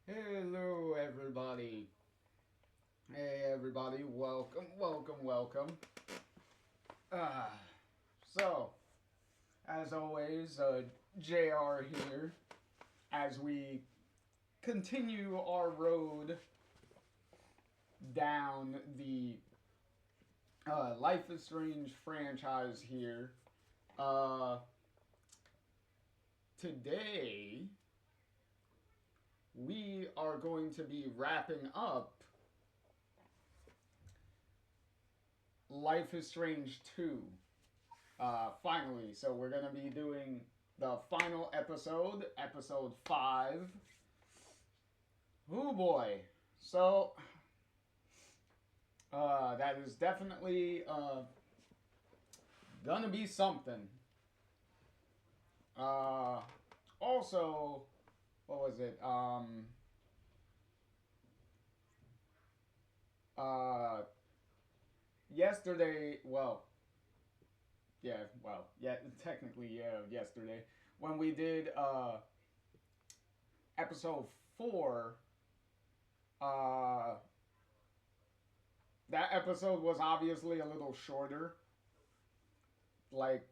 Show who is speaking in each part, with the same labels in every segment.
Speaker 1: Hello, everybody. Hey, everybody. Welcome, welcome, welcome. Ah, so, as always, JR here as we continue our road down the Life is Strange franchise here. Uh, Today, we are going to be wrapping up Life is Strange 2. Finally, so we're going to be doing the final episode, episode 5. Oh boy. So, that is definitely gonna be something. Uh, Also, what was it? Uh, Yesterday, yeah, technically, yeah, yesterday, when we did episode 4, uh, that episode was obviously a little shorter. Like,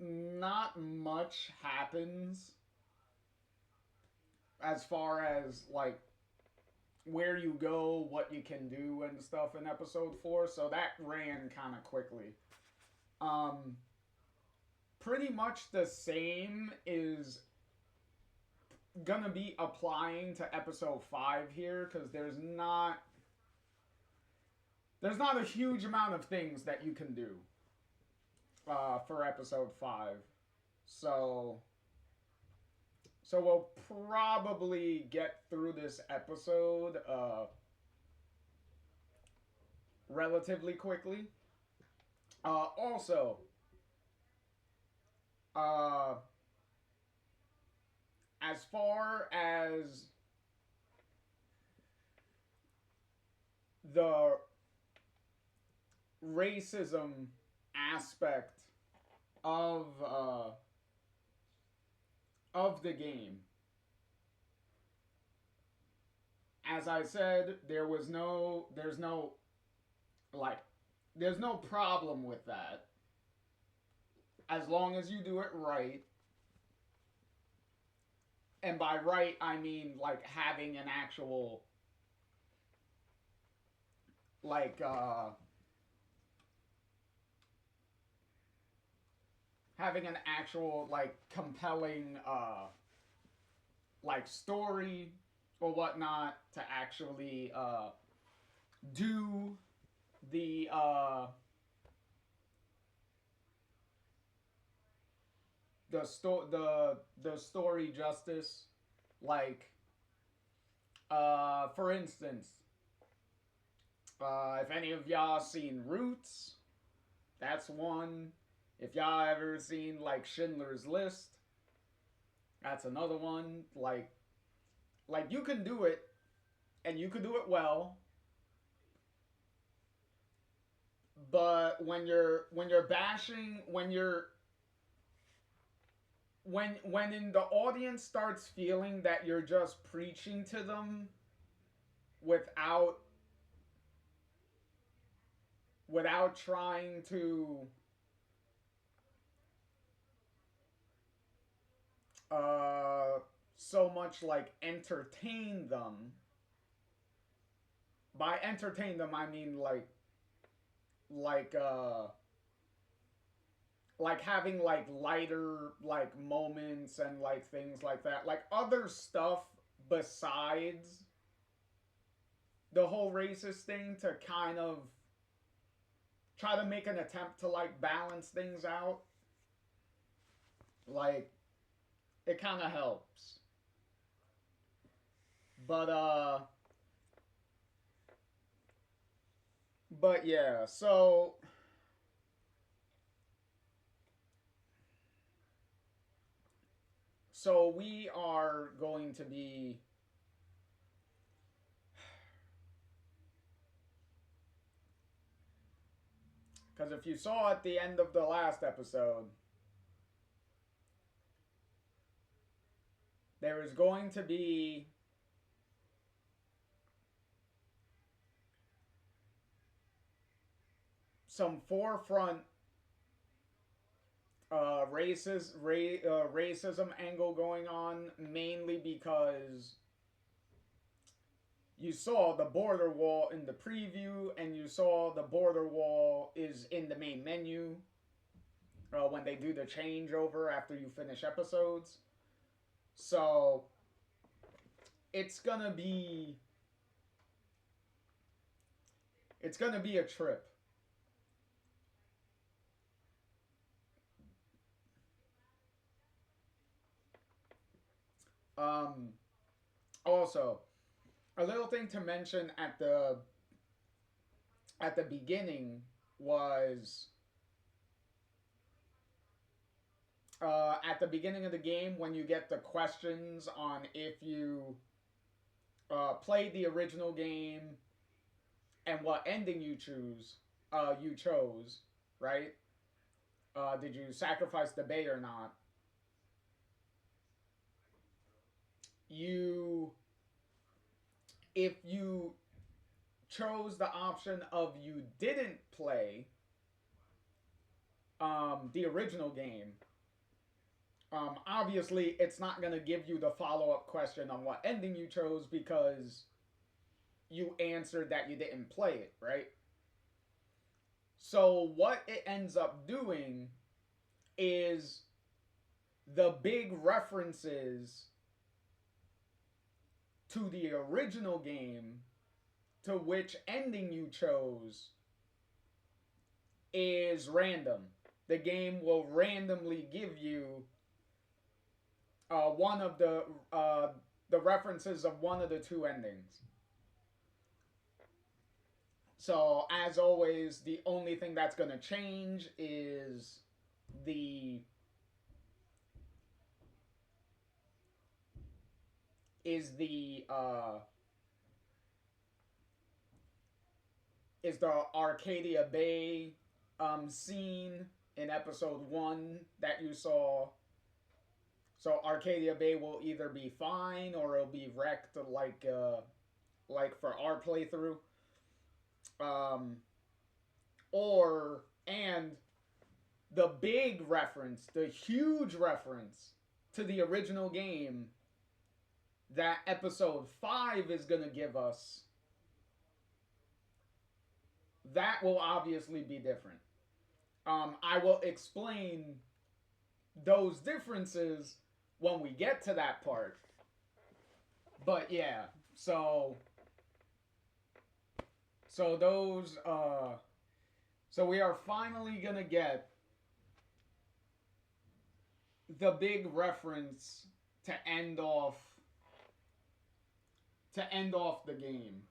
Speaker 1: not much happens as far as, like, where you go, what you can do, and stuff in episode 4, so that ran kind of quickly. Um, Pretty much the same is gonna be applying to episode 5 here, because there's not a huge amount of things that you can do for episode 5. So we'll probably get through this episode relatively quickly. Also, uh, as far as the racism aspect of the game, as I said, like there's no problem with that as long as you do it right. And by right, I mean like like having an actual like compelling like story or whatnot to actually do the the story justice. Like, for instance, if any of y'all seen Roots, that's one. If y'all ever seen like Schindler's List, that's another one. Like you can do it, and you can do it well. But when you're bashing, when in the audience starts feeling that you're just preaching to them without trying to uh so much like entertain them. By entertain them, I mean like uh like having like lighter like moments and like things like that, like other stuff besides the whole racist thing, to kind of try to make an attempt to like balance things out. Like, it kind of helps. But yeah, so we are going to be, because if you saw at the end of the last episode, there is going to be some forefront racism angle going on, mainly because you saw the border wall in the preview, and you saw the border wall is in the main menu when they do the changeover after you finish episodes. So it's gonna be a trip. Um, Also, a little thing to mention at the beginning was at the beginning of the game when you get the questions on if you played the original game and what ending you chose, right? Did you sacrifice the bay or not? You, if you chose the option of you didn't play the original game, obviously it's not going to give you the follow-up question on what ending you chose because you answered that you didn't play it, right? So what it ends up doing is the big references to the original game to which ending you chose is random. The game will randomly give you one of the references of one of the two endings. So as always, the only thing that's going to change is the is the Arcadia Bay scene in episode 1 that you saw. So Arcadia Bay will either be fine or it'll be wrecked like for our playthrough. And the big reference, the huge reference to the original game that episode 5 is going to give us, that will obviously be different. I will explain those differences when we get to that part. But yeah, so those so we are finally going to get the big reference to end off the game.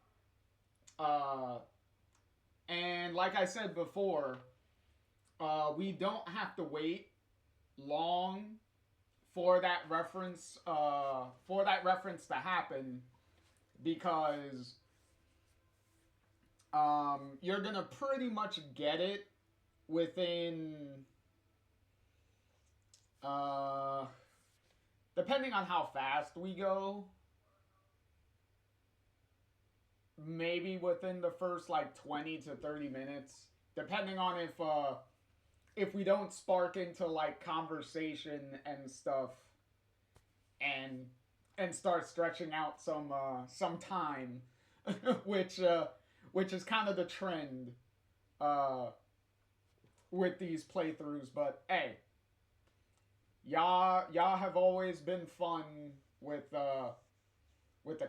Speaker 1: And like I said before, we don't have to wait long for that reference to happen because you're gonna pretty much get it within depending on how fast we go, maybe within the first like 20 to 30 minutes, depending on if we don't spark into like conversation and stuff and start stretching out some time which is kind of the trend with these playthroughs. But hey, y'all have always been fun with the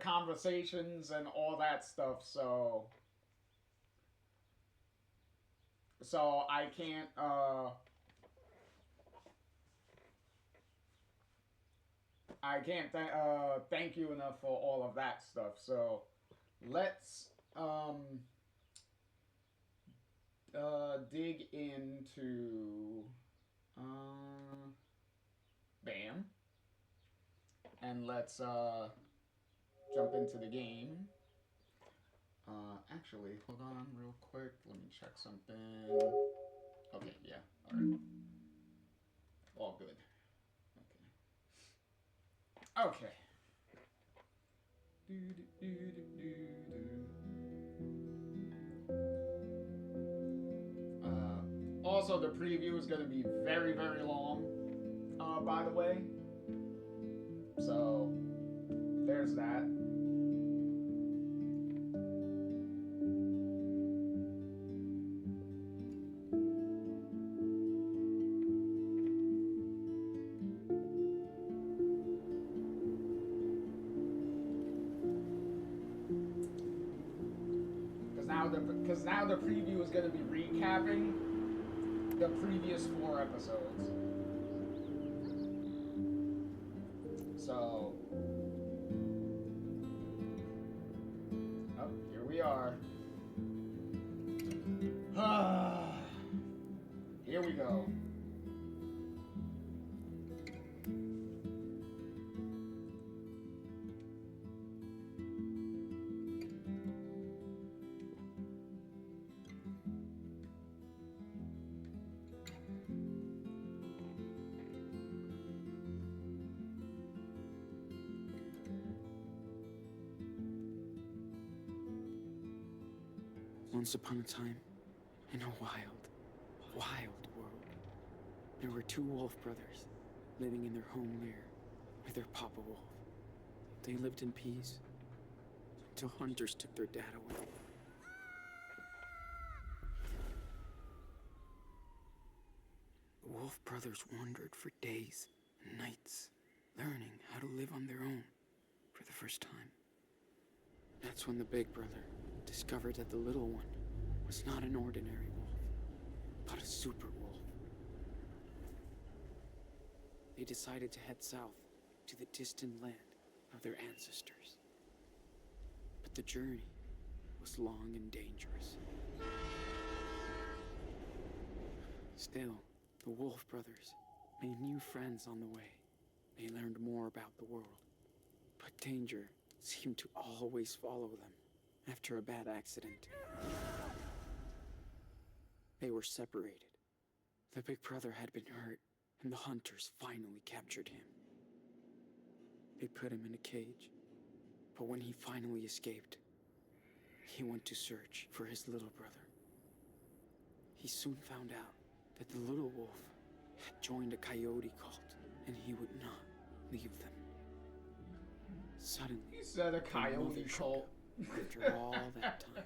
Speaker 1: conversations and all that stuff, so I can't thank you enough for all of that stuff. So let's dig into BAM, and let's jump into the game. Actually, hold on real quick. Let me check something. Okay, yeah, all right. All good. Okay. Also, the preview is going to be very, very long, by the way. So, there's that. Because now the preview is going to be recapping the previous 4 episodes. So we are. Here we go.
Speaker 2: Once upon a time, in a wild world, there were two wolf brothers living in their home lair with their papa wolf. They lived in peace until hunters took their dad away. The wolf brothers wandered for days and nights, learning how to live on their own for the first time. That's when the big brother discovered that the little one was not an ordinary wolf, but a super wolf. They decided to head south to the distant land of their ancestors. But the journey was long and dangerous. Still, the Wolf brothers made new friends on the way. They learned more about the world, but danger seemed to always follow them after a bad accident. They were separated. The big brother had been hurt, and the hunters finally captured him. They put him in a cage, but when he finally escaped, he went to search for his little brother. He soon found out that the little wolf had joined a coyote cult, and he would not leave them. Suddenly,
Speaker 1: He said a coyote cult.
Speaker 2: After all that time,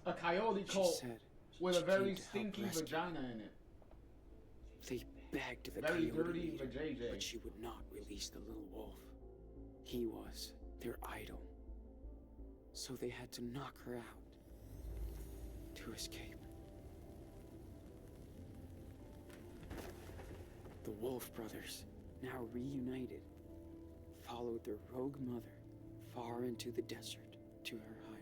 Speaker 1: a coyote
Speaker 2: she
Speaker 1: cult
Speaker 2: said
Speaker 1: with a
Speaker 2: she
Speaker 1: very
Speaker 2: came to help
Speaker 1: stinky
Speaker 2: rescue.
Speaker 1: vagina in it.
Speaker 2: They begged the
Speaker 1: Very
Speaker 2: coyote
Speaker 1: dirty
Speaker 2: leader,
Speaker 1: vajayjay.
Speaker 2: but she would not release the little wolf. He was their idol. So they had to knock her out to escape. The Wolf brothers, now reunited, followed their rogue mother far into the desert to her hideaway.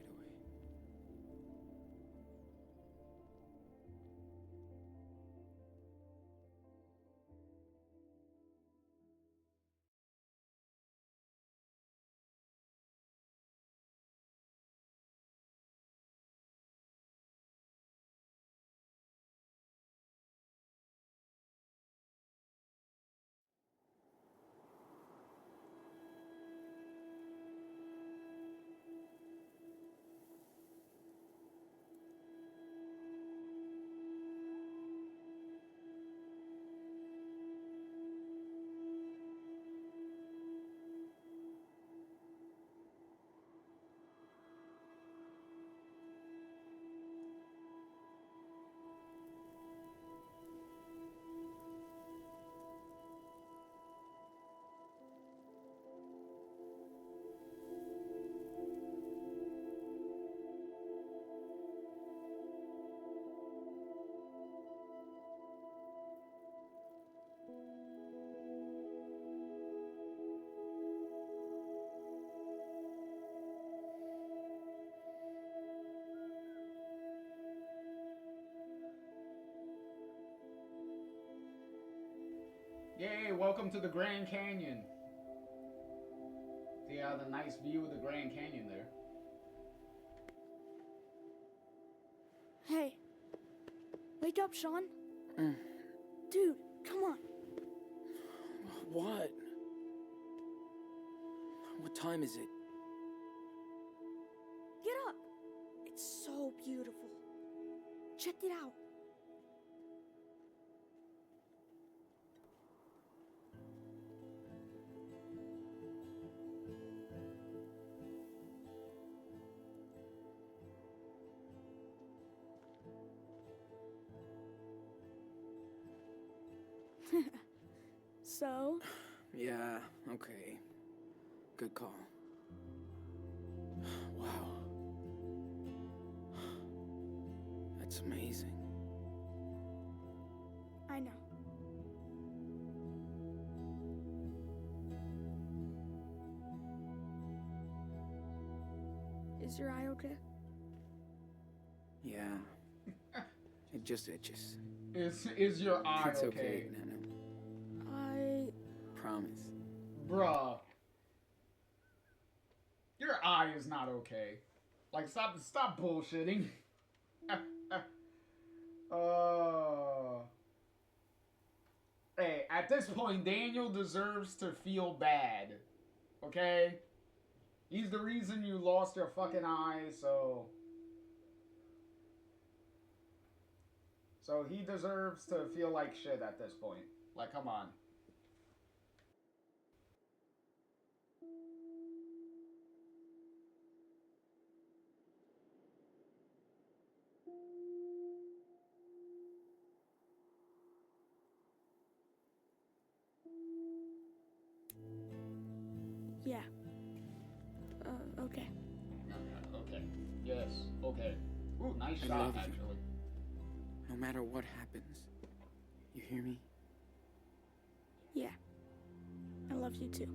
Speaker 1: Yay, welcome to the Grand Canyon. See how the nice view of the Grand Canyon there.
Speaker 3: Hey. Wake up, Sean.
Speaker 2: Mm.
Speaker 3: Dude, come on.
Speaker 2: What? What time is it?
Speaker 3: Get up. It's so beautiful. Check it out. So?
Speaker 2: Yeah, okay. Good call. Wow. That's amazing.
Speaker 3: I know. Is your eye okay?
Speaker 2: Yeah. It just itches.
Speaker 1: Is your eye
Speaker 2: It's
Speaker 1: okay?
Speaker 2: okay, Nano. Promise.
Speaker 1: Bruh. Your eye is not okay. Like, stop bullshitting. Hey, at this point, Daniel deserves to feel bad. Okay? He's the reason you lost your fucking eye, so... So he deserves to feel like shit at this point. Like, come on.
Speaker 3: Yeah. Okay.
Speaker 1: Okay. Yes. Okay. Ooh, nice
Speaker 2: I
Speaker 1: shot,
Speaker 2: love you.
Speaker 1: actually.
Speaker 2: No matter what happens. You hear me?
Speaker 3: Yeah. I love you too.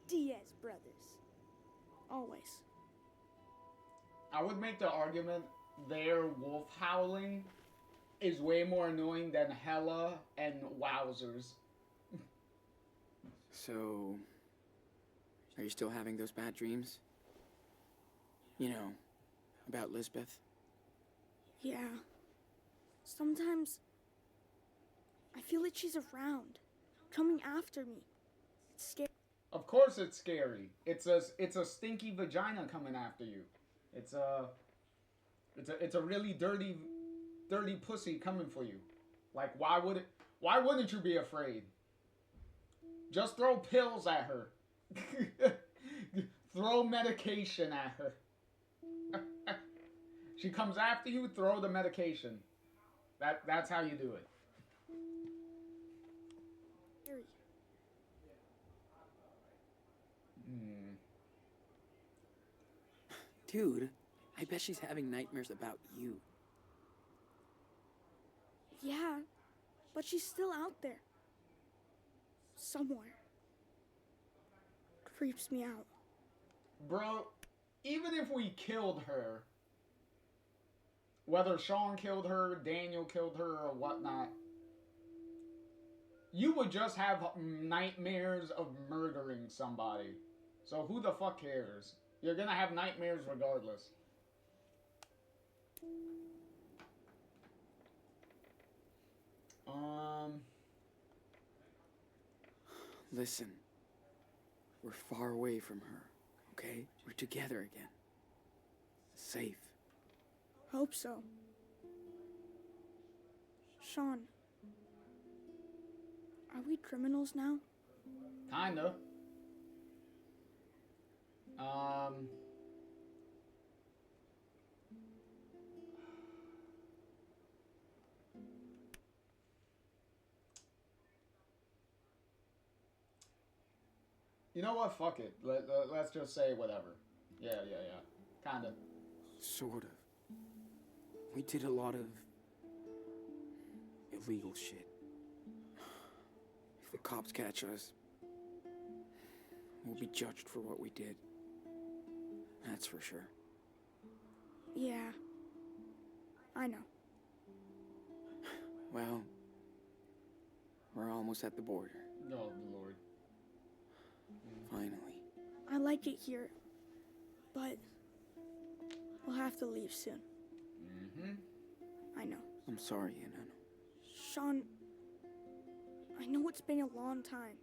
Speaker 3: Diaz brothers. Always.
Speaker 1: I would make the argument their wolf howling is way more annoying than Hella and Wowzers.
Speaker 2: So, are you still having those bad dreams? You know, about Lisbeth?
Speaker 3: Yeah. Sometimes I feel like she's around, coming after me. It's scary.
Speaker 1: Of course it's scary. It's a stinky vagina coming after you. It's a really dirty pussy coming for you. Like, why wouldn't you be afraid? Just throw pills at her. Throw medication at her. She comes after you, throw the medication. That's how you do it.
Speaker 2: Dude, I bet she's having nightmares about you.
Speaker 3: Yeah, but she's still out there. Somewhere. Creeps me out.
Speaker 1: Bro, even if we killed her, whether Sean killed her, Daniel killed her, or whatnot, you would just have nightmares of murdering somebody. So who the fuck cares? You're gonna have nightmares regardless.
Speaker 2: Listen, we're far away from her, okay? We're together again. Safe.
Speaker 3: Hope so. Sean, are we criminals now?
Speaker 1: Kinda. You know what? Fuck it. Let's just say whatever. Yeah. Kinda.
Speaker 2: Sort of. We did a lot of illegal shit. If the cops catch us, we'll be judged for what we did. That's for sure.
Speaker 3: Yeah. I know.
Speaker 2: Well, we're almost at the border.
Speaker 1: Oh, Lord.
Speaker 2: Finally.
Speaker 3: I like it here, but we'll have to leave soon.
Speaker 1: Mm-hmm.
Speaker 3: I know.
Speaker 2: I'm sorry, Enano.
Speaker 3: Sean, I know it's been a long time.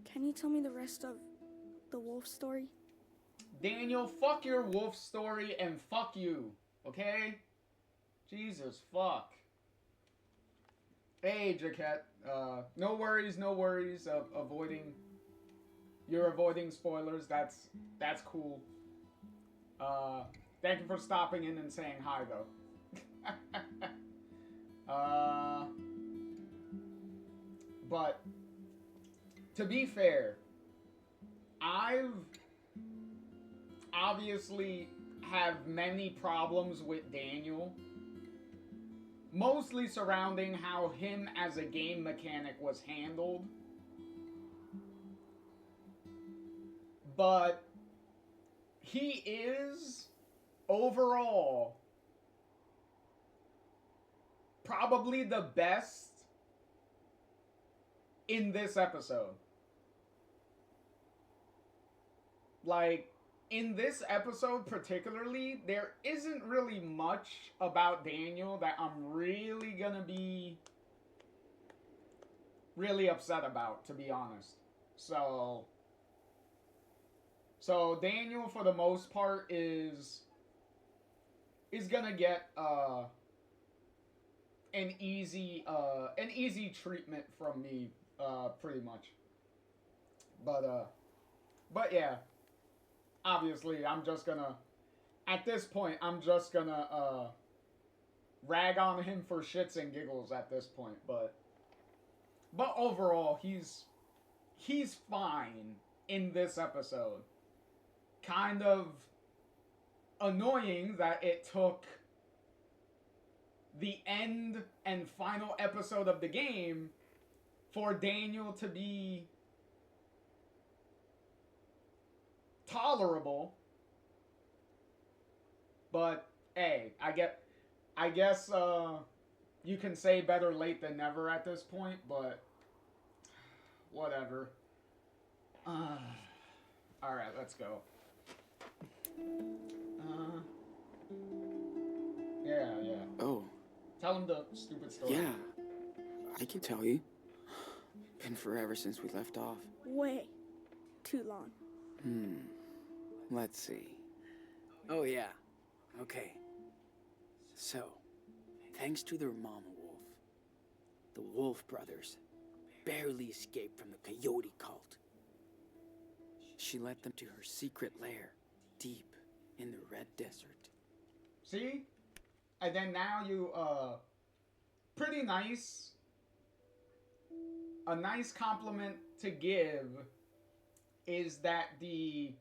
Speaker 3: Can you tell me the rest of the wolf story?
Speaker 1: Daniel, fuck your wolf story and fuck you, okay? Jesus, fuck. Hey, Jaquette. No worries. You're avoiding spoilers. That's cool. Thank you for stopping in and saying hi, though. But to be fair, I've obviously have many problems with Daniel, mostly surrounding how him as a game mechanic was handled. But he is, overall, probably the best in this episode. Like, in this episode particularly, there isn't really much about Daniel that I'm really gonna be really upset about, to be honest. So Daniel, for the most part, is gonna get an easy treatment from me, pretty much. But yeah, obviously, I'm just gonna, at this point, I'm just gonna rag on him for shits and giggles at this point. But overall, he's fine in this episode. Kind of annoying that it took the end and final episode of the game for Daniel to be tolerable. But hey, I guess you can say better late than never at this point, but whatever. Alright, let's go. Yeah.
Speaker 2: Oh.
Speaker 1: Tell him the stupid story.
Speaker 2: Yeah. I can tell you. Been forever since we left off.
Speaker 3: Way too long.
Speaker 2: Let's see. Oh, yeah. Okay. So, thanks to their mama wolf, the Wolf brothers barely escaped from the coyote cult. She led them to her secret lair, deep in the Red Desert.
Speaker 1: See? And then now you, pretty nice. A nice compliment to give is that the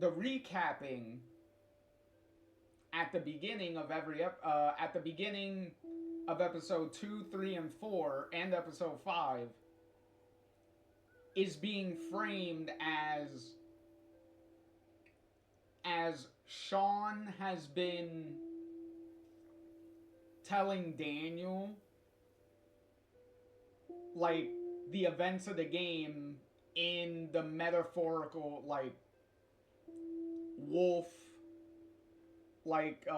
Speaker 1: recapping at the beginning of episode 2, 3, and 4, and episode 5 is being framed as Sean has been telling Daniel, like, the events of the game in the metaphorical, like, wolf, like,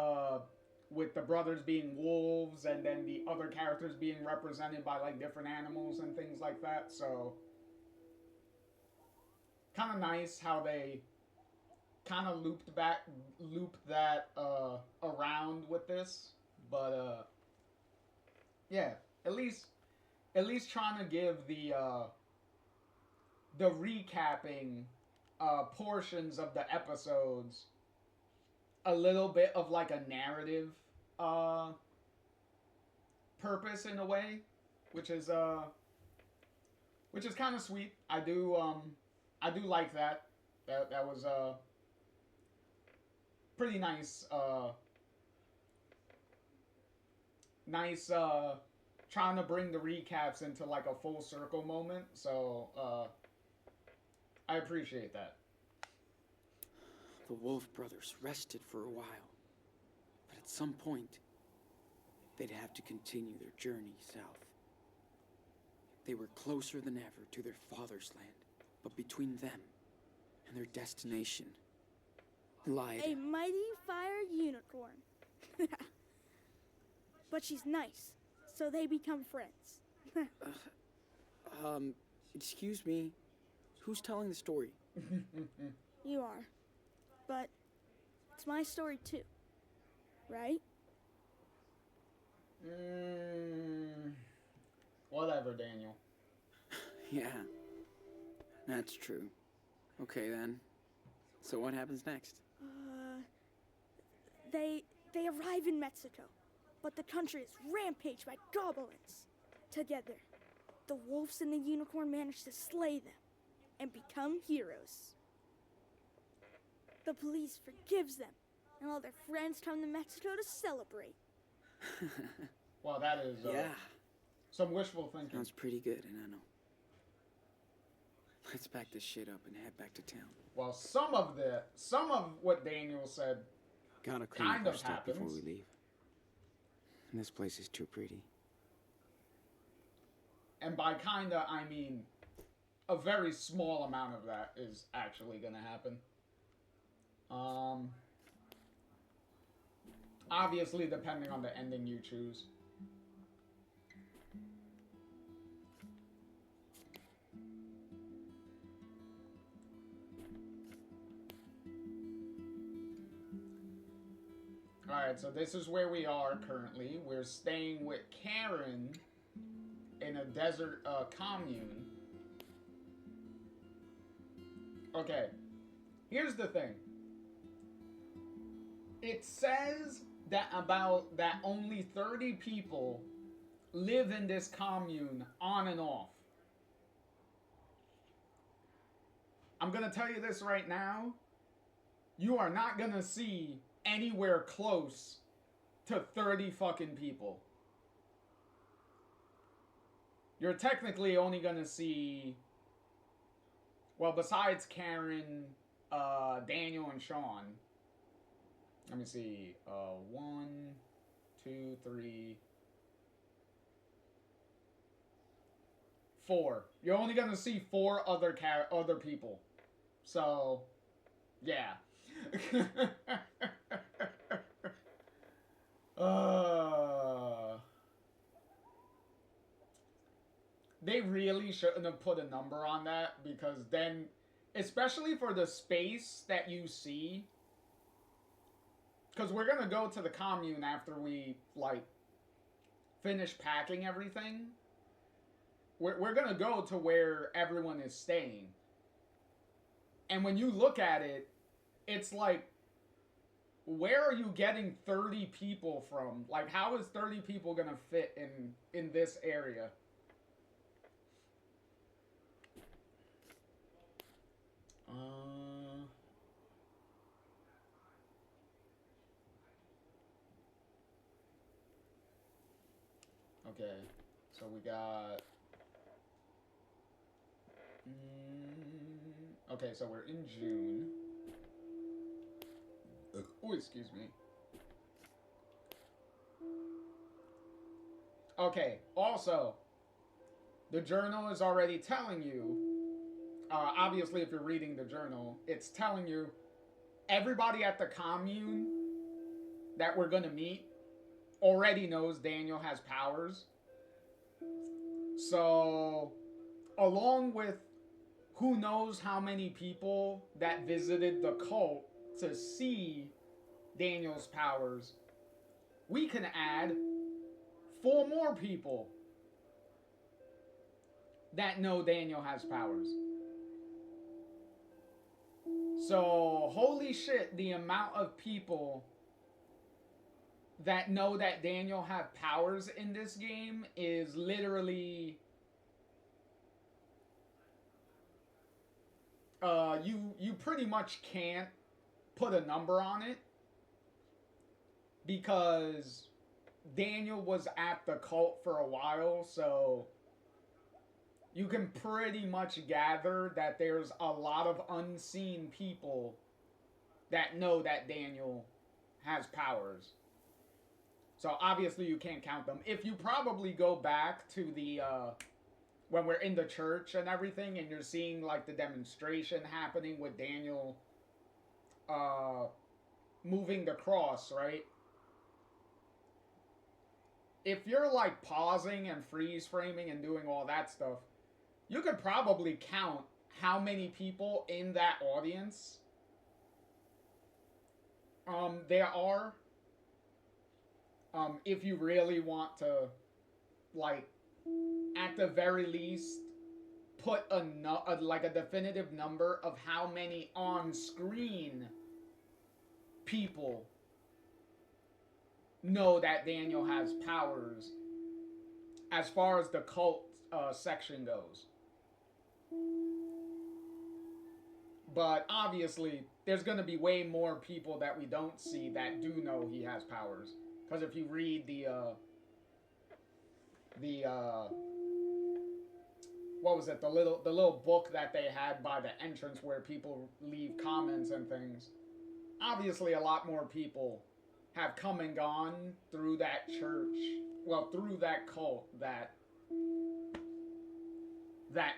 Speaker 1: with the brothers being wolves and then the other characters being represented by, like, different animals and things like that. So kind of nice how they kind of looped that around with this. But yeah, at least trying to give the recapping portions of the episodes a little bit of like a narrative purpose in a way, which is kind of sweet. I do like that. That was pretty nice. Nice trying to bring the recaps into like a full circle moment. So I appreciate that.
Speaker 2: The Wolf brothers rested for a while, but at some point, they'd have to continue their journey south. They were closer than ever to their father's land, but between them and their destination lied
Speaker 3: A mighty fire unicorn. But she's nice, so they become friends.
Speaker 2: Excuse me, who's telling the story?
Speaker 3: You are. But it's my story too, right?
Speaker 1: Whatever, Daniel.
Speaker 2: Yeah, that's true. Okay then, so what happens next?
Speaker 3: They arrive in Mexico, but the country is rampaged by goblins. Together, the wolves and the unicorn manage to slay them and become heroes. The police forgives them, and all their friends come to Mexico to celebrate.
Speaker 1: Well, that is
Speaker 2: Yeah,
Speaker 1: some wishful thinking.
Speaker 2: sounds pretty good, and I know. Let's pack this shit up and head back to town.
Speaker 1: Well, some of what Daniel said
Speaker 2: Gotta clean
Speaker 1: kind
Speaker 2: up our
Speaker 1: of
Speaker 2: stuff before
Speaker 1: happens.
Speaker 2: we leave. This place is too pretty.
Speaker 1: And by kinda, I mean a very small amount of that is actually gonna happen. Obviously, depending on the ending you choose. Alright, so this is where we are currently. We're staying with Karen in a desert commune. Okay, here's the thing. It says that only 30 people live in this commune on and off. I'm gonna tell you this right now. You are not gonna see anywhere close to 30 fucking people. You're technically only gonna see, well, besides Karen, Daniel, and Sean. Let me see. 1, 2, 3, 4. You're only gonna see 4 other people. So, yeah. They really shouldn't have put a number on that, because then, especially for the space that you see, because we're gonna go to the commune after we, like, finish packing everything. We're gonna go to where everyone is staying. And when you look at it, it's like, where are you getting 30 people from? Like, how is 30 people gonna fit in this area? Okay, so we got... okay, so we're in June. Oh, excuse me. Okay, also, the journal is already telling you, obviously if you're reading the journal, it's telling you everybody at the commune that we're gonna meet already knows Daniel has powers. So, along with who knows how many people that visited the cult to see Daniel's powers, we can add 4 more people that know Daniel has powers. So, holy shit, the amount of people that know that Daniel have powers in this game is literally... you pretty much can't put a number on it, because Daniel was at the cult for a while, so you can pretty much gather that there's a lot of unseen people that know that Daniel has powers. So obviously you can't count them. If you probably go back to the, when we're in the church and everything, and you're seeing, like, the demonstration happening with Daniel, moving the cross, right? If you're, like, pausing and freeze framing and doing all that stuff, you could probably count how many people in that audience there are. If you really want to, like, at the very least, put a definitive number of how many on-screen people know that Daniel has powers as far as the cult section goes. But obviously, there's going to be way more people that we don't see that do know he has powers. Because if you read what was it? The little book that they had by the entrance where people leave comments and things. Obviously, a lot more people have come and gone through that church, well, through that cult that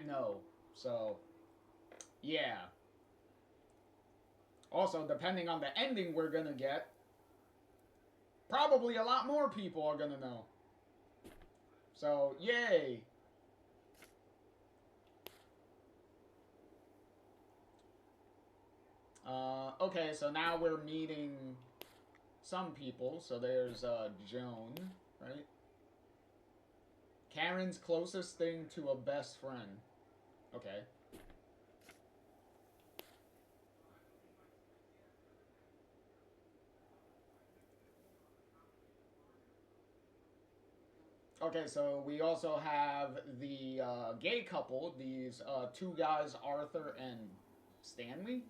Speaker 1: know. So, yeah. Also, depending on the ending we're gonna get, probably a lot more people are gonna know. So, yay. Okay, so now we're meeting some people. So there's Joan, right? Karen's closest thing to a best friend. Okay. Okay, so we also have the gay couple, these two guys, Arthur and Stanley.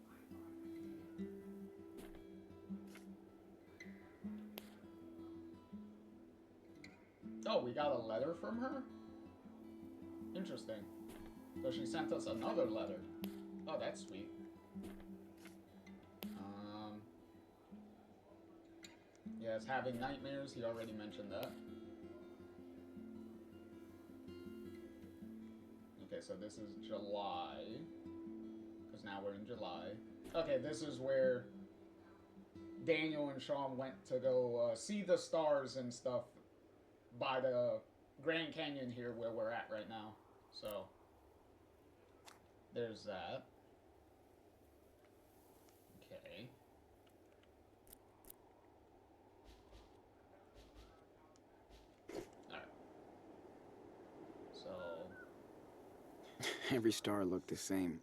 Speaker 1: Oh, we got a letter from her? Interesting. So she sent us another letter. Oh, that's sweet. Yes, having nightmares, he already mentioned that. Okay, so this is July. Because now we're in July. Okay, this is where Daniel and Sean went to go see the stars and stuff by the Grand Canyon here where we're at right now. So, there's that. Okay. Alright. So...
Speaker 2: Every star looked the same,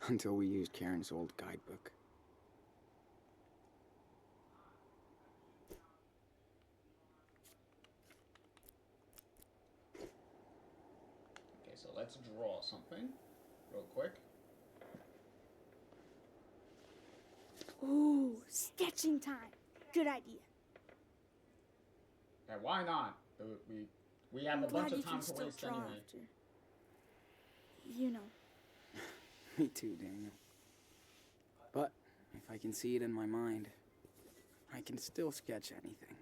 Speaker 2: until we used Karen's old guidebook.
Speaker 1: Okay, so let's draw something real quick.
Speaker 3: Ooh, sketching time. Good idea.
Speaker 1: Yeah, why not? We have a bunch of time to waste anyway.
Speaker 3: After. You know.
Speaker 2: Me too, Daniel. But if I can see it in my mind, I can still sketch anything.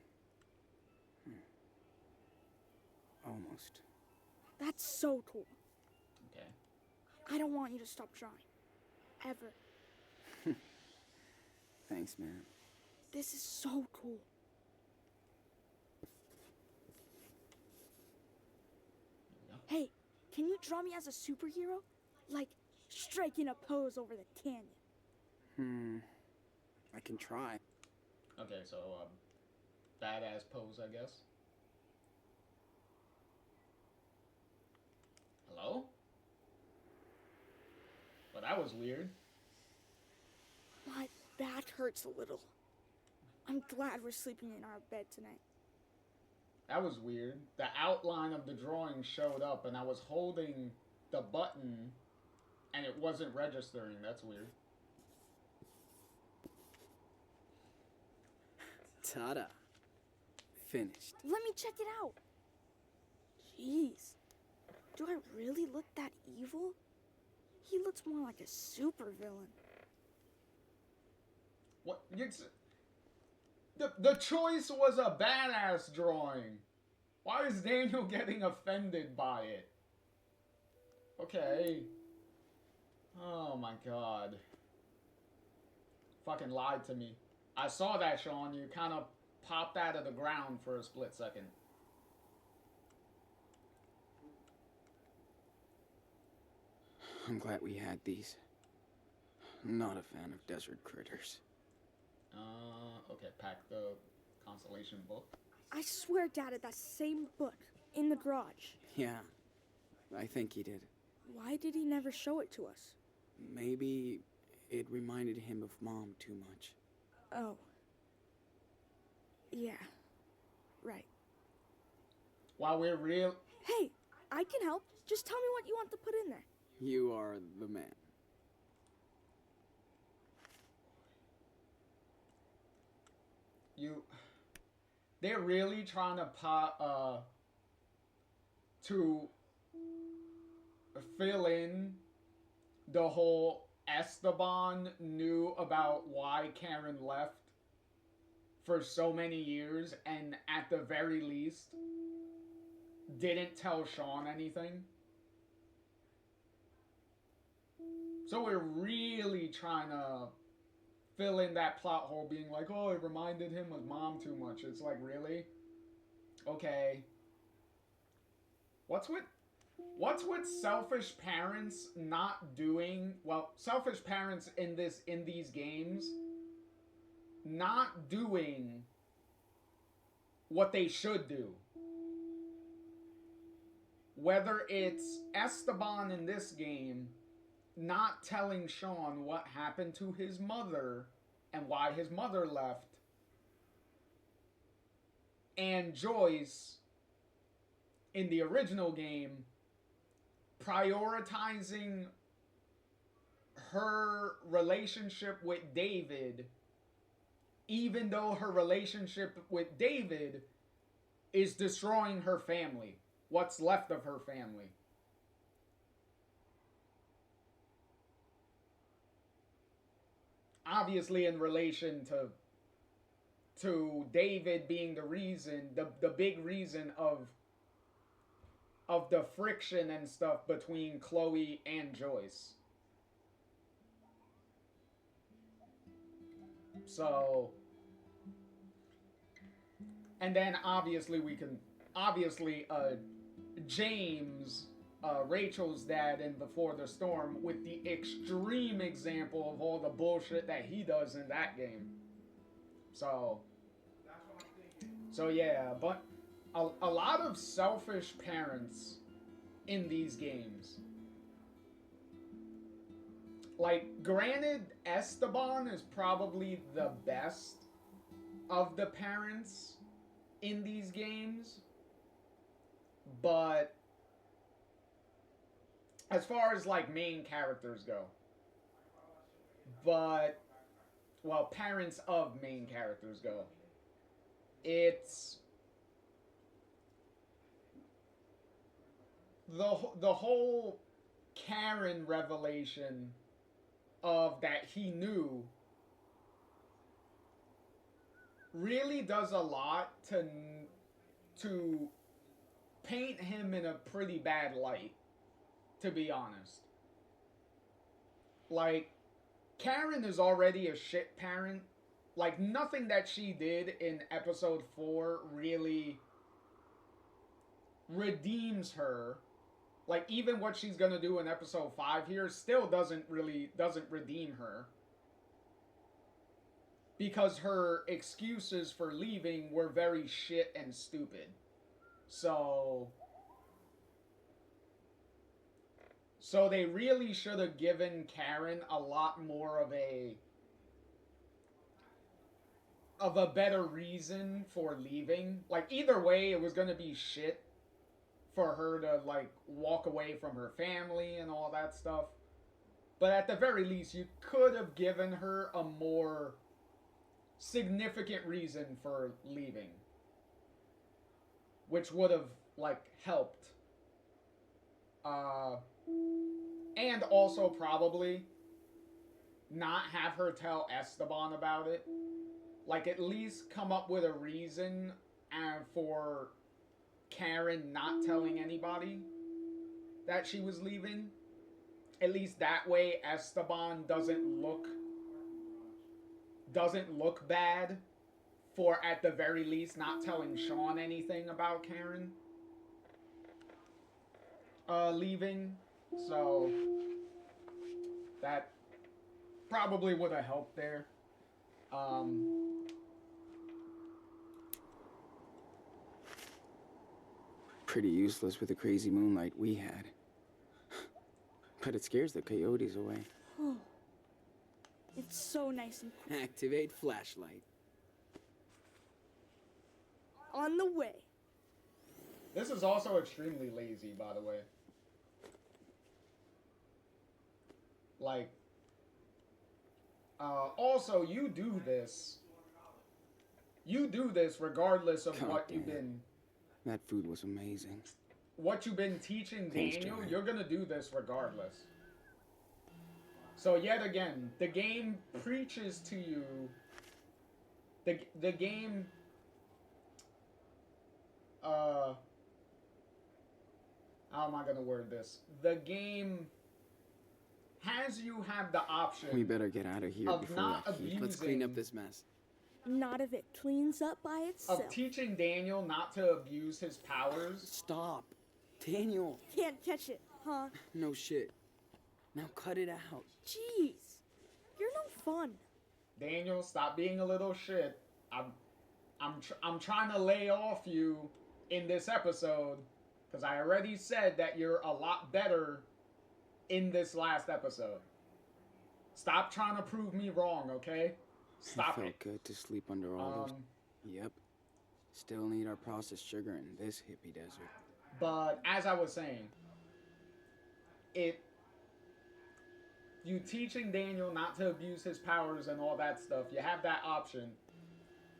Speaker 2: Almost.
Speaker 3: That's so cool.
Speaker 1: Okay.
Speaker 3: I don't want you to stop drawing. Ever.
Speaker 2: Thanks, man.
Speaker 3: This is so cool. Hey, can you draw me as a superhero? Like, striking a pose over the canyon.
Speaker 2: I can try.
Speaker 1: Okay, so, badass pose, I guess. Hello? Well, that was weird.
Speaker 3: My back hurts a little. I'm glad we're sleeping in our bed tonight.
Speaker 1: That was weird. The outline of the drawing showed up, and I was holding the button, and it wasn't registering. That's weird.
Speaker 2: Ta-da. Finished.
Speaker 3: Let me check it out. Jeez. Do I really look that evil? He looks more like a supervillain.
Speaker 1: What? The choice was a badass drawing. Why is Daniel getting offended by it? Okay. Oh my god. Fucking lied to me. I saw that, Sean. You kind of popped out of the ground for a split second.
Speaker 2: I'm glad we had these. I'm not a fan of desert critters.
Speaker 1: Okay, pack the constellation book.
Speaker 3: I swear Dad had that same book in the garage.
Speaker 2: Yeah, I think he did.
Speaker 3: Why did he never show it to us?
Speaker 2: Maybe it reminded him of Mom too much.
Speaker 3: Oh. Yeah. Right.
Speaker 1: While we're real...
Speaker 3: Hey, I can help. Just tell me what you want to put in there.
Speaker 2: You are the man.
Speaker 1: they're really trying to to fill in the whole Esteban knew about why Karen left for so many years and at the very least didn't tell Sean anything. So we're really trying to fill in that plot hole, being like, oh, it reminded him of Mom too much. It's like, really? Okay. What's with selfish parents not doing, well, selfish parents in these games not doing what they should do? Whether it's Esteban in this game not telling Sean what happened to his mother and why his mother left, and Joyce in the original game prioritizing her relationship with David, even though her relationship with David is destroying her family, what's left of her family. Obviously in relation to David being the reason, the big reason of the friction and stuff between Chloe and Joyce. So, and then obviously James, Rachel's dad in Before the Storm, with the extreme example of all the bullshit that he does in that game. So yeah, but a lot of selfish parents in these games. Like, granted, Esteban is probably the best of the parents in these games, but as far as, like, main characters go, parents of main characters go, it's the whole Karen revelation of that he knew really does a lot to paint him in a pretty bad light, to be honest. Like, Karen is already a shit parent. Like, nothing that she did in episode 4 really redeems her. Like, even what she's gonna do in episode 5 here still doesn't redeem her. Because her excuses for leaving were very shit and stupid. So they really should have given Karen a lot more of a better reason for leaving. Like, either way, it was gonna be shit for her to, like, walk away from her family and all that stuff. But at the very least, you could have given her a more significant reason for leaving, which would have, like, helped. And also probably not have her tell Esteban about it. Like, at least come up with a reason for Karen not telling anybody that she was leaving. At least that way Esteban doesn't look bad for, at the very least, not telling Sean anything about Karen leaving. So that probably would have helped there.
Speaker 2: Pretty useless with the crazy moonlight we had. But it scares the coyotes away.
Speaker 3: Oh, it's so nice and cool.
Speaker 2: Activate flashlight.
Speaker 3: On the way.
Speaker 1: This is also extremely lazy, by the way. Like, also, you do this you do this regardless of
Speaker 2: God
Speaker 1: what you've
Speaker 2: damn.
Speaker 1: been
Speaker 2: That food was amazing.
Speaker 1: teaching
Speaker 2: Thanks,
Speaker 1: Daniel.
Speaker 2: Joey.
Speaker 1: You're gonna do this regardless. So yet again, the game preaches to you. The game. How am I gonna word this? The game has you have the option.
Speaker 2: We better get out of here
Speaker 1: Of
Speaker 2: before
Speaker 1: not
Speaker 2: that heat. Let's clean up
Speaker 1: abusing-
Speaker 2: this mess.
Speaker 3: Not if it cleans up by itself.
Speaker 1: Of teaching Daniel not to abuse his powers.
Speaker 2: Stop. Daniel.
Speaker 3: Can't catch it, huh?
Speaker 2: No shit. Now cut it out.
Speaker 3: Jeez. You're no fun.
Speaker 1: Daniel, stop being a little shit. I'm trying to lay off you in this episode because I already said that you're a lot better in this last episode. Stop trying to prove me wrong, okay? Stop
Speaker 2: It felt
Speaker 1: it.
Speaker 2: good to sleep under all those. Yep. Still need our processed sugar in this hippie desert.
Speaker 1: But as I was saying, you teaching Daniel not to abuse his powers and all that stuff. You have that option.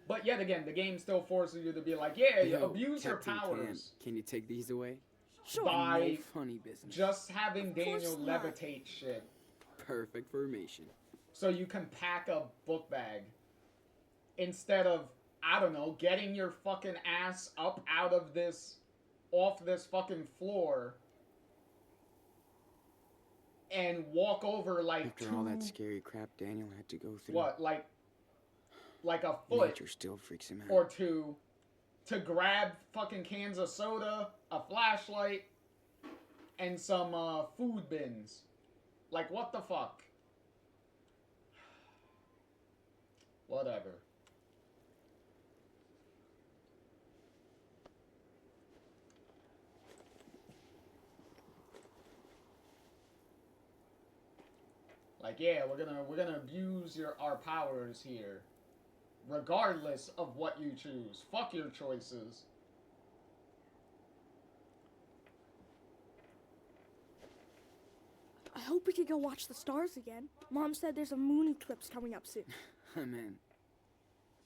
Speaker 1: But yet again, the game still forces you to be like, yeah, you
Speaker 2: Yo,
Speaker 1: abuse your
Speaker 2: Captain
Speaker 1: powers.
Speaker 2: Can you take these away?
Speaker 3: Sure.
Speaker 1: By
Speaker 2: No funny business.
Speaker 1: just having
Speaker 3: Of course
Speaker 1: Daniel
Speaker 3: not.
Speaker 1: levitate shit.
Speaker 2: Perfect formation.
Speaker 1: So you can pack a book bag. Instead of, I don't know, getting your fucking ass up off this fucking floor and walk over like
Speaker 2: After all that scary crap Daniel had to go through.
Speaker 1: what, like a foot
Speaker 2: Nature still freaks him out.
Speaker 1: or two to grab fucking cans of soda, a flashlight, and some food bins. Like, what the fuck? Whatever. Like, yeah, we're gonna abuse our powers here, regardless of what you choose. Fuck your choices.
Speaker 3: I hope we can go watch the stars again. Mom said there's a moon eclipse coming up soon.
Speaker 2: Man,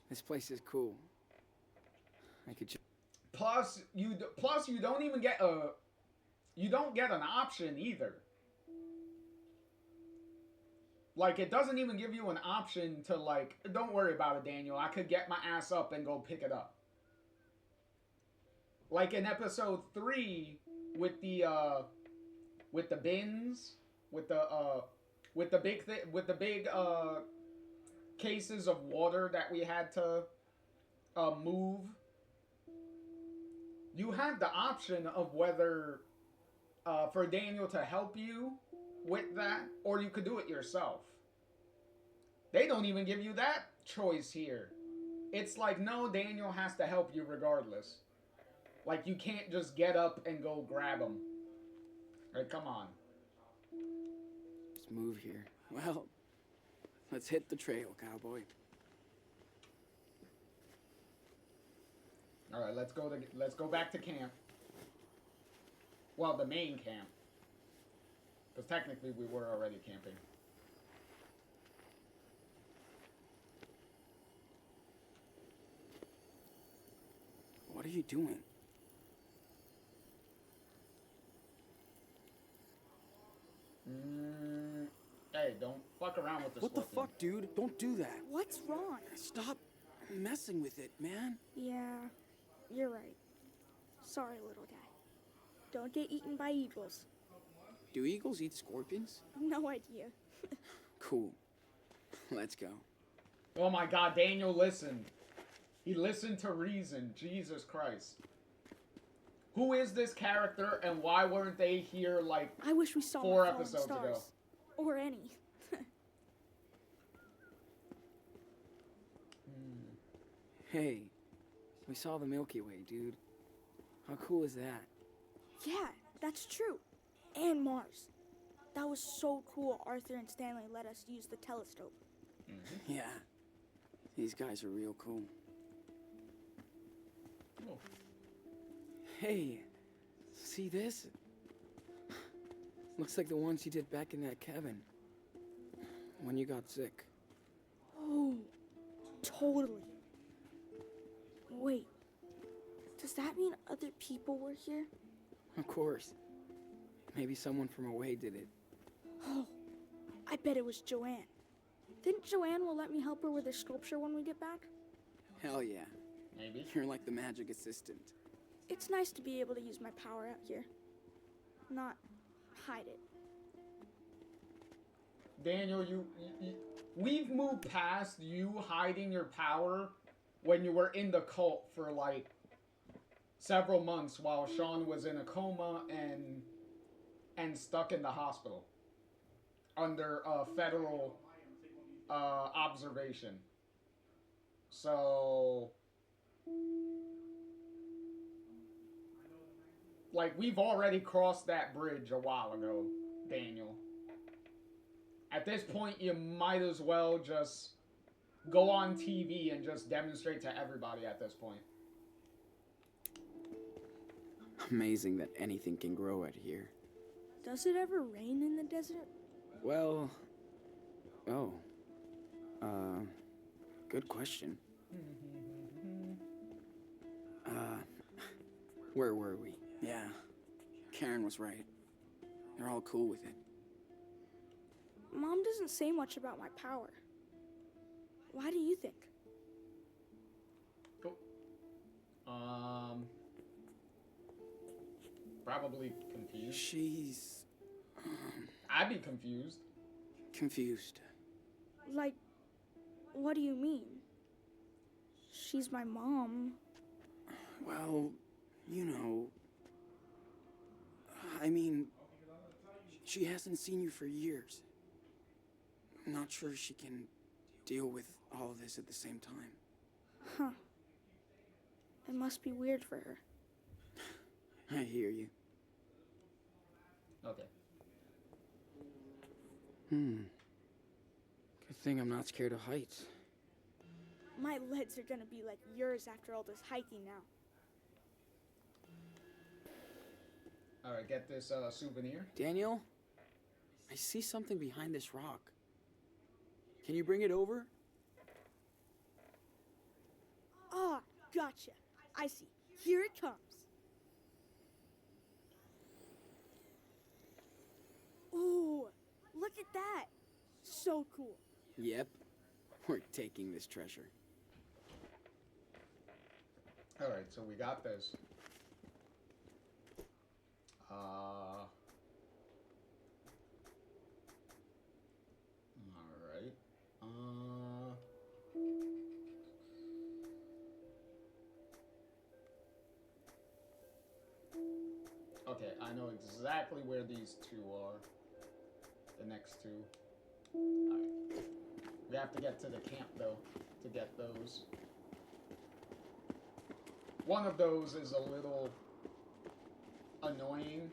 Speaker 2: this place is cool. I could just...
Speaker 1: Plus, you don't even get you don't get an option either. Like, it doesn't even give you an option to, like, don't worry about it, Daniel. I could get my ass up and go pick it up. Like in episode 3 with the bins, with the big cases of water that we had to move. You had the option of whether for Daniel to help you with that, or you could do it yourself. They don't even give you that choice here. It's like, no, Daniel has to help you regardless. Like, you can't just get up and go grab him. Like, come on.
Speaker 2: Let's move here. Well, let's hit the trail, cowboy.
Speaker 1: All right, let's go back to camp. Well, the main camp. Because technically we were already camping.
Speaker 2: What are you doing?
Speaker 1: Hey, don't fuck around with the
Speaker 2: What the
Speaker 1: scorpion.
Speaker 2: fuck, dude? Don't do that.
Speaker 3: What's wrong?
Speaker 2: Stop messing with it, man.
Speaker 3: Yeah, you're right. Sorry, little guy. Don't get eaten by eagles.
Speaker 2: Do eagles eat scorpions?
Speaker 3: No idea.
Speaker 2: Cool. Let's go.
Speaker 1: Oh my god, Daniel listened. He listened to reason. Jesus Christ. Who is this character and why weren't they here like...
Speaker 3: I wish we saw
Speaker 1: 4
Speaker 3: more falling
Speaker 1: episodes
Speaker 3: stars.
Speaker 1: ago.
Speaker 3: Or any.
Speaker 2: Hey, we saw the Milky Way, dude. How cool is that?
Speaker 3: Yeah, that's true. And Mars. That was so cool Arthur and Stanley let us use the telescope.
Speaker 2: Yeah. These guys are real cool.
Speaker 1: Oh.
Speaker 2: Hey, see this? Looks like the ones you did back in that cabin. When you got sick.
Speaker 3: Oh, totally. Wait, does that mean other people were here?
Speaker 2: Of course. Maybe someone from away did it.
Speaker 3: Oh, I bet it was Joanne. Think Joanne will let me help her with her sculpture when we get back?
Speaker 2: Hell yeah.
Speaker 1: Maybe.
Speaker 2: You're like the magic assistant.
Speaker 3: It's nice to be able to use my power out here. Not hide it.
Speaker 1: Daniel, we've moved past you hiding your power when you were in the cult for like several months while Sean was in a coma and stuck in the hospital under federal observation. So, like, we've already crossed that bridge a while ago, Daniel. At this point, you might as well just go on TV and just demonstrate to everybody at this point.
Speaker 2: Amazing that anything can grow out here.
Speaker 3: Does it ever rain in the desert?
Speaker 2: Well... Oh. Good question. Where were we? Yeah, Karen was right. They're all cool with it.
Speaker 3: Mom doesn't say much about my power. Why do you think?
Speaker 1: Probably confused.
Speaker 2: She's...
Speaker 1: I'd be confused.
Speaker 2: confused.
Speaker 3: Like, what do you mean? She's my mom.
Speaker 2: Well, you know... I mean, she hasn't seen you for years. I'm not sure she can deal with all of this at the same time.
Speaker 3: Huh. It must be weird for her.
Speaker 2: I hear you.
Speaker 1: Okay.
Speaker 2: Good thing I'm not scared of heights.
Speaker 3: My legs are gonna be like yours after all this hiking now.
Speaker 1: Alright, get this souvenir.
Speaker 2: Daniel, I see something behind this rock. Can you bring it over?
Speaker 3: Ah, gotcha. I see. Here it comes. Ooh, look at that. So cool.
Speaker 2: Yep. We're taking this treasure.
Speaker 1: Alright, so we got this. Alright. Okay, I know exactly where these two are. The next two. Alright. We have to get to the camp, though, to get those. One of those is a little annoying.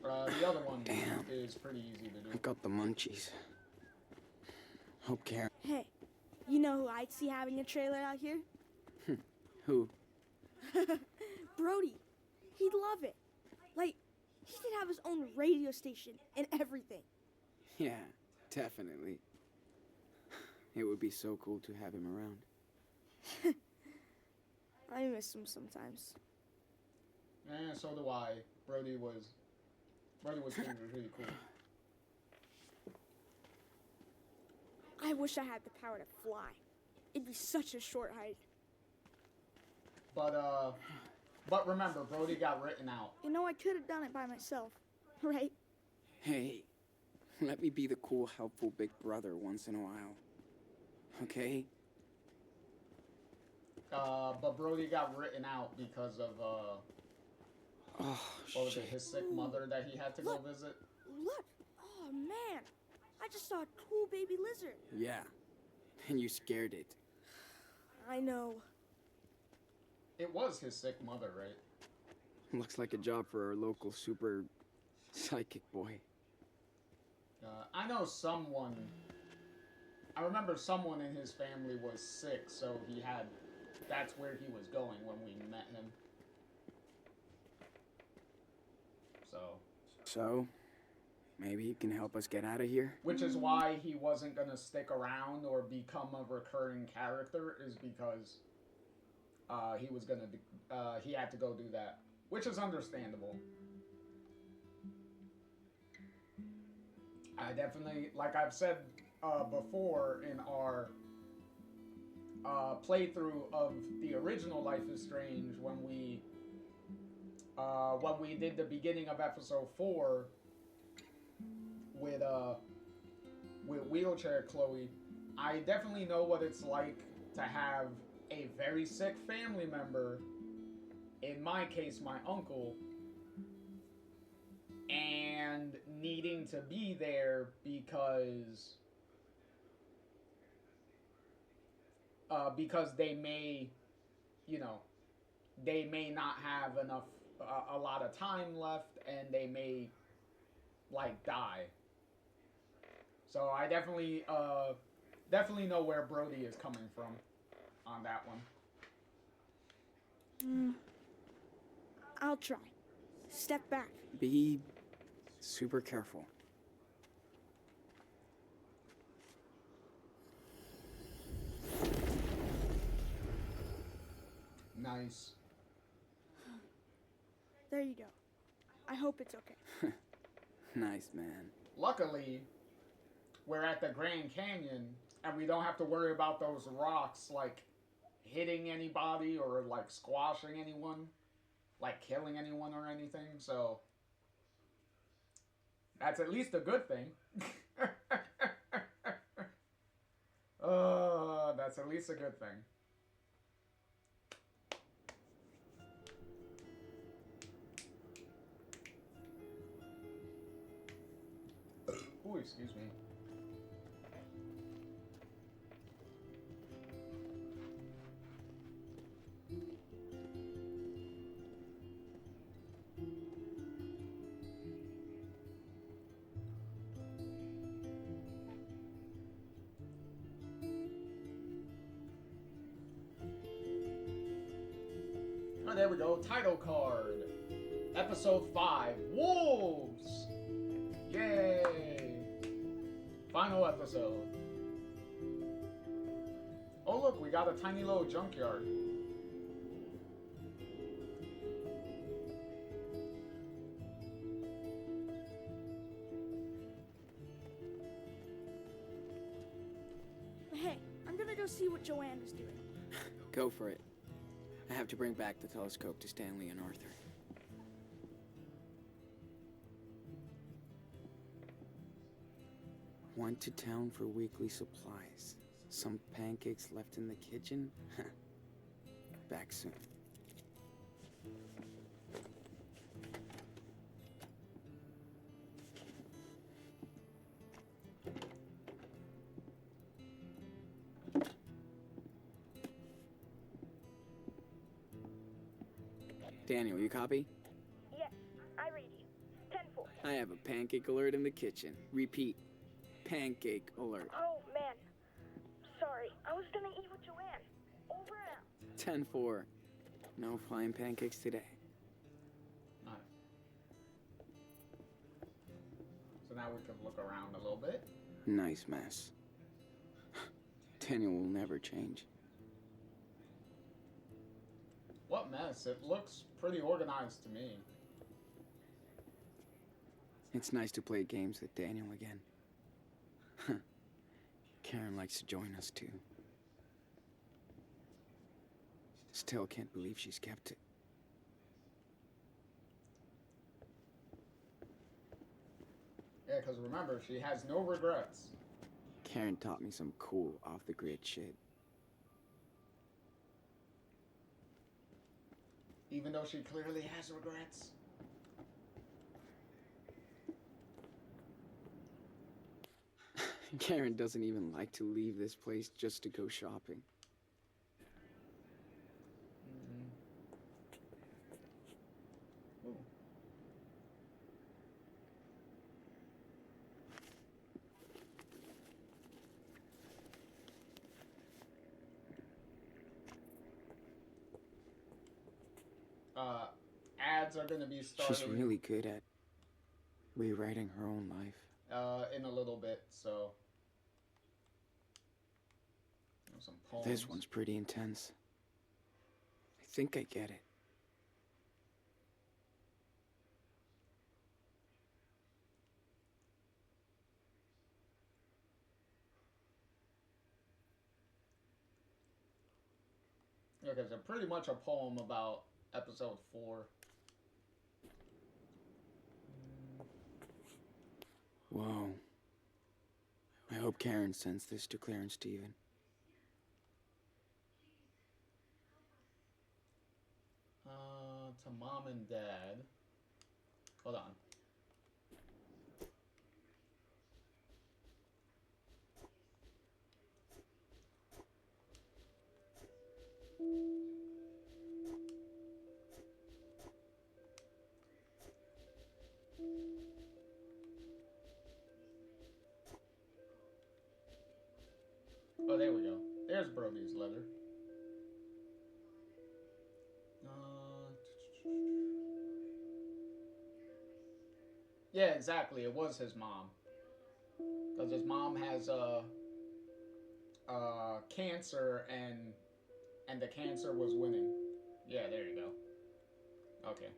Speaker 1: The other one
Speaker 2: Damn.
Speaker 1: is pretty easy to
Speaker 2: I
Speaker 1: do.
Speaker 2: got the munchies. Hope Karen...
Speaker 3: Hey, you know who I'd see having a trailer out here?
Speaker 2: Who?
Speaker 3: Brody. He'd love it. Like, he could have his own radio station and everything.
Speaker 2: Yeah, definitely. It would be so cool to have him around.
Speaker 3: I miss him sometimes.
Speaker 1: So do I. Brody was really cool.
Speaker 3: I wish I had the power to fly. It'd be such a short hike.
Speaker 1: But remember, Brody got written out.
Speaker 3: You know, I could have done it by myself, right?
Speaker 2: Hey, let me be the cool, helpful big brother once in a while. Okay?
Speaker 1: But Brody got written out because of,
Speaker 2: Oh,
Speaker 1: what was it,
Speaker 2: shit.
Speaker 1: his sick mother that he had to go visit?
Speaker 3: Look! Oh, man! I just saw a cool baby lizard.
Speaker 2: Yeah, and you scared it.
Speaker 3: I know.
Speaker 1: It was his sick mother, right?
Speaker 2: Looks like a job for our local super psychic boy.
Speaker 1: I know someone... I remember someone in his family was sick, so he had... That's where he was going when we met him. So...
Speaker 2: So, Maybe he can help us get out of here?
Speaker 1: Which is why he wasn't gonna stick around or become a recurring character, is because he was gonna he had to go do that, which is understandable. I definitely, like I've said before in our playthrough of the original Life is Strange, when we did the beginning of episode 4 with wheelchair Chloe, I definitely know what it's like to have a very sick family member, in my case my uncle, and needing to be there because they may, you know, they may not have enough a lot of time left, and they may like die. So I definitely know where Brody is coming from on that one.
Speaker 3: I'll try. Step back.
Speaker 2: Be super careful.
Speaker 1: Nice.
Speaker 3: There you go. I hope it's okay.
Speaker 2: Nice, man.
Speaker 1: Luckily, we're at the Grand Canyon, and we don't have to worry about those rocks, like, hitting anybody or, like, squashing anyone, like, killing anyone or anything, so that's at least a good thing. That's at least a good thing. Ooh, excuse me. Oh, there we go. Title card. Episode 5. Wolves! Yay! Final episode. Oh look, we got a tiny little junkyard.
Speaker 3: Hey, I'm gonna go see what Joanne is doing.
Speaker 2: Go for it. I have to bring back the telescope to Stanley and Arthur. Went to town for weekly supplies. Some pancakes left in the kitchen? Back soon. Daniel, you copy?
Speaker 4: Yes, I read you. 10-4.
Speaker 2: I have a pancake alert in the kitchen. Repeat. Pancake alert.
Speaker 4: Oh, man. Sorry, I was gonna eat with Joanne. Over and out.
Speaker 2: 10-4. No flying pancakes today.
Speaker 1: Nice. So now we can look around a little bit.
Speaker 2: Nice mess. Daniel will never change.
Speaker 1: What mess? It looks pretty organized to me.
Speaker 2: It's nice to play games with Daniel again. Karen likes to join us too. Still can't believe she's kept it.
Speaker 1: Yeah, because remember, she has no regrets.
Speaker 2: Karen taught me some cool off-the-grid shit.
Speaker 1: Even though she clearly has regrets.
Speaker 2: Karen doesn't even like to leave this place just to go shopping.
Speaker 1: Ooh. Ads are going to be starting.
Speaker 2: She's really good at rewriting her own life?
Speaker 1: In a little bit, so. Some poems.
Speaker 2: This one's pretty intense. I think I get it.
Speaker 1: Yeah, because it's pretty much a poem about episode 4.
Speaker 2: Whoa. I hope Karen sends this to Claire and Steven.
Speaker 1: To Mom and Dad. Hold on. Oh, there we go. There's Brody's letter. Yeah, exactly. It was his mom. Because his mom has cancer, and the cancer was winning. Yeah, there you go. Okay.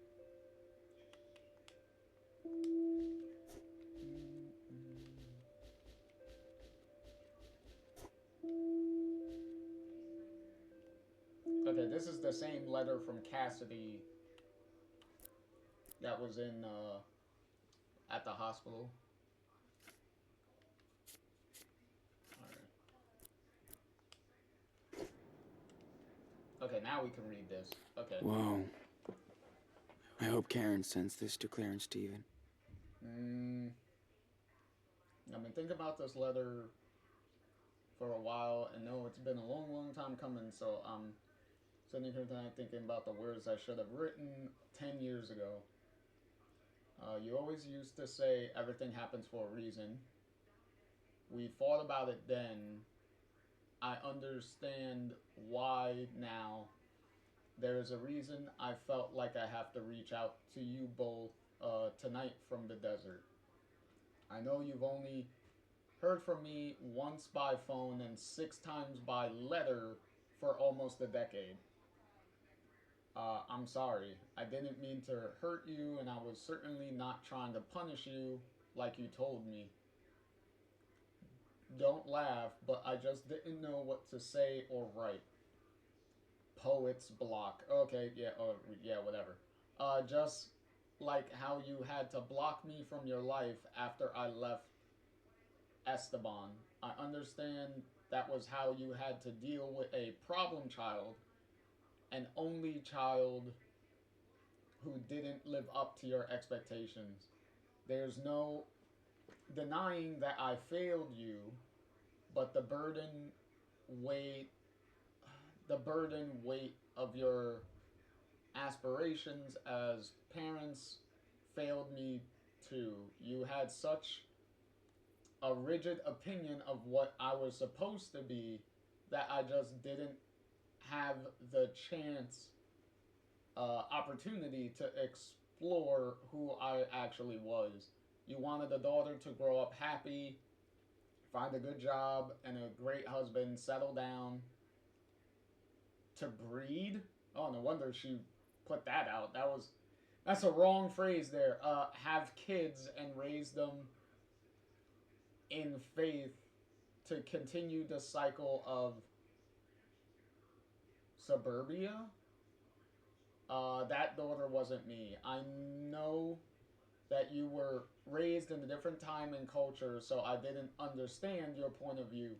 Speaker 1: Okay, this is the same letter from Cassidy that was in at the hospital. Alright. Okay, now we can read this. Okay.
Speaker 2: Whoa. I hope Karen sends this to Claire and Steven.
Speaker 1: I've been thinking about this letter for a while, and no, it's been a long, long time coming, so I'm sitting here tonight thinking about the words I should have written 10 years ago. You always used to say everything happens for a reason. We fought about it then. I understand why now. There is a reason I felt like I have to reach out to you both tonight from the desert. I know you've only heard from me once by phone and 6 times by letter for almost a decade. I'm sorry. I didn't mean to hurt you, and I was certainly not trying to punish you like you told me. Don't laugh, but I just didn't know what to say or write. Poet's block. Okay, yeah, whatever. Just like how you had to block me from your life after I left Esteban. I understand that was how you had to deal with a problem child, an only child who didn't live up to your expectations. There's no denying that I failed you, but the burden weight of your aspirations as parents failed me too. You had such a rigid opinion of what I was supposed to be that I just didn't have the opportunity to explore who I actually was. You wanted a daughter to grow up happy, find a good job and a great husband, settle down, to breed. Oh, no wonder she put that out. That's a wrong phrase there. Have kids and raise them in faith to continue the cycle of suburbia. That daughter wasn't me. I know that you were raised in a different time and culture, so I didn't understand your point of view.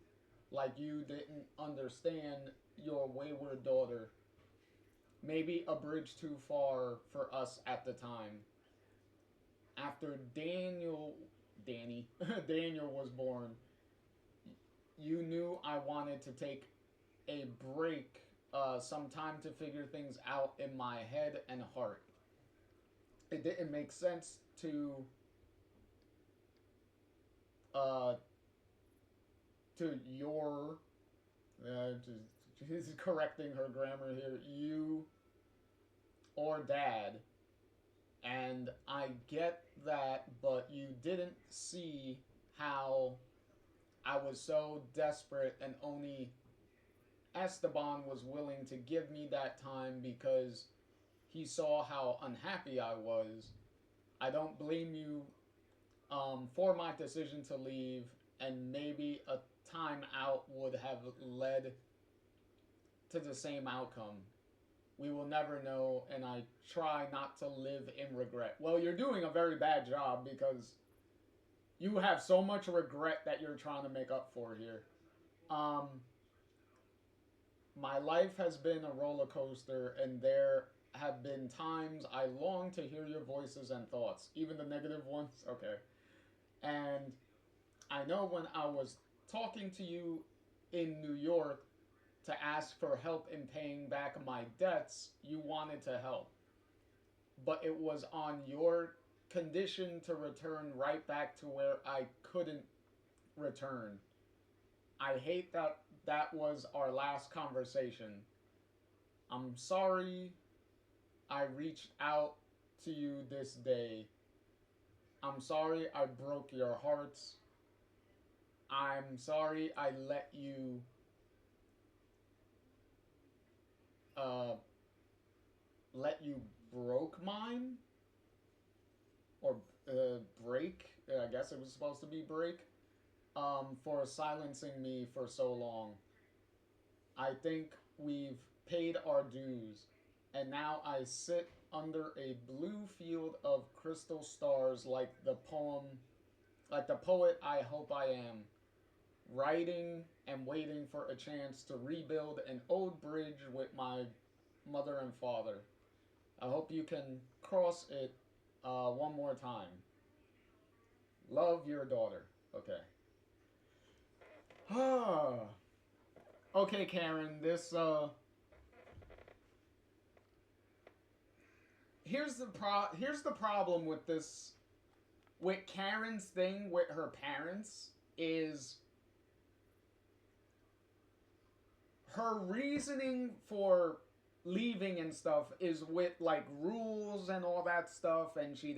Speaker 1: Like you didn't understand your wayward daughter. Maybe a bridge too far for us at the time. After Daniel was born, you knew I wanted to take a break, some time to figure things out in my head and heart. It didn't make sense to your she's correcting her grammar here, you or dad, And I get that, but you didn't see how I was so desperate and only Esteban was willing to give me that time because he saw how unhappy I was. I don't blame you for my decision to leave, and maybe a time out would have led to the same outcome. We will never know, and I try not to live in regret. Well, you're doing a very bad job because you have so much regret that you're trying to make up for here. My life has been a roller coaster, and there have been times I long to hear your voices and thoughts, even the negative ones. Okay. And I know when I was talking to you in New York to ask for help in paying back my debts, you wanted to help. But it was on your condition to return right back to where I couldn't return. I hate that that was our last conversation. I'm sorry I reached out to you this day. I'm sorry I broke your hearts. I'm sorry I let you broke mine, or break. I guess it was supposed to be break. For silencing me for so long. I think we've paid our dues, and now I sit under a blue field of crystal stars like the poet I hope I am, writing and waiting for a chance to rebuild an old bridge with my mother and father. I hope you can cross it one more time. Love, your daughter. Okay. Okay, Karen, this, here's the problem with this, with Karen's thing with her parents, is her reasoning for leaving and stuff is with, like, rules and all that stuff, and she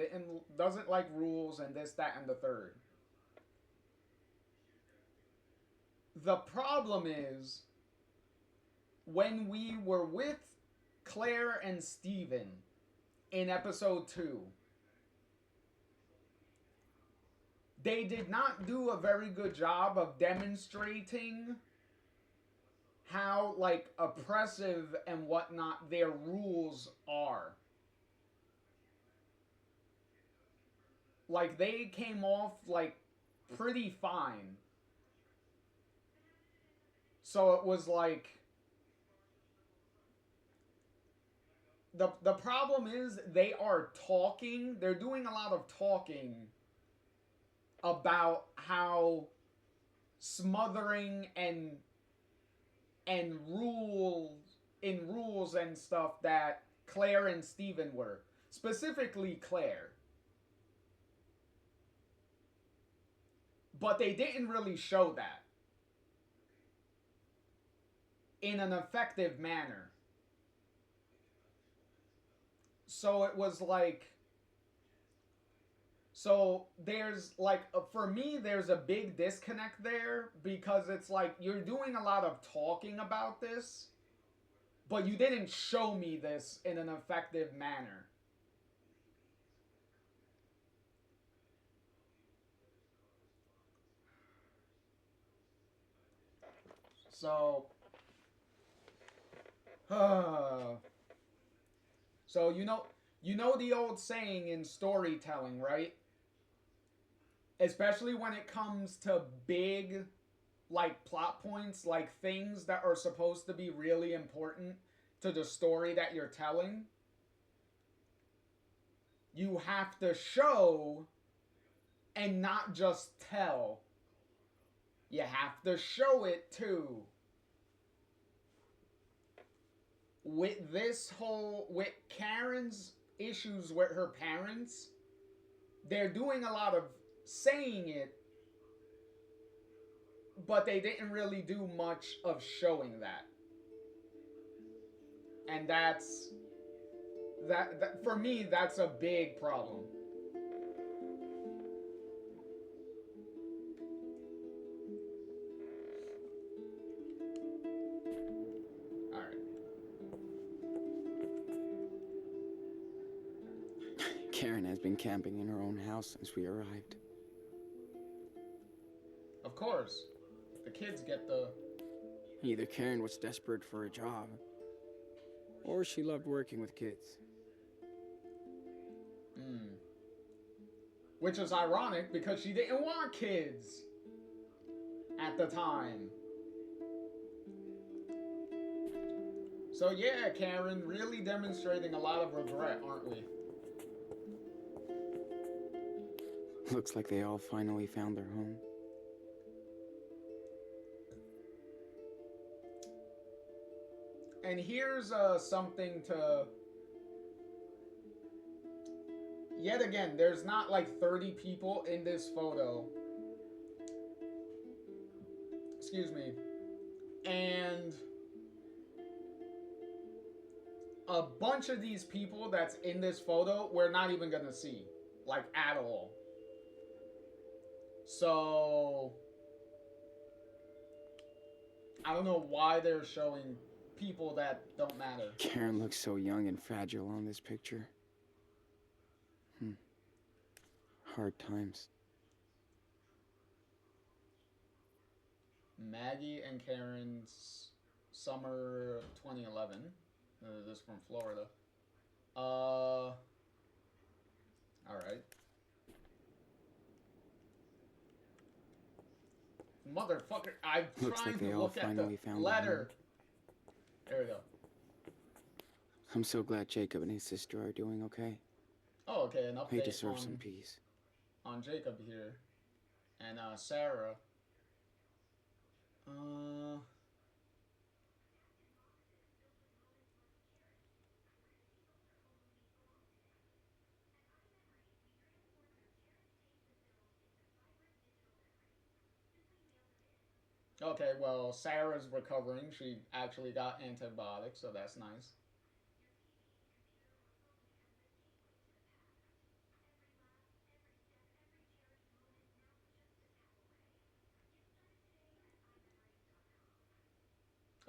Speaker 1: doesn't like rules and this, that, and the third. The problem is, when we were with Claire and Steven in episode 2, they did not do a very good job of demonstrating how, like, oppressive and whatnot their rules are. Like, they came off, like, pretty fine. So it was like, the problem is they are talking, they're doing a lot of talking about how smothering and rules and stuff that Claire and Steven were. Specifically Claire. But they didn't really show that in an effective manner. So it was like, so there's like, for me, there's a big disconnect there, because it's like, you're doing a lot of talking about this, but you didn't show me this in an effective manner. So, so you know the old saying in storytelling, right? Especially when it comes to big, like, plot points, like things that are supposed to be really important to the story that you're telling. You have to show and not just tell. You have to show it too. With Karen's issues with her parents, they're doing a lot of saying it, but they didn't really do much of showing that. And that's that for me, that's a big problem. All right.
Speaker 2: Karen has been camping in her own house since we arrived.
Speaker 1: Of course, the kids get the...
Speaker 2: Either Karen was desperate for a job, or she loved working with kids.
Speaker 1: Which is ironic because she didn't want kids at the time. So yeah, Karen, really demonstrating a lot of regret, aren't we?
Speaker 2: Looks like they all finally found their home.
Speaker 1: And here's something to... Yet again, there's not like 30 people in this photo. Excuse me. And a bunch of these people that's in this photo, we're not even gonna see. Like, at all. So... I don't know why they're showing people that don't matter.
Speaker 2: Karen looks so young and fragile on this picture. Hard times.
Speaker 1: Maggie and Karen's summer 2011. This is from Florida. All right. Motherfucker! I'm
Speaker 2: Looks
Speaker 1: trying
Speaker 2: like they
Speaker 1: to
Speaker 2: all
Speaker 1: look at
Speaker 2: finally
Speaker 1: the
Speaker 2: found
Speaker 1: letter. There we go.
Speaker 2: I'm so glad Jacob and his sister are doing okay.
Speaker 1: Oh, okay. An update
Speaker 2: They deserve
Speaker 1: on,
Speaker 2: some peace.
Speaker 1: on Jacob here, and Sarah. Okay, well, Sarah's recovering. She actually got antibiotics, so that's nice.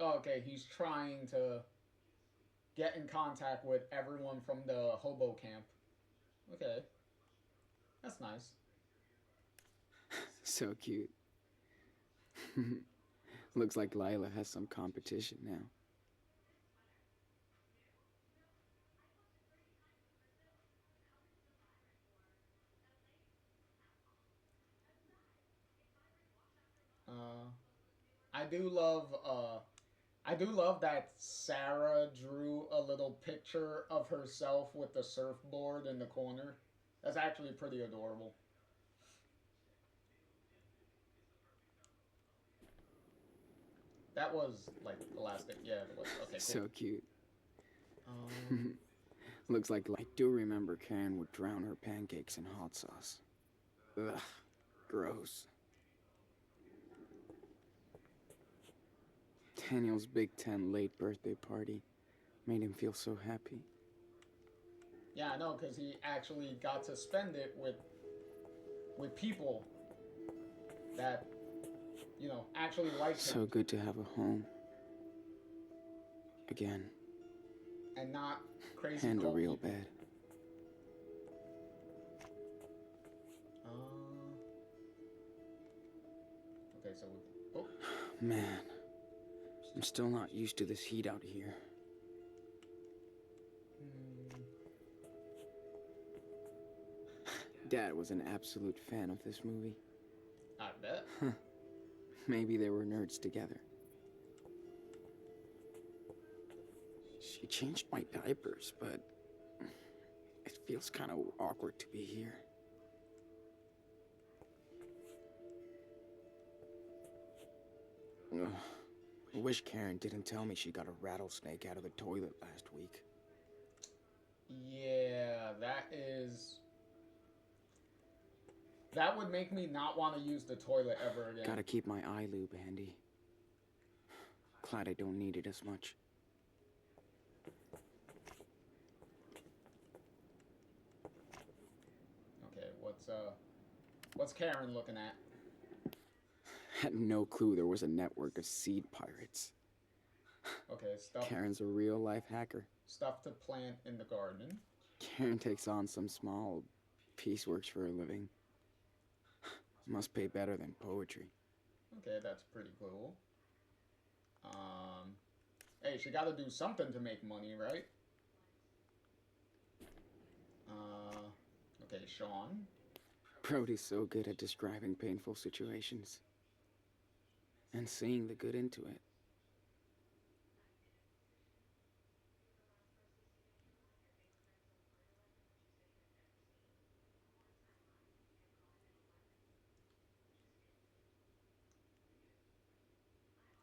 Speaker 1: Okay, he's trying to get in contact with everyone from the hobo camp. Okay. That's nice.
Speaker 2: So cute. Looks like Lila has some competition now.
Speaker 1: I do love that Sarah drew a little picture of herself with the surfboard in the corner. That's actually pretty adorable. That was like the last thing. Yeah, it was. Okay, cool.
Speaker 2: So cute. Looks like I do remember Karen would drown her pancakes in hot sauce. Ugh, gross. Daniel's Big Ten late birthday party made him feel so happy.
Speaker 1: Yeah, I know, because he actually got to spend it with people that, you know, actually like him.
Speaker 2: So good to have a home. Again.
Speaker 1: And not crazy
Speaker 2: And a real
Speaker 1: people.
Speaker 2: bed.
Speaker 1: Okay, so oh.
Speaker 2: Man, I'm still not used to this heat out here. Dad was an absolute fan of this movie.
Speaker 1: I bet.
Speaker 2: Maybe they were nerds together. She changed my diapers, but it feels kind of awkward to be here. Ugh. I wish Karen didn't tell me she got a rattlesnake out of the toilet last week.
Speaker 1: Yeah, that would make me not want to use the toilet ever again.
Speaker 2: Gotta keep my eye lube handy. Glad I don't need it as much.
Speaker 1: what's Karen looking at?
Speaker 2: Had no clue there was a network of seed pirates.
Speaker 1: Okay, stuff.
Speaker 2: Karen's a real-life hacker.
Speaker 1: Stuff to plant in the garden.
Speaker 2: Karen takes on some small pieceworks for a living. Must pay better than poetry.
Speaker 1: Okay, that's pretty cool. Hey, she gotta do something to make money, right? Okay, Sean.
Speaker 2: Brody's so good at describing painful situations. And seeing the good into it.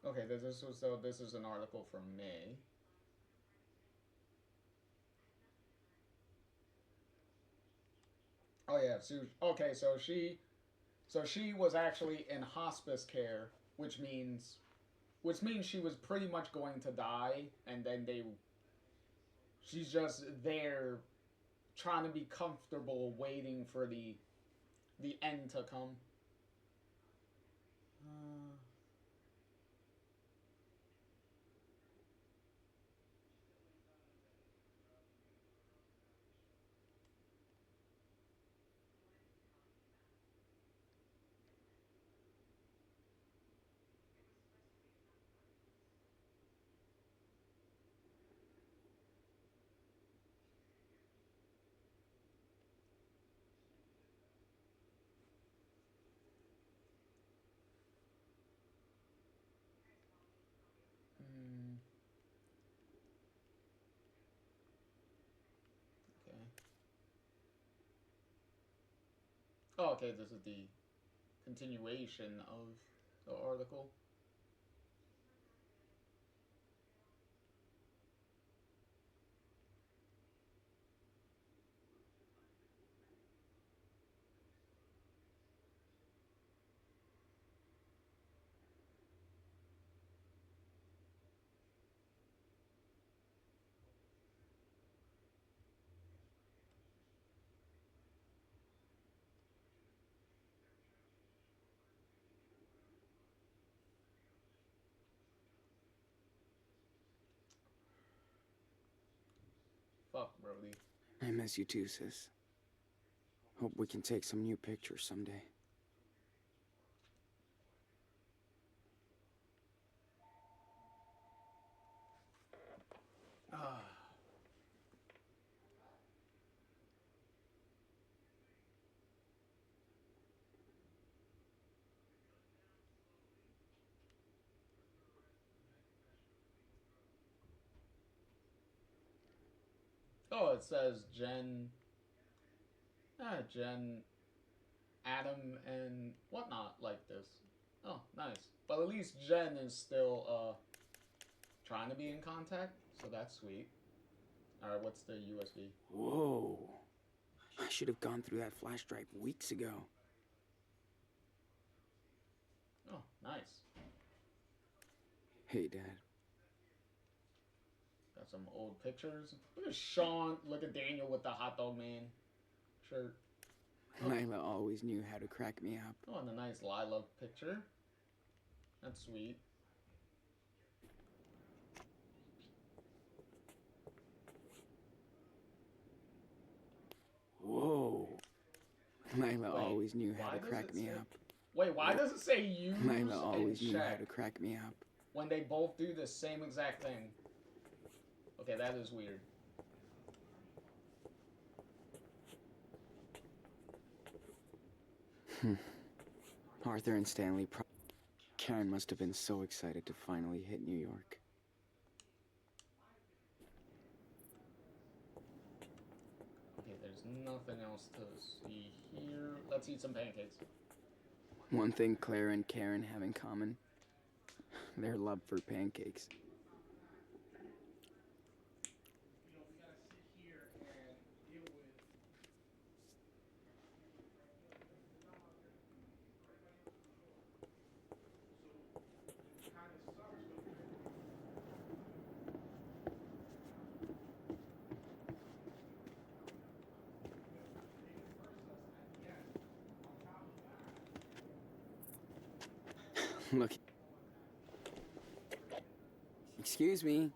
Speaker 1: Okay, this is an article from May. Oh yeah, okay, so she was actually in hospice care, which means she was pretty much going to die, and then she's just there trying to be comfortable waiting for the end to come. Okay. Oh, okay, this is the continuation of the article. Fuck, Brody.
Speaker 2: I miss you too, sis. Hope we can take some new pictures someday.
Speaker 1: Oh, it says Jen, Adam, and whatnot like this. Oh, nice. But at least Jen is still trying to be in contact, so that's sweet. All right, what's the USB?
Speaker 2: Whoa. I should have gone through that flash drive weeks ago.
Speaker 1: Oh, nice.
Speaker 2: Hey, Dad.
Speaker 1: Got some old pictures. Look at Sean. Look at Daniel with the hot dog man shirt.
Speaker 2: Oh. Lila always knew how to crack me up.
Speaker 1: Oh, and a nice Lila picture. That's sweet.
Speaker 2: Whoa. Lila always knew how to crack me up.
Speaker 1: Wait, why does it say use
Speaker 2: Lila always
Speaker 1: and
Speaker 2: knew
Speaker 1: check
Speaker 2: how to crack me up.
Speaker 1: when they both do the same exact thing? Okay, that is weird.
Speaker 2: Arthur and Stanley. Karen must have been so excited to finally hit New York.
Speaker 1: Okay, there's nothing else to see here. Let's eat some pancakes.
Speaker 2: One thing Claire and Karen have in common: their love for pancakes. Look. Excuse me,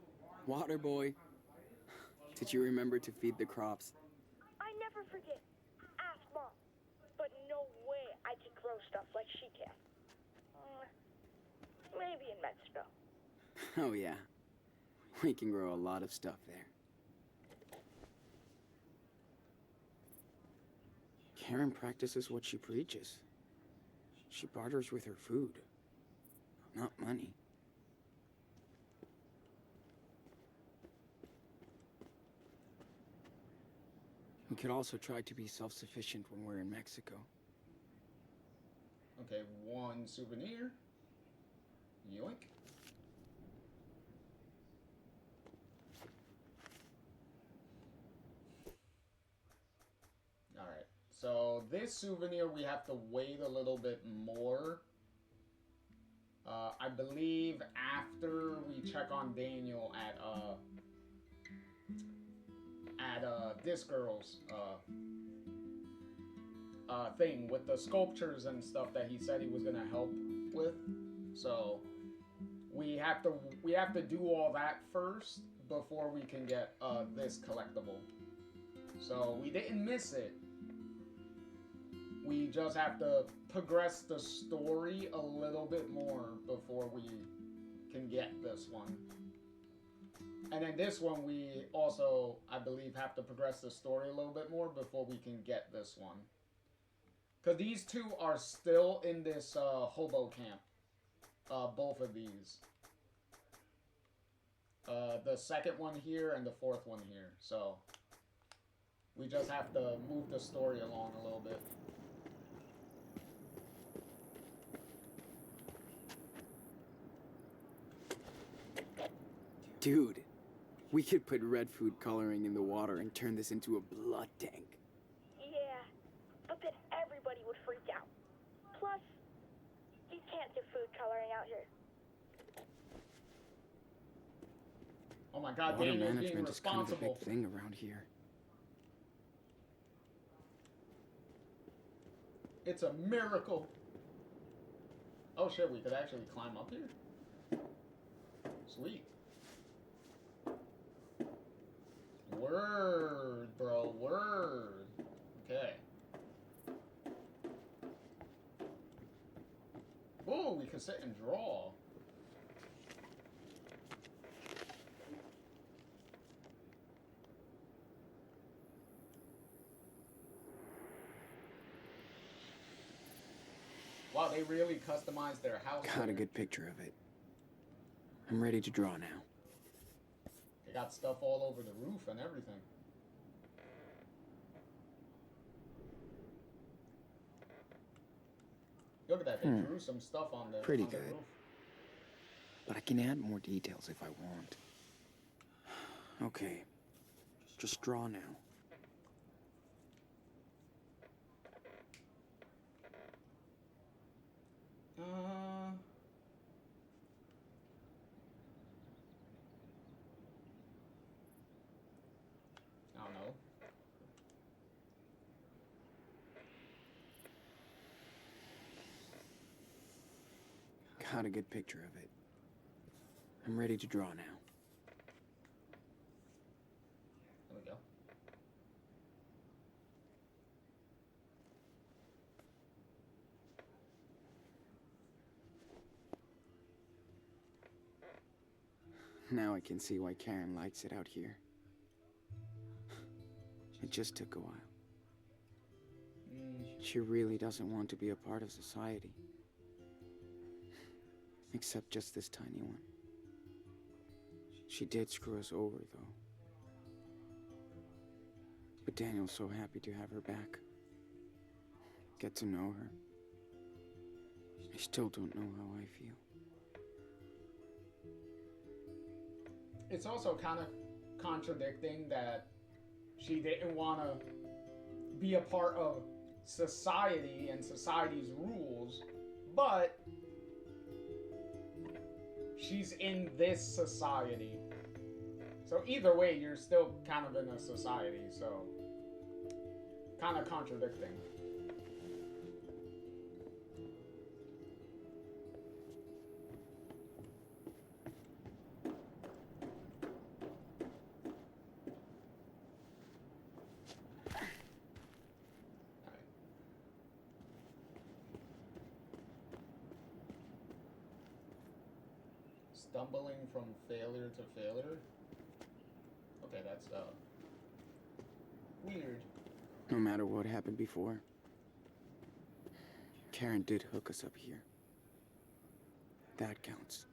Speaker 2: water boy. Did you remember to feed the crops?
Speaker 4: I never forget. Ask Mom. But no way I can grow stuff like she can. Maybe in Mexico.
Speaker 2: Oh yeah, we can grow a lot of stuff there. Karen practices what she preaches. She barters with her food, not money. We could also try to be self-sufficient when we're in Mexico.
Speaker 1: Okay, one souvenir. Yoink. Alright, so this souvenir we have to wait a little bit more. I believe after we check on Daniel at this girl's thing with the sculptures and stuff that he said he was gonna help with. So we have to do all that first before we can get this collectible. So we didn't miss it. We just have to progress the story a little bit more before we can get this one. And then this one we also, I believe, have to progress the story a little bit more before we can get this one. Because these two are still in this hobo camp. Both of these. The second one here and the fourth one here. So we just have to move the story along a little bit.
Speaker 2: Dude, we could put red food coloring in the water and turn this into a blood tank.
Speaker 4: Yeah, but then everybody would freak out. Plus, you can't do food coloring out here.
Speaker 1: Oh my God,
Speaker 2: Water
Speaker 1: Daniel's being
Speaker 2: management is kind of a
Speaker 1: responsible.
Speaker 2: big thing around here.
Speaker 1: It's a miracle. Oh shit, we could actually climb up here? Sweet. Word, bro, word. Okay. Ooh, we can sit and draw. Wow, they really customized their house.
Speaker 2: Got a
Speaker 1: here.
Speaker 2: good picture of it. I'm ready to draw now.
Speaker 1: They got stuff all over the roof and everything. Look at that, they drew some stuff on the
Speaker 2: Pretty
Speaker 1: on the
Speaker 2: good.
Speaker 1: roof.
Speaker 2: But I can add more details if I want. Okay, just draw now.
Speaker 1: I don't know.
Speaker 2: Got a good picture of it. I'm ready to draw now.
Speaker 1: There we go.
Speaker 2: Now I can see why Karen likes it out here. It just took a while. She really doesn't want to be a part of society. Except just this tiny one. She did screw us over, though. But Daniel's so happy to have her back. Get to know her. I still don't know how I feel.
Speaker 1: It's also kind of contradicting that she didn't want to be a part of society and society's rules, but she's in this society. So either way, you're still kind of in a society, so kind of contradicting. stumbling from failure to failure. Okay, that's weird.
Speaker 2: No matter what happened before, Karen did hook us up here. That counts.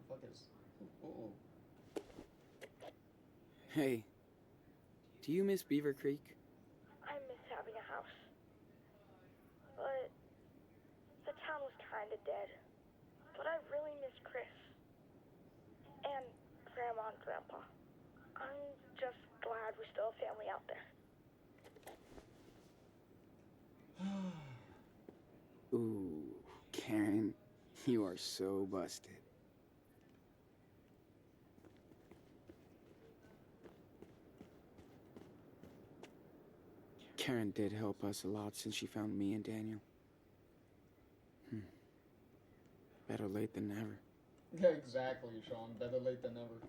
Speaker 1: Fuck is. Ooh.
Speaker 2: Hey, do you miss Beaver Creek?
Speaker 4: I miss having a house. But the town was kinda dead. But I really miss Chris. And Grandma and Grandpa. I'm just glad we still have family out there.
Speaker 2: Ooh, Karen, you are so busted. Karen did help us a lot since she found me and Daniel. Better late than never.
Speaker 1: Yeah, exactly, Sean. Better late than never.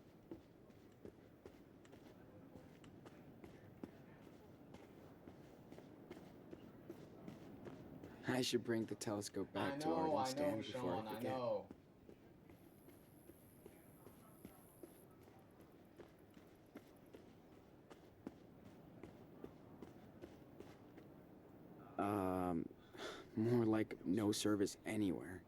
Speaker 2: I should bring the telescope back
Speaker 1: I
Speaker 2: to
Speaker 1: know,
Speaker 2: Arden's stand before
Speaker 1: Sean,
Speaker 2: I
Speaker 1: I
Speaker 2: forget.
Speaker 1: know.
Speaker 2: More like no service anywhere.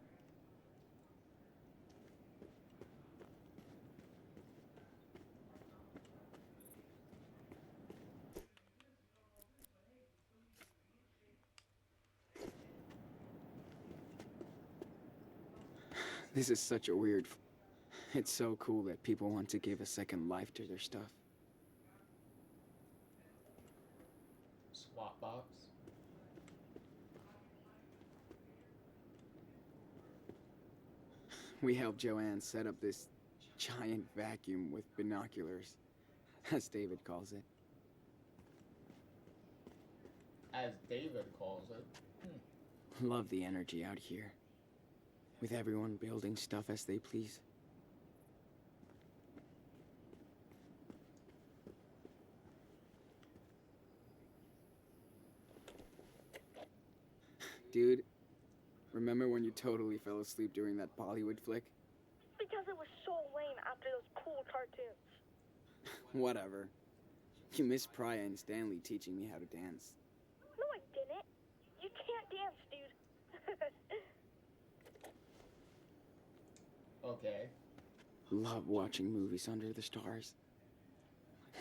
Speaker 2: This is such a weird... It's so cool that people want to give a second life to their stuff.
Speaker 1: Swap box.
Speaker 2: We helped Joanne set up this giant vacuum with binoculars, as David calls it.
Speaker 1: As David calls it.
Speaker 2: Love the energy out here, with everyone building stuff as they please. Dude, remember when you totally fell asleep during that Bollywood flick?
Speaker 4: Because it was so lame after those cool cartoons.
Speaker 2: Whatever. You missed Priya and Stanley teaching me how to dance.
Speaker 4: No, I didn't. You can't dance, dude.
Speaker 1: Okay.
Speaker 2: Love watching movies under the stars.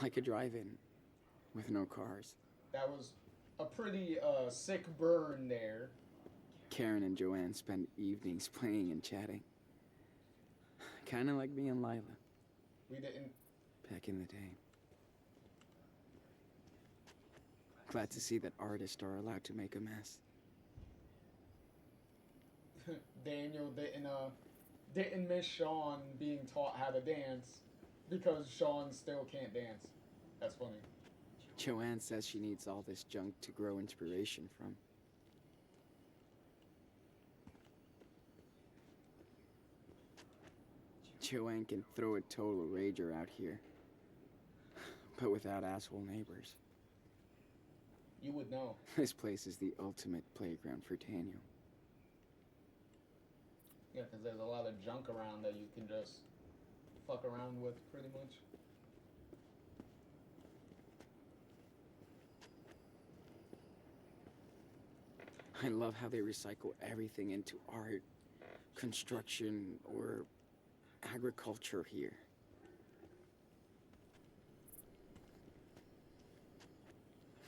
Speaker 2: Like a drive-in, with no cars.
Speaker 1: That was a pretty sick burn there.
Speaker 2: Karen and Joanne spend evenings playing and chatting. Kinda like me and Lila,
Speaker 1: We didn't.
Speaker 2: back in the day. Glad to see that artists are allowed to make a mess.
Speaker 1: Daniel didn't miss Sean being taught how to dance because Sean still can't dance. That's funny.
Speaker 2: Joanne says she needs all this junk to grow inspiration from. Joanne can throw a total rager out here, but without asshole neighbors.
Speaker 1: You would know.
Speaker 2: This place is the ultimate playground for Daniel.
Speaker 1: Yeah, because there's a lot of junk around that you can just fuck around with, pretty much.
Speaker 2: I love how they recycle everything into art, construction, or agriculture here.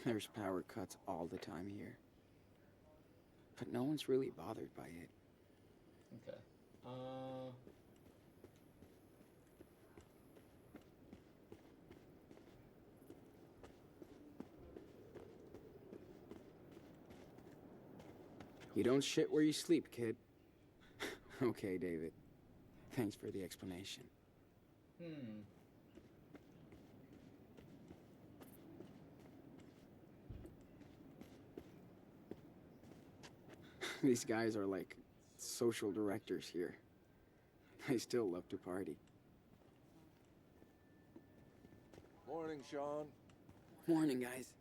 Speaker 2: There's power cuts all the time here, but no one's really bothered by it.
Speaker 1: Okay.
Speaker 2: You don't shit where you sleep, kid. Okay, David. Thanks for the explanation. These guys are like social directors here. They still love to party.
Speaker 5: Morning, Sean.
Speaker 2: Morning, guys.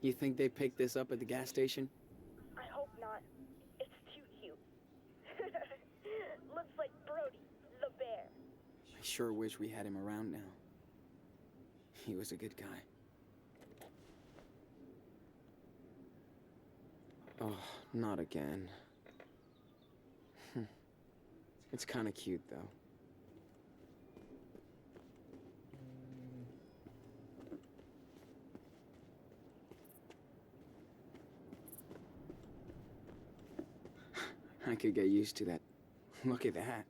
Speaker 2: You think they picked this up at the gas station?
Speaker 4: I hope not. It's too cute. Looks like Brody, the bear.
Speaker 2: I sure wish we had him around now. He was a good guy. Oh, not again. It's kind of cute, though. I could get used to that. Look at that.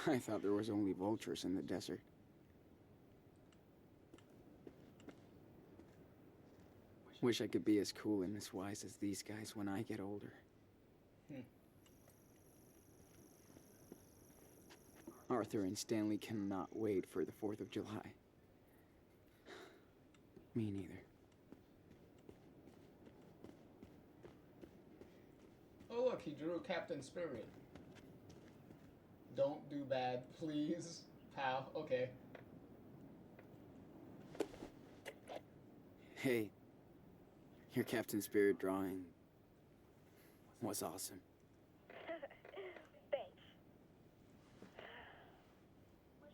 Speaker 2: I thought there was only vultures in the desert. Wish I could be as cool and as wise as these guys when I get older. Arthur and Stanley cannot wait for the 4th of July. Me neither.
Speaker 1: Oh look, he drew Captain Spirit. Don't do bad, please, pal. Okay.
Speaker 2: Hey, your Captain Spirit drawing was awesome.
Speaker 4: Thanks.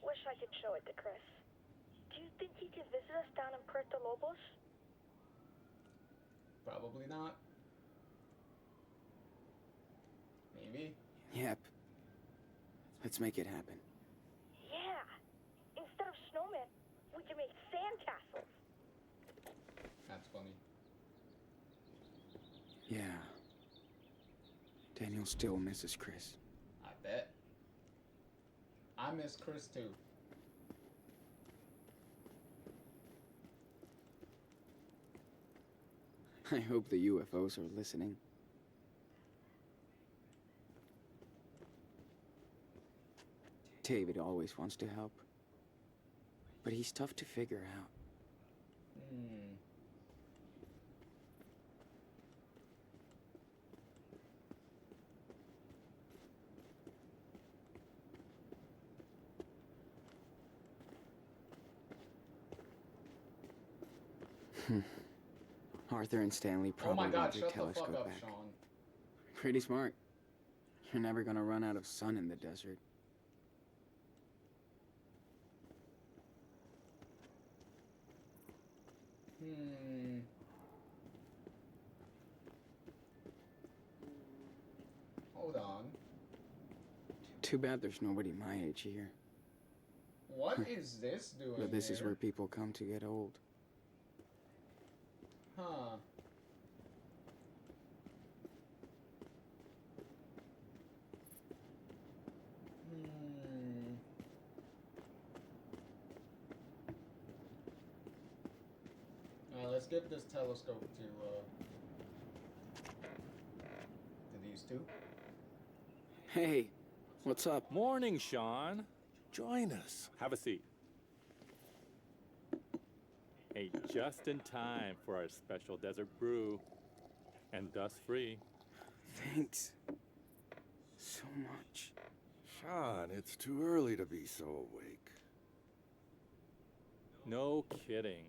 Speaker 4: Wish I could show it to Chris. Do you think he could visit us down in Puerto Lobos?
Speaker 1: Probably not. Maybe.
Speaker 2: Yep. Let's make it happen.
Speaker 4: Yeah. Instead of snowmen, we can make sandcastles.
Speaker 1: That's funny.
Speaker 2: Yeah. Daniel still misses Chris.
Speaker 1: I bet. I miss Chris too.
Speaker 2: I hope the UFOs are listening. David always wants to help, but he's tough to figure out. Arthur and Stanley
Speaker 1: Oh
Speaker 2: probably
Speaker 1: my god,
Speaker 2: want their
Speaker 1: shut the
Speaker 2: telescope
Speaker 1: fuck up,
Speaker 2: back.
Speaker 1: Sean.
Speaker 2: Pretty smart. You're never gonna run out of sun in the desert.
Speaker 1: Hold on.
Speaker 2: Too bad there's nobody my age here.
Speaker 1: What is this doing
Speaker 2: But this is
Speaker 1: here?
Speaker 2: where people come to get old.
Speaker 1: Huh. Let's give this telescope to these two.
Speaker 2: Hey, what's up?
Speaker 6: Morning, Sean. Join us. Have a seat. Hey, just in time for our special desert brew. And dust-free.
Speaker 2: Thanks. So much.
Speaker 5: Sean, it's too early to be so awake.
Speaker 6: No kidding.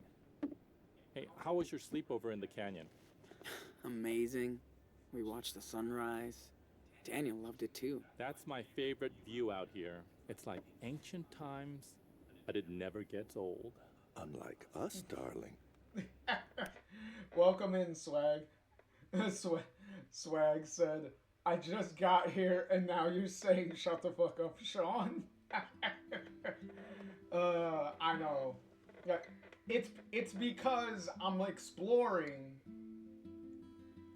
Speaker 6: Hey, how was your sleepover in the canyon?
Speaker 2: Amazing. We watched the sunrise. Daniel loved it too.
Speaker 6: That's my favorite view out here. It's like ancient times, but it never gets old.
Speaker 5: Unlike us, darling.
Speaker 1: Welcome in, Swag. Swag said, I just got here and now you're saying shut the fuck up, Sean. I know. Yeah, it's because I'm exploring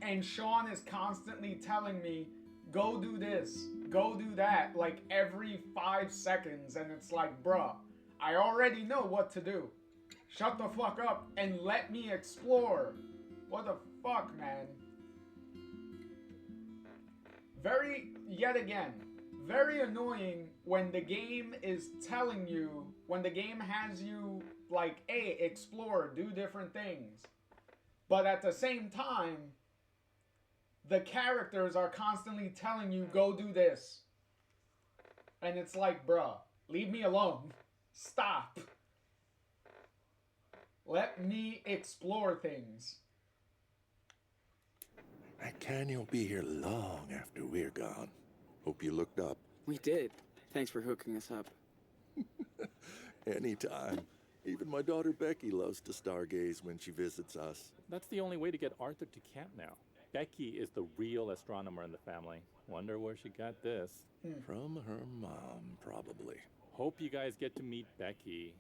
Speaker 1: and Sean is constantly telling me, go do this, go do that, like every 5 seconds, and it's like, bruh, I already know what to do. Shut the fuck up and let me explore. What the fuck, man? Yet again, very annoying when the game is telling you, when the game has you like, hey, explore, do different things. But at the same time, the characters are constantly telling you, go do this. And it's like, bruh, leave me alone. Stop. Let me explore things.
Speaker 5: That canyon will be here long after we're gone. Hope you looked up.
Speaker 2: We did. Thanks for hooking us up.
Speaker 5: Anytime. Even my daughter Becky loves to stargaze when she visits us.
Speaker 6: That's the only way to get Arthur to camp now. Becky is the real astronomer in the family. Wonder where she got this.
Speaker 5: From her mom, probably.
Speaker 6: Hope you guys get to meet Becky.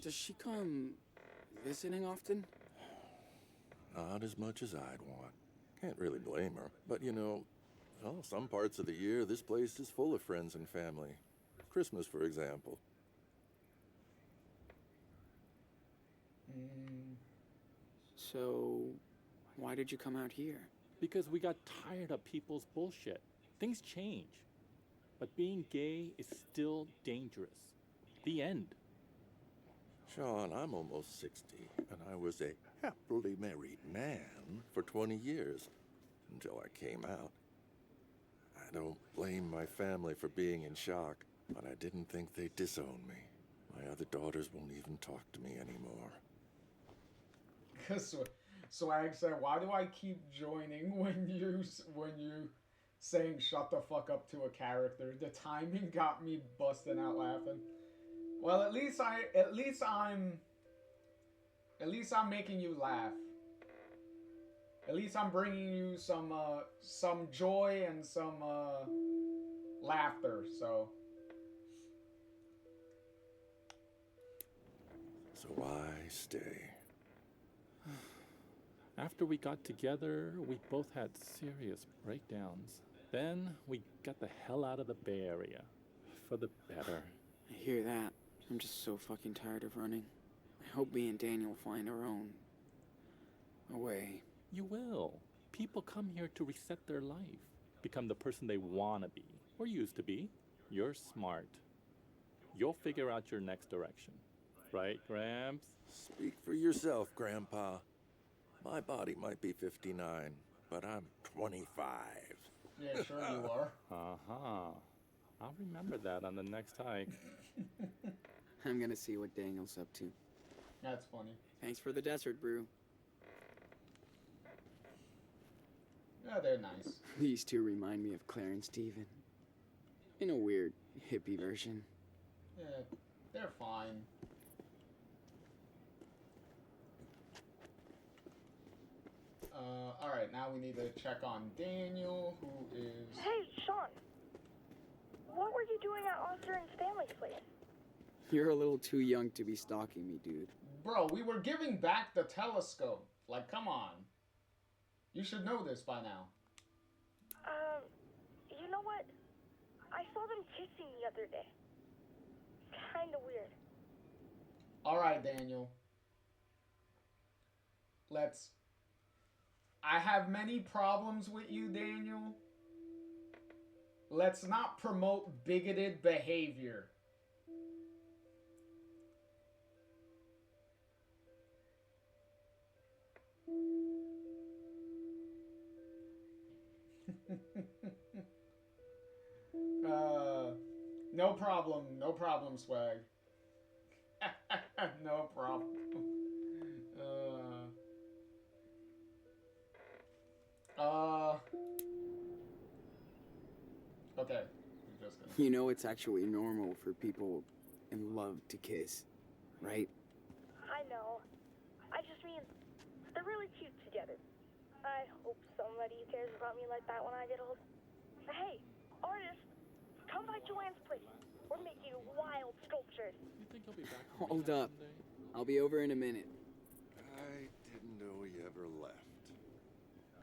Speaker 2: Does she come visiting often?
Speaker 5: Not as much as I'd want. Can't really blame her. But you know, well, some parts of the year, this place is full of friends and family. Christmas, for example.
Speaker 2: So, why did you come out here?
Speaker 6: Because we got tired of people's bullshit. Things change. But being gay is still dangerous. The end.
Speaker 5: Sean, I'm almost 60, and I was a happily married man for 20 years, until I came out. I don't blame my family for being in shock, but I didn't think they'd disown me. My other daughters won't even talk to me anymore.
Speaker 1: Swag said, "Why do I keep joining when you saying shut the fuck up to a character? The timing got me busting out laughing." Well, at least I'm making you laugh. At least I'm bringing you some joy and some laughter. So
Speaker 5: why stay?
Speaker 6: After we got together, we both had serious breakdowns. Then we got the hell out of the Bay Area. For the better.
Speaker 2: I hear that. I'm just so fucking tired of running. I hope me and Daniel find our own way.
Speaker 6: You will. People come here to reset their life. Become the person they want to be. Or used to be. You're smart. You'll figure out your next direction. Right, Gramps?
Speaker 5: Speak for yourself, Grandpa. My body might be 59, but I'm 25.
Speaker 1: yeah, sure you are.
Speaker 6: Uh-huh. I'll remember that on the next hike.
Speaker 2: I'm gonna see what Daniel's up to.
Speaker 1: That's funny.
Speaker 2: Thanks for the desert brew.
Speaker 1: Yeah, they're nice.
Speaker 2: These two remind me of Claire and Steven. In a weird, hippie version.
Speaker 1: Yeah, they're fine. Alright, now we need to check on Daniel, who is...
Speaker 4: Hey, Sean. What were you doing at Arthur and Stanley's place?
Speaker 2: You're a little too young to be stalking me, dude.
Speaker 1: Bro, we were giving back the telescope. Like, come on. You should know this by now.
Speaker 4: You know what? I saw them kissing the other day. Kinda weird.
Speaker 1: Alright, Daniel. I have many problems with you, Daniel. Let's not promote bigoted behavior. No problem, Swag. No problem. Okay. I'm just gonna...
Speaker 2: You know it's actually normal for people in love to kiss, right?
Speaker 4: I know. I just mean, they're really cute together. I hope somebody cares about me like that when I get old. Hey, artist, come by Joanne's place. We're making wild sculptures.
Speaker 6: You think he'll be back?
Speaker 2: Hold up. I'll be over in a minute.
Speaker 5: I didn't know he ever left.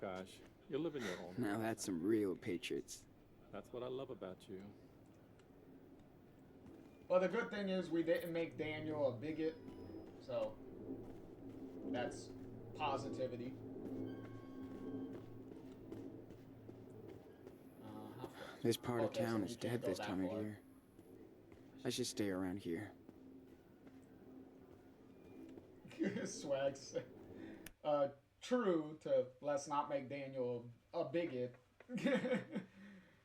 Speaker 6: Gosh, you live in your home.
Speaker 2: Now that's some real patriots.
Speaker 6: That's what I love about you.
Speaker 1: Well, the good thing is we didn't make Daniel a bigot, so that's positivity. How far?
Speaker 2: This part of
Speaker 1: Okay, so
Speaker 2: town
Speaker 1: we
Speaker 2: is
Speaker 1: can't
Speaker 2: dead
Speaker 1: go
Speaker 2: this
Speaker 1: that
Speaker 2: time of
Speaker 1: far.
Speaker 2: year. I should stay around here.
Speaker 1: Swag said, true to let's not make Daniel a bigot.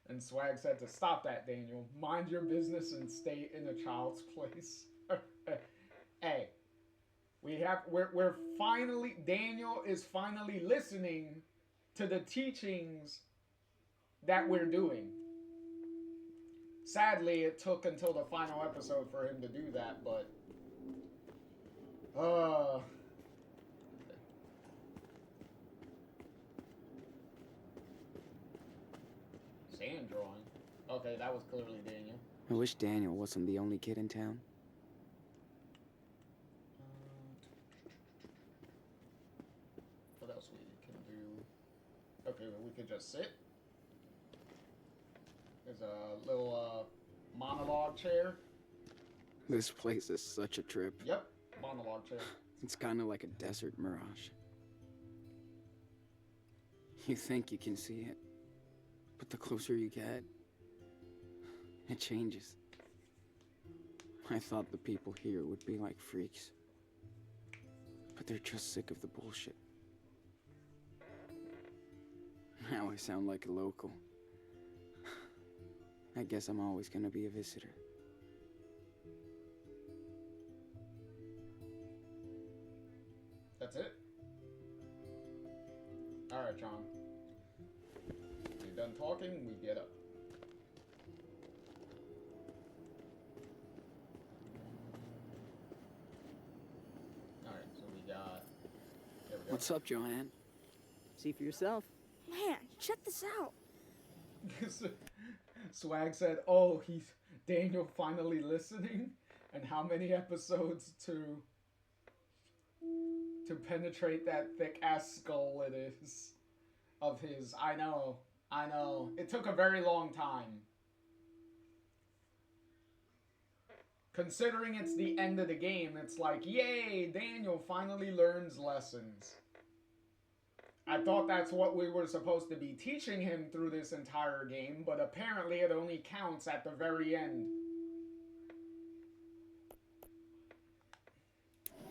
Speaker 1: And Swag said to stop that, Daniel. Mind your business and stay in a child's place. Hey, we we're finally, Daniel is finally listening to the teachings that we're doing. Sadly, it took until the final episode for him to do that, but sand drawing. Okay, that was clearly Daniel.
Speaker 2: I wish Daniel wasn't the only kid in town.
Speaker 1: What else we can do? Okay, well, we could just sit. There's a little monologue chair.
Speaker 2: This place is such a trip.
Speaker 1: Yep, monologue chair.
Speaker 2: It's kind of like a desert mirage. You think you can see it, but the closer you get, it changes. I thought the people here would be like freaks, but they're just sick of the bullshit. Now I sound like a local. I guess I'm always gonna be a visitor.
Speaker 1: That's it? Alright, John. You're done talking, we get up. Alright, so we got... There we go.
Speaker 2: What's up, Joanne?
Speaker 7: See for yourself.
Speaker 3: Man, check this out.
Speaker 1: Swag said, oh, he's Daniel finally listening? And how many episodes to penetrate that thick-ass skull it is of his. I know. It took a very long time. Considering it's the end of the game, it's like, yay, Daniel finally learns lessons. I thought that's what we were supposed to be teaching him through this entire game, but apparently it only counts at the very end.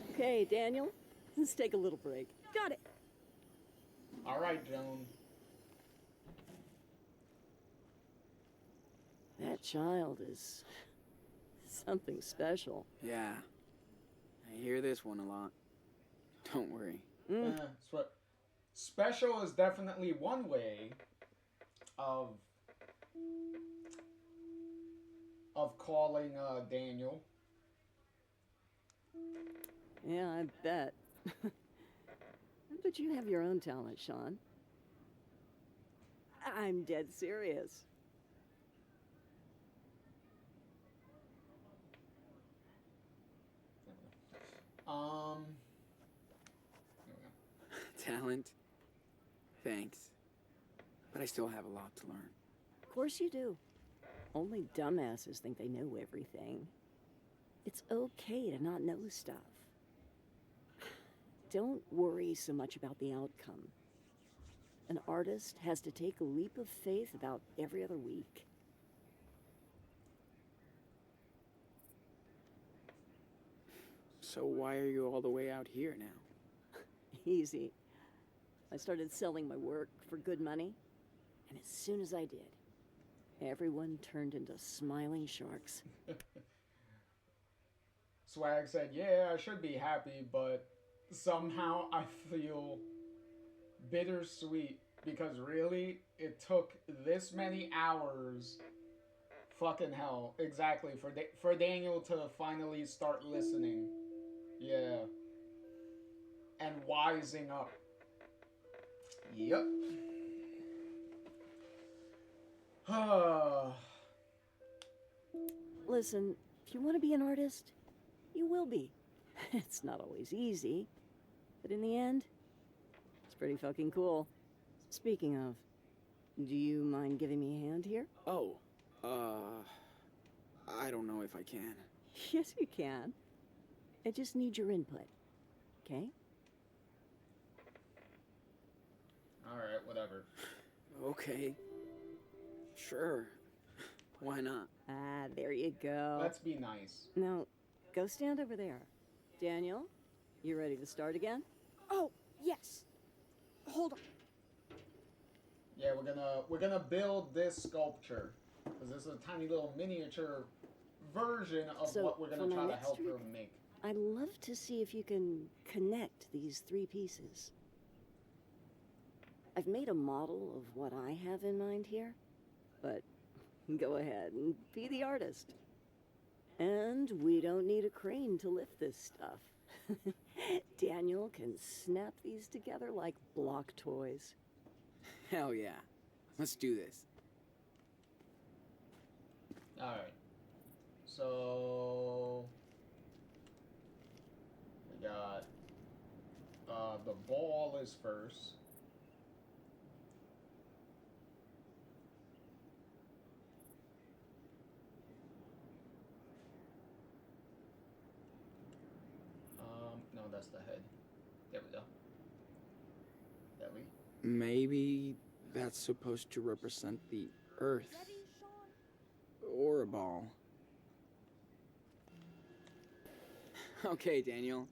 Speaker 7: Okay, Daniel, let's take a little break.
Speaker 3: Got it.
Speaker 1: Alright, Joan.
Speaker 7: That child is something special.
Speaker 2: Yeah, I hear this one a lot. Don't worry.
Speaker 1: Special is definitely one way of calling Daniel.
Speaker 7: Yeah, I bet. But you have your own talent, Sean. I'm dead serious.
Speaker 2: Talent? Thanks. But I still have a lot to learn.
Speaker 7: Of course you do. Only dumbasses think they know everything. It's okay to not know stuff. Don't worry so much about the outcome. An artist has to take a leap of faith about every other week.
Speaker 2: So why are you all the way out here now?
Speaker 7: Easy. I started selling my work for good money, and as soon as I did, everyone turned into smiling sharks.
Speaker 1: Swag said, yeah, I should be happy, but somehow I feel bittersweet because really, it took this many hours. Fucking hell. Exactly. For Daniel to finally start listening. Yeah. And wising up. Yep.
Speaker 7: Listen, if you want to be an artist, you will be. It's not always easy, but in the end, it's pretty fucking cool. Speaking of, do you mind giving me a hand here?
Speaker 2: Oh, I don't know if I can.
Speaker 7: Yes, you can. I just need your input, okay?
Speaker 1: Alright, whatever.
Speaker 2: Okay. Sure. Why not?
Speaker 7: Ah, there you go.
Speaker 1: Let's be nice.
Speaker 7: Now, go stand over there. Daniel, you ready to start again?
Speaker 3: Oh, yes. Hold on.
Speaker 1: Yeah, we're gonna build this sculpture. Because this is a tiny little miniature version of
Speaker 7: So,
Speaker 1: what we're
Speaker 7: for
Speaker 1: gonna
Speaker 7: my
Speaker 1: try to
Speaker 7: next
Speaker 1: help
Speaker 7: trick,
Speaker 1: her make.
Speaker 7: I'd love to see if you can connect these three pieces. I've made a model of what I have in mind here, but go ahead and be the artist. And we don't need a crane to lift this stuff. Daniel can snap these together like block toys.
Speaker 2: Hell yeah. Let's do this.
Speaker 1: Alright. So we got the ball is first. No, that's the head. There we go. Belly.
Speaker 2: Maybe that's supposed to represent the Earth. Or a ball. Okay, Daniel.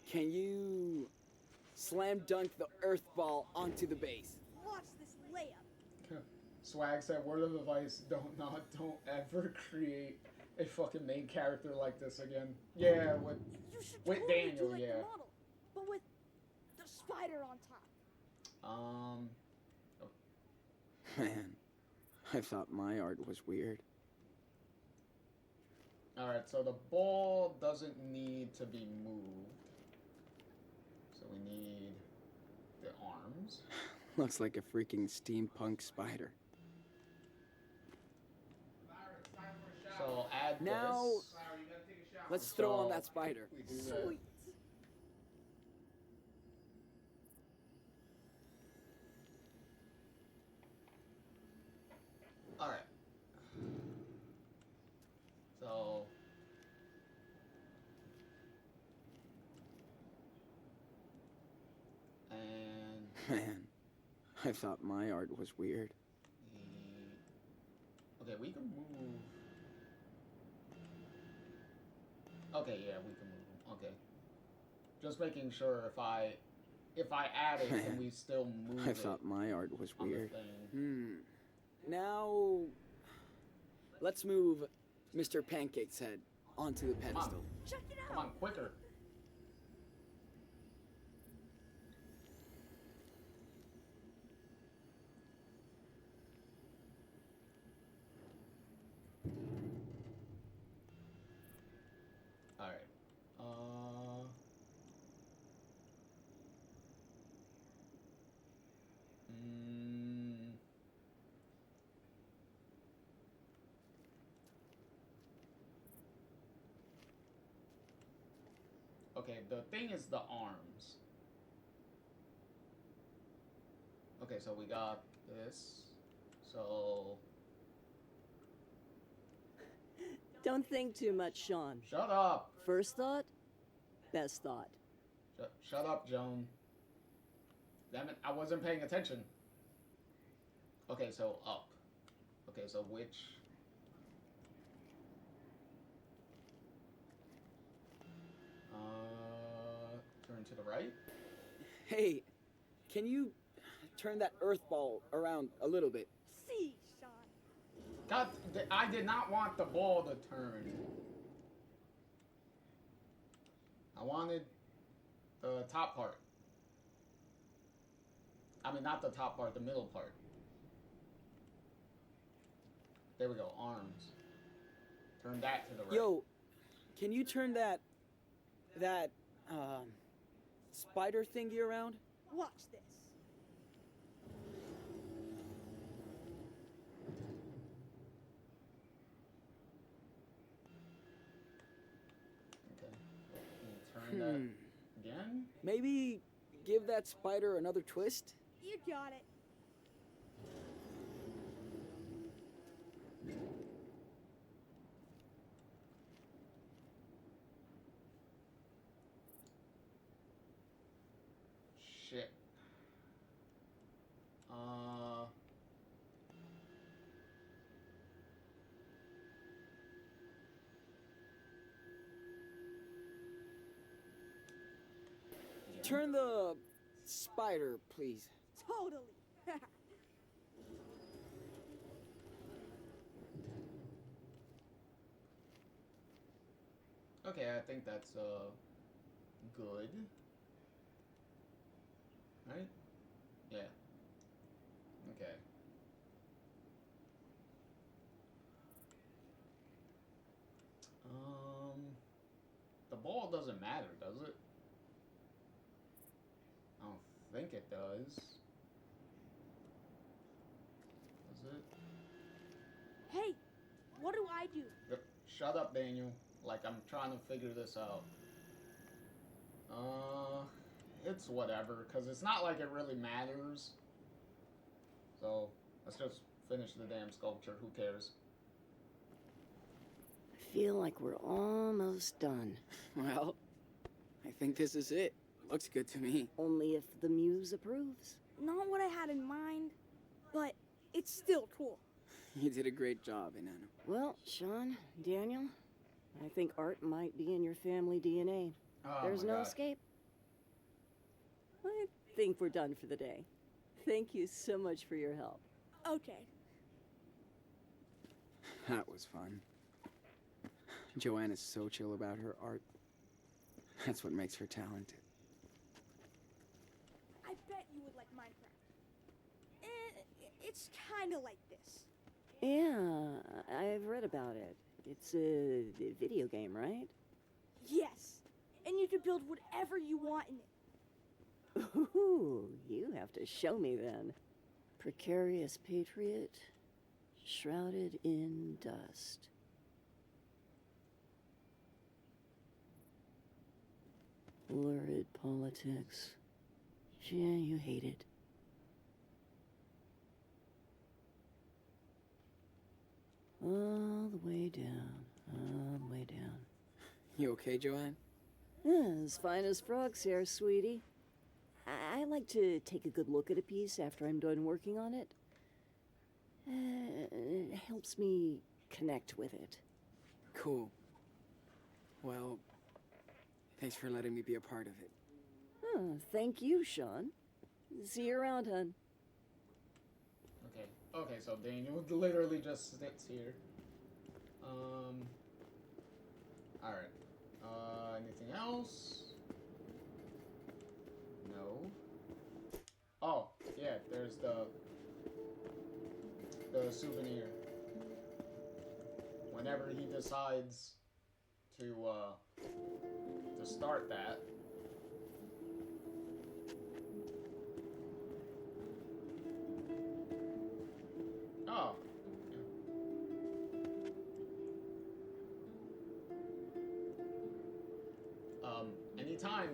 Speaker 2: Can you slam dunk the Earth ball onto the base?
Speaker 3: Watch this layup.
Speaker 1: Swag said, word of advice, don't ever create a fucking main character like this again. Yeah, with
Speaker 3: You should
Speaker 1: With
Speaker 3: totally
Speaker 1: Daniel,
Speaker 3: do like
Speaker 1: yeah.
Speaker 3: the model, but with the spider on top.
Speaker 2: Man, I thought my art was weird.
Speaker 1: Alright, so the ball doesn't need to be moved. So we need the arms.
Speaker 2: Looks like a freaking steampunk spider.
Speaker 1: So add
Speaker 2: Now,
Speaker 1: this.
Speaker 2: Let's throw on
Speaker 1: So
Speaker 2: that spider.
Speaker 1: we do that.
Speaker 3: Sweet.
Speaker 1: Alright. So and
Speaker 2: Man, I thought my art was weird.
Speaker 1: okay, we can move. Okay, yeah, we can move them. Okay. Just making sure if I add it, can we still move
Speaker 2: I
Speaker 1: it
Speaker 2: thought my art was
Speaker 1: on the
Speaker 2: weird.
Speaker 1: thing?
Speaker 2: Now, let's move Mr. Pancake's head onto the pedestal.
Speaker 3: Check it
Speaker 1: Come
Speaker 3: out.
Speaker 1: on, quicker. Alright. Okay, the thing is the arms. Okay, so we got this. So
Speaker 7: Don't think too much, Sean.
Speaker 1: shut up.
Speaker 7: First thought, best thought.
Speaker 1: Shut up, Joan. Damn it, I wasn't paying attention. Okay, so up. Okay, so which? Turn to the right.
Speaker 2: Hey, can you turn that earth ball around a little bit?
Speaker 3: See, Sean.
Speaker 1: God, I did not want the ball to turn. I wanted the top part. I mean, not the top part, the middle part. There we go, arms. Turn that to the right.
Speaker 2: Yo, can you turn that spider thingy around?
Speaker 3: Watch this.
Speaker 1: Okay. Can you turn that again?
Speaker 2: Maybe give that spider another twist?
Speaker 3: You got it.
Speaker 1: Shit.
Speaker 2: Turn the spider, please.
Speaker 3: Totally.
Speaker 1: Okay, I think that's good. Right? Yeah. Okay. The ball doesn't matter, does it? I don't think it does. Does it?
Speaker 3: Hey, what do I do?
Speaker 1: Shut up, Daniel. Like, I'm trying to figure this out. It's whatever, because it's not like it really matters. So, let's just finish the damn sculpture. Who cares?
Speaker 7: I feel like we're almost done.
Speaker 2: Well, I think this is it. Looks good to me.
Speaker 7: Only if the muse approves.
Speaker 3: Not what I had in mind, but it's still cool.
Speaker 2: You did a great job, Enano.
Speaker 7: Well, Sean, Daniel, I think art might be in your family DNA.
Speaker 1: Oh
Speaker 7: There's
Speaker 1: my
Speaker 7: no
Speaker 1: God.
Speaker 7: escape. I think we're done for the day. Thank you so much for your help.
Speaker 3: Okay.
Speaker 2: That was fun. Joanne is so chill about her art. That's what makes her talented.
Speaker 3: I bet you would like Minecraft. It's kind of like this.
Speaker 7: Yeah, I've read about it. It's a video game, right?
Speaker 3: Yes. And you can build whatever you want in it.
Speaker 7: Ooh, you have to show me then. Precarious patriot, shrouded in dust. Lurid politics. Yeah, you hate it. All the way down, all the way down.
Speaker 2: You okay, Joanne?
Speaker 7: As fine as frog's hair, sweetie. I like to take a good look at a piece after I'm done working on it. It helps me connect with it.
Speaker 2: Cool. Well, thanks for letting me be a part of it.
Speaker 7: Oh, thank you, Sean. See you around, hun.
Speaker 1: Okay. Okay, so Daniel literally just sits here. Alright. Anything else? No. Oh, yeah, there's the souvenir. Whenever he decides to start that. Oh. Anytime,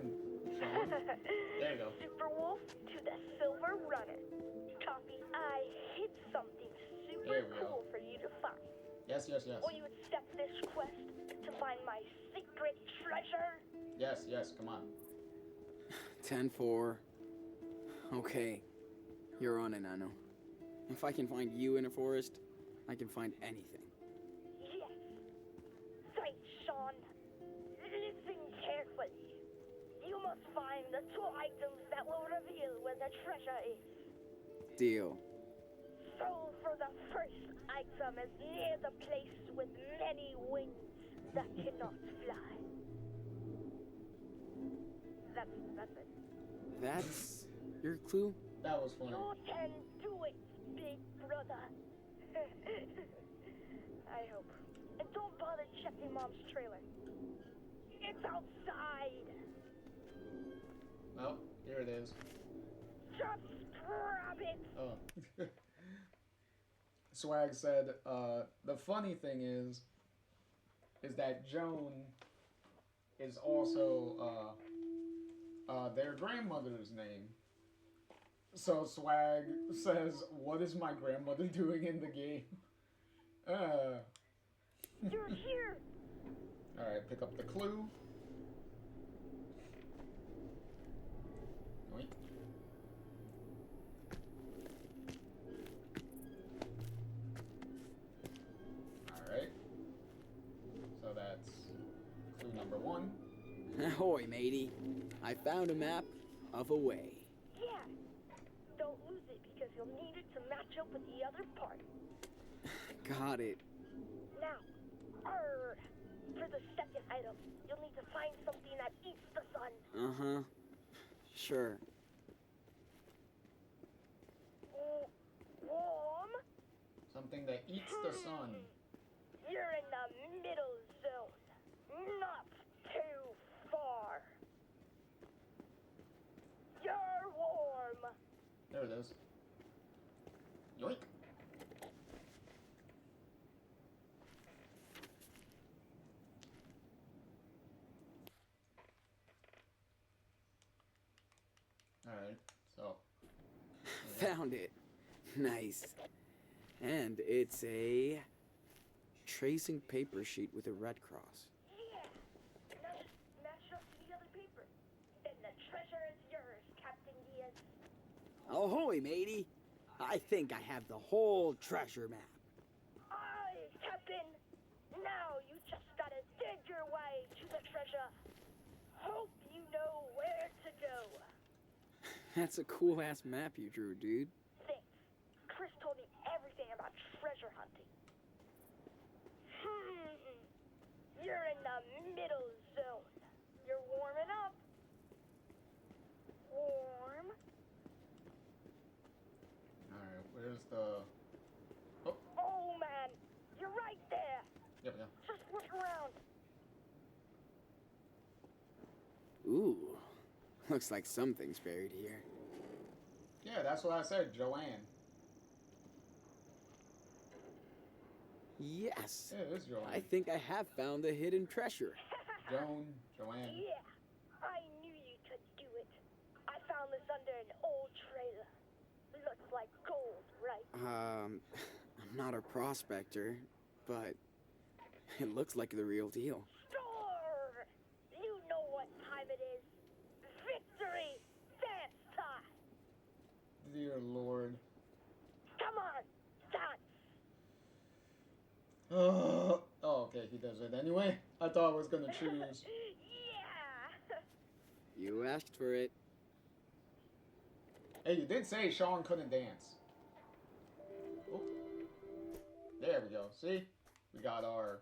Speaker 1: Sean. There you go.
Speaker 4: Super Wolf to the Silver Runner. Copy, I hit something super
Speaker 1: There we go.
Speaker 4: cool for you to find.
Speaker 1: Yes, yes, yes.
Speaker 4: Will you accept this quest to find my secret treasure?
Speaker 1: Yes, yes, come on.
Speaker 2: 10-4. Okay. You're on, Enano. If I can find you in a forest, I can find anything.
Speaker 4: Yes. Right, Sean. Listen carefully. You must find the two items that will reveal where the treasure is.
Speaker 2: Deal.
Speaker 4: So for the first item is near the place with many wings that cannot fly. That's it.
Speaker 2: That's your clue?
Speaker 1: That was funny.
Speaker 4: You can do it, big brother. I hope. And don't bother checking Mom's trailer. It's outside.
Speaker 1: Well, here it is.
Speaker 4: Just grab it.
Speaker 1: Oh. Swag said, the funny thing is that Joan is also, their grandmother's name. So Swag says, what is my grandmother doing in the game?
Speaker 4: You're here.
Speaker 1: Alright, pick up the clue. Oink. Alright. So that's clue number 1.
Speaker 2: Ahoy, matey. I found a map of a way.
Speaker 4: Yeah. Don't lose it because you'll need it to match up with the other part.
Speaker 2: Got it.
Speaker 4: Now, For the second item, you'll need to find something that eats the sun.
Speaker 2: Uh-huh. Sure.
Speaker 4: Warm?
Speaker 1: Something that eats the sun.
Speaker 4: You're in the middle zone. Not too far. You're warm.
Speaker 1: There it is. Yoink. Alright, so.
Speaker 2: Found it. Nice. And it's a tracing paper sheet with a red cross.
Speaker 4: Yeah. Now just match up to the other paper. Then the treasure is yours, Captain Diaz.
Speaker 2: Ahoy, matey. I think I have the whole treasure map.
Speaker 4: Aye, Captain. Now you just gotta dig your way to the treasure. Hope you know where to go.
Speaker 2: That's a cool-ass map you drew, dude.
Speaker 4: Thanks. Chris told me everything about treasure hunting. You're in the middle zone. You're warming up. Warm.
Speaker 1: Alright, where's the...
Speaker 4: Oh man, you're right there.
Speaker 1: Yep, yeah.
Speaker 4: Just look around.
Speaker 2: Ooh. Looks like something's buried here.
Speaker 1: Yeah, that's what I said, Joanne.
Speaker 2: Yes.
Speaker 1: Yeah, it is Joanne.
Speaker 2: I think I have found the hidden treasure.
Speaker 1: Joan, Joanne.
Speaker 4: Yeah, I knew you could do it. I found this under an old trailer. Looks like gold, right?
Speaker 2: I'm not a prospector, but it looks like the real deal.
Speaker 4: Sure! You know what time it is. Victory dance time!
Speaker 1: Dear Lord.
Speaker 4: Come on, dance!
Speaker 1: Oh, okay, he does it anyway. I thought I was gonna choose.
Speaker 4: Yeah!
Speaker 2: You asked for it.
Speaker 1: Hey, you did say Sean couldn't dance. Oh. There we go. See? We got our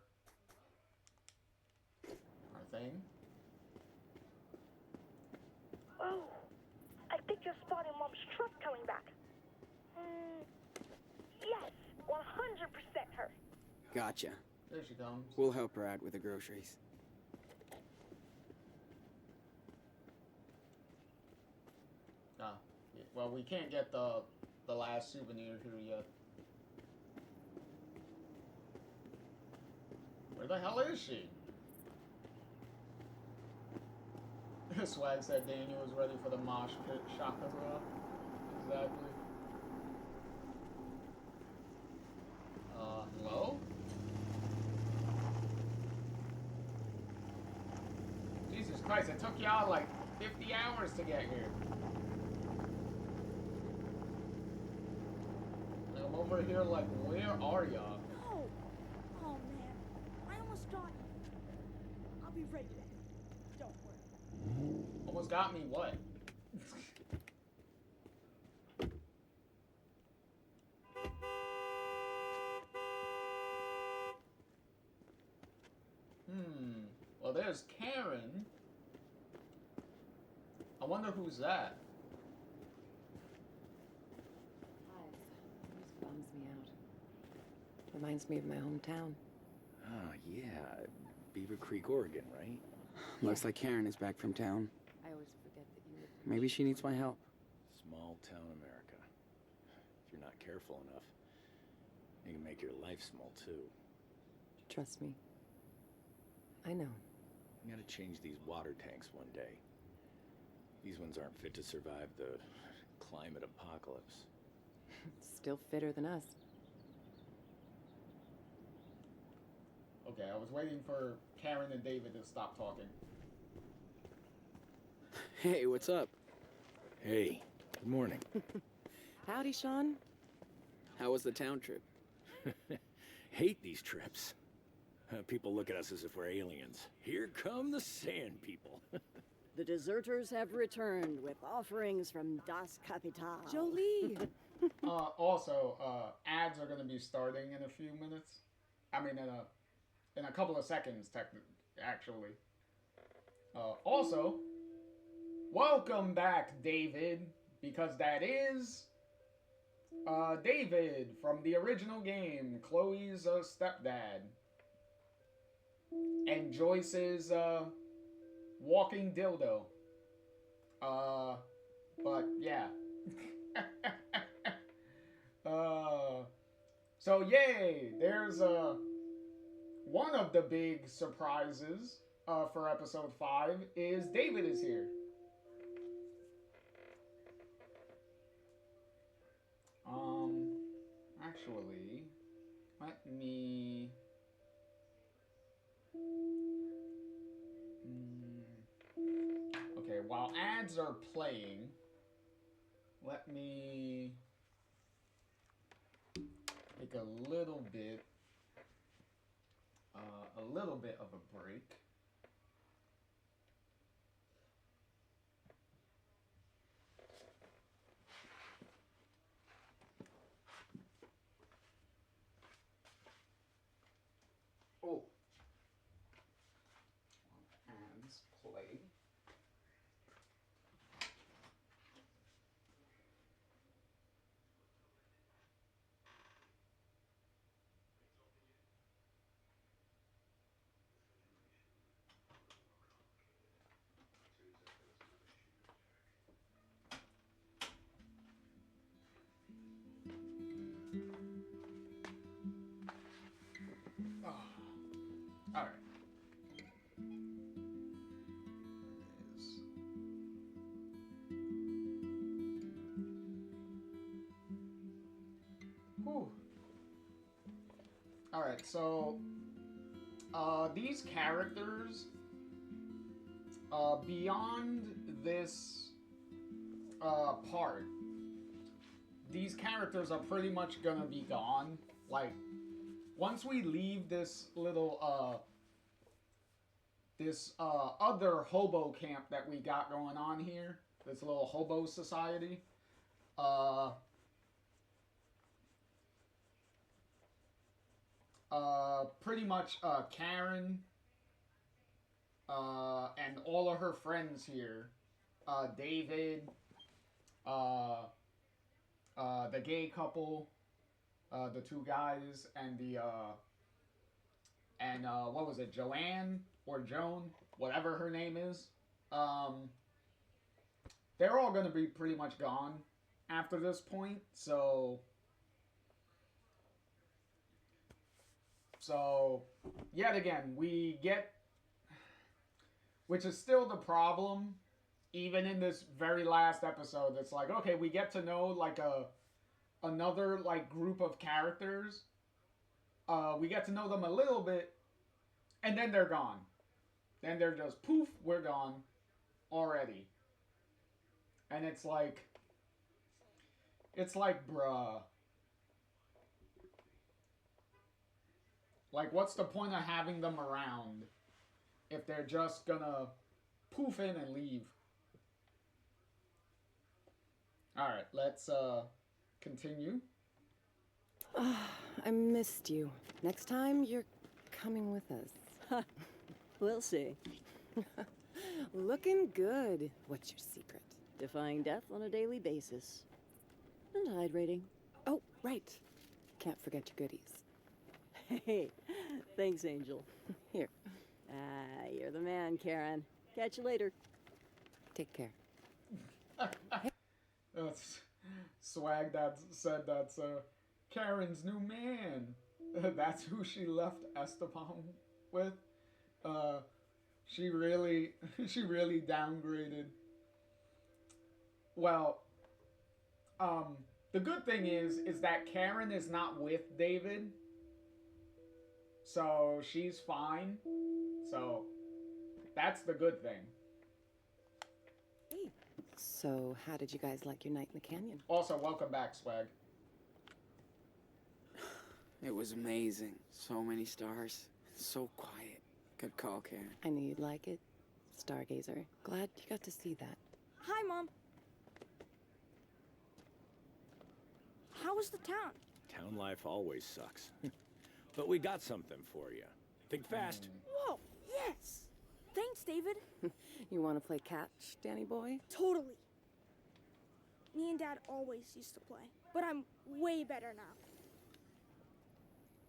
Speaker 1: thing.
Speaker 4: Oh, I think you're spotting Mom's truck coming back. Yes, 100% her.
Speaker 2: Gotcha.
Speaker 1: There she comes.
Speaker 2: We'll help her out with the groceries.
Speaker 1: Ah, yeah, well, we can't get the last souvenir here yet. Where the hell is she? Swag said Daniel was ready for the mosh pit. Shaka, bro. Exactly. Hello? Jesus Christ, it took y'all like 50 hours to get here. Like, I'm over here like, where are y'all?
Speaker 3: No! Oh man, I almost got you. I'll be right back. Don't worry.
Speaker 1: Almost got me what? Well, there's Karen. I wonder who's that.
Speaker 8: Always bums me out. Reminds me of my hometown.
Speaker 9: Oh, yeah. Beaver Creek, Oregon, right?
Speaker 2: Looks like Karen is back from town.
Speaker 8: I always forget that you live.
Speaker 2: Maybe she needs my help.
Speaker 9: Small town America. If you're not careful enough, you can make your life small, too.
Speaker 8: Trust me. I know.
Speaker 9: You gotta change these water tanks one day. These ones aren't fit to survive the climate apocalypse.
Speaker 8: Still fitter than us.
Speaker 1: Okay, I was waiting for Karen and David to stop talking.
Speaker 2: Hey, what's up?
Speaker 9: Hey, good morning.
Speaker 8: Howdy, Sean.
Speaker 2: How was the town trip?
Speaker 9: Hate these trips. People look at us as if we're aliens. Here come the sand people.
Speaker 7: The deserters have returned with offerings from Das Kapital.
Speaker 8: Jolie.
Speaker 1: Also, ads are going to be starting in a few minutes. I mean, in a couple of seconds, actually. Also, welcome back, David, because that is David from the original game, Chloe's stepdad, and Joyce's walking dildo. But yeah. So yay, there's one of the big surprises for episode 5 is David is here. Actually, let me okay, while ads are playing, let me take a little bit of a break. Oh, ads play. All right. Whew. All right, so these characters, beyond this part, these characters are pretty much gonna be gone. Like, once we leave this little other hobo camp that we got going on here, this little hobo society, pretty much Karen and all of her friends here, David, the gay couple, the two guys, and what was it, Joanne or Joan, whatever her name is. They're all gonna be pretty much gone after this point, so yet again we get, which is still the problem, even in this very last episode. It's like, okay, we get to know like another like group of characters. We get to know them a little bit, and then they're gone. Then they're just poof, we're gone already. And it's like, bruh. Like, what's the point of having them around if they're just gonna poof in and leave? Alright, let's continue.
Speaker 8: I missed you. Next time, you're coming with us.
Speaker 7: We'll see.
Speaker 8: Looking good. What's your secret?
Speaker 7: Defying death on a daily basis. And hydrating.
Speaker 8: Oh, right. Can't forget your goodies.
Speaker 7: Hey, thanks, Angel.
Speaker 8: Here.
Speaker 7: You're the man, Karen. Catch you later.
Speaker 8: Take care.
Speaker 1: That's Swag that said that's Karen's new man. That's who she left Esteban with. She really downgraded. Well, the good thing is that Karen is not with David. So she's fine. So that's the good thing.
Speaker 8: Hey. So how did you guys like your night in the canyon?
Speaker 1: Also, welcome back, Swag.
Speaker 2: It was amazing. So many stars. So quiet. Good call, Karen.
Speaker 8: I knew you'd like it. Stargazer. Glad you got to see that.
Speaker 3: Hi, Mom. How was the town?
Speaker 9: Town life always sucks. But we got something for you. Think fast.
Speaker 3: Whoa, yes! Thanks, David.
Speaker 8: You want to play catch, Danny boy?
Speaker 3: Totally. Me and Dad always used to play, but I'm way better now.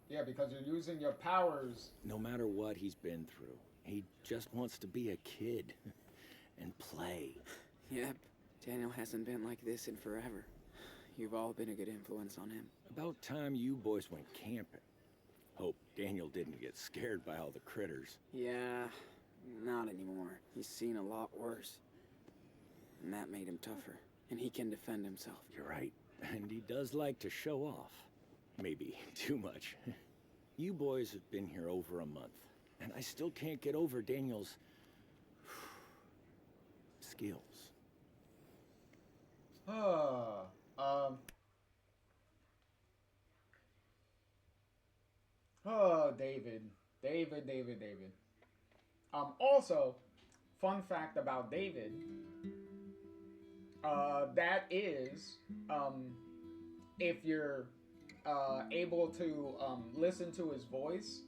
Speaker 1: Yeah, because you're using your powers.
Speaker 9: No matter what he's been through, he just wants to be a kid and play.
Speaker 2: Yep, Daniel hasn't been like this in forever. You've all been a good influence on him.
Speaker 9: About time you boys went camping. Hope Daniel didn't get scared by all the critters.
Speaker 2: Yeah, not anymore. He's seen a lot worse. And that made him tougher. And he can defend himself.
Speaker 9: You're right. And he does like to show off. Maybe too much. You boys have been here over a month, and I still can't get over Daniel's skills.
Speaker 1: David. Also, fun fact about David, that is, if you're able to listen to his voice,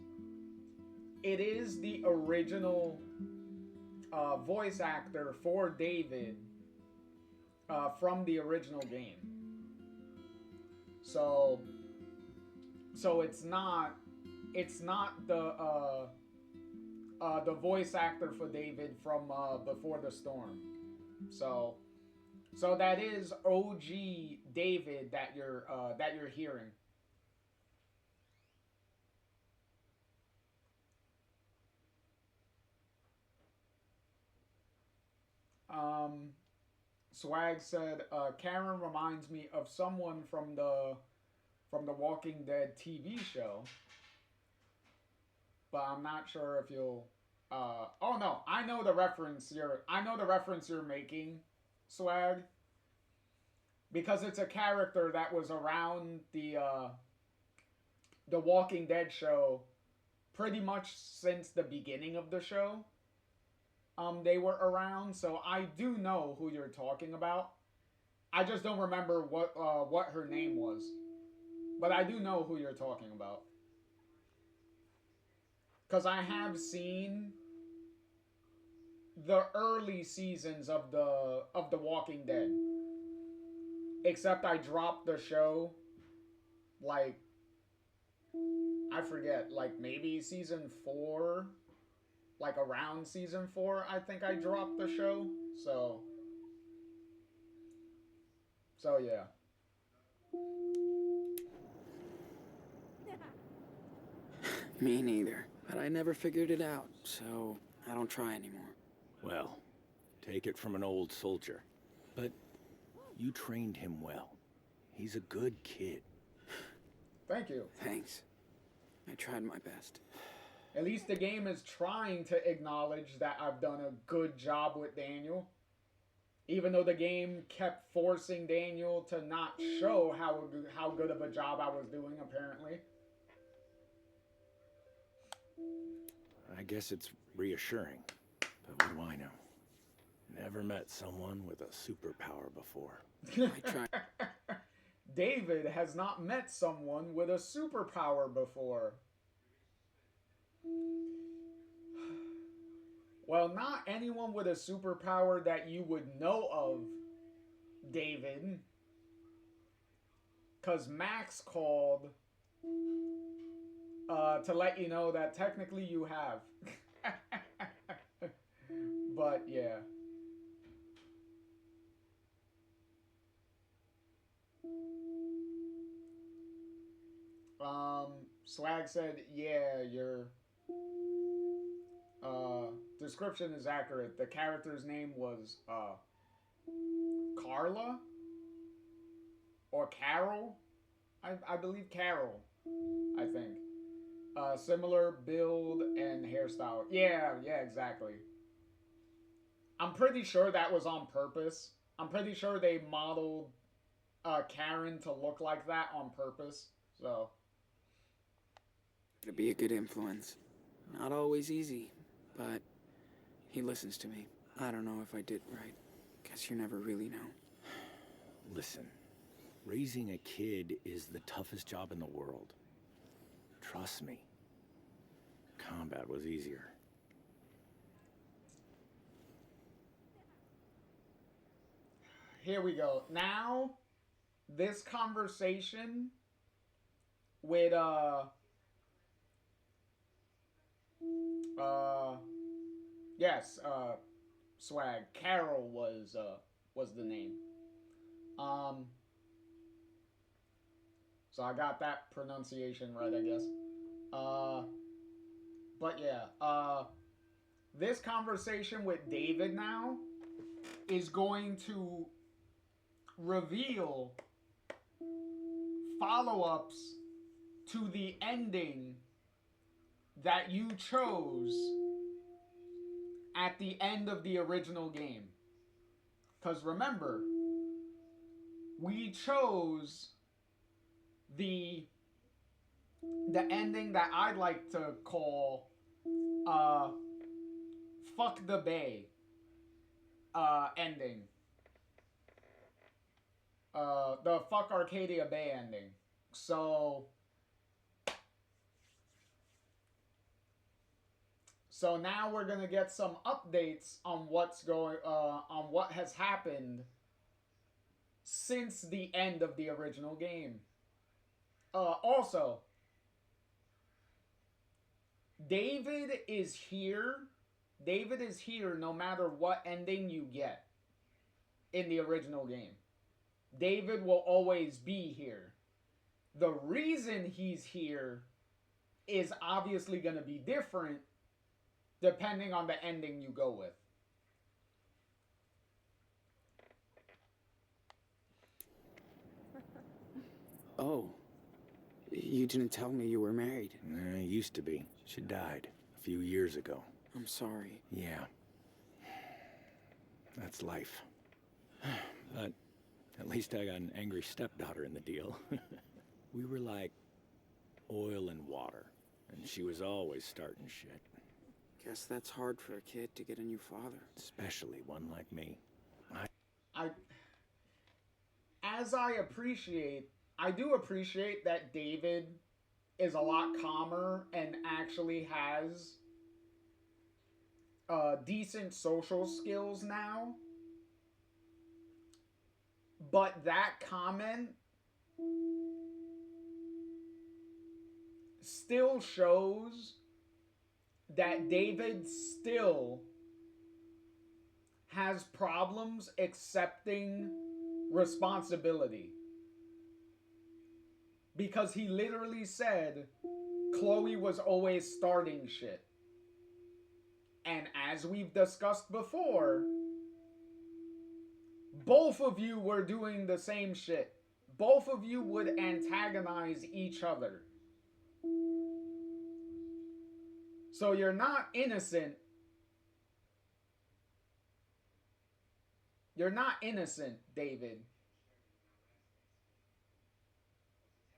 Speaker 1: it is the original voice actor for David from the original game. So it's not the voice actor for David from Before the Storm. So that is OG David that you're hearing. Swag said, Karen reminds me of someone from the Walking Dead TV show, but I'm not sure if you'll. Oh no, I know the reference you're making, Swag, because it's a character that was around the Walking Dead show pretty much since the beginning of the show. They were around, so I do know who you're talking about. I just don't remember what her name was, but I do know who you're talking about, because I have seen the early seasons of the Walking Dead. Except I dropped the show, like, I forget, like maybe season 4. Like around season 4, I think I dropped the show. So yeah.
Speaker 2: Me neither. But I never figured it out, so I don't try anymore.
Speaker 9: Well, take it from an old soldier. But you trained him well. He's a good kid.
Speaker 1: Thank you.
Speaker 2: Thanks. I tried my best.
Speaker 1: At least the game is trying to acknowledge that I've done a good job with Daniel. Even though the game kept forcing Daniel to not show how good of a job I was doing, apparently.
Speaker 9: I guess it's reassuring. But what do I know? Never met someone with a superpower before.
Speaker 2: I tried.
Speaker 1: David has not met someone with a superpower before. Well, not anyone with a superpower that you would know of, David. Because Max called to let you know that technically you have. But, yeah. Swag said, yeah, your description is accurate. The character's name was Carla or Carol. I believe Carol, I think. Similar build and hairstyle. Yeah, exactly. I'm pretty sure that was on purpose. I'm pretty sure they modeled Karen to look like that on purpose. So.
Speaker 2: To be a good influence. Not always easy, but he listens to me. I don't know if I did right. Guess you never really know.
Speaker 9: Listen, raising a kid is the toughest job in the world. Trust me. combat was easier.
Speaker 1: Here we go. Now, this conversation with yes, Swag. Carol was the name. So I got that pronunciation right, I guess. But yeah, this conversation with David now is going to reveal follow-ups to the ending that you chose at the end of the original game. Because remember, we chose the ending that I'd like to call Fuck the Bay ending. The Fuck Arcadia Bay ending. So now we're gonna get some updates on what's going on what has happened since the end of the original game. Also, David is here. David is here no matter what ending you get in the original game. David will always be here. The reason he's here is obviously going to be different depending on the ending you go with.
Speaker 2: Oh, you didn't tell me you were married.
Speaker 9: Used to be. She died a few years ago.
Speaker 2: I'm sorry.
Speaker 9: Yeah. That's life. But at least I got an angry stepdaughter in the deal. We were like oil and water, and she was always starting shit.
Speaker 2: Guess that's hard for a kid to get a new father.
Speaker 9: Especially one like me.
Speaker 1: I do appreciate that David is a lot calmer and actually has decent social skills now. But that comment still shows that David still has problems accepting responsibility. Because he literally said Chloe was always starting shit. And as we've discussed before, both of you were doing the same shit. Both of you would antagonize each other. So you're not innocent. You're not innocent, David.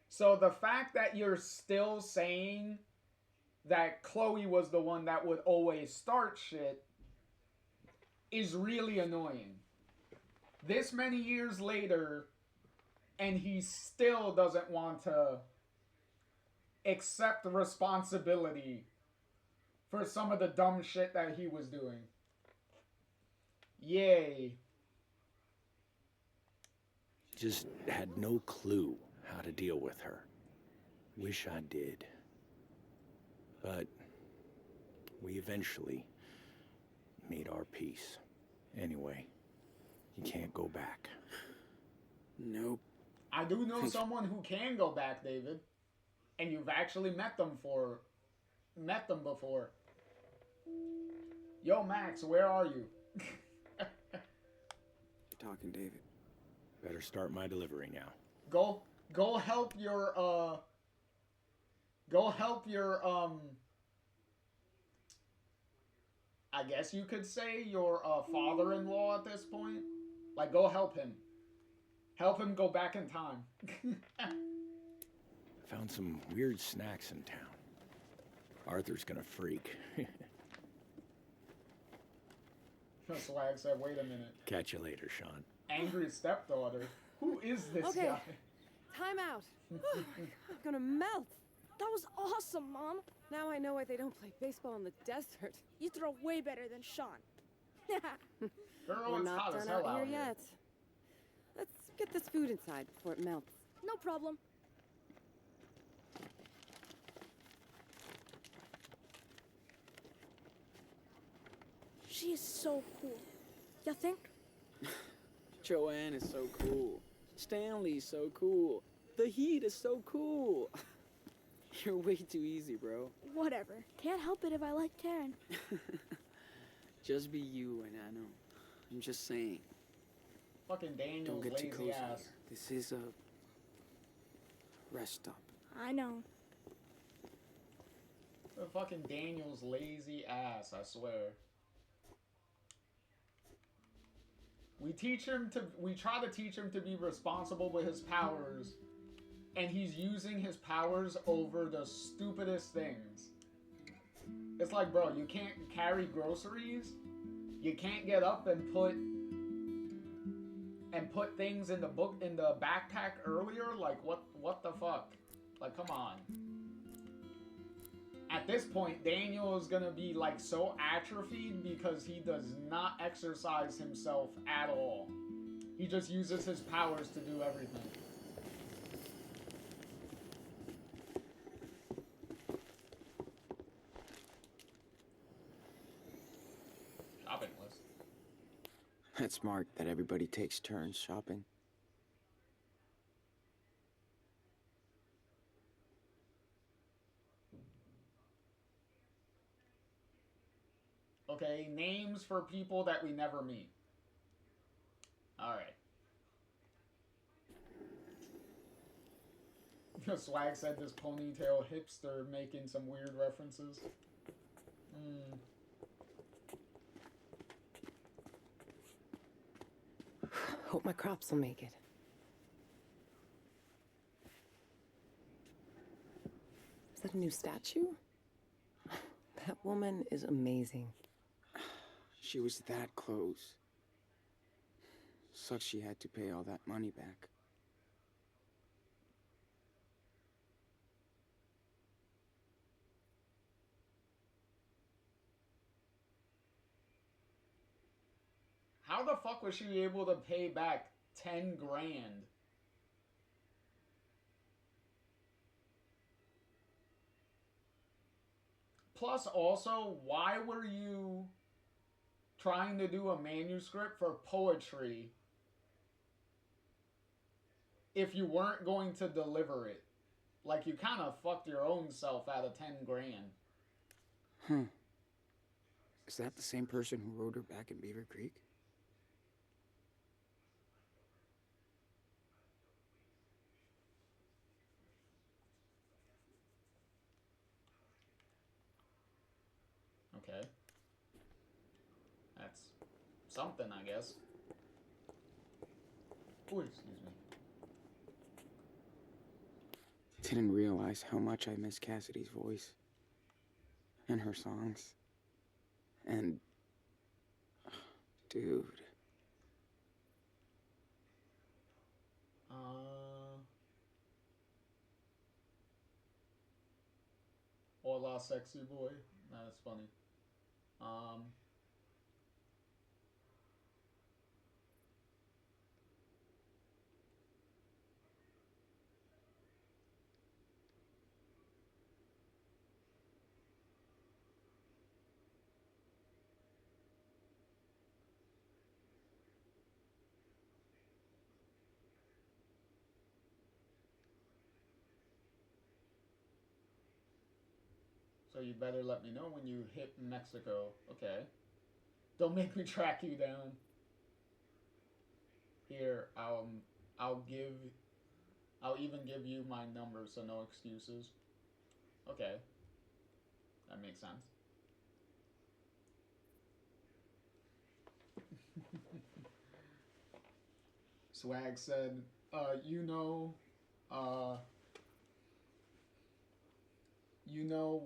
Speaker 1: So the fact that you're still saying that Chloe was the one that would always start shit is really annoying. This many years later, and he still doesn't want to accept responsibility for some of the dumb shit that he was doing. Yay.
Speaker 9: Just had no clue how to deal with her. Wish I did. But we eventually made our peace. Anyway, you can't go back.
Speaker 2: Nope.
Speaker 1: I do know someone who can go back, David. And you've actually met them before. Yo, Max, where are you?
Speaker 2: You're talking, David.
Speaker 9: Better start my delivery now.
Speaker 1: Go help your I guess you could say your father-in-law at this point. Like, go help him. Help him go back in time.
Speaker 9: Found some weird snacks in town. Arthur's gonna freak.
Speaker 1: Swag said, wait a minute.
Speaker 9: Catch you later, Sean.
Speaker 1: Angry stepdaughter? Who is this
Speaker 3: Okay.
Speaker 1: guy?
Speaker 3: Time out. I'm gonna melt. That was awesome, Mom.
Speaker 8: Now I know why they don't play baseball in the desert.
Speaker 3: You throw way better than Sean.
Speaker 1: Girl,
Speaker 8: We're
Speaker 1: it's
Speaker 8: not
Speaker 1: hot as
Speaker 8: done
Speaker 1: hell
Speaker 8: out here
Speaker 1: here.
Speaker 8: yet. Let's get this food inside before it melts.
Speaker 3: No problem. She is so cool. You think?
Speaker 2: Joanne is so cool. Stanley's so cool. The Heat is so cool. You're way too easy, bro.
Speaker 3: Whatever. Can't help it if I like Karen.
Speaker 2: Just be you, and I know. I'm just saying.
Speaker 1: Fucking
Speaker 2: Don't
Speaker 1: Daniel's
Speaker 2: get too
Speaker 1: lazy
Speaker 2: cozy
Speaker 1: ass.
Speaker 2: here. This is a rest stop.
Speaker 3: I know.
Speaker 1: The fucking Daniel's lazy ass, I swear. We try to teach him to be responsible with his powers, and he's using his powers over the stupidest things. It's like, bro, you can't carry groceries. You can't get up and put things in the backpack earlier. Like, what the fuck? Like, come on. At this point, Daniel is gonna be like so atrophied because he does not exercise himself at all. He just uses his powers to do everything. Shopping list.
Speaker 2: It's smart that everybody takes turns shopping.
Speaker 1: Okay, names for people that we never meet. Alright. Swag said this ponytail hipster making some weird references.
Speaker 8: Hope my crops will make it. Is that a new statue? That woman is amazing.
Speaker 2: She was that close. Sucks she had to pay all that money back.
Speaker 1: How the fuck was she able to pay back 10 grand? Plus, also, why were you trying to do a manuscript for poetry if you weren't going to deliver it? Like, you kind of fucked your own self out of 10 grand.
Speaker 2: Is that the same person who rode her back in Beaver Creek?
Speaker 1: Okay. That's something, I guess. Oh, excuse me.
Speaker 2: Didn't realize how much I miss Cassidy's voice. And her songs. And... dude.
Speaker 1: Hola, sexy boy. That's funny. So you better let me know when you hit Mexico. Okay. Don't make me track you down. Here, I'll even give you my number, so no excuses. Okay. That makes sense. Swag said, you know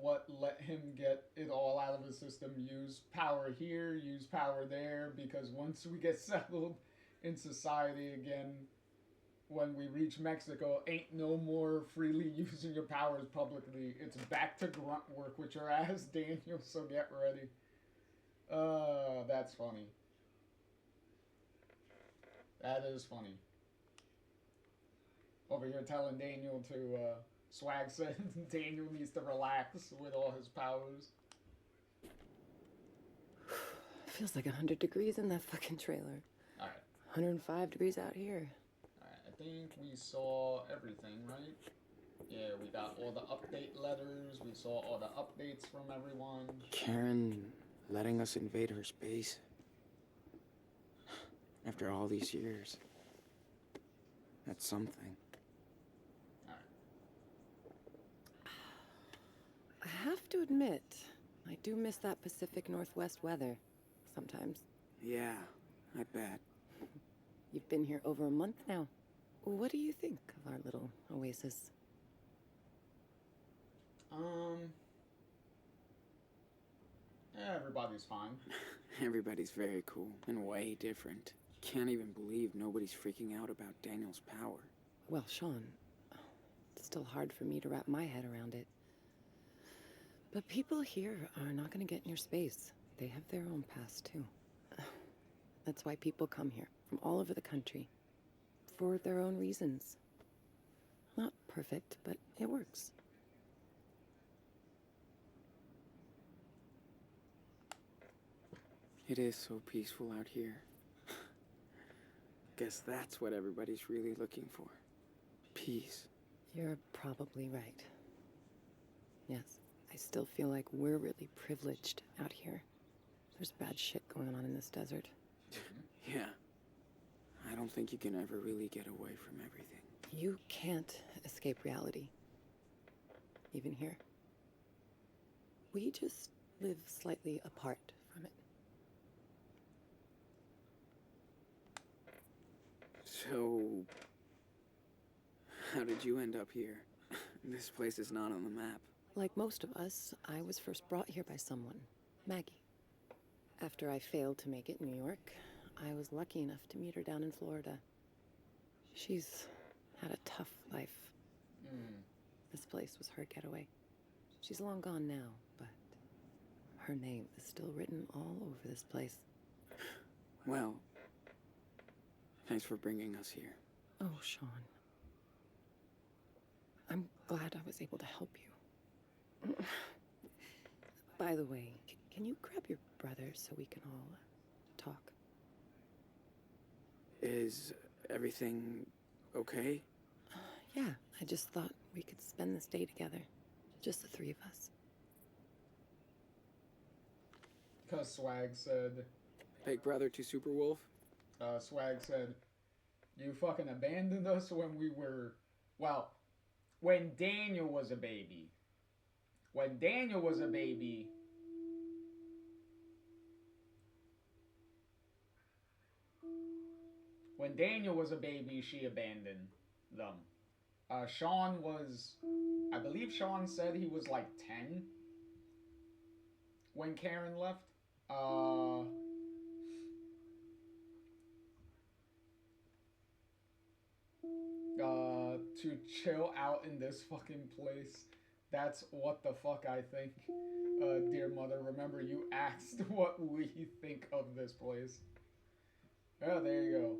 Speaker 1: what let him get it all out of his system. Use power here, use power there, because once we get settled in society again, when we reach Mexico, ain't no more freely using your powers publicly. It's back to grunt work with your ass, Daniel, so get ready. That's funny. That is funny. Over here telling Daniel to, Swag said Daniel needs to relax with all his powers.
Speaker 8: Feels like 100 degrees in that fucking trailer.
Speaker 1: Alright.
Speaker 8: 105 degrees out here.
Speaker 1: Alright, I think we saw everything, right? Yeah, we got all the update letters, we saw all the updates from everyone.
Speaker 2: Karen letting us invade her space. After all these years. That's something.
Speaker 8: I have to admit, I do miss that Pacific Northwest weather sometimes.
Speaker 2: Yeah, I bet.
Speaker 8: You've been here over a month now. What do you think of our little oasis?
Speaker 1: Everybody's fine.
Speaker 2: Everybody's very cool and way different. Can't even believe nobody's freaking out about Daniel's power.
Speaker 8: Well, Sean, it's still hard for me to wrap my head around it. But people here are not going to get in your space. They have their own past, too. That's why people come here from all over the country. For their own reasons. Not perfect, but it works.
Speaker 2: It is so peaceful out here. Guess that's what everybody's really looking for. Peace.
Speaker 8: You're probably right. Yes, I still feel like we're really privileged out here. There's bad shit going on in this desert.
Speaker 2: Yeah. I don't think you can ever really get away from everything.
Speaker 8: You can't escape reality. Even here. We just live slightly apart from it.
Speaker 2: So, how did you end up here? This place is not on the map.
Speaker 8: Like most of us, I was first brought here by someone, Maggie. After I failed to make it in New York, I was lucky enough to meet her down in Florida. She's had a tough life. This place was her getaway. She's long gone now, but her name is still written all over this place.
Speaker 2: Well, thanks for bringing us here.
Speaker 8: Oh, Sean. I'm glad I was able to help you. By the way, can you grab your brother so we can all talk?
Speaker 2: Is everything okay?
Speaker 8: Yeah, I just thought we could spend this day together. Just the three of us.
Speaker 1: Because Swag said...
Speaker 2: Big brother to Superwolf?
Speaker 1: Swag said, you fucking abandoned us when we were... Well, when Daniel was a baby. When Daniel was a baby... When Daniel was a baby, she abandoned them. Sean was... I believe Sean said he was like 10 when Karen left. To chill out in this fucking place. That's what the fuck I think. Dear mother, remember you asked what we think of this place. Oh, there you go.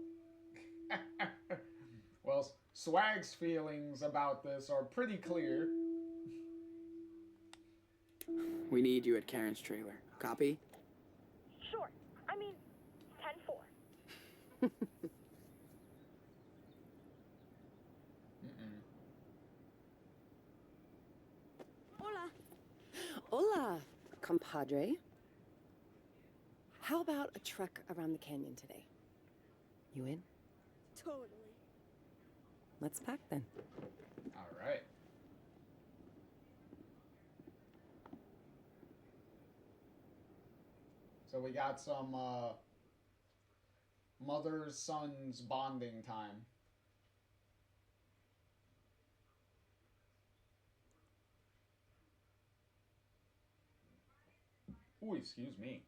Speaker 1: Well, Swag's feelings about this are pretty clear.
Speaker 2: We need you at Karen's trailer. Copy?
Speaker 4: Sure. I mean, 10-4.
Speaker 3: Hola.
Speaker 8: Hola, compadre. How about a trek around the canyon today? You in?
Speaker 3: Totally.
Speaker 8: Let's pack then.
Speaker 1: Alright. So we got some mother-sons bonding time. Ooh, excuse me.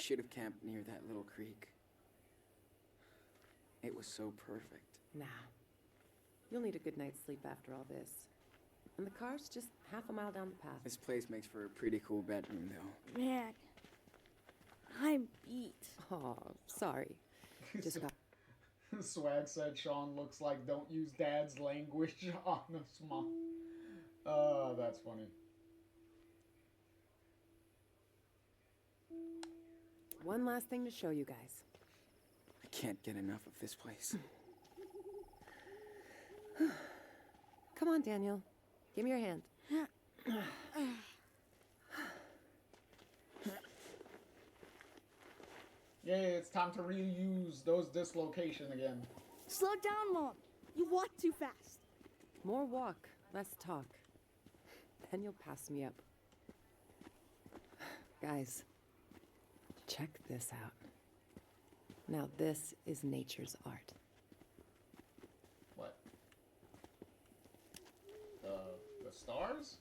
Speaker 2: should have camped near that little creek. It was so perfect.
Speaker 8: Nah. You'll need a good night's sleep after all this. And the car's just half a mile down the path.
Speaker 2: This place makes for a pretty cool bedroom, though.
Speaker 3: Man, I'm beat.
Speaker 8: Oh, sorry. Just got...
Speaker 1: Swag said Sean looks like don't use dad's language on us, mom. That's funny.
Speaker 8: One last thing to show you guys.
Speaker 2: I can't get enough of this place.
Speaker 8: Come on, Daniel. Give me your hand.
Speaker 1: Yeah, it's time to reuse those dislocation again.
Speaker 3: Slow down, Mom. You walk too fast.
Speaker 8: More walk, less talk. Then you'll pass me up. Guys, check this out. Now this is nature's art.
Speaker 1: What? The stars?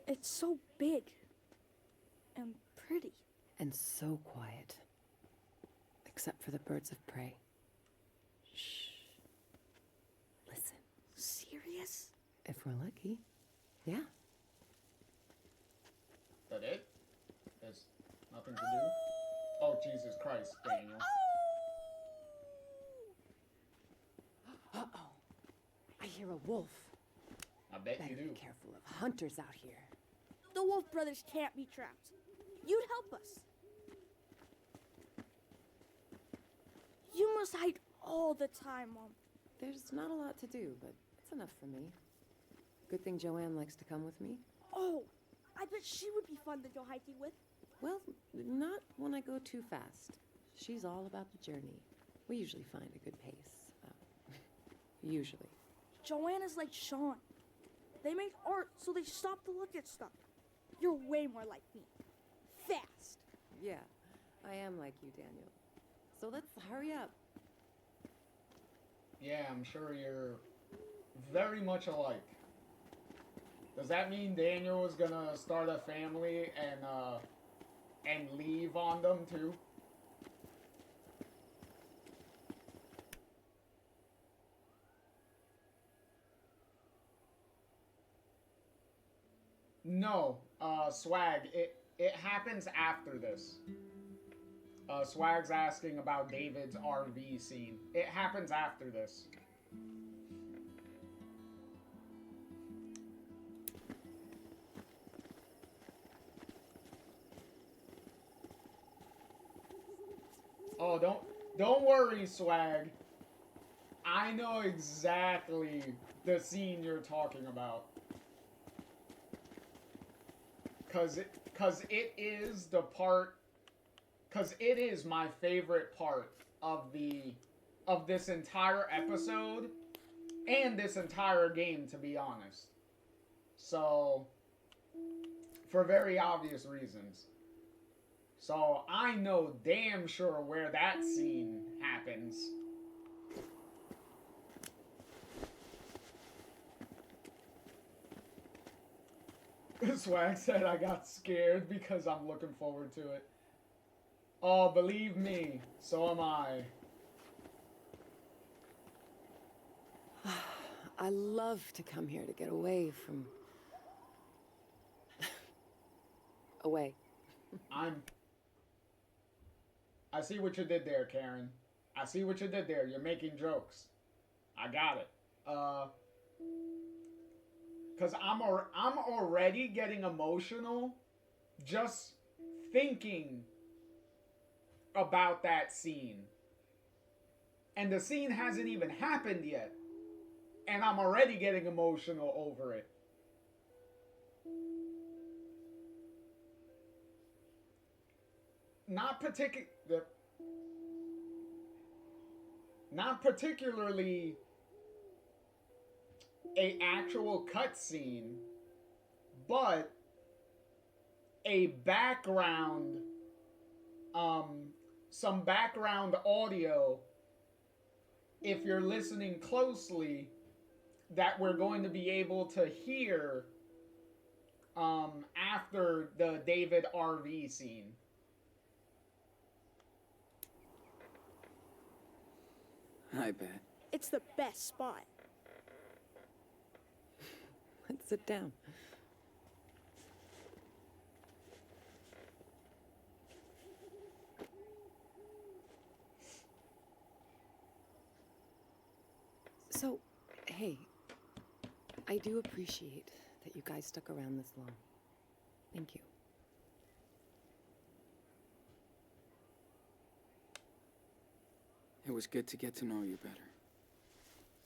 Speaker 3: It's so big and pretty.
Speaker 8: And so quiet. Except for the birds of prey. Shh. Listen.
Speaker 3: Serious?
Speaker 8: If we're lucky. Yeah.
Speaker 1: That it? There's nothing to do? Oh, Jesus Christ, Daniel.
Speaker 8: Uh-oh. I hear a wolf.
Speaker 1: I bet
Speaker 8: Better
Speaker 1: you do.
Speaker 8: be careful of hunters out here.
Speaker 3: The Wolf Brothers can't be trapped. You'd help us. You must hide all the time, Mom.
Speaker 8: There's not a lot to do, but it's enough for me. Good thing Joanne likes to come with me.
Speaker 3: Oh, I bet she would be fun to go hiking with.
Speaker 8: Well, not when I go too fast. She's all about the journey. We usually find a good pace. Usually.
Speaker 3: Joanna's like Sean. They make art so they stop to look at stuff. You're way more like me. Fast.
Speaker 8: Yeah, I am like you, Daniel. So let's hurry up.
Speaker 1: Yeah, I'm sure you're very much alike. Does that mean Daniel is gonna start a family and leave on them too? No, Swag, it happens after this. Swag's asking about David's RV scene. It happens after this. Oh, don't worry, Swag. I know exactly the scene you're talking about. Cause it is the part. Cause it is my favorite part of this entire episode and this entire game, to be honest. So, for very obvious reasons. So I know damn sure where that scene happens. Swag said I got scared because I'm looking forward to it. Oh, believe me, so am I.
Speaker 8: I love to come here to get away from... away.
Speaker 1: I see what you did there, Karen. I see what you did there. You're making jokes. I got it. Cause I'm already getting emotional just thinking about that scene. And the scene hasn't even happened yet. And I'm already getting emotional over it. Not particularly a actual cutscene, but a background, some background audio, if you're listening closely, that we're going to be able to hear after the David RV scene.
Speaker 2: I bet.
Speaker 3: It's the best spot.
Speaker 8: Let's sit down. So, hey, I do appreciate that you guys stuck around this long. Thank you.
Speaker 2: It was good to get to know you better.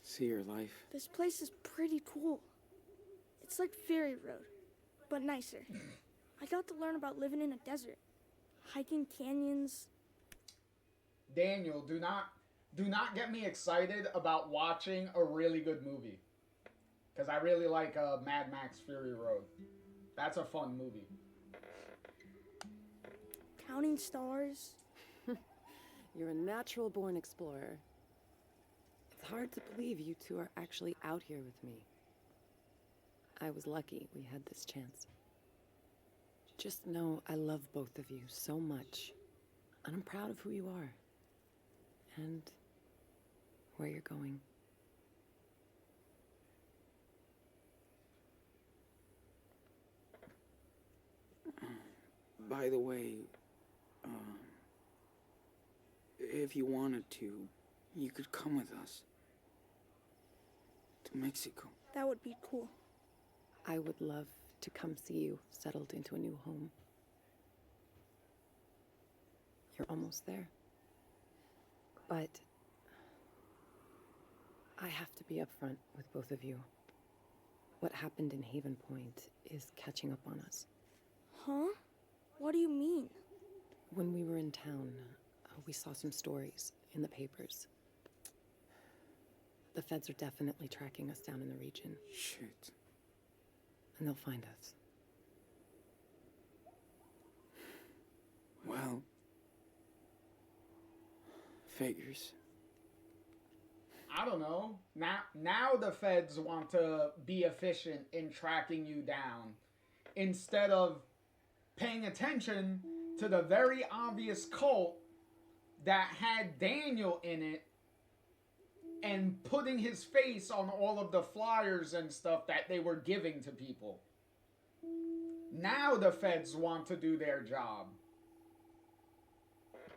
Speaker 2: See your life.
Speaker 3: This place is pretty cool. It's like Ferry Road, but nicer. I got to learn about living in a desert, hiking canyons.
Speaker 1: Daniel, do not get me excited about watching a really good movie. Because I really like Mad Max Fury Road. That's a fun movie.
Speaker 3: Counting stars.
Speaker 8: You're a natural-born explorer. It's hard to believe you two are actually out here with me. I was lucky we had this chance. Just know I love both of you so much, and I'm proud of who you are, and where you're going.
Speaker 2: By the way, if you wanted to, you could come with us to Mexico.
Speaker 3: That would be cool.
Speaker 8: I would love to come see you settled into a new home. You're almost there. But I have to be upfront with both of you. What happened in Haven Point is catching up on us.
Speaker 3: Huh? What do you mean?
Speaker 8: When we were in town, we saw some stories in the papers. The feds are definitely tracking us down in the region.
Speaker 2: Shit.
Speaker 8: And they'll find us.
Speaker 2: Well, figures.
Speaker 1: I don't know. Now the feds want to be efficient in tracking you down instead of paying attention to the very obvious cult that had Daniel in it and putting his face on all of the flyers and stuff that they were giving to people. Now the feds want to do their job.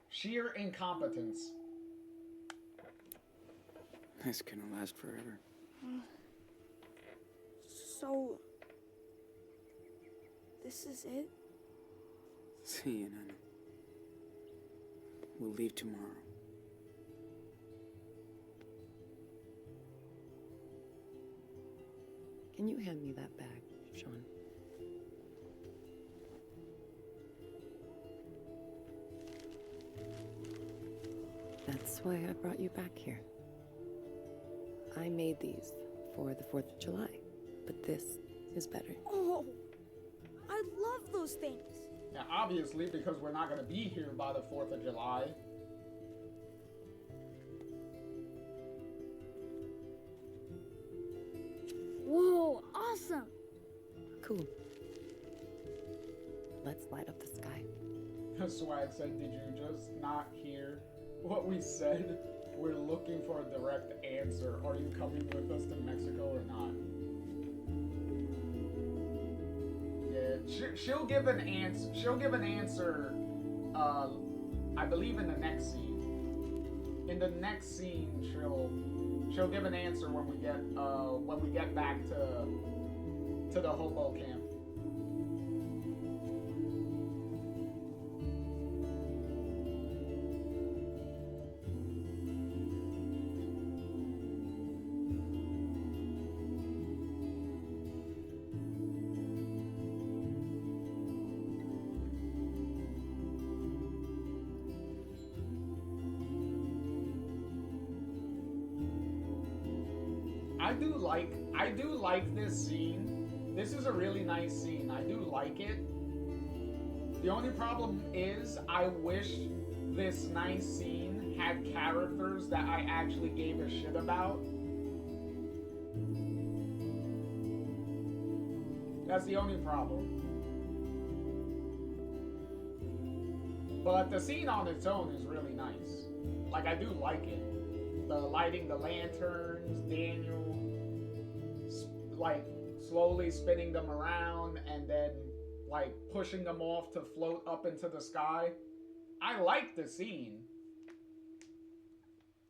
Speaker 1: Sheer incompetence.
Speaker 2: This couldn't last forever.
Speaker 3: So, this is it?
Speaker 2: See you, Nana. We'll leave tomorrow.
Speaker 8: Can you hand me that bag, Sean? That's why I brought you back here. I made these for the 4th of July, but this is better.
Speaker 3: Oh, I love those things.
Speaker 1: Yeah, obviously, because we're not going to be here by the 4th of July.
Speaker 3: Whoa, awesome.
Speaker 8: Cool. Let's light up the sky.
Speaker 1: Swag said, did you just not hear what we said? We're looking for a direct answer. Are you coming with us to Mexico or not? Yeah, she'll give an answer. She'll give an answer, I believe in the next scene. In the next scene, she'll give an answer when we get back to the hobo camp. I do like this scene. This is a really nice scene. I do like it. The only problem is I wish this nice scene had characters that I actually gave a shit about. That's the only problem. But the scene on its own is really nice. Like, I do like it. the lighting the lanterns, Daniel like slowly spinning them around and then like pushing them off to float up into the sky. I like the scene.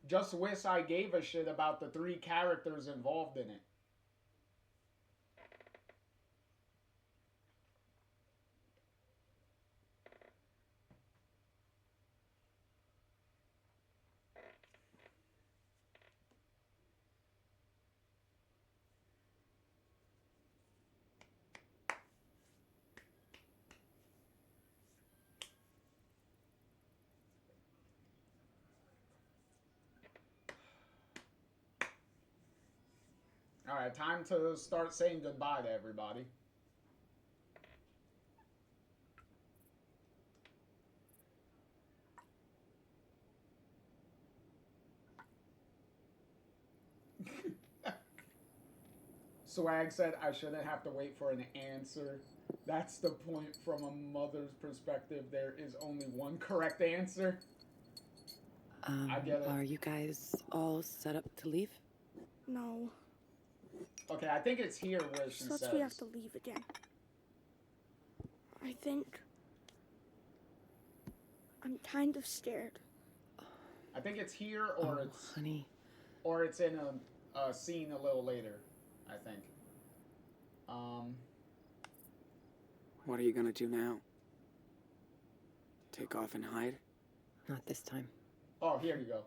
Speaker 1: Just wish I gave a shit about the 3 characters involved in it. Alright, time to start saying goodbye to everybody. Swag said I shouldn't have to wait for an answer. That's the point. From a mother's perspective, there is only one correct answer. I get it.
Speaker 8: Are you guys all set up to leave?
Speaker 3: No.
Speaker 1: Okay, I think it's here where she
Speaker 3: Sucks
Speaker 1: says.
Speaker 3: we have to leave again. I think I'm kind of scared.
Speaker 1: I think it's here, or it's
Speaker 8: honey,
Speaker 1: or it's in a scene a little later. I think.
Speaker 2: What are you gonna do now? Take off and hide?
Speaker 8: not this time.
Speaker 1: Oh, here you go.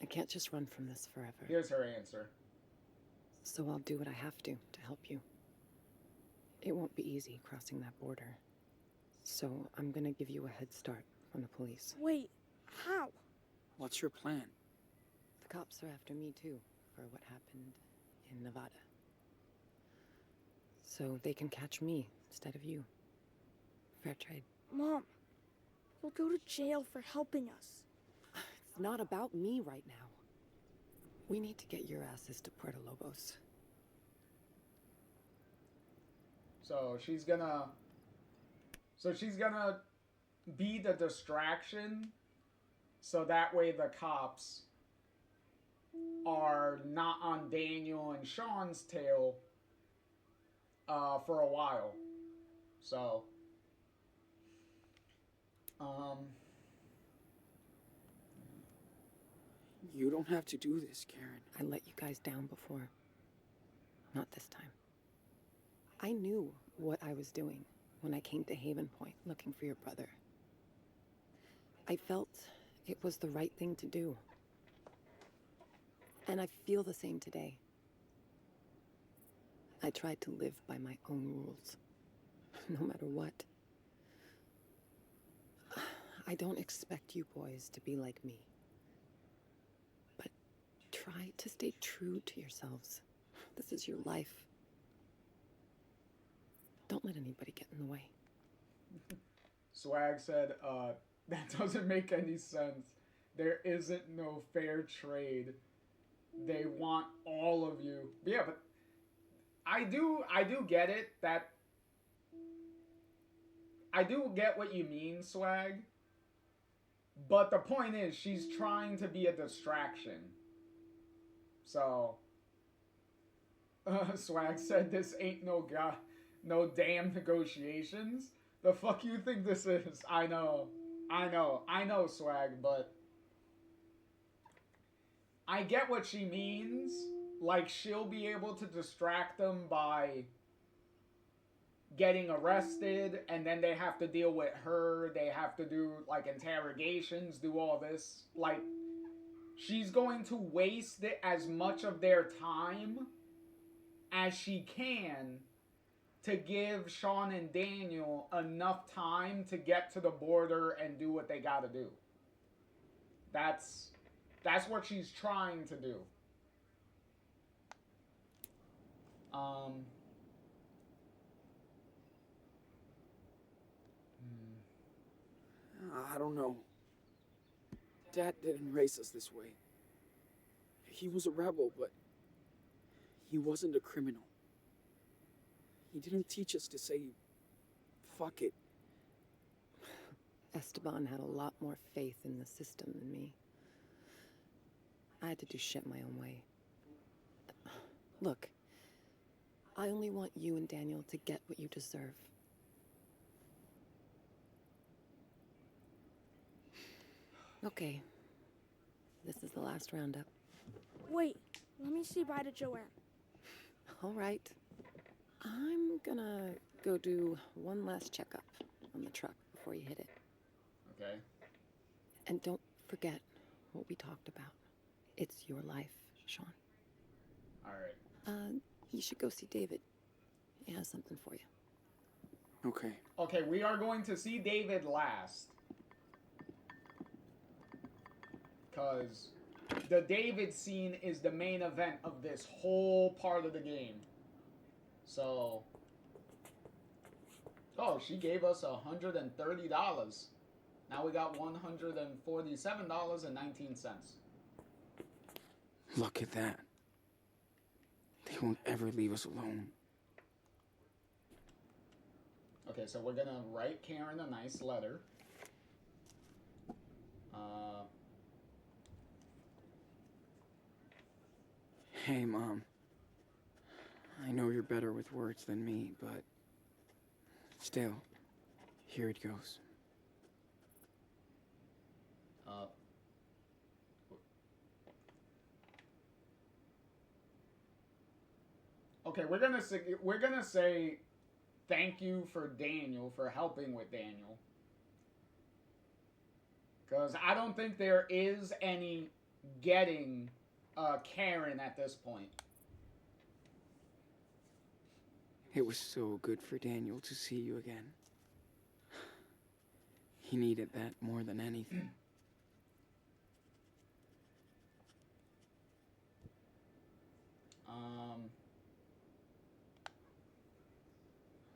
Speaker 8: I can't just run from this forever.
Speaker 1: Here's her answer.
Speaker 8: So I'll do what I have to help you. It won't be easy crossing that border. So I'm gonna give you a head start from the police.
Speaker 3: Wait, how?
Speaker 2: What's your plan?
Speaker 8: The cops are after me too, for what happened in Nevada. So they can catch me instead of you. Fair trade.
Speaker 3: Mom, you'll go to jail for helping us.
Speaker 8: It's not about me right now. We need to get your asses to Puerto Lobos.
Speaker 1: So she's gonna be the distraction, so that way the cops are not on Daniel and Sean's tail for a while. So
Speaker 2: You don't have to do this, Karen.
Speaker 8: I let you guys down before. Not this time. I knew what I was doing when I came to Haven Point looking for your brother. I felt it was the right thing to do. And I feel the same today. I tried to live by my own rules, no matter what. I don't expect you boys to be like me. But try to stay true to yourselves. This is your life. Don't let anybody get in the way.
Speaker 1: Swag said, that doesn't make any sense. There isn't no fair trade. They want all of you. But yeah, but I do get it. That I do get what you mean, Swag. But the point is, she's trying to be a distraction. So, Swag said this ain't no damn negotiations. The fuck you think this is? I know, Swag, but I get what she means. Like, she'll be able to distract them by getting arrested, and then they have to deal with her. They have to do, like, interrogations, do all this. Like, she's going to waste as much of their time as she can to give Sean and Daniel enough time to get to the border and do what they gotta do. That's what she's trying to do.
Speaker 2: I don't know. Dad didn't raise us this way. He was a rebel, but he wasn't a criminal. He didn't teach us to say, fuck it.
Speaker 8: Esteban had a lot more faith in the system than me. I had to do shit my own way. Look, I only want you and Daniel to get what you deserve. Okay. This is the last roundup.
Speaker 3: Wait, let me say bye to Joanne.
Speaker 8: All right. I'm gonna go do one last checkup on the truck before you hit it.
Speaker 1: Okay.
Speaker 8: And don't forget what we talked about. It's your life, Sean.
Speaker 1: All right.
Speaker 8: You should go see David. He has something for you.
Speaker 2: Okay.
Speaker 1: Okay, we are going to see David last. Because the David scene is the main event of this whole part of the game. So... Oh, she gave us $130. Now we got $147.19.
Speaker 2: Look at that. They won't ever leave us alone.
Speaker 1: Okay, so we're gonna write Karen a nice letter.
Speaker 2: Hey, Mom. I know you're better with words than me, but still, here it goes.
Speaker 1: Okay, we're gonna say thank you for Daniel, for helping with Daniel. Because I don't think there is any getting Karen at this point.
Speaker 2: It was so good for Daniel to see you again. He needed that more than anything.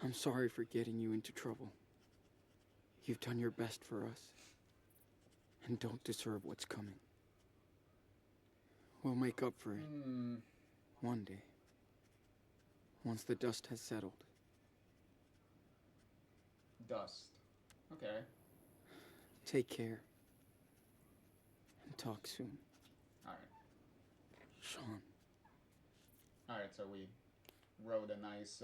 Speaker 2: I'm sorry for getting you into trouble. You've done your best for us, and don't deserve what's coming. We'll make up for it one day, once the dust has settled.
Speaker 1: Dust. Okay.
Speaker 2: Take care, and talk soon.
Speaker 1: All right.
Speaker 2: Sean.
Speaker 1: All right, so we wrote a nice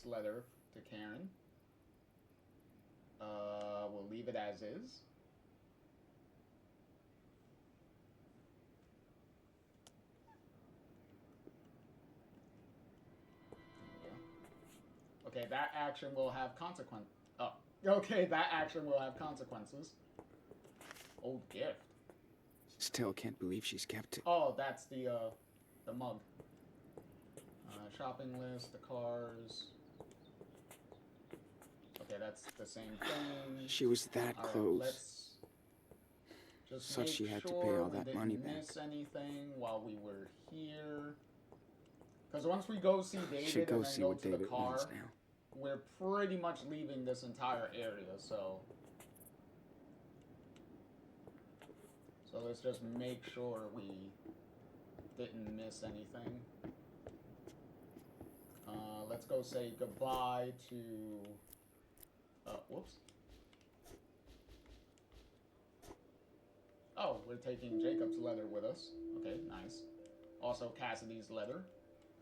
Speaker 1: letter to Karen. We'll leave it as is. Okay, that action will have consequences. Oh, okay, that action will have consequences. Old gift.
Speaker 2: Still can't believe she's kept it.
Speaker 1: Oh, that's the mug. Shopping list, the cars. Okay, that's the same thing.
Speaker 2: She was that
Speaker 1: All right,
Speaker 2: close.
Speaker 1: let's just
Speaker 2: Such
Speaker 1: make
Speaker 2: she had to
Speaker 1: sure
Speaker 2: pay all
Speaker 1: we
Speaker 2: that
Speaker 1: didn't
Speaker 2: money back.
Speaker 1: miss anything while we were here. Because once we go see David
Speaker 2: Should go
Speaker 1: and then
Speaker 2: see
Speaker 1: go
Speaker 2: what
Speaker 1: to the
Speaker 2: David
Speaker 1: car,
Speaker 2: wants now.
Speaker 1: we're pretty much leaving this entire area, so let's just make sure we didn't miss anything. Let's go say goodbye to... whoops. Oh, we're taking Jacob's letter with us. Okay, nice. Also Cassidy's letter.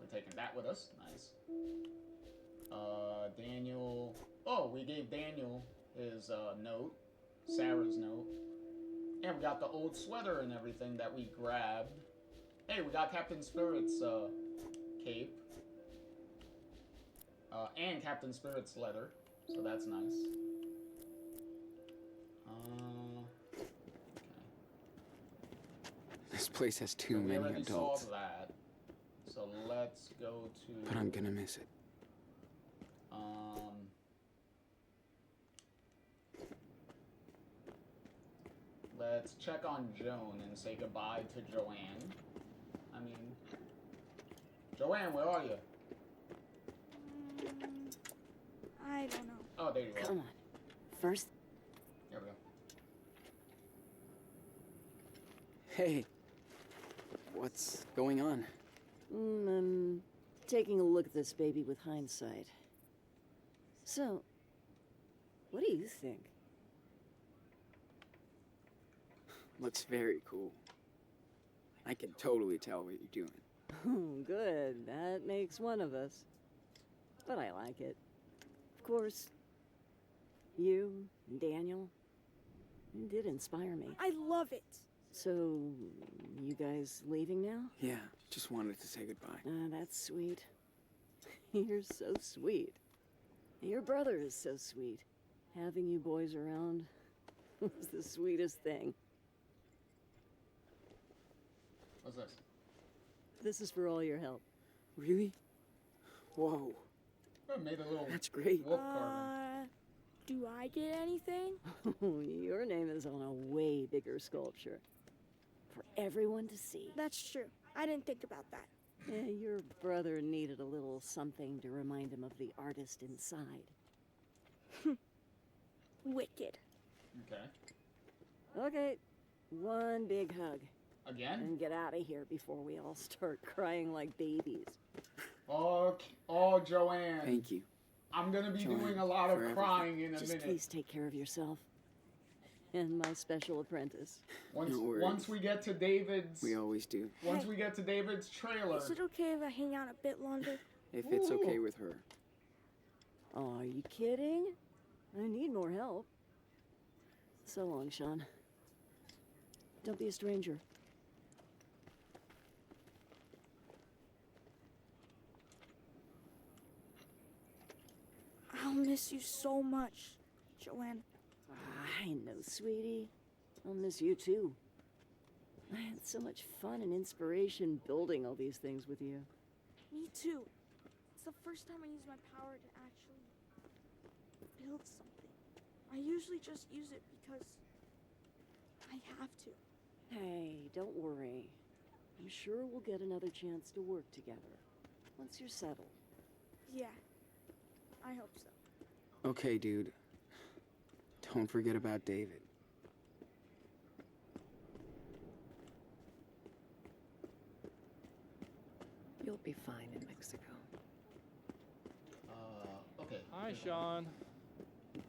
Speaker 1: We're taking that with us. Nice. Daniel... Oh, we gave Daniel his note. Sarah's note. And we got the old sweater and everything that we grabbed. Hey, we got Captain Spirit's cape. And Captain Spirit's letter. So that's nice. Okay.
Speaker 2: This place has too
Speaker 1: We
Speaker 2: many
Speaker 1: already
Speaker 2: adults.
Speaker 1: saw that. So let's go to...
Speaker 2: But I'm gonna miss it.
Speaker 1: Let's check on Joan and say goodbye to Joanne. I mean... Joanne, where are you?
Speaker 3: I don't know.
Speaker 1: Oh, there you are.
Speaker 7: Come on. First,
Speaker 1: There we go.
Speaker 2: Hey, what's going on?
Speaker 7: I'm taking a look at this baby with hindsight. So, what do you think?
Speaker 2: Looks very cool. I can totally tell what you're doing.
Speaker 7: Oh, good. That makes one of us. But I like it. Of course, you and Daniel, you did inspire me.
Speaker 3: I love it.
Speaker 7: So, you guys leaving now?
Speaker 2: Yeah, just wanted to say goodbye.
Speaker 7: That's sweet. You're so sweet. Your brother is so sweet. Having you boys around was the sweetest thing.
Speaker 1: What's this?
Speaker 7: This is for all your help.
Speaker 2: Really? Whoa,
Speaker 1: I made a little
Speaker 2: that's great.
Speaker 1: wolf carving.
Speaker 3: Do I get anything?
Speaker 7: Your name is on a way bigger sculpture. For everyone to see.
Speaker 3: That's true. I didn't think about that.
Speaker 7: Your brother needed a little something to remind him of the artist inside.
Speaker 3: Wicked.
Speaker 1: Okay.
Speaker 7: Okay, one big hug.
Speaker 1: Again?
Speaker 7: And get out of here before we all start crying like babies.
Speaker 1: Oh, Joanne.
Speaker 2: Thank you.
Speaker 1: I'm gonna be
Speaker 2: Joanne,
Speaker 1: doing a lot of
Speaker 2: for
Speaker 1: crying in a
Speaker 7: Just
Speaker 1: minute.
Speaker 7: please take care of yourself. And my special apprentice.
Speaker 2: No worries.
Speaker 1: Once we get to David's
Speaker 2: We always do.
Speaker 1: once
Speaker 3: Hey.
Speaker 1: we get to David's trailer.
Speaker 3: Is it okay if I hang out a bit longer?
Speaker 2: If it's okay
Speaker 1: Ooh.
Speaker 2: with her.
Speaker 7: Oh, are you kidding? I need more help. So long, Sean. Don't be a stranger.
Speaker 3: I'll miss you so much, Joanne.
Speaker 7: I know, sweetie. I'll miss you too. I had so much fun and inspiration building all these things with you.
Speaker 3: Me too. It's the first time I use my power to actually build something. I usually just use it because I have to.
Speaker 7: Hey, don't worry. I'm sure we'll get another chance to work together once you're settled.
Speaker 3: Yeah, I hope so.
Speaker 2: Okay, dude. Don't forget about David.
Speaker 8: You'll be fine in Mexico.
Speaker 1: Okay.
Speaker 6: Hi, Sean.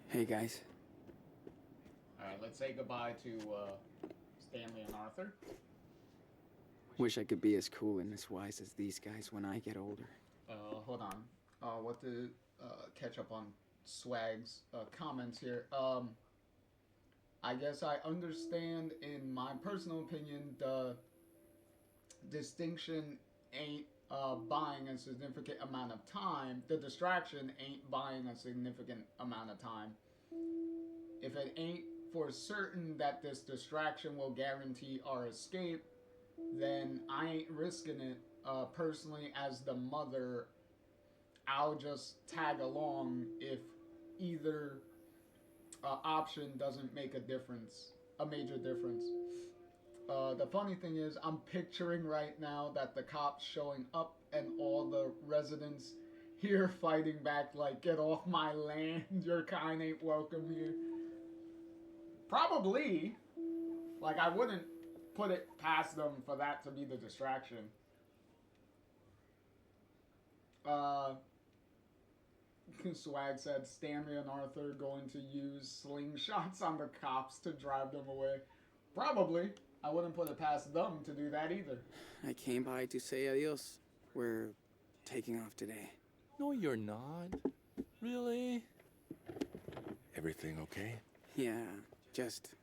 Speaker 2: Hey, guys.
Speaker 1: Alright, let's say goodbye to Stanley and Arthur.
Speaker 2: Wish I could be as cool and as wise as these guys when I get older.
Speaker 1: Hold on. What to catch up on Swag's comments here. I guess I understand, in my personal opinion, the distinction ain't buying a significant amount of time. The distraction ain't buying a significant amount of time. If it ain't for certain that this distraction will guarantee our escape, then I ain't risking it. Personally, as the mother, I'll just tag along if either option doesn't make a difference, a major difference. The funny thing is, I'm picturing right now that the cops showing up and all the residents here fighting back like, get off my land, your kind ain't welcome here. Probably. Like, I wouldn't put it past them for that to be the distraction. Swag said Stanley and Arthur going to use slingshots on the cops to drive them away. Probably. I wouldn't put it past them to do that either.
Speaker 2: I came by to say adios. We're taking off today.
Speaker 6: No, you're not. Really?
Speaker 5: Everything okay?
Speaker 2: Yeah, just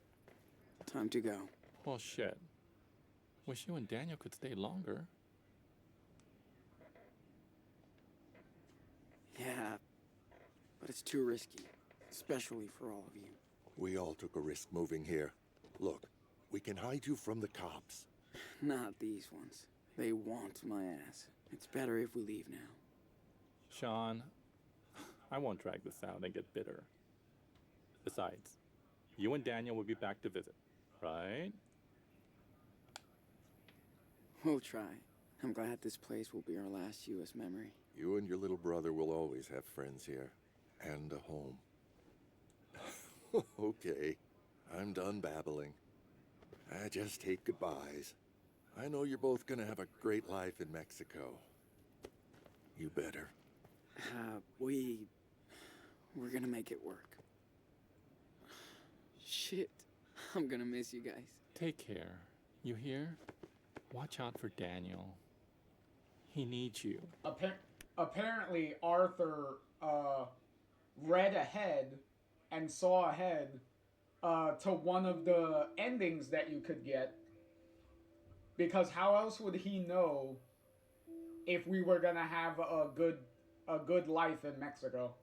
Speaker 2: time to go.
Speaker 6: Well, shit. Wish you and Daniel could stay longer.
Speaker 2: Yeah, but it's too risky, especially for all of you.
Speaker 5: We all took a risk moving here. Look, we can hide you from the cops.
Speaker 2: Not these ones. They want my ass. It's better if we leave now.
Speaker 6: Sean, I won't drag this out and get bitter. Besides, you and Daniel will be back to visit, right?
Speaker 2: We'll try. I'm glad this place will be our last U.S. memory.
Speaker 5: You and your little brother will always have friends here. And a home. Okay, I'm done babbling. I just hate goodbyes. I know you're both gonna have a great life in Mexico. You better.
Speaker 2: We're gonna make it work. Shit, I'm gonna miss you guys.
Speaker 6: Take care. You hear? Watch out for Daniel. He needs you.
Speaker 1: Apparently, Arthur read ahead and saw ahead to one of the endings that you could get. Because how else would he know if we were gonna have a good life in Mexico?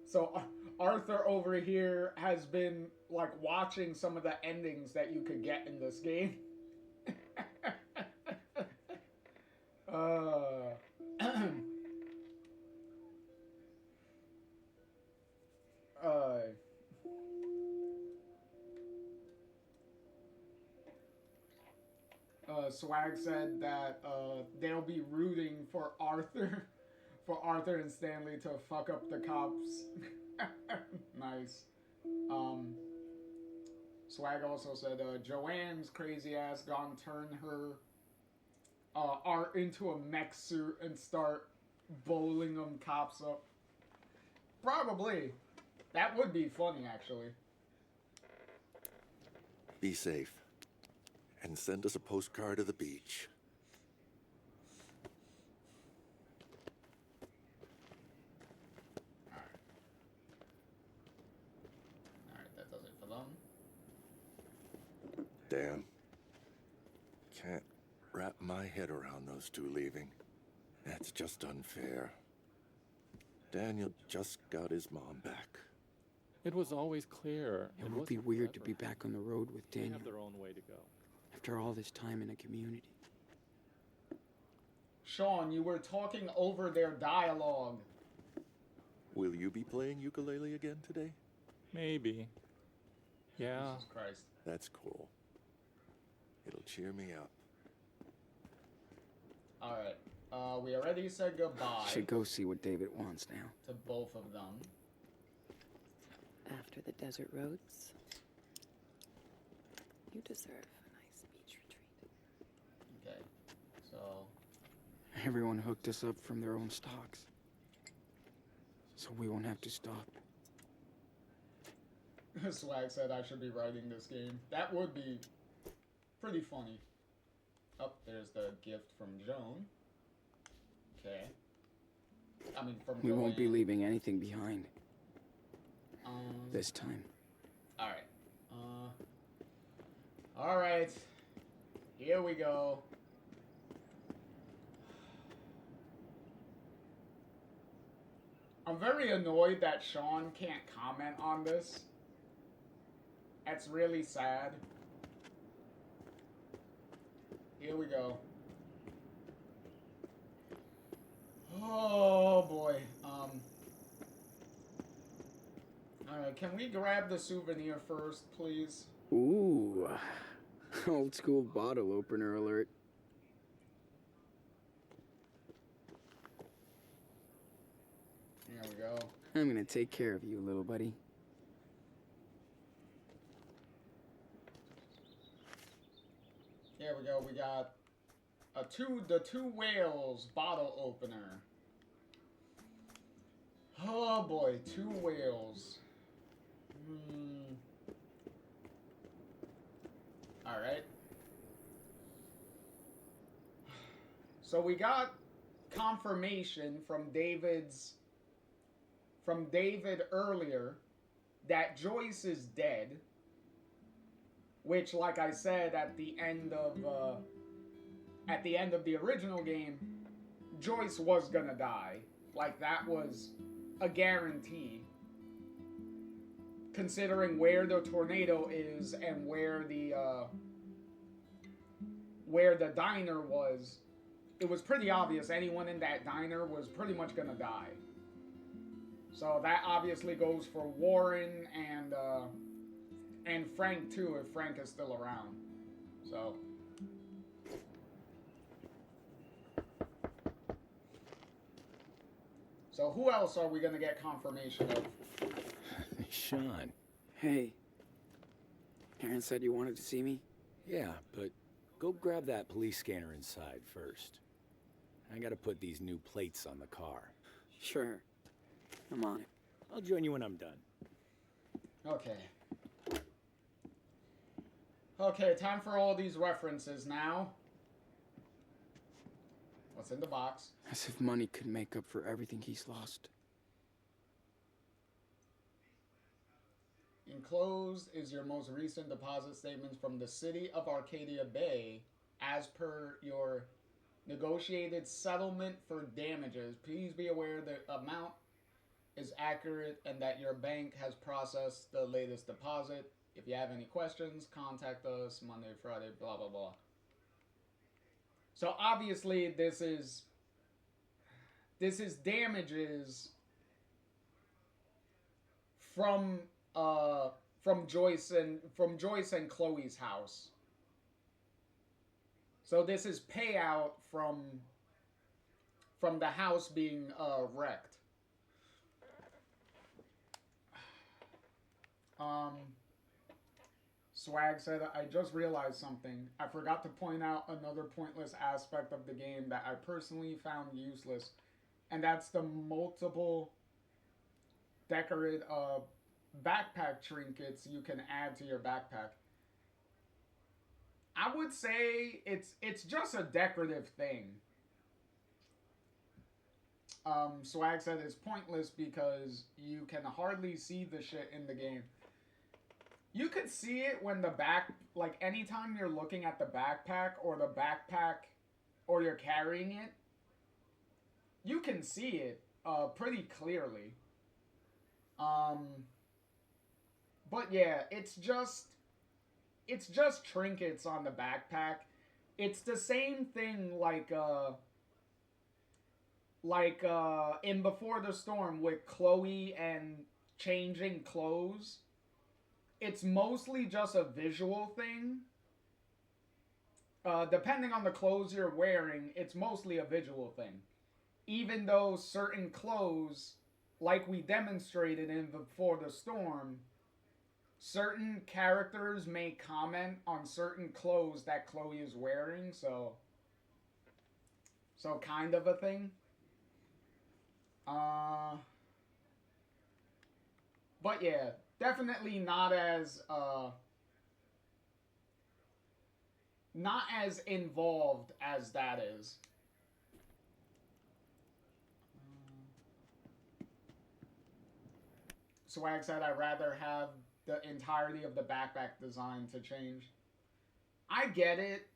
Speaker 1: So Arthur over here has been like watching some of the endings that you could get in this game. Swag said that they'll be rooting for Arthur, for Arthur and Stanley to fuck up the cops. Nice. Swag also said Joanne's crazy ass gonna turn her art into a mech suit and start bowling them cops up. Probably. That would be funny, actually.
Speaker 5: Be safe. And send us a postcard of the beach.
Speaker 1: Alright, that does it for them.
Speaker 5: Damn. Can't wrap my head around those two leaving. That's just unfair. Daniel just got his mom back.
Speaker 6: It was always clear.
Speaker 2: It would be weird to be back on the road with
Speaker 6: They
Speaker 2: Daniel
Speaker 6: have their own way to go.
Speaker 2: after all this time in a community.
Speaker 1: Sean, you were talking over their dialogue.
Speaker 5: Will you be playing ukulele again today?
Speaker 6: Maybe. Yeah.
Speaker 1: Jesus Christ.
Speaker 5: That's cool. It'll cheer me up.
Speaker 1: Alright. We already said goodbye
Speaker 2: Should go see what David wants now.
Speaker 1: to both of them.
Speaker 8: After the desert roads, you deserve a nice beach retreat.
Speaker 1: Okay. So,
Speaker 2: Everyone hooked us up from their own stocks. So we won't have to stop.
Speaker 1: Swag said I should be writing this game. That would be pretty funny. Oh, there's the gift from Joan. Okay. I mean, from
Speaker 2: We won't be
Speaker 1: Joanne.
Speaker 2: leaving anything behind. This time.
Speaker 1: Alright. Alright. Here we go. I'm very annoyed that Sean can't comment on this. That's really sad. Here we go. Oh boy. Alright, can we grab the souvenir first, please?
Speaker 2: Ooh. Old school bottle opener alert.
Speaker 1: There we go.
Speaker 2: I'm gonna take care of you, little buddy.
Speaker 1: Here we go. We got the two whales bottle opener. Oh boy, two whales. All right. So we got confirmation from David earlier that Joyce is dead. Which, like I said at the end of the original game, Joyce was gonna die. Like, that was a guarantee. Considering where the tornado is and where the diner was, it was pretty obvious anyone in that diner was pretty much gonna die. So that obviously goes for Warren and Frank too, if Frank is still around. So who else are we gonna get confirmation of?
Speaker 9: Sean.
Speaker 2: Hey. Aaron said you wanted to see me?
Speaker 9: Yeah, but go grab that police scanner inside first. I gotta put these new plates on the car.
Speaker 2: Sure. I'm on it.
Speaker 9: I'll join you when I'm done.
Speaker 1: Okay. Okay, time for all these references now. What's in the box?
Speaker 2: As if money could make up for everything he's lost.
Speaker 1: Enclosed is your most recent deposit statements from the City of Arcadia Bay. As per your negotiated settlement for damages, please be aware the amount is accurate and that your bank has processed the latest deposit. If you have any questions, contact us Monday, Friday, blah, blah, blah. So obviously this is damages from Joyce and Chloe's house. So this is payout from the house being wrecked. Swag said, I just realized something. I forgot to point out another pointless aspect of the game that I personally found useless, and that's the multiple decorated backpack trinkets you can add to your backpack. I would say it's just a decorative thing. Swag said it's pointless because you can hardly see the shit in the game. You could see it when anytime you're looking at the backpack or you're carrying it, you can see it pretty clearly. But yeah, it's just trinkets on the backpack. It's the same thing like in Before the Storm with Chloe and changing clothes. It's mostly just a visual thing. Depending on the clothes you're wearing, it's mostly a visual thing. Even though certain clothes, like we demonstrated in Before the Storm, certain characters may comment on certain clothes that Chloe is wearing, so kind of a thing. But yeah, definitely not as involved as that is. Swag said I'd rather have the entirety of the backpack design to change. I get it.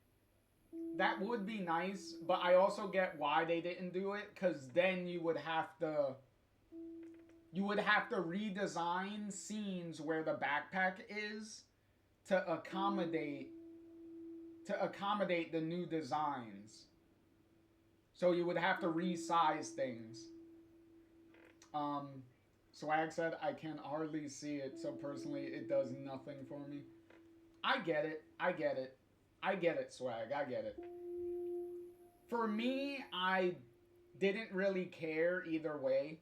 Speaker 1: That would be nice, but I also get why they didn't do it, because then you would have to redesign scenes where the backpack is to accommodate the new designs. So you would have to resize things. Swag said, I can hardly see it, so personally it does nothing for me. I get it, Swag, I get it. For me, I didn't really care either way,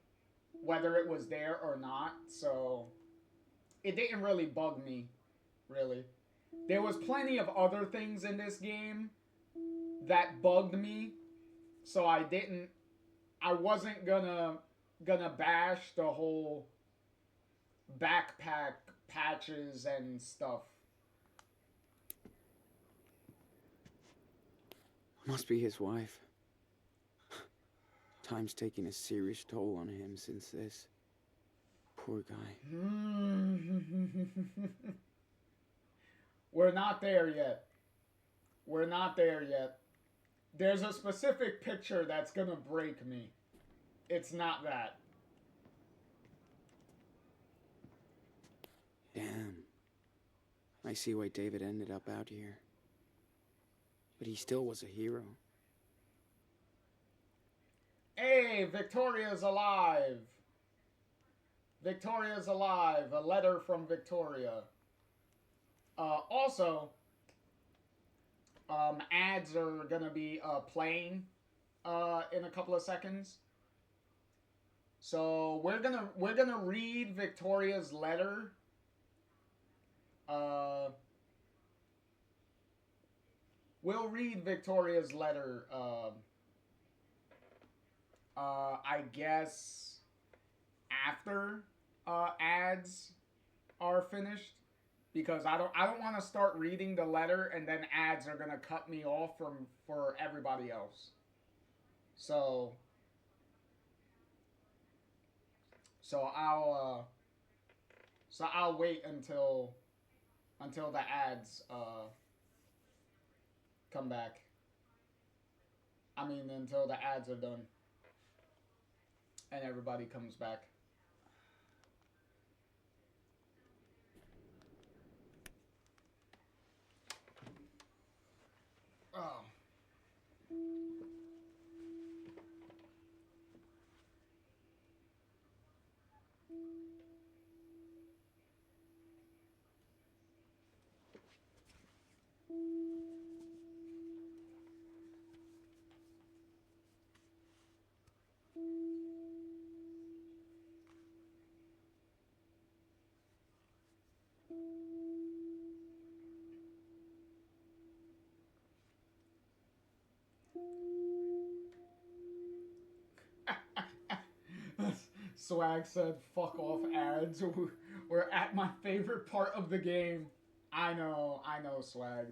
Speaker 1: whether it was there or not, so it didn't really bug me, really. There was plenty of other things in this game that bugged me, so I wasn't gonna bash the whole backpack patches and stuff.
Speaker 2: Must be his wife. Time's taking a serious toll on him since this. Poor guy.
Speaker 1: We're not there yet. There's a specific picture that's gonna break me. It's not that.
Speaker 2: Damn. I see why David ended up out here. But he still was a hero.
Speaker 1: Hey, Victoria's alive. Victoria's alive. A letter from Victoria. Also, ads are gonna be playing in a couple of seconds. So we're gonna read Victoria's letter. We'll read Victoria's letter. I guess after ads are finished, because I don't want to start reading the letter and then ads are gonna cut me off for everybody else. So I'll wait until the ads come back. I mean, until the ads are done and everybody comes back. Oh. Swag said, "Fuck off ads. We're at my favorite part of the game." I know, Swag.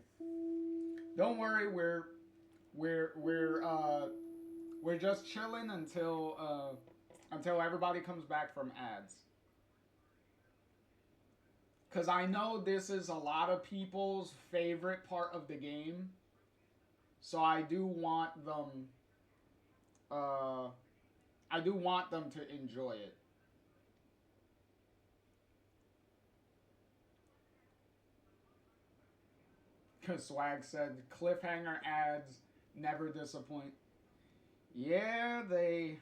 Speaker 1: Don't worry, we're just chilling until everybody comes back from ads. Cause I know this is a lot of people's favorite part of the game, so I do want them. I do want them to enjoy it. Because Swag said, cliffhanger ads never disappoint. Yeah, they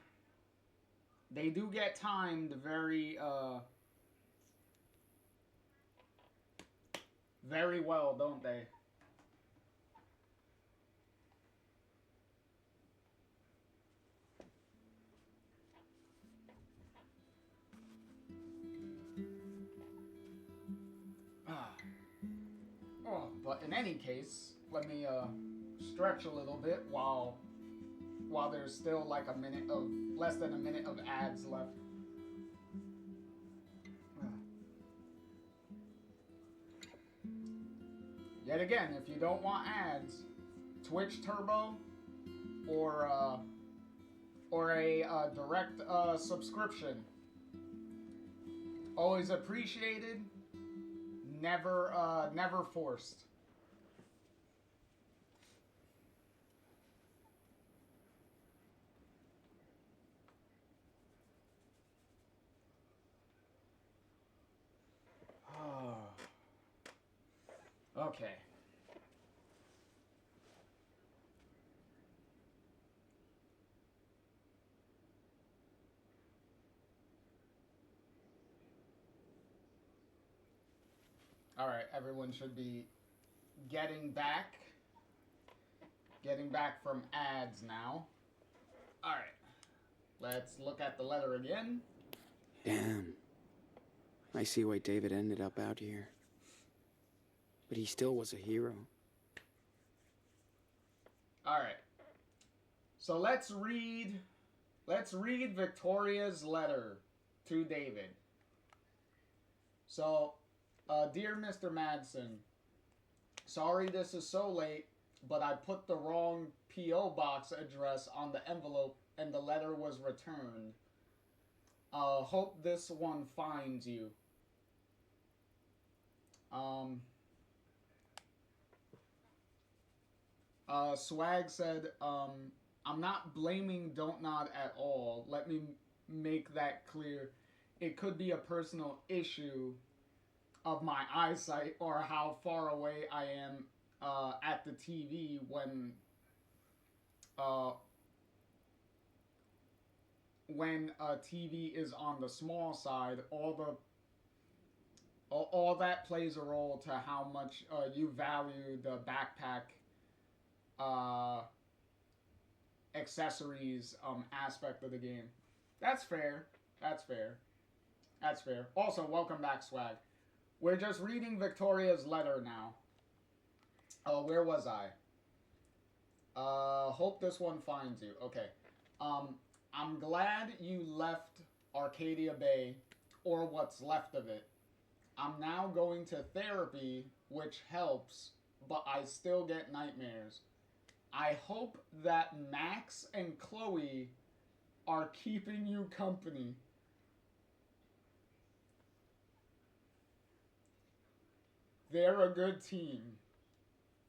Speaker 1: do get timed very, very well, don't they? Oh, but in any case, let me stretch a little bit while there's still like less than a minute of ads left. Yet again, if you don't want ads, Twitch Turbo or a direct subscription, always appreciated. Never forced. Okay. All right, everyone should be getting back from ads now. All right, let's look at the letter again.
Speaker 2: Damn. I see why David ended up out here. But he still was a hero.
Speaker 1: All right. So let's read Victoria's letter to David. So, dear Mr. Madsen, sorry this is so late, but I put the wrong P.O. box address on the envelope and the letter was returned. Hope this one finds you. Swag said, I'm not blaming Don't Nod at all. Let me make that clear. It could be a personal issue of my eyesight or how far away I am at the TV when a TV is on the small side. All that plays a role to how much you value the backpack accessories aspect of the game. That's fair. Also, welcome back, Swag. We're just reading Victoria's letter now. Where was I? Hope this one finds you. Okay. I'm glad you left Arcadia Bay, or what's left of it. I'm now going to therapy, which helps, but I still get nightmares. I hope that Max and Chloe are keeping you company. They're a good team.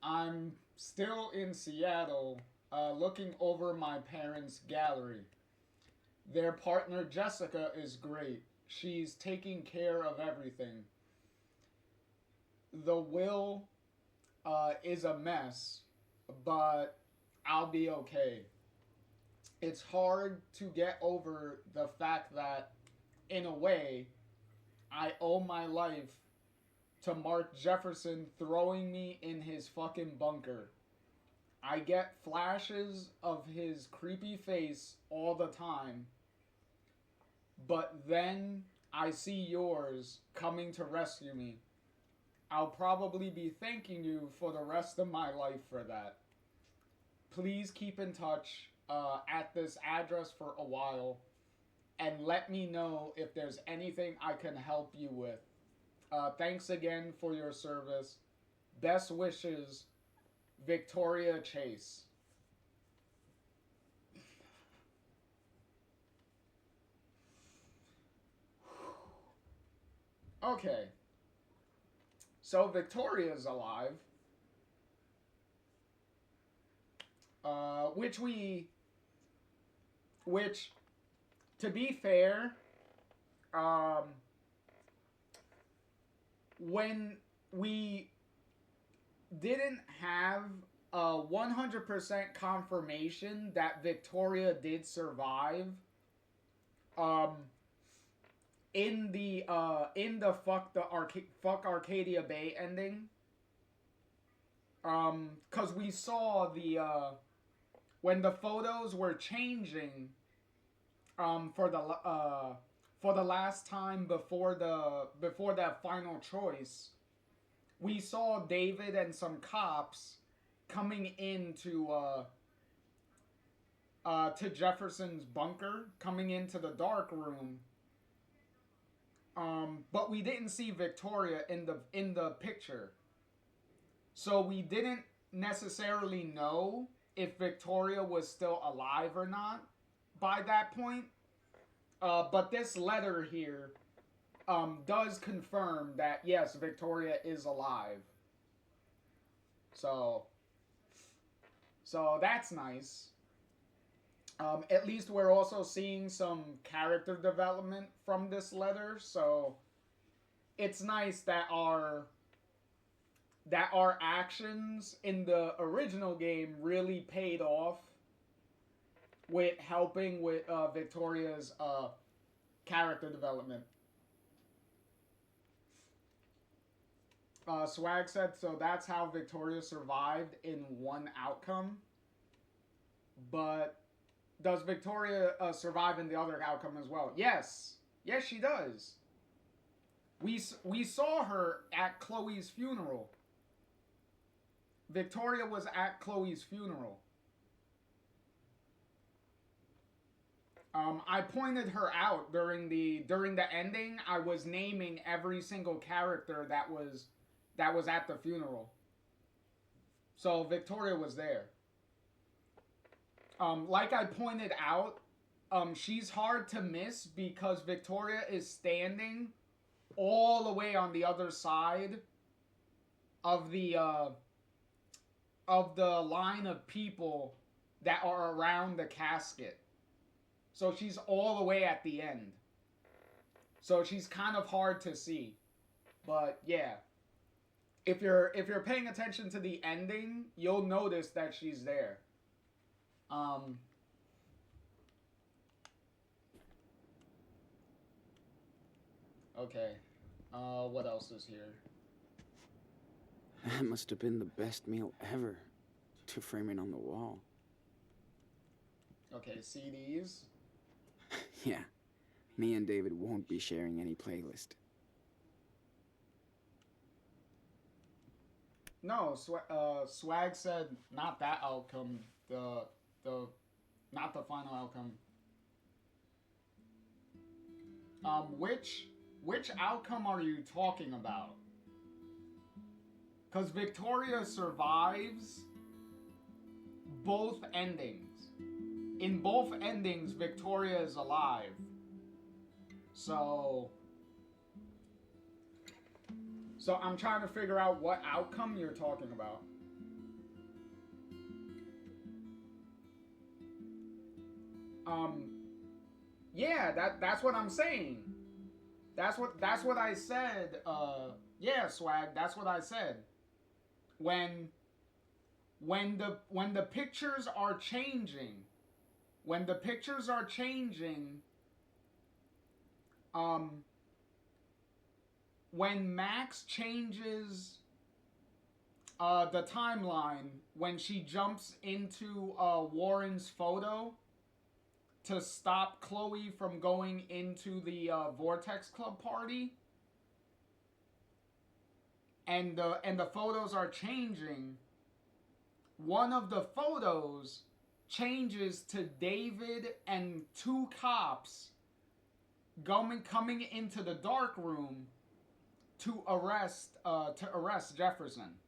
Speaker 1: I'm still in Seattle, looking over my parents' gallery. Their partner Jessica is great. She's taking care of everything. The will is a mess, but I'll be okay. It's hard to get over the fact that, in a way, I owe my life to Mark Jefferson throwing me in his fucking bunker. I get flashes of his creepy face all the time, but then I see yours coming to rescue me. I'll probably be thanking you for the rest of my life for that. Please keep in touch at this address for a while and let me know if there's anything I can help you with. Thanks again for your service. Best wishes, Victoria Chase. Okay. So Victoria's alive. Which, to be fair, when we didn't have a 100% confirmation that Victoria did survive, in the Fuck Arcadia Bay ending, cause we saw the when the photos were changing, for the last time before that final choice, we saw David and some cops coming into to Jefferson's bunker, coming into the dark room. But we didn't see Victoria in the picture. So we didn't necessarily know if Victoria was still alive or not by that point. But this letter here does confirm that, yes, Victoria is alive. So that's nice. At least we're also seeing some character development from this letter, so it's nice that our actions in the original game really paid off with helping with Victoria's character development. Swag said, so that's how Victoria survived in one outcome. But does Victoria survive in the other outcome as well? Yes. Yes, she does. We saw her at Chloe's funeral. Victoria was at Chloe's funeral. I pointed her out during the ending. I was naming every single character that was at the funeral. So Victoria was there. Like I pointed out, she's hard to miss because Victoria is standing all the way on the other side of the line of people that are around the casket. So she's all the way at the end. So she's kind of hard to see. But yeah. If you're paying attention to the ending, you'll notice that she's there. Okay. What else is here?
Speaker 2: That must have been the best meal ever, to frame it on the wall.
Speaker 1: Okay, CDs.
Speaker 2: Yeah, me and David won't be sharing any playlist.
Speaker 1: No, Swag said not that outcome. Not the final outcome. Which outcome are you talking about? Because Victoria survives both endings. In both endings, Victoria is alive. So I'm trying to figure out what outcome you're talking about. Yeah, that's what I'm saying. That's what I said. Yeah, Swag, that's what I said. When the pictures are changing, when Max changes the timeline, when she jumps into Warren's photo to stop Chloe from going into the Vortex Club party, and the photos are changing, one of the photos changes to David and two cops coming into the dark room to arrest Jefferson.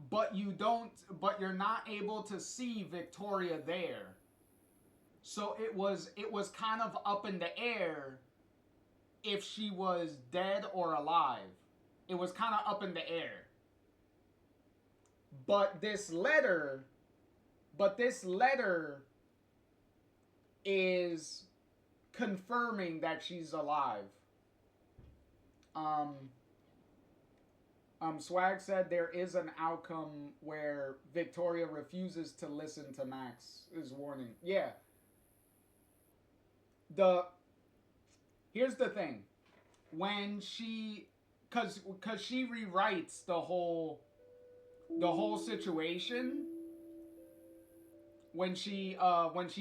Speaker 1: But you're not able to see Victoria there. So it was kind of up in the air if she was dead or alive. It was kind of up in the air. But this letter is confirming that she's alive. Swag said there is an outcome where Victoria refuses to listen to Max's warning. Yeah. Here's the thing. When she, cause she rewrites the whole situation. When she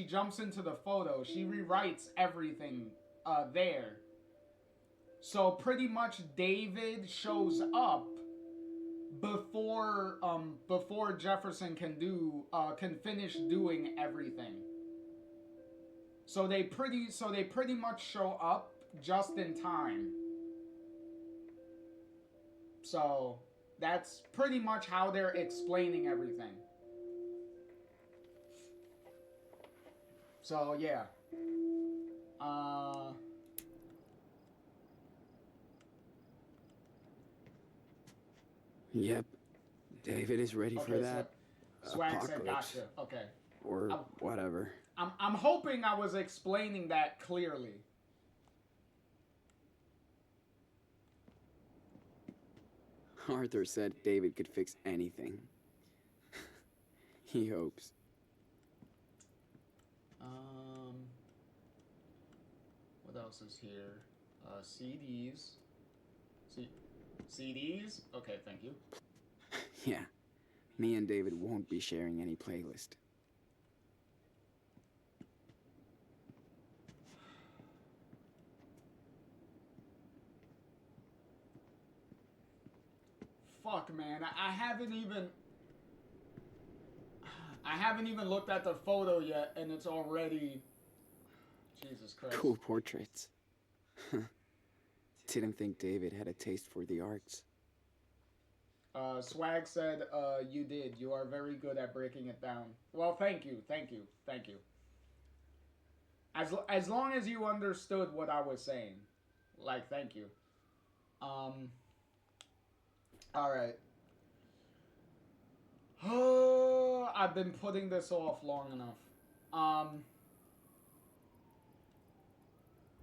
Speaker 1: jumps into the photo, she rewrites everything there. So pretty much David shows up before Jefferson can finish doing everything. So they pretty much show up just in time. So that's pretty much how they're explaining everything. So yeah.
Speaker 2: Yep. David is ready for that.
Speaker 1: Swag
Speaker 2: apocalypse.
Speaker 1: said gotcha. Okay.
Speaker 2: Or whatever.
Speaker 1: I'm hoping I was explaining that clearly.
Speaker 2: Arthur said David could fix anything. He hopes.
Speaker 1: What else is here? CDs. CDs? Okay, thank you.
Speaker 2: Yeah. Me and David won't be sharing any playlist.
Speaker 1: Fuck, man. I haven't even looked at the photo yet, and it's already... Jesus Christ.
Speaker 2: Cool portraits. Didn't think David had a taste for the arts.
Speaker 1: Swag said, you did. You are very good at breaking it down. Well, thank you. As long as you understood what I was saying. Like, thank you. Alright. Oh, I've been putting this off long enough.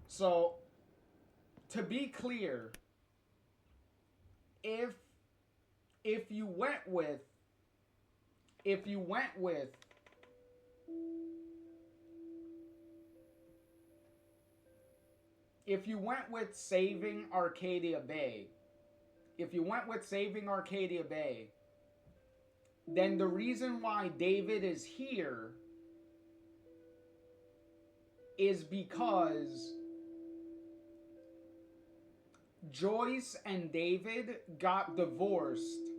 Speaker 1: So, to be clear, if you went with saving Arcadia Bay, then the reason why David is here is because Joyce and David got divorced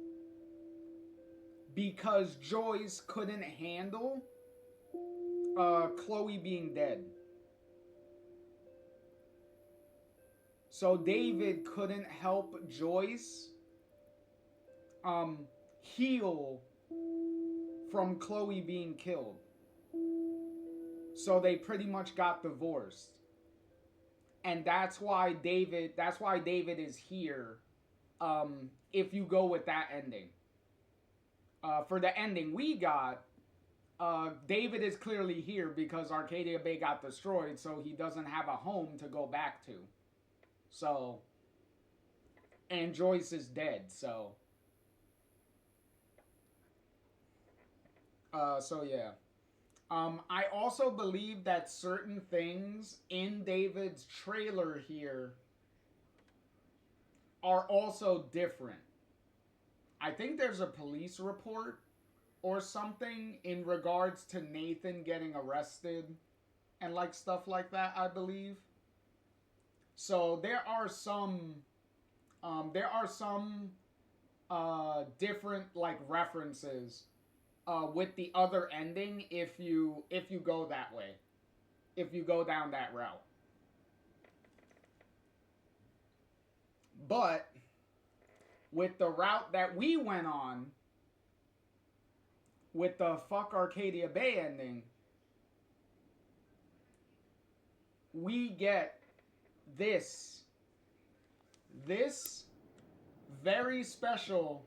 Speaker 1: because Joyce couldn't handle Chloe being dead. So David couldn't help Joyce heal from Chloe being killed. So they pretty much got divorced. And that's why David is here, if you go with that ending. For the ending we got, David is clearly here because Arcadia Bay got destroyed, so he doesn't have a home to go back to. So, and Joyce is dead, so. So yeah. I also believe that certain things in David's trailer here are also different. I think there's a police report or something in regards to Nathan getting arrested and like stuff like that, I believe. So there are some different like references with the other ending if you go that way, if you go down that route. But with the route that we went on, with the fuck Arcadia Bay ending, we get this very special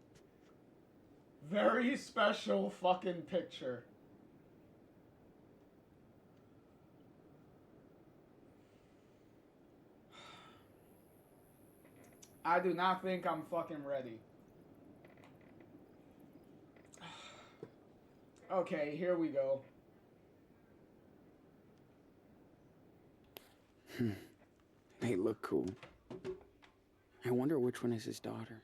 Speaker 1: fucking picture. I do not think I'm fucking ready. Okay, here we go.
Speaker 2: They look cool. I wonder which one is his daughter.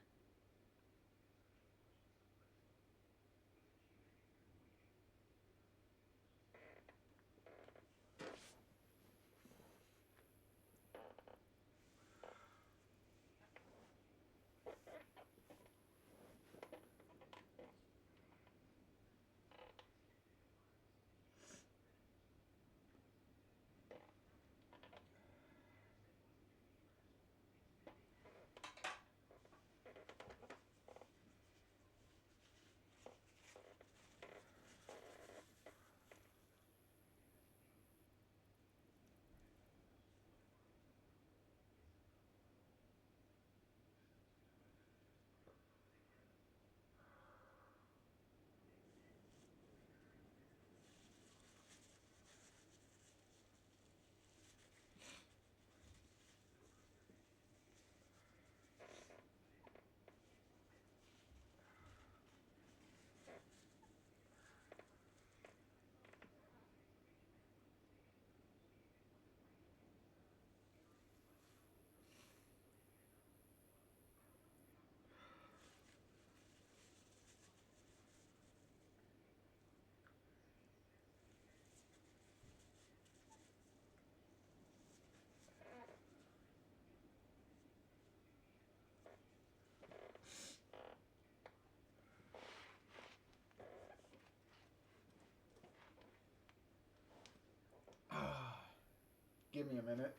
Speaker 1: Give me a minute.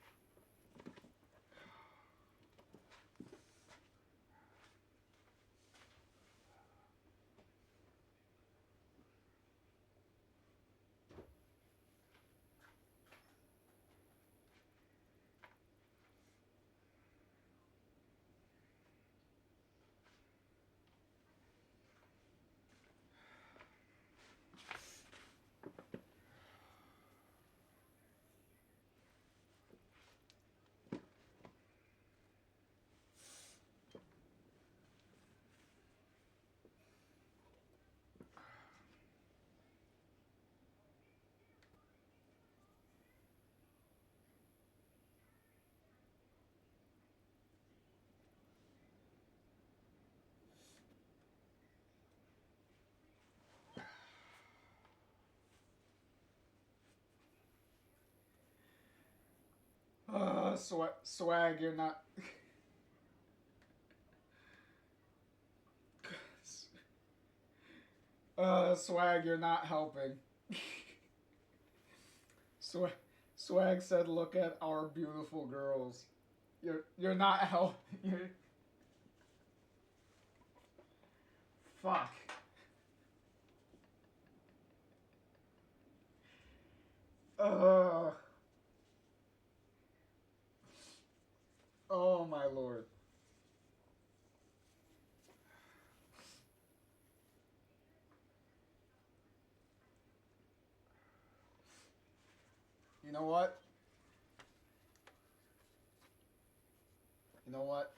Speaker 1: Swag, you're not. Swag, you're not helping. Swag said, "Look at our beautiful girls." You're not help. You're... Fuck. Oh my lord. You know what? You know what?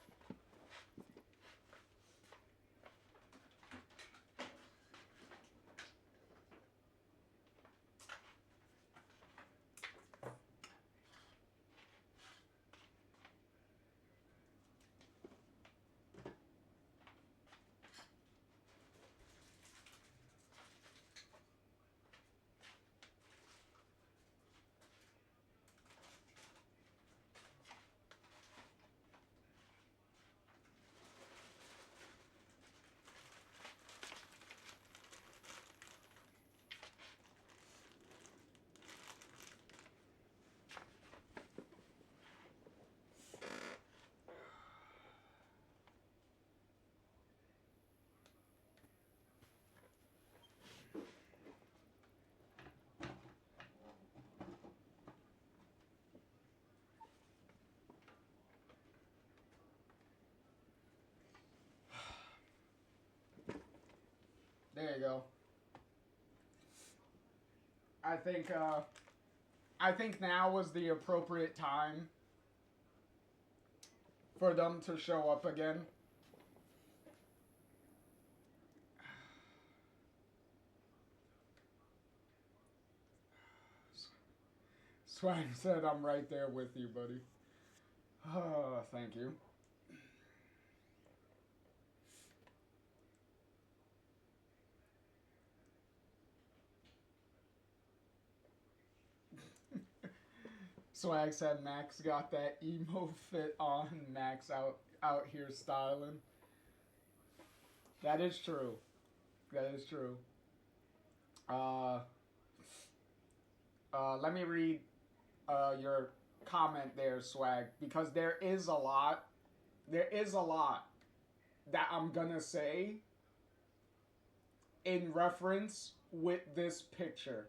Speaker 1: There you go. I think now was the appropriate time for them to show up again. Swag said, I'm right there with you, buddy. Oh, thank you. Swag said Max got that emo fit on. Max out here styling. That is true. That is true. Let me read your comment there, Swag, because there is a lot that I'm gonna say in reference with this picture.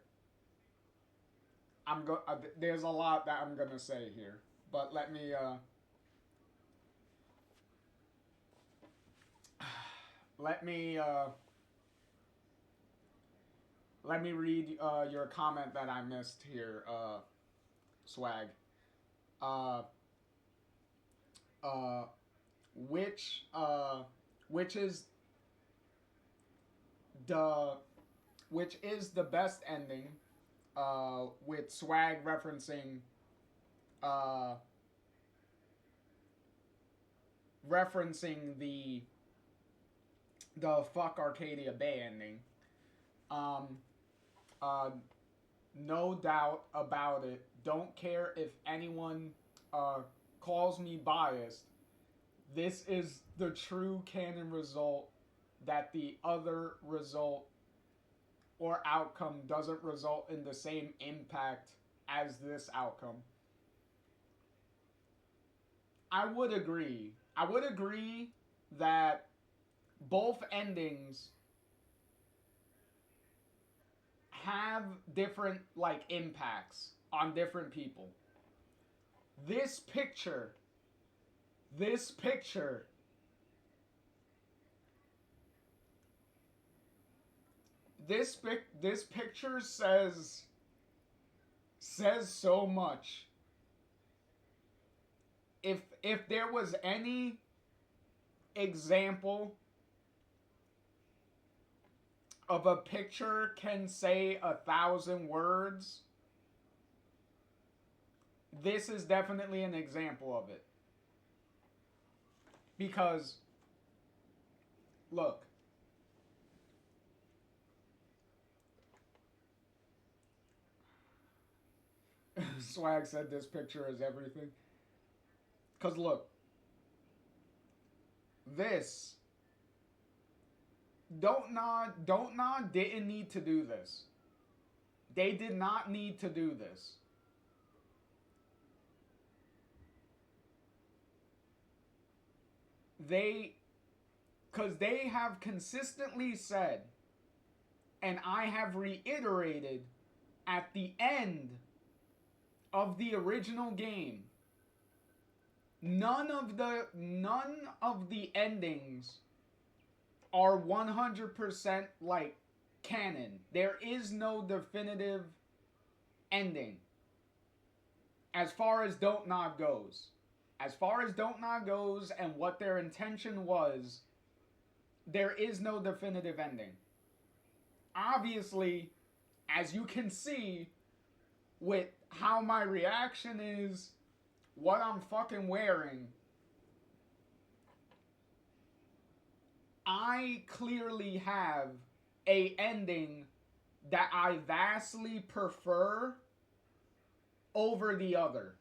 Speaker 1: There's a lot that I'm gonna say here, but let me read your comment that I missed here, Swag. Which is the best ending? With Swag referencing the Fuck Arcadia Bay ending. No doubt about it. Don't care if anyone calls me biased. This is the true canon result that the other result or outcome doesn't result in the same impact as this outcome. I would agree. I would agree that both endings have different impacts on different people. This picture says so much. If there was any example of a picture can say 1,000 words, this is definitely an example of it. Because, look, Swag said this picture is everything. Because look, this, Don't Nod didn't need to do this. They did not need to do this. because they have consistently said, and I have reiterated at the end of the original game, none of the endings are 100% like canon. There is no definitive ending as far as Don't Nod goes. As far as Don't Nod goes and what their intention was, there is no definitive ending. Obviously, as you can see with how my reaction is, what I'm fucking wearing, I clearly have a ending that I vastly prefer over the other.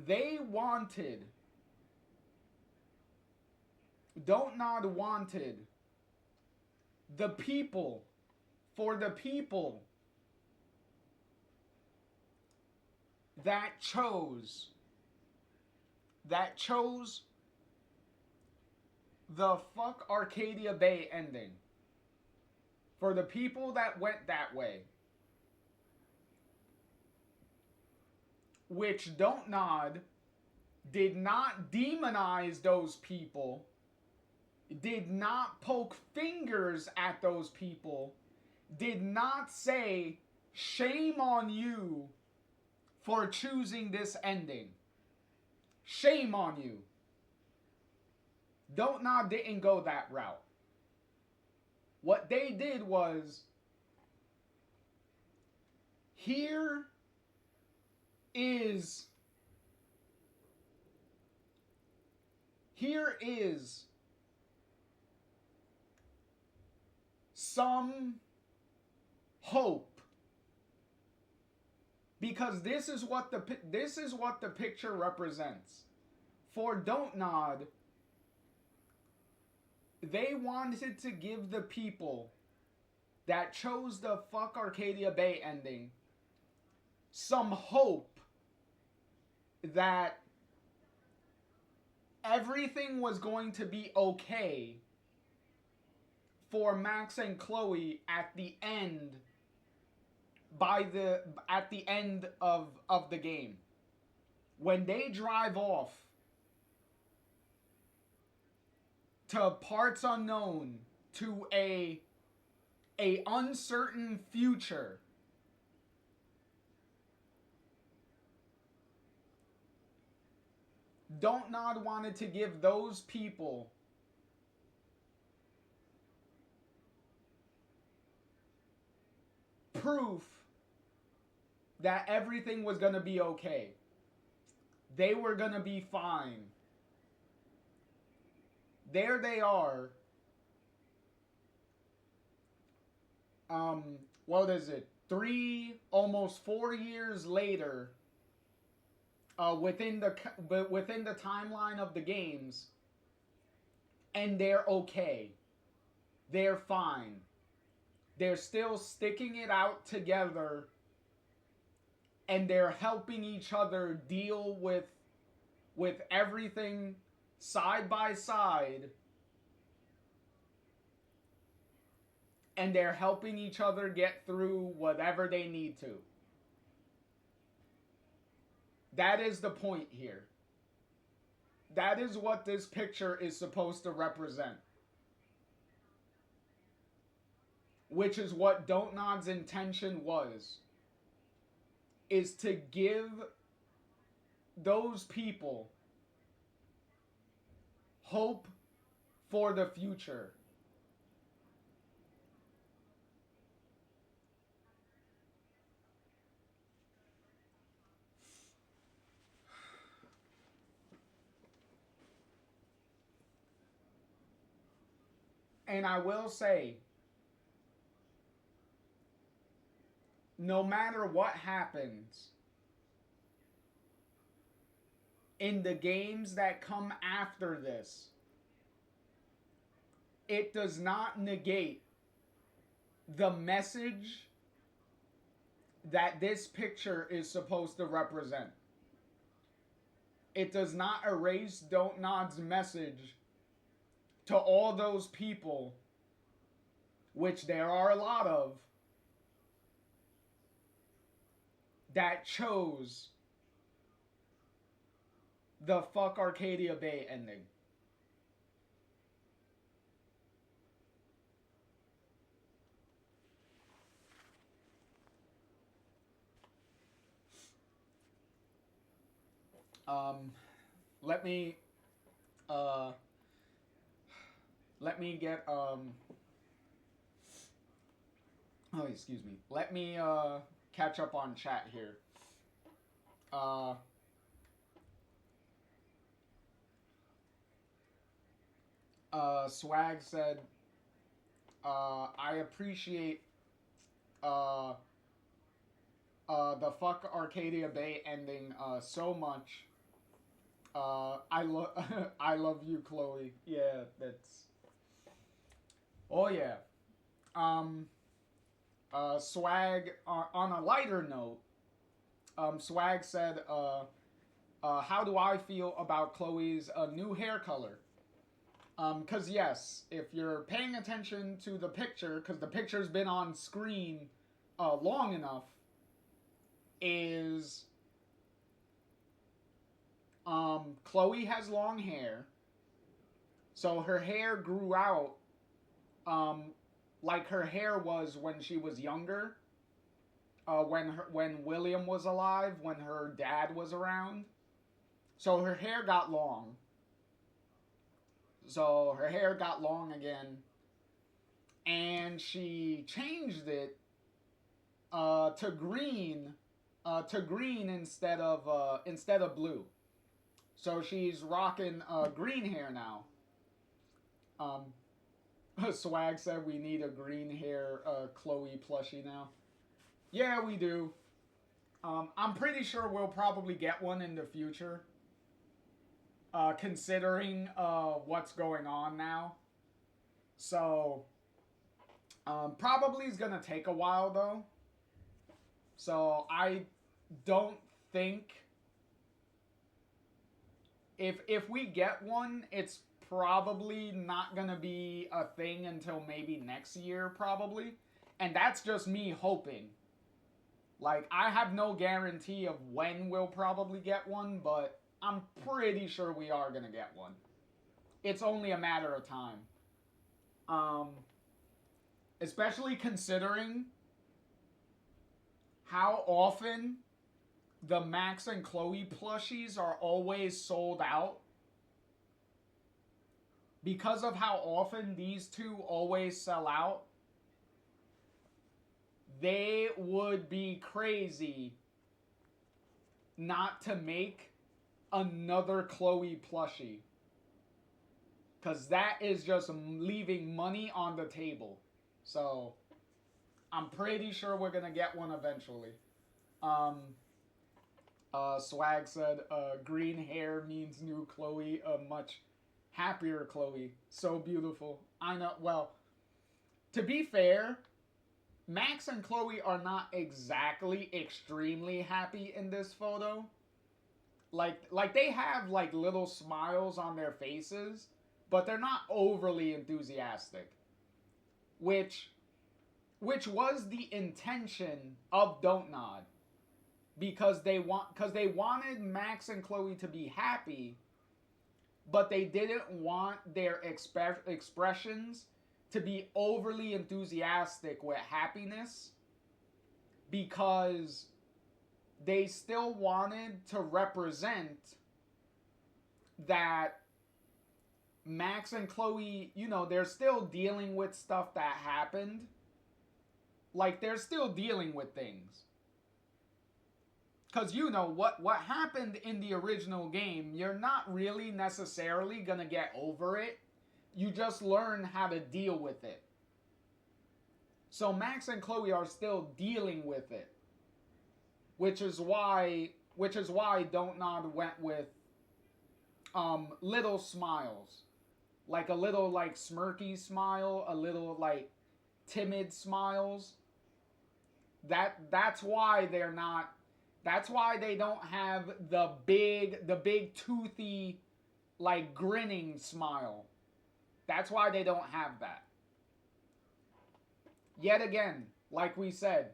Speaker 1: They wanted, Don't Nod wanted the people, for the people that chose the fuck Arcadia Bay ending. For the people that went that way. Which Don't Nod did not demonize those people, did not poke fingers at those people, did not say, shame on you for choosing this ending. Shame on you. Don't Nod didn't go that route. What they did was, here is some hope, because this is what the picture represents. For Don't Nod, they wanted to give the people that chose the fuck Arcadia Bay ending some hope that everything was going to be okay for Max and Chloe at the end of the game. When they drive off to parts unknown, to a uncertain future, Don't Nod wanted to give those people proof that everything was going to be okay. They were going to be fine. There they are. What is it? 3, almost 4 years later, within the timeline of the games, and they're okay. They're fine. They're still sticking it out together, and they're helping each other deal with everything side by side, and they're helping each other get through whatever they need to. That is the point here. That is what this picture is supposed to represent. Which is what Don't Nod's intention was. Is to give those people hope for the future. And I will say, no matter what happens in the games that come after this, it does not negate the message that this picture is supposed to represent. It does not erase Don't Nod's message to all those people, which there are a lot of, that chose the fuck Arcadia Bay ending. Let me get, oh, excuse me. Let me, catch up on chat here. Swag said, I appreciate, the fuck Arcadia Bay ending, so much. I love you, Chloe. Yeah, that's... Oh, yeah. Swag, on a lighter note, Swag said, how do I feel about Chloe's new hair color? Because yes, if you're paying attention to the picture, because the picture's been on screen long enough, is Chloe has long hair, so her hair grew out like her hair was when she was younger, when William was alive, when her dad was around. So her hair got long. So her hair got long again, and she changed it to green instead of blue. So she's rocking green hair now. Swag said we need a green hair Chloe plushie now. Yeah, we do. I'm pretty sure we'll probably get one in the future. Considering what's going on now. So, probably is gonna take a while though. So, I don't think... If we get one, it's probably not gonna be a thing until maybe next year, probably. And that's just me hoping. Like, I have no guarantee of when we'll probably get one, but I'm pretty sure we are gonna get one. It's only a matter of time. Especially considering how often the Max and Chloe plushies are always sold out. Because of how often these two always sell out, they would be crazy not to make another Chloe plushie. Because that is just leaving money on the table. So, I'm pretty sure we're going to get one eventually. Swag said, green hair means new Chloe, a much happier Chloe. So beautiful. I know, well, to be fair, Max and Chloe are not exactly extremely happy in this photo. Like they have like little smiles on their faces, but they're not overly enthusiastic. Which was the intention of Don't Nod. Because they wanted Max and Chloe to be happy, but they didn't want their expressions to be overly enthusiastic with happiness, because they still wanted to represent that Max and Chloe, you know, they're still dealing with stuff that happened. Like, they're still dealing with things. Because, you know, what happened in the original game, you're not really necessarily going to get over it. You just learn how to deal with it. So Max and Chloe are still dealing with it. Which is why Don't Nod went with little smiles. like a little like smirky smile, a little like timid smiles. That's why they're not. That's why they don't have the big toothy, like grinning smile. That's why they don't have that. Yet again, like we said,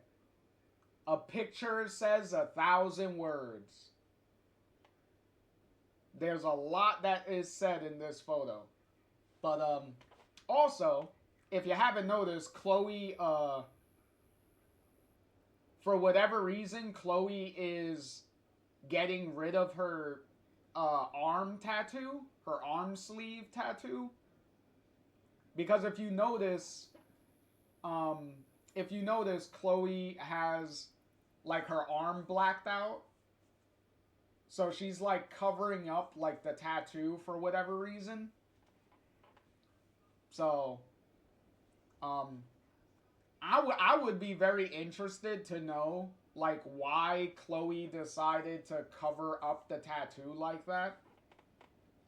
Speaker 1: a picture says 1,000 words. There's a lot that is said in this photo. But also, if you haven't noticed, Chloe, for whatever reason, Chloe is getting rid of her arm tattoo, her arm sleeve tattoo. Because if you notice, Chloe has like her arm blacked out. So she's like covering up like the tattoo for whatever reason. So, I would be very interested to know like why Chloe decided to cover up the tattoo like that.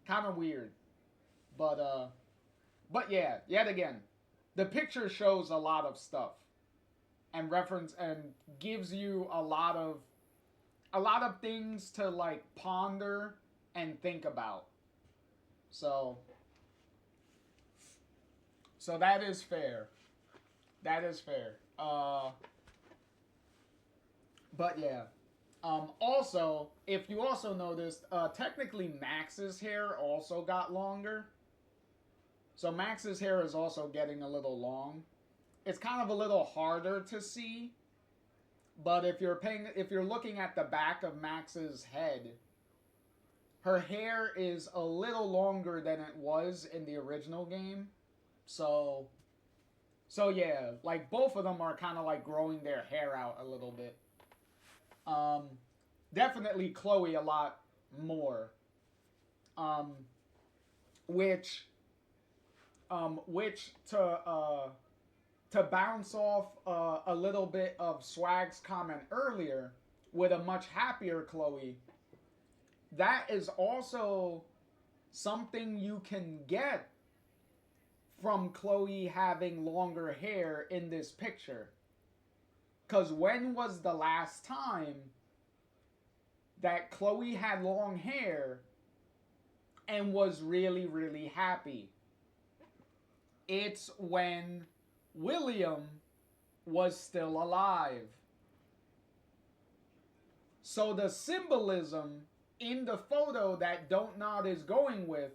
Speaker 1: Kind of weird. But yeah, yet again, the picture shows a lot of stuff and reference and gives you a lot of things to like ponder and think about. So that is fair. That is fair. But yeah. Also, if you also noticed, technically Max's hair also got longer. So Max's hair is also getting a little long. It's kind of a little harder to see. But if you're looking at the back of Max's head, her hair is a little longer than it was in the original game. So yeah, like both of them are kind of like growing their hair out a little bit. Definitely Chloe a lot more. Which to bounce off a little bit of Swag's comment earlier, with a much happier Chloe, that is also something you can get from Chloe having longer hair in this picture. Because when was the last time that Chloe had long hair and was really, really happy? It's when William was still alive. So the symbolism in the photo that Don't Nod is going with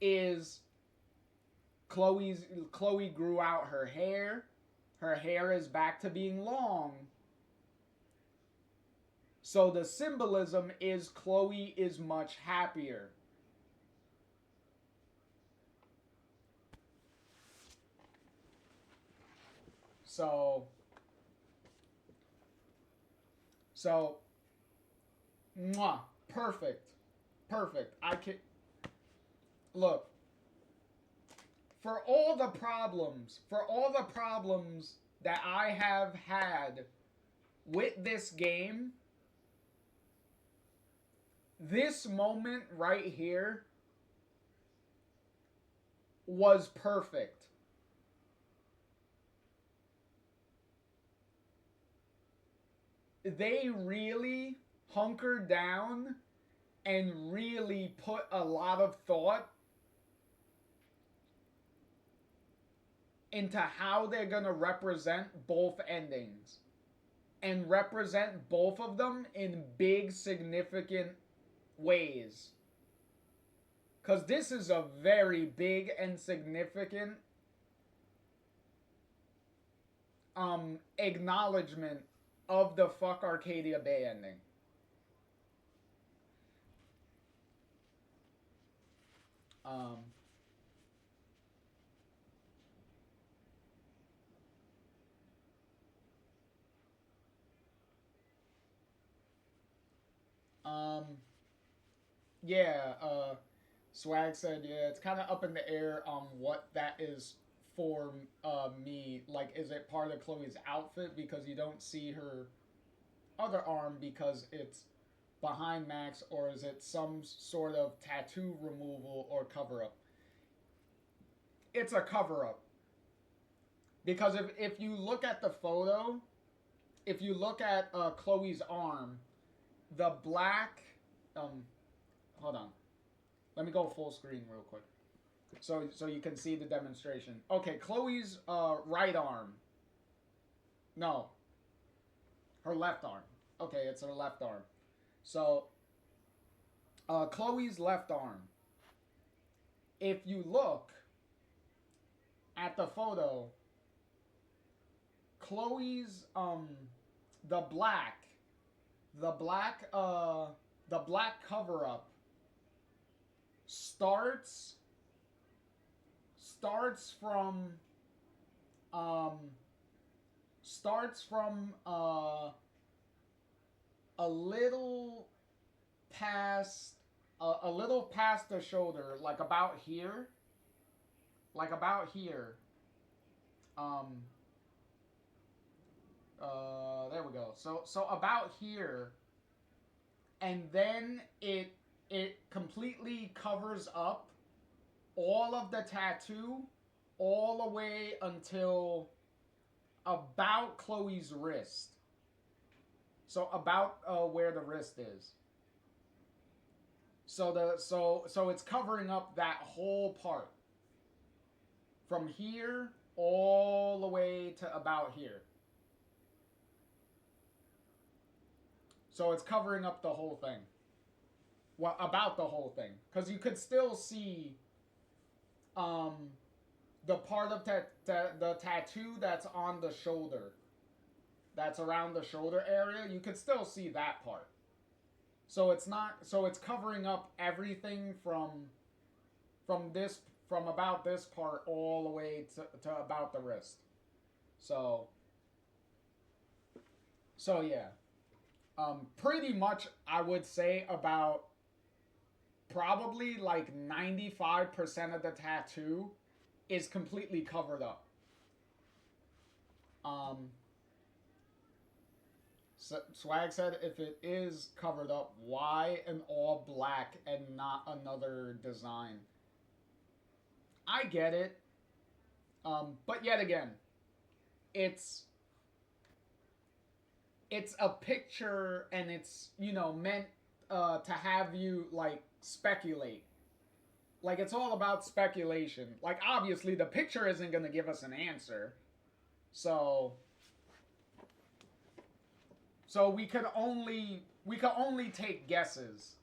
Speaker 1: is Chloe grew out her hair. Her hair is back to being long. So the symbolism is Chloe is much happier. So, mwah, perfect. I can look. For all the problems that I have had with this game, this moment right here was perfect. They really hunkered down and really put a lot of thought into how they're going to represent both endings. And represent both of them in big, significant ways. Because this is a very big and significant acknowledgement of the Fuck Arcadia Bay ending. Yeah, Swag said, yeah, it's kind of up in the air on what that is for me. Like, is it part of Chloe's outfit because you don't see her other arm because it's behind Max, or is it some sort of tattoo removal or cover-up? it's a cover-up. Because if you look at the photo, if you look at Chloe's arm, the black, hold on. Let me go full screen real quick. So you can see the demonstration. Okay, Chloe's right arm. No. Her left arm. Okay, it's her left arm. So, Chloe's left arm. If you look at the photo, Chloe's, the black cover-up starts from a little past the shoulder, like about here. There we go. So about here, and then it completely covers up all of the tattoo all the way until about Chloe's wrist. So about where the wrist is. So it's covering up that whole part from here all the way to about here. So it's covering up the whole thing. Well, about the whole thing, because you could still see the part of the tattoo that's on the shoulder, that's around the shoulder area. You could still see that part. So it's not. So it's covering up everything from about this part all the way to about the wrist. So yeah. Pretty much, I would say about probably like 95% of the tattoo is completely covered up. Swag said, if it is covered up, why an all black and not another design? I get it. But yet again, it's a picture, and it's, meant to have you, like, speculate. Like, it's all about speculation. Like, obviously, the picture isn't going to give us an answer. So we could only take guesses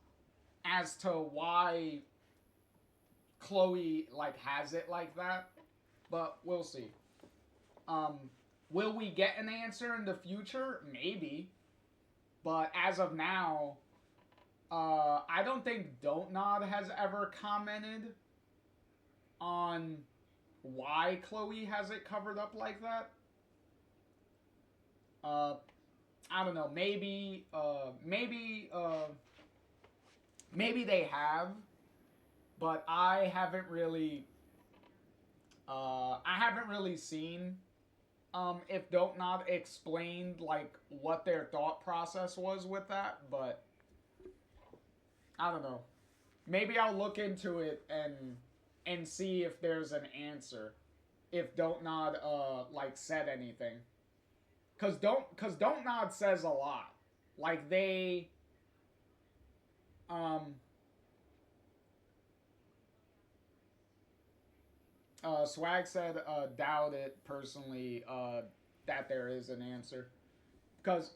Speaker 1: as to why Chloe, like, has it like that. But we'll see. Will we get an answer in the future? Maybe. But as of now, I don't think Don't Nod has ever commented on why Chloe has it covered up like that. I don't know. Maybe they have, but I haven't really seen if Don't Nod explained, like, what their thought process was with that, but I don't know. Maybe I'll look into it and see if there's an answer, if Don't Nod like said anything. Cause Don't Nod says a lot. Like, they Swag said, doubt it personally, that there is an answer. Cause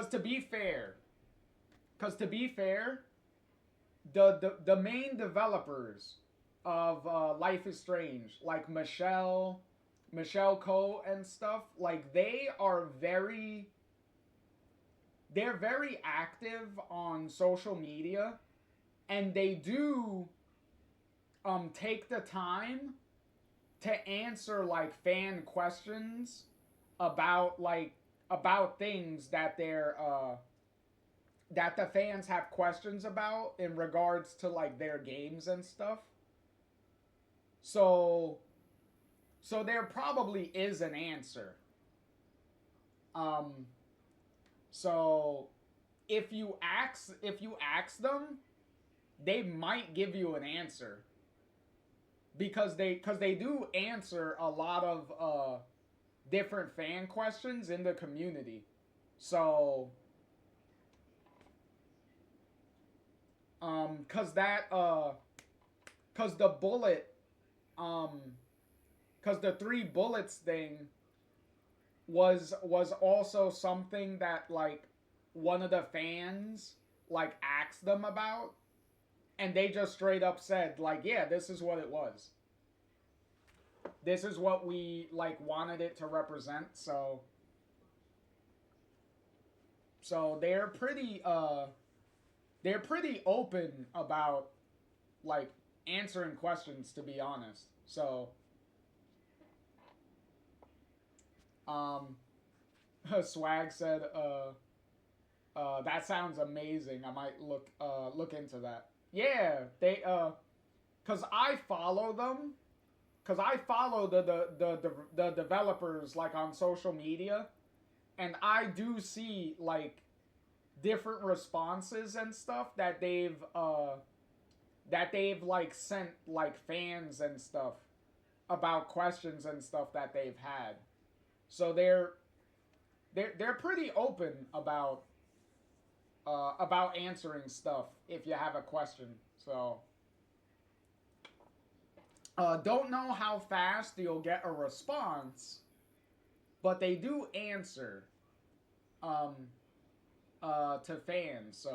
Speaker 1: to be fair, the main developers of Life is Strange, like Michelle Coe and stuff, like, they're very active on social media, and they do take the time to answer, like, fan questions about things that that the fans have questions about in regards to, like, their games and stuff. So there probably is an answer. So if you ask them, they might give you an answer. because they do answer a lot of different fan questions in the community. So cause the bullet, cause the 3 bullets thing was also something that like one of the fans like asked them about, and they just straight up said like, yeah, this is what it was. This is what we like wanted it to represent. So they're pretty open about like answering questions, to be honest. So Swag said that sounds amazing. I might look into that. Yeah, they cuz I follow them, cuz I follow the developers like on social media, and I do see like different responses and stuff that they've like sent like fans and stuff about questions and stuff that they've had. So they're pretty open about answering stuff if you have a question. So don't know how fast you'll get a response, but they do answer to fans.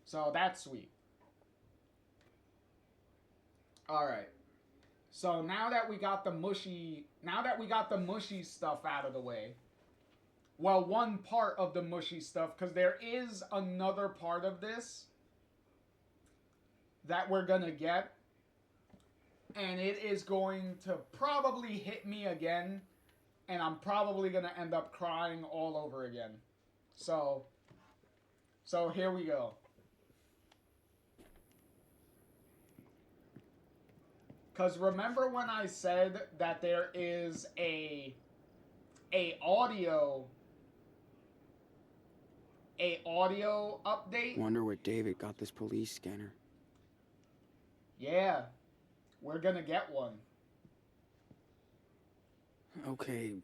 Speaker 1: So that's sweet. All right. So now that we got the mushy stuff out of the way, well, one part of the mushy stuff, because there is another part of this that we're gonna get, and it is going to probably hit me again, and I'm probably gonna end up crying all over again. So here we go. Because remember when I said that there is a audio update?
Speaker 2: Wonder where David got this police scanner.
Speaker 1: Yeah, we're gonna get one.
Speaker 2: Okay,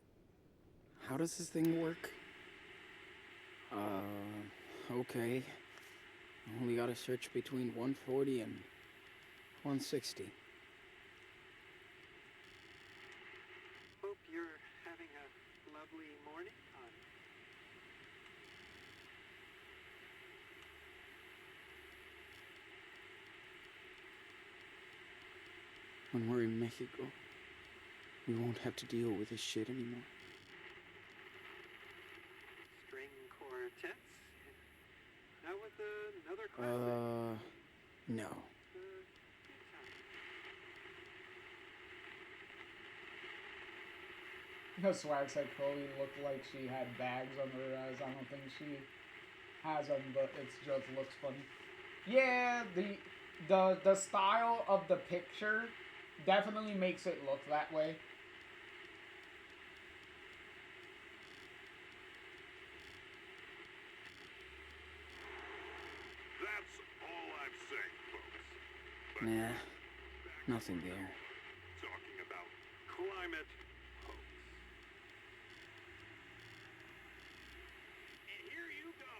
Speaker 2: how does this thing work? Okay. Only gotta search between 140 and 160.
Speaker 10: Hope you're having a lovely morning, hon.
Speaker 2: When we're in Mexico, we won't have to deal with this shit anymore.
Speaker 10: String quartets? Not with another classic?
Speaker 2: No.
Speaker 10: Guitar.
Speaker 1: You know, Swag said Chloe looked like she had bags under her eyes. I don't think she has them, but it just looks funny. Yeah, the style of the picture definitely makes it look that way.
Speaker 11: That's all I'm saying, folks.
Speaker 2: Nah, nothing there.
Speaker 11: Talking about climate hoax. And here you go.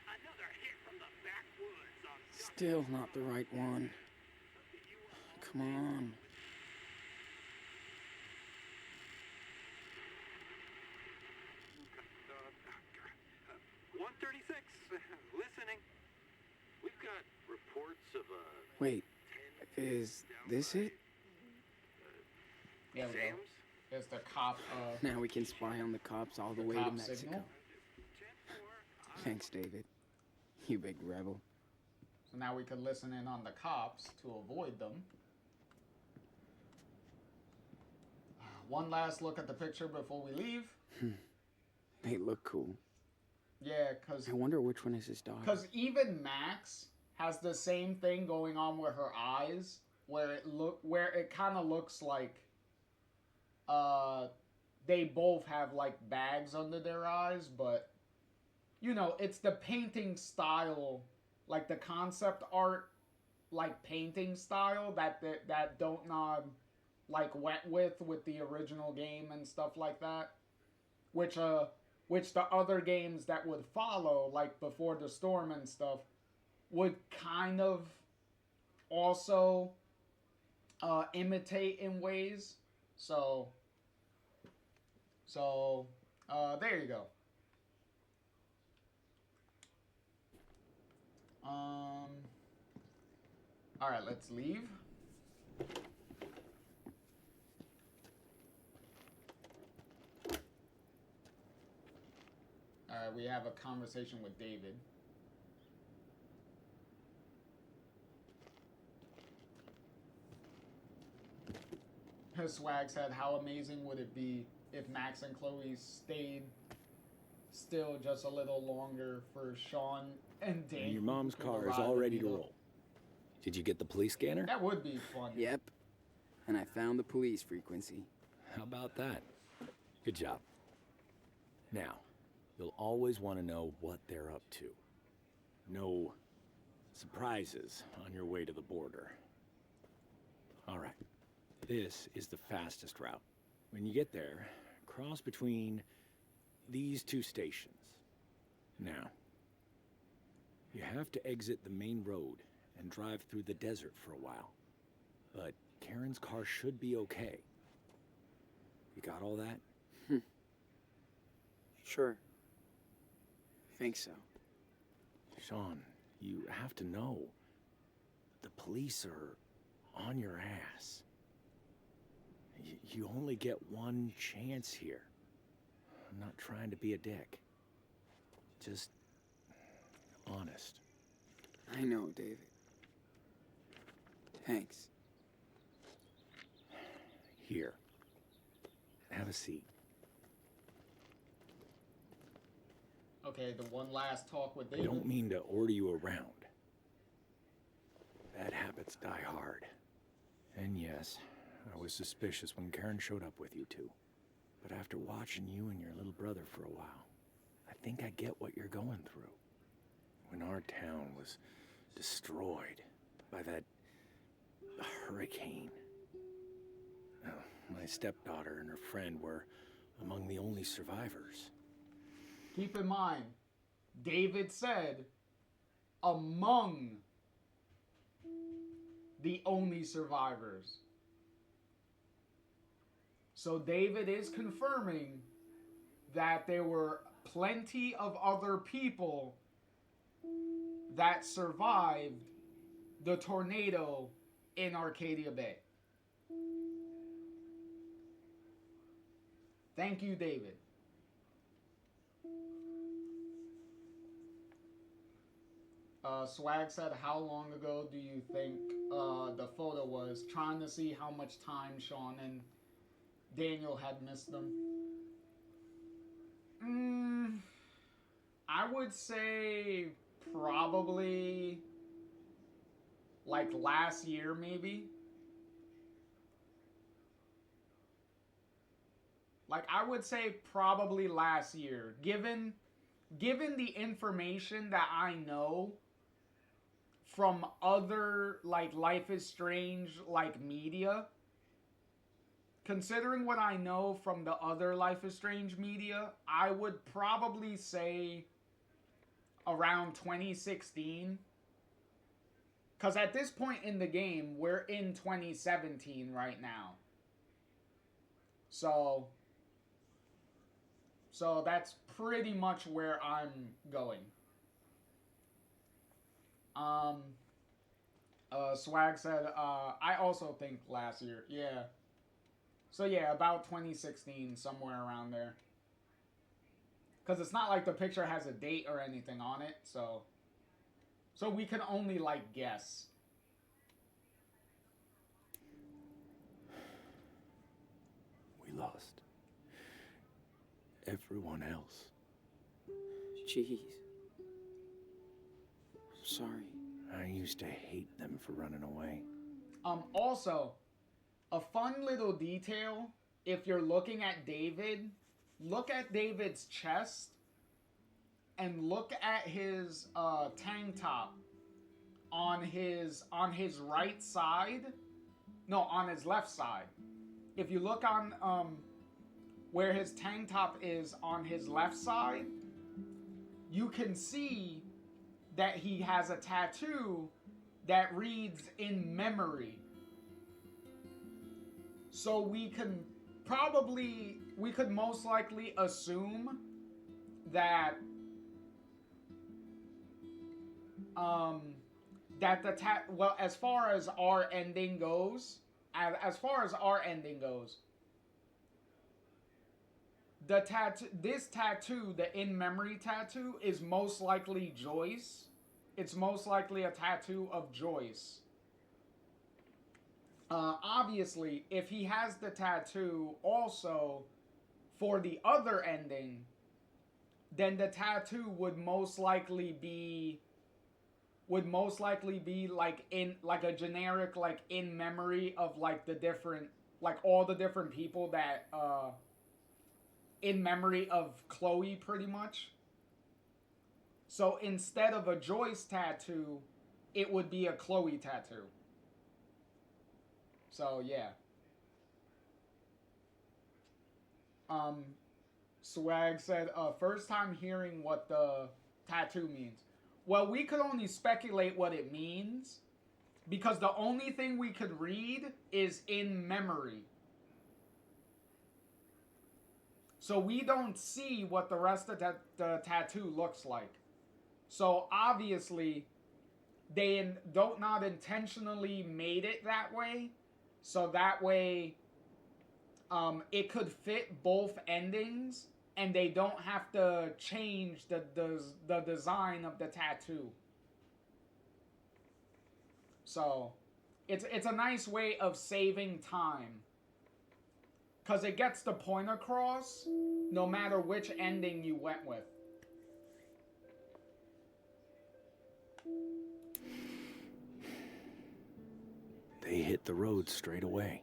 Speaker 11: Another hit from the backwoods on
Speaker 2: Still not the right one. Come on.
Speaker 10: Uh, 136. Listening.
Speaker 11: We've got reports of a
Speaker 2: Wait, is this it?
Speaker 1: Yeah, we go.
Speaker 10: Sam's?
Speaker 1: There's the cop.
Speaker 2: Now we can spy on the cops all the way to
Speaker 1: cop
Speaker 2: Mexico.
Speaker 1: signal.
Speaker 2: Thanks, David. You big rebel.
Speaker 1: So now we can listen in on the cops to avoid them. One last look at the picture before we leave.
Speaker 2: They look cool.
Speaker 1: Yeah, because
Speaker 2: I wonder which one is his daughter.
Speaker 1: Because even Max has the same thing going on with her eyes, where it kind of looks like they both have like bags under their eyes, but you know, it's the painting style, like the concept art like painting style that Don't Nod like went with the original game and stuff like that, which the other games that would follow, like Before the Storm and stuff, would kind of also imitate in ways. So there you go. All right, let's leave. We have a conversation with David. Swag said, how amazing would it be if Max and Chloe stayed still just a little longer for Sean and Daniel?
Speaker 9: And your mom's car is all ready to roll. Did you get the police scanner?
Speaker 1: That would be fun.
Speaker 2: Yep. And I found the police frequency.
Speaker 9: How about that? Good job. Now, you'll always want to know what they're up to. No surprises on your way to the border. All right. This is the fastest route. When you get there, cross between these two stations. Now, you have to exit the main road and drive through the desert for a while. But Karen's car should be okay. You got all that?
Speaker 2: Sure. Think so.
Speaker 9: Sean, you have to know. The police are on your ass. You only get one chance here. I'm not trying to be a dick. Just honest.
Speaker 2: I know, David. Thanks.
Speaker 9: Here. Have a seat.
Speaker 1: Okay, the one last talk with
Speaker 9: I
Speaker 1: David.
Speaker 9: don't mean to order you around. Bad habits die hard. And yes, I was suspicious when Karen showed up with you two. But after watching you and your little brother for a while, I think I get what you're going through. When our town was destroyed by that hurricane, my stepdaughter and her friend were among the only survivors.
Speaker 1: Keep in mind, David said, among the only survivors. So David is confirming that there were plenty of other people that survived the tornado in Arcadia Bay. Thank you, David. Swag said, how long ago do you think the photo was? Trying to see how much time Sean and Daniel had missed them. I would say probably like last year, maybe. Like, I would say probably last year. Given the information that I know from other, like, Life is Strange, like, media, considering what I know from the other Life is Strange media, I would probably say around 2016. Because at this point in the game, we're in 2017 right now. So that's pretty much where I'm going. Swag said, I also think last year. Yeah. So yeah, about 2016, somewhere around there. Because it's not like the picture has a date or anything on it, so we can only, like, guess.
Speaker 9: We lost everyone else.
Speaker 2: Jeez. Sorry.
Speaker 9: I used to hate them for running away.
Speaker 1: Also, a fun little detail, if you're looking at David, look at David's chest and look at his tank top on his right side, no, on his left side. If you look on where his tank top is on his left side, you can see that he has a tattoo that reads "in memory." So we could most likely assume that well, as far as our ending goes, this tattoo, the in memory tattoo, is most likely Joyce. It's most likely a tattoo of Joyce. Obviously, if he has the tattoo also for the other ending, then the tattoo would most likely be like a generic, like, in memory of like the different, like all the different people that in memory of Chloe, pretty much. So instead of a Joyce tattoo, it would be a Chloe tattoo. So yeah. Swag said, first time hearing what the tattoo means. Well, we could only speculate what it means because the only thing we could read is "in memory." So we don't see what the rest of the tattoo looks like. So obviously, they don't not intentionally made it that way. So that way, it could fit both endings, and they don't have to change the design of the tattoo. So, it's a nice way of saving time, because it gets the point across, no matter which ending you went with.
Speaker 9: They hit the road straight away,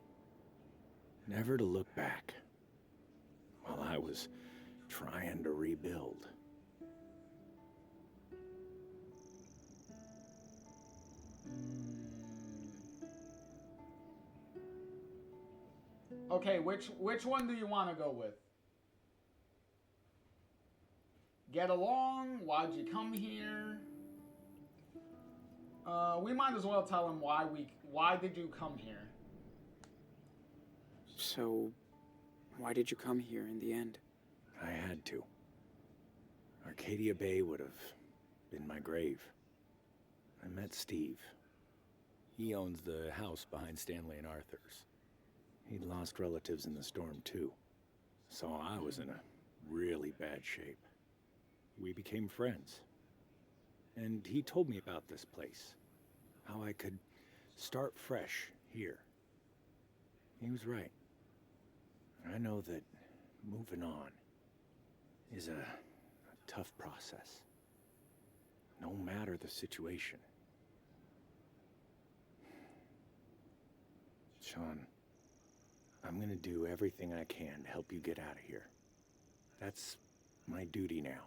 Speaker 9: never to look back, while I was trying to rebuild.
Speaker 1: Okay, which one do you want to go with? Get along? Why'd you come here? We might as well tell him why did you come here?
Speaker 2: So, why did you come here in the end?
Speaker 9: I had to. Arcadia Bay would have been my grave. I met Steve. He owns the house behind Stanley and Arthur's. He'd lost relatives in the storm too, so I was in a really bad shape. We became friends. And he told me about this place, how I could start fresh here. He was right. I know that moving on is a tough process, no matter the situation. Sean, I'm gonna do everything I can to help you get out of here. That's my duty now.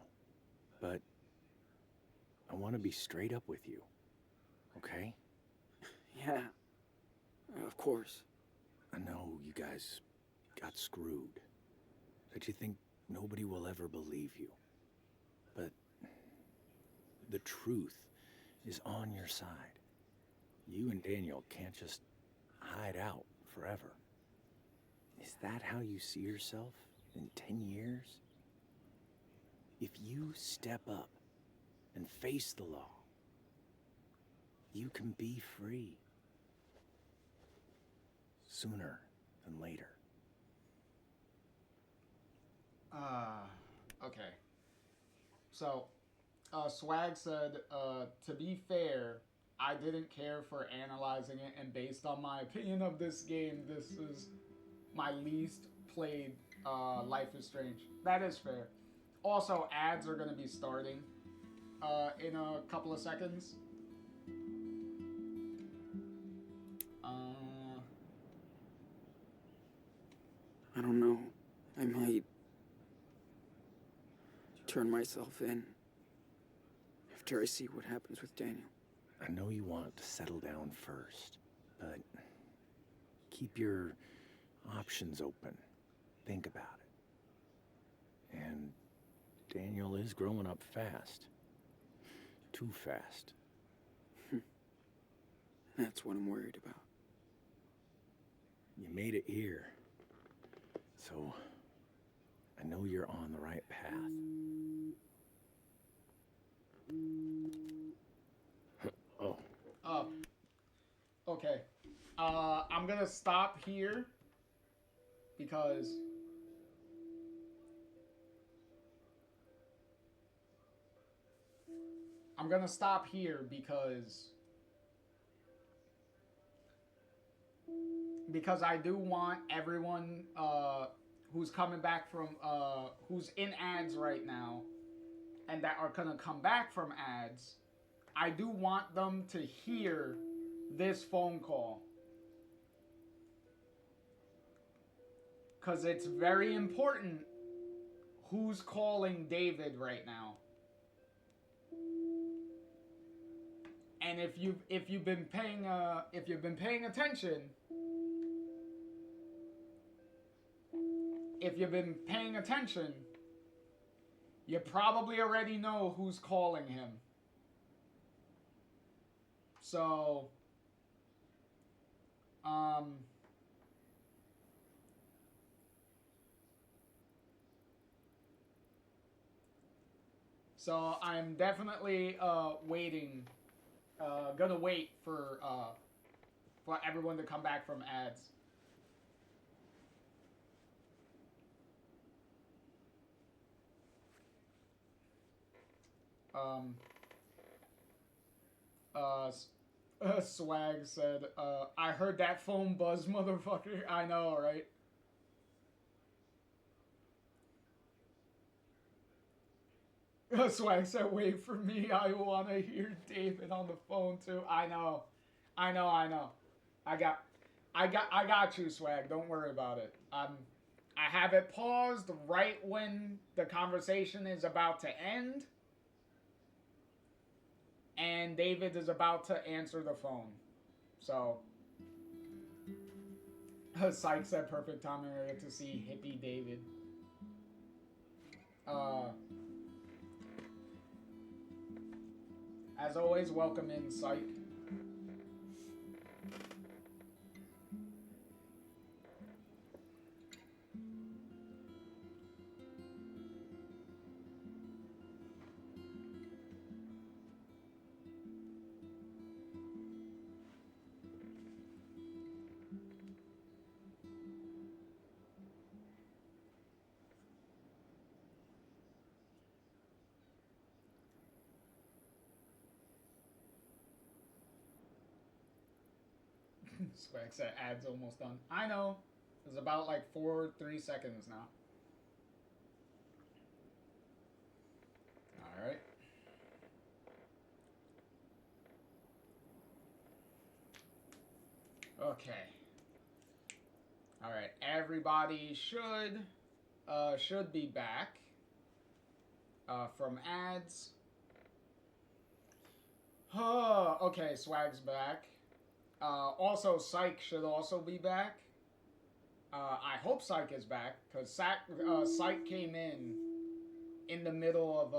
Speaker 9: But I want to be straight up with you, okay?
Speaker 2: Yeah, of course.
Speaker 9: I know you guys got screwed, that you think nobody will ever believe you. But the truth is on your side. You and Daniel can't just hide out forever. Is that how you see yourself in 10 years? If you step up and face the law, you can be free. Sooner than later.
Speaker 1: Okay. So, Swag said, to be fair, I didn't care for analyzing it, and based on my opinion of this game, this is my least played Life is Strange. That is fair. Also, ads are going to be starting in a couple of seconds.
Speaker 2: I don't know. I might turn myself in after I see what happens with Daniel.
Speaker 9: I know you want to settle down first, but keep your options open. Think about it. And Daniel is growing up fast. Too fast.
Speaker 2: That's what I'm worried about.
Speaker 9: You made it here. So, I know you're on the right path. Oh.
Speaker 1: Okay. I'm gonna stop here because I do want everyone who's coming back from who's in ads right now and that are gonna come back from ads, I do want them to hear this phone call. Because it's very important who's calling David right now. And if you've been paying attention, you probably already know who's calling him. So, so I'm definitely waiting. Gonna wait for everyone to come back from ads. Swag said, I heard that phone buzz, motherfucker. I know, right? Swag said, wait for me. I want to hear David on the phone too. I know. I got you, Swag. Don't worry about it. I have it paused right when the conversation is about to end. And David is about to answer the phone. So, Psych said perfect timing to see hippie David. As always, welcome in, Psych. Swag said ad's almost done. I know. It's about like 3 seconds now. Alright. Okay. Alright. Everybody should be back from ads. Okay, Swag's back. Also, Psych should also be back. I hope Psych is back, because Psych came in the middle of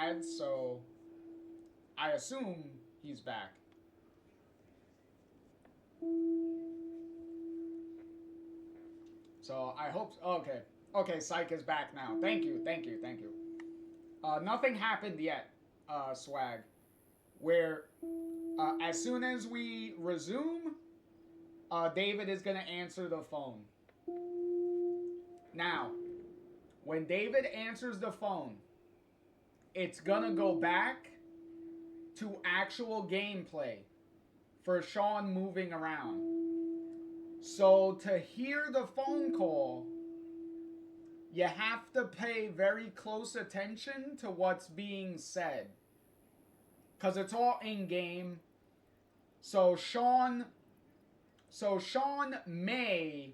Speaker 1: ads, so I assume he's back. So I hope. Okay, Psych is back now. Thank you. Nothing happened yet, Swag. Where as soon as we resume, David is going to answer the phone. Now, when David answers the phone, it's going to go back to actual gameplay for Sean moving around. So to hear the phone call, you have to pay very close attention to what's being said. Because it's all in-game. So Sean may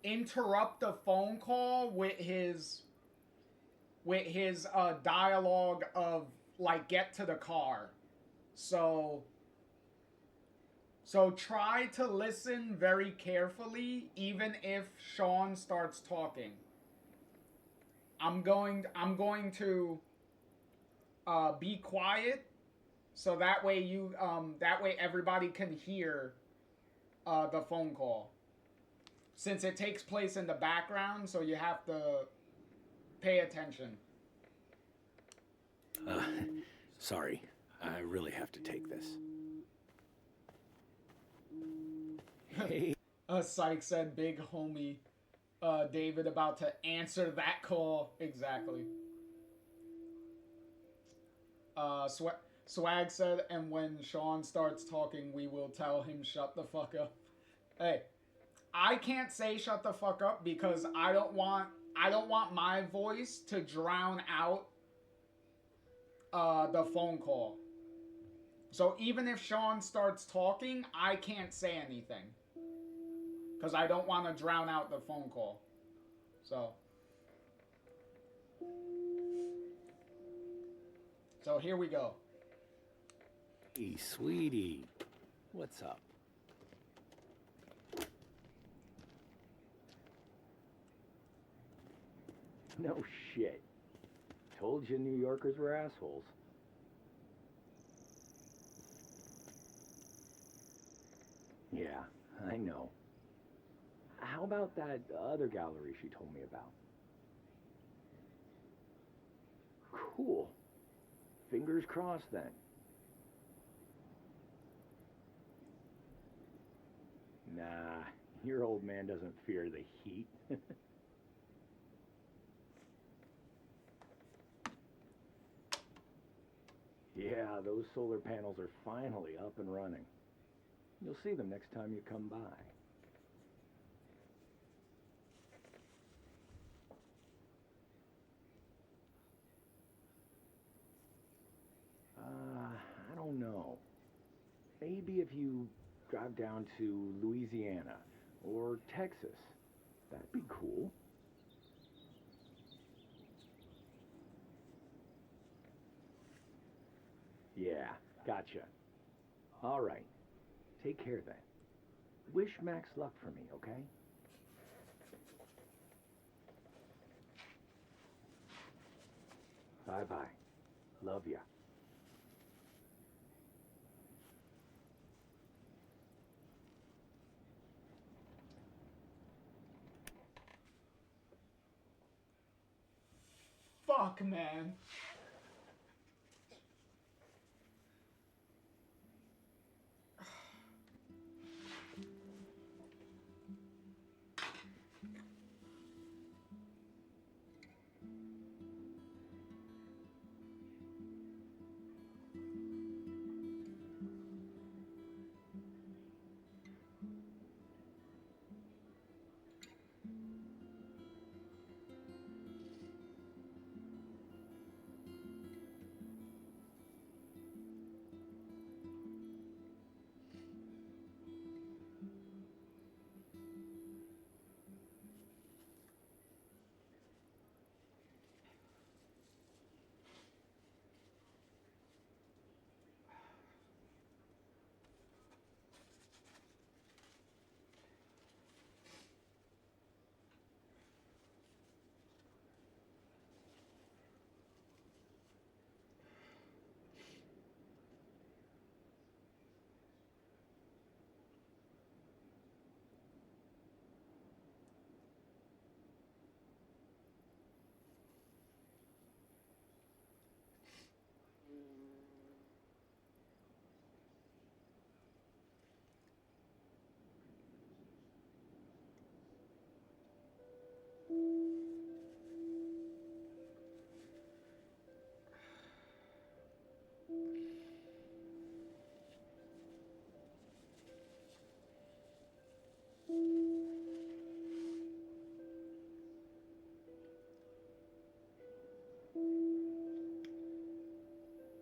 Speaker 1: interrupt the phone call with his with his dialogue of like get to the car. So try to listen very carefully, even if Sean starts talking. I'm going to be quiet, so that way everybody can hear the phone call. Since it takes place in the background, so you have to pay attention.
Speaker 9: Sorry. I really have to take this. Hey.
Speaker 1: Syke said, big homie David about to answer that call. Exactly. Swag said, and when Sean starts talking, we will tell him shut the fuck up. Hey, I can't say shut the fuck up because I don't want my voice to drown out the phone call. So even if Sean starts talking, I can't say anything because I don't want to drown out the phone call. So here we go.
Speaker 9: Hey, sweetie. What's up? No shit. Told you New Yorkers were assholes. Yeah, I know. How about that other gallery she told me about? Cool. Fingers crossed then. Nah, your old man doesn't fear the heat. Yeah, those solar panels are finally up and running. You'll see them next time you come by. I don't know. Maybe if you drive down to Louisiana or Texas, that'd be cool. Yeah, gotcha. All right. Take care then. Wish Max luck for me, okay? Bye-bye. Love ya.
Speaker 1: Fuck, man.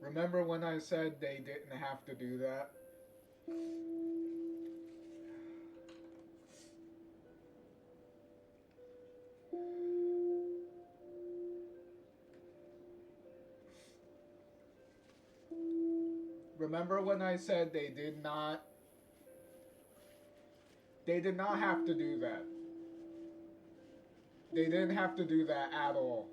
Speaker 1: Remember when I said they didn't have to do that? Remember when I said they did not have to do that. They didn't have to do that at all.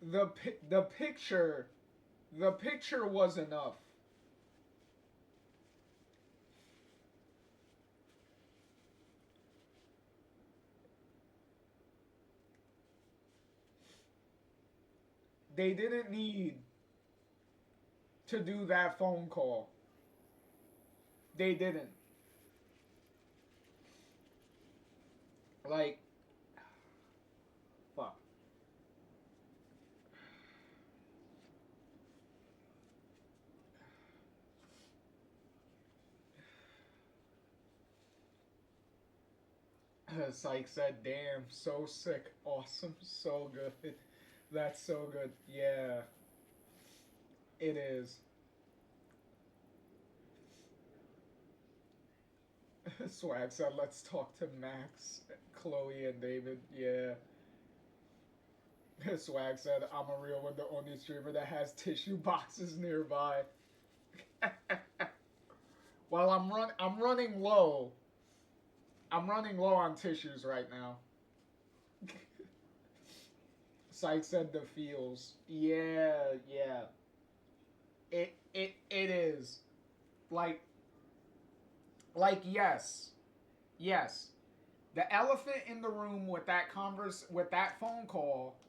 Speaker 1: The picture was enough. They didn't need to do that phone call. They didn't. Like, fuck. Psych said, damn, so sick, awesome, so good. That's so good. Yeah. It is. Swag said, let's talk to Max, Chloe, and David. Yeah. Swag said, I'm a real one, the only streamer that has tissue boxes nearby. Well, I'm running low. I'm running low on tissues right now. Psych said the feels. Yeah. It is. Like, yes. The elephant in the room with that phone call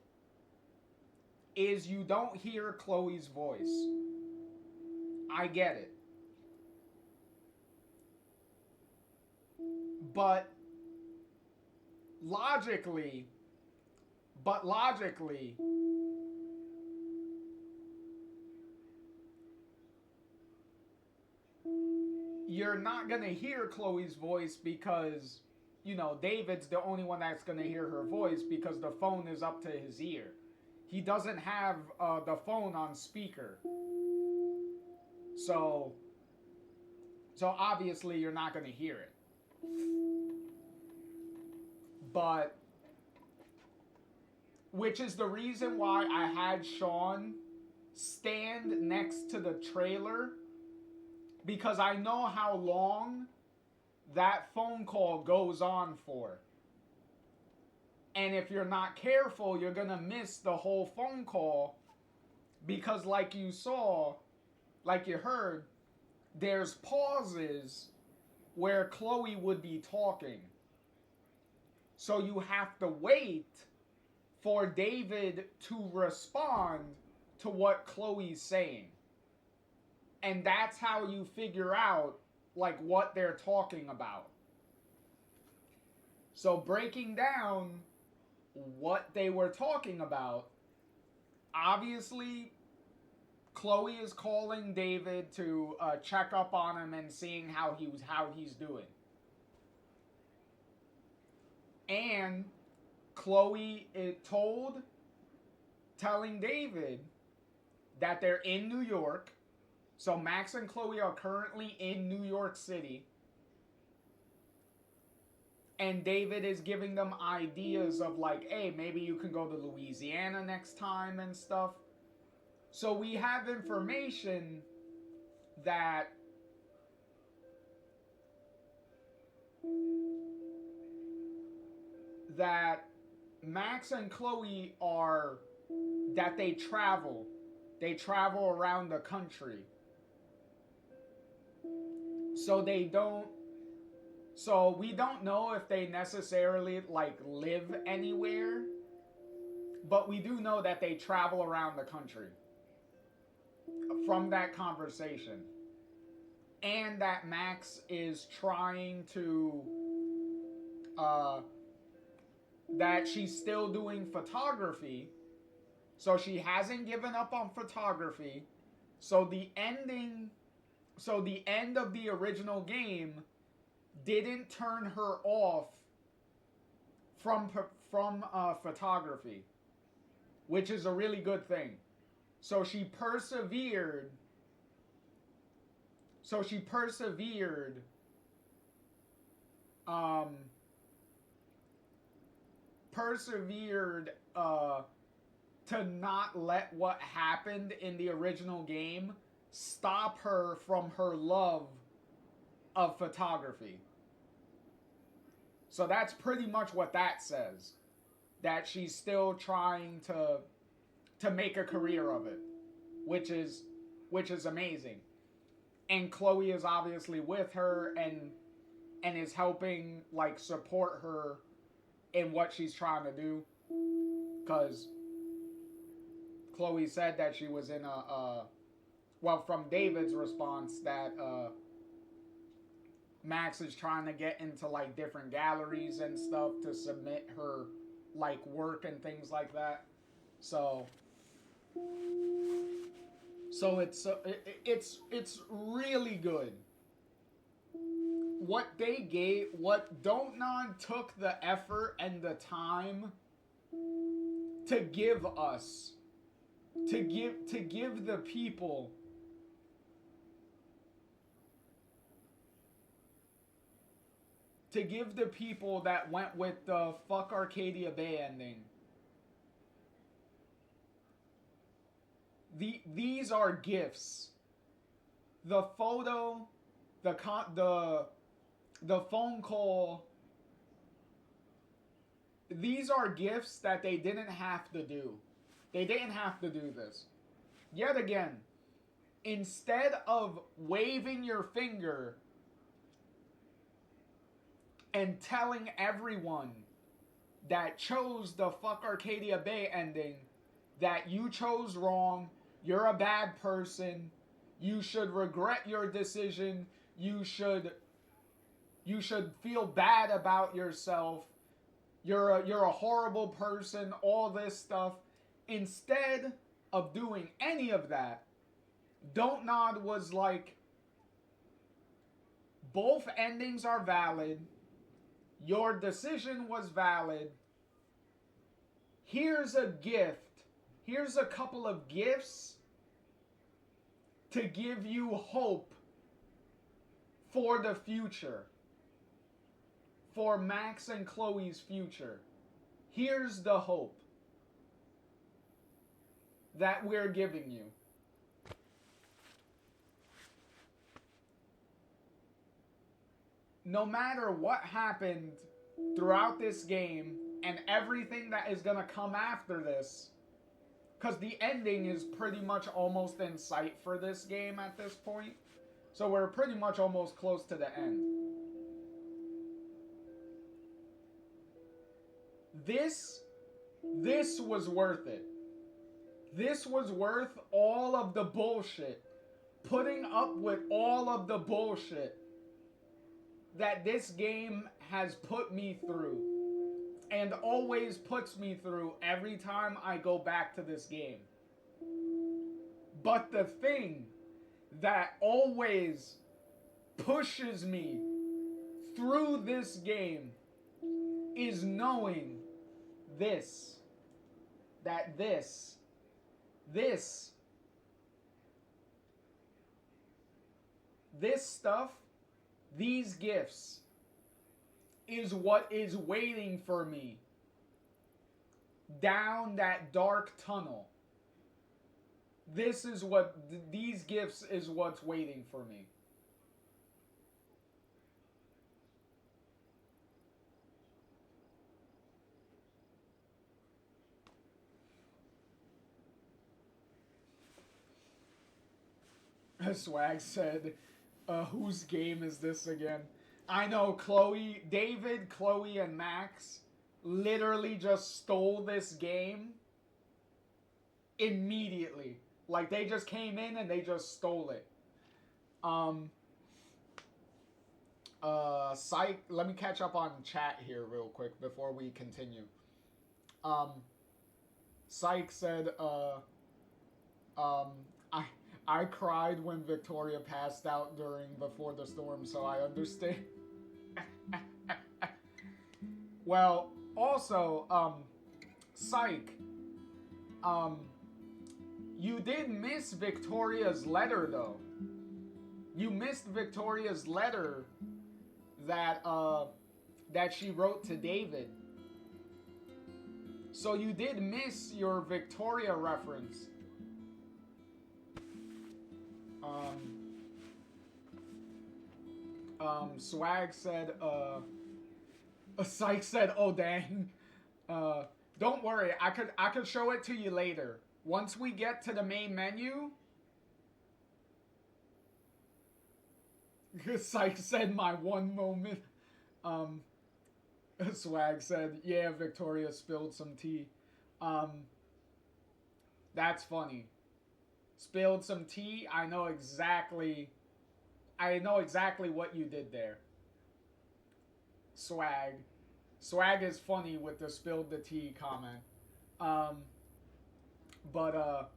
Speaker 1: is you don't hear Chloe's voice. I get it. But logically, you're not going to hear Chloe's voice because, you know, David's the only one that's going to hear her voice because the phone is up to his ear. He doesn't have the phone on speaker. So obviously you're not going to hear it. But, which is the reason why I had Sean stand next to the trailer, because I know how long that phone call goes on for. And if you're not careful, you're gonna miss the whole phone call, because like you saw, like you heard, there's pauses where Chloe would be talking. So you have to wait for David to respond to what Chloe's saying. And that's how you figure out, like, what they're talking about. So breaking down what they were talking about, obviously, Chloe is calling David to check up on him and seeing how he's doing. And Chloe is telling David that they're in New York. So Max and Chloe are currently in New York City. And David is giving them ideas of like, hey, maybe you can go to Louisiana next time and stuff. So we have information that Max and Chloe they travel around the country. So we don't know if they necessarily like live anywhere, but we do know that they travel around the country from that conversation. And that Max is trying to that she's still doing photography. So she hasn't given up on photography. So the end of the original game didn't turn her off from photography, which is a really good thing. So she persevered. to not let what happened in the original game stop her from her love of photography. So that's pretty much what that says. That she's still trying to make a career of it, which is amazing. And Chloe is obviously with her and is helping like support her in what she's trying to do, because Chloe said that she was in well, from David's response, that Max is trying to get into like different galleries and stuff to submit her like work and things like that. So it's really good. What Don't Nod took the effort and the time to give us, to give the people that went with the Fuck Arcadia Bay ending. These are gifts. The photo, the phone call, these are gifts that they didn't have to do. They didn't have to do this. Yet again, instead of waving your finger and telling everyone that chose the Fuck Arcadia Bay ending that you chose wrong, you're a bad person, you should regret your decision, you should feel bad about yourself, you're a horrible person, all this stuff. Instead of doing any of that, Don't Nod was like, both endings are valid, your decision was valid, here's a gift, here's a couple of gifts to give you hope for the future. For Max and Chloe's future. Here's the hope that we're giving you. No matter what happened throughout this game and everything that is gonna come after this, because the ending is pretty much almost in sight for this game at this point. So we're pretty much almost close to the end. This was worth it. This was worth all of the bullshit. Putting up with all of the bullshit that this game has put me through. And always puts me through every time I go back to this game. But the thing that always pushes me through this game is knowing this. That this stuff, these gifts, is what is waiting for me down that dark tunnel. This is what, these gifts is what's waiting for me. Swag said, whose game is this again? I know David, Chloe, and Max literally just stole this game immediately. Like, they just came in and they just stole it. Psych, let me catch up on chat here real quick before we continue. Psych said, I cried when Victoria passed out before the storm, so I understand. Well, also, Psych, you did miss Victoria's letter, though. You missed Victoria's letter that she wrote to David. So you did miss your Victoria reference. Swag said, Psych said, oh dang. Don't worry, I could show it to you later. Once we get to the main menu. Psych said my one moment. Swag said, yeah, Victoria spilled some tea. That's funny. Spilled some tea. I know exactly what you did there. Swag. Swag is funny with the spilled the tea comment. But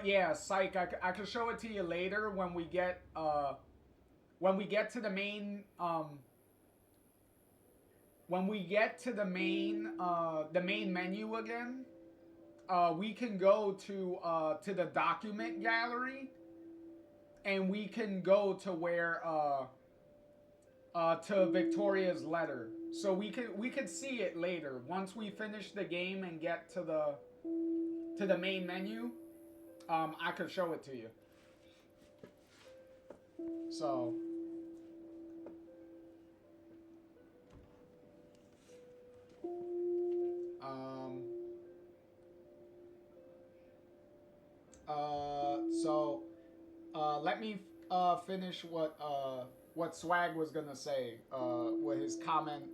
Speaker 1: yeah, Psych, I could show it to you later when we get to the main the main menu again. We can go to the document gallery, and we can go to where to Victoria's letter. So we could see it later once we finish the game and get to the main menu. I could show it to you. So. Let me finish what Swag was gonna say with his comment,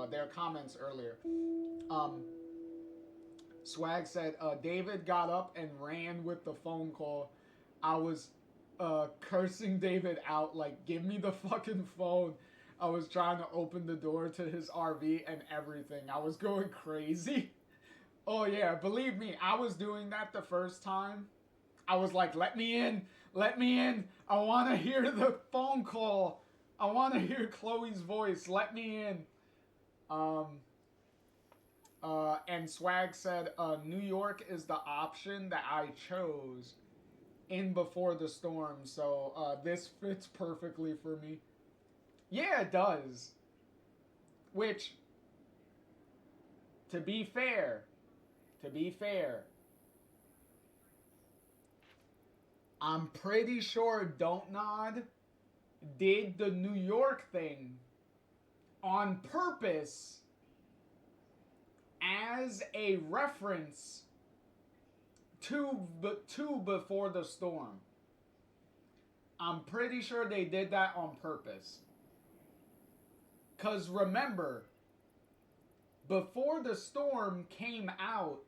Speaker 1: their comments earlier. Swag said, David got up and ran with the phone call. I was cursing David out like, give me the fucking phone. I was trying to open the door to his RV and everything. I was going crazy. Oh yeah, believe me, I was doing that the first time. I was like, let me in. Let me in. I want to hear the phone call. I want to hear Chloe's voice. Let me in. And Swag said, New York is the option that I chose in Before the Storm. So this fits perfectly for me. Yeah, it does. Which, to be fair, I'm pretty sure Don't Nod did the New York thing on purpose as a reference to Before the Storm. I'm pretty sure they did that on purpose. 'Cause remember, Before the Storm came out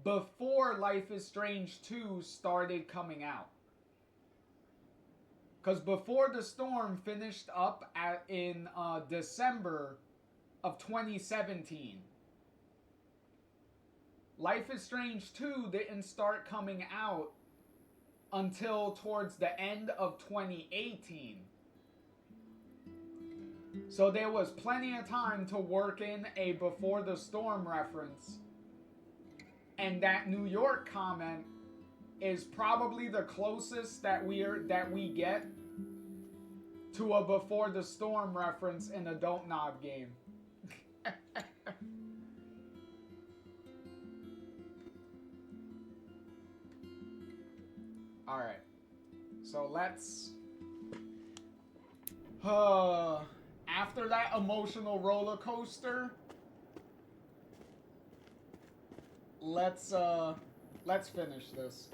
Speaker 1: before Life is Strange 2 started coming out. Because Before the Storm finished up in December of 2017. Life is Strange 2 didn't start coming out until towards the end of 2018. So there was plenty of time to work in a Before the Storm reference. And that New York comment is probably the closest that we get to a Before the Storm reference in a Don't Nod game. Alright. So let's... after that emotional roller coaster, let's finish this.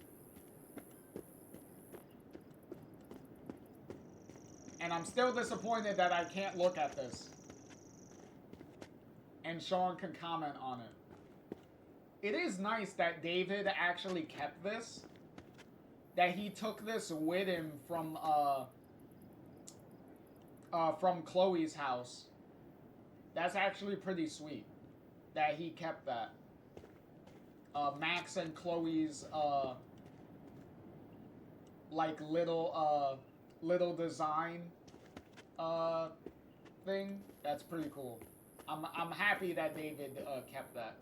Speaker 1: And I'm still disappointed that I can't look at this. And Sean can comment on it. It is nice that David actually kept this. That he took this with him from Chloe's house. That's actually pretty sweet. That he kept that. Max and Chloe's like little design thing. That's pretty cool. I'm happy that David kept that.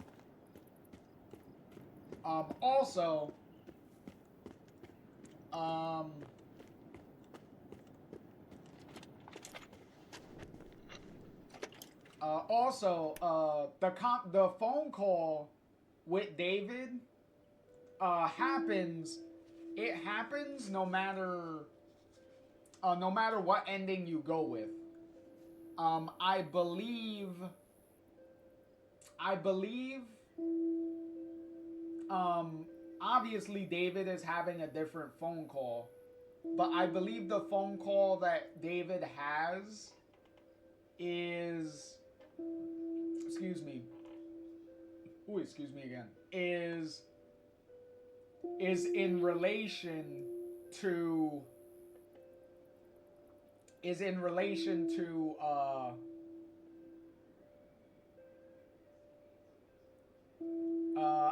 Speaker 1: Also, Also, the phone call with David happens. It happens no matter what ending you go with. I believe. Obviously David is having a different phone call, but I believe the phone call that David has is, excuse me again, is in relation to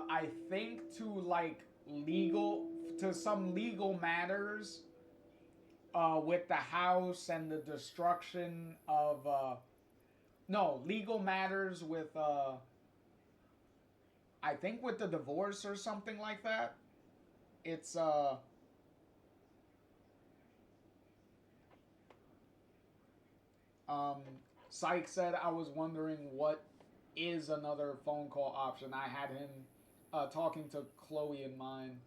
Speaker 1: I think to some legal matters with the house and the destruction of legal matters with I think with the divorce or something like that. It's Syke said, I was wondering what is another phone call option. I had him talking to Chloe in mind.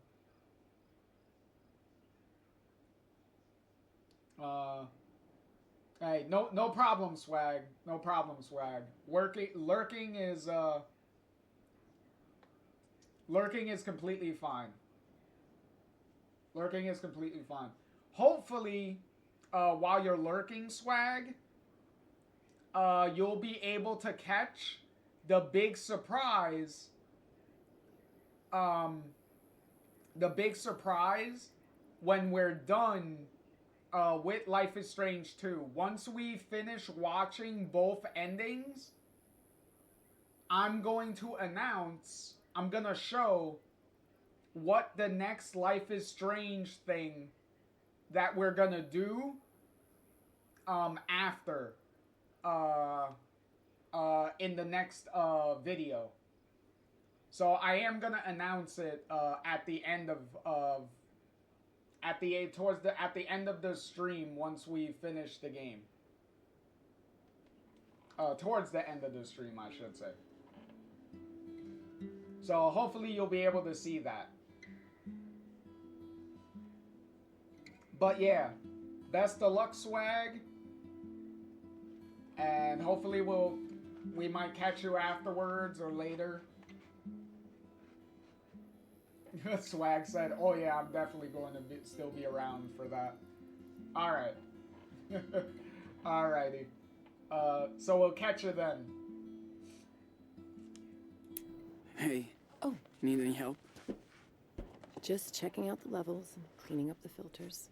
Speaker 1: Hey, no problem, Swag. No problem, Swag. Lurking is completely fine. Lurking is completely fine. Hopefully, while you're lurking, Swag, you'll be able to catch the big surprise. The big surprise when we're done with Life is Strange 2. Once we finish watching both endings, I'm going to show what the next Life is Strange thing that we're gonna do after in the next video. So I am gonna announce it at the end of the stream once we finish the game. Towards the end of the stream, I should say. So hopefully you'll be able to see that. But yeah, best of luck, Swag. And hopefully we might catch you afterwards or later. Swag said, oh yeah, I'm definitely going to still be around for that. Alright. Alrighty. So we'll catch you then.
Speaker 2: Hey.
Speaker 8: Oh.
Speaker 2: Need any help?
Speaker 8: Just checking out the levels and cleaning up the filters.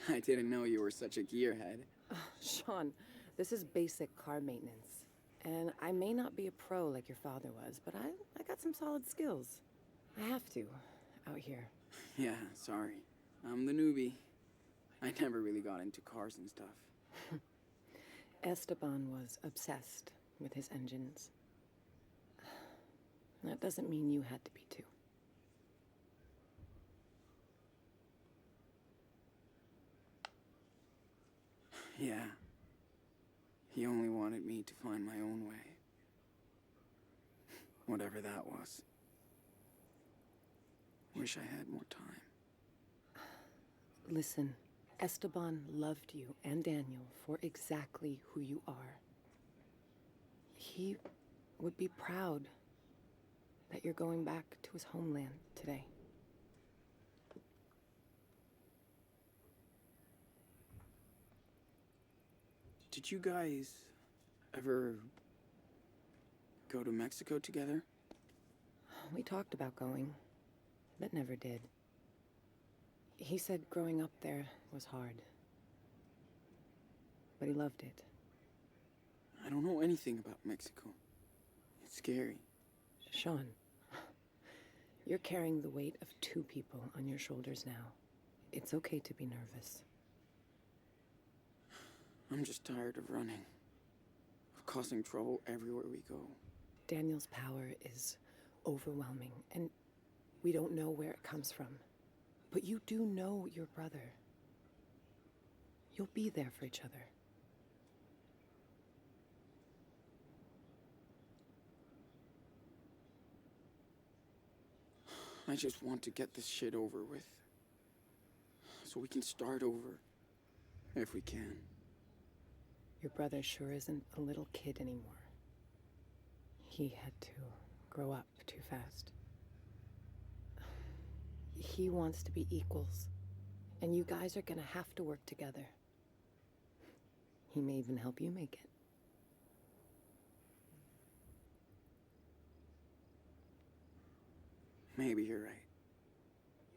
Speaker 2: I didn't know you were such a gearhead.
Speaker 8: Sean, this is basic car maintenance. And I may not be a pro like your father was, but I got some solid skills. I have to, out here.
Speaker 2: Yeah, sorry. I'm the newbie. I never really got into cars and stuff.
Speaker 8: Esteban was obsessed with his engines. That doesn't mean you had to be too.
Speaker 2: Yeah. He only wanted me to find my own way. Whatever that was. Wish I had more time.
Speaker 8: Listen, Esteban loved you and Daniel for exactly who you are. He would be proud that you're going back to his homeland today.
Speaker 2: Did you guys ever go to Mexico together?
Speaker 8: We talked about going, but never did. He said growing up there was hard, but he loved it.
Speaker 2: I don't know anything about Mexico. It's scary.
Speaker 8: Sean, you're carrying the weight of 2 people on your shoulders now. It's okay to be nervous.
Speaker 2: I'm just tired of running, of causing trouble everywhere we go.
Speaker 8: Daniel's power is overwhelming, and we don't know where it comes from. But you do know your brother. You'll be there for each other.
Speaker 2: I just want to get this shit over with. So we can start over. If we can.
Speaker 8: Your brother sure isn't a little kid anymore. He had to grow up too fast. He wants to be equals, and you guys are gonna have to work together. He may even help you make it.
Speaker 2: Maybe you're right.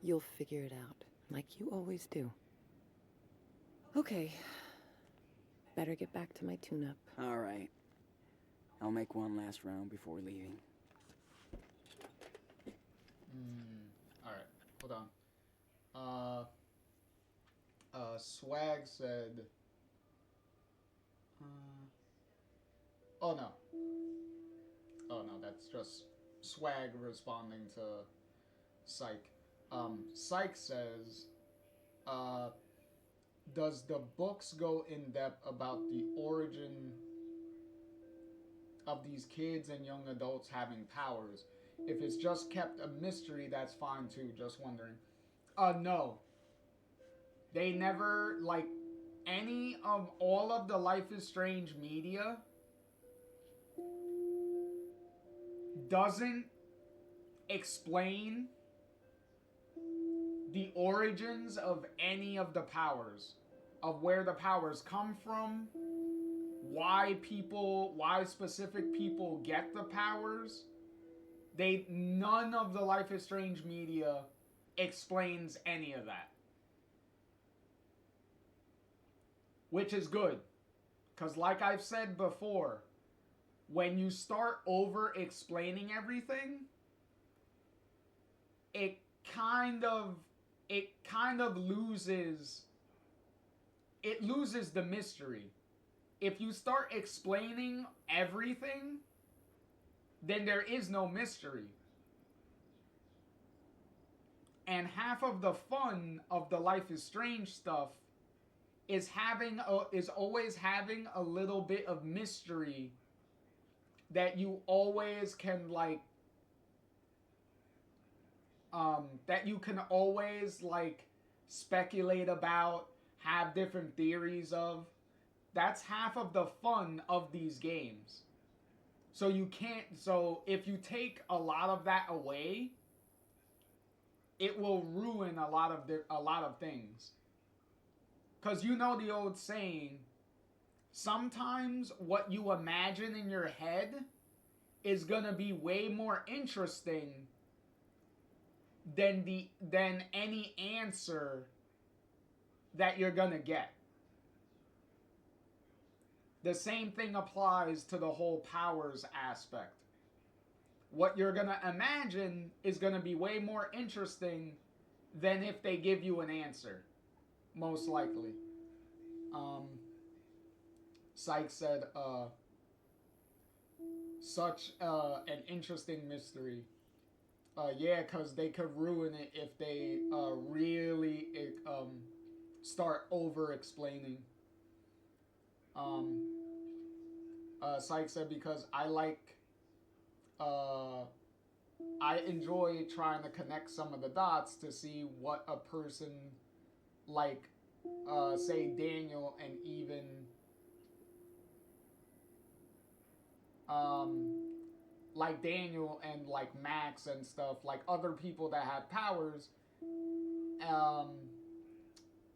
Speaker 8: You'll figure it out, like you always do. Okay. Better get back to my tune-up.
Speaker 2: All right. I'll make one last round before leaving.
Speaker 1: Alright, hold on. Swag said... oh no. Oh no, that's just Swag responding to Psych. Psych says, does the books go in depth about the origin of these kids and young adults having powers? If it's just kept a mystery, that's fine too, just wondering. No. They never, like, any of all of the Life is Strange media doesn't explain the origins of any of the powers, of where the powers come from, why specific people get the powers. None of the Life is Strange media explains any of that. Which is good. Because like I've said before, when you start over-explaining everything, it kind of loses the mystery. If you start explaining everything, then there is no mystery. And half of the fun of the Life is Strange stuff is always having a little bit of mystery that you always can, like, that you can always, like, speculate about, have different theories of. That's half of the fun of these games. So if you take a lot of that away, it will ruin a lot of things. Because you know the old saying, sometimes what you imagine in your head is gonna be way more interesting than any answer that you're gonna get. The same thing applies to the whole powers aspect. What you're gonna imagine is gonna be way more interesting than if they give you an answer. Most likely. Syke said, such an interesting mystery. Yeah, because they could ruin it if they really start over-explaining. Syke said, because I enjoy trying to connect some of the dots to see what a person like, say, Daniel and even like Daniel and like Max and stuff, like other people that have powers,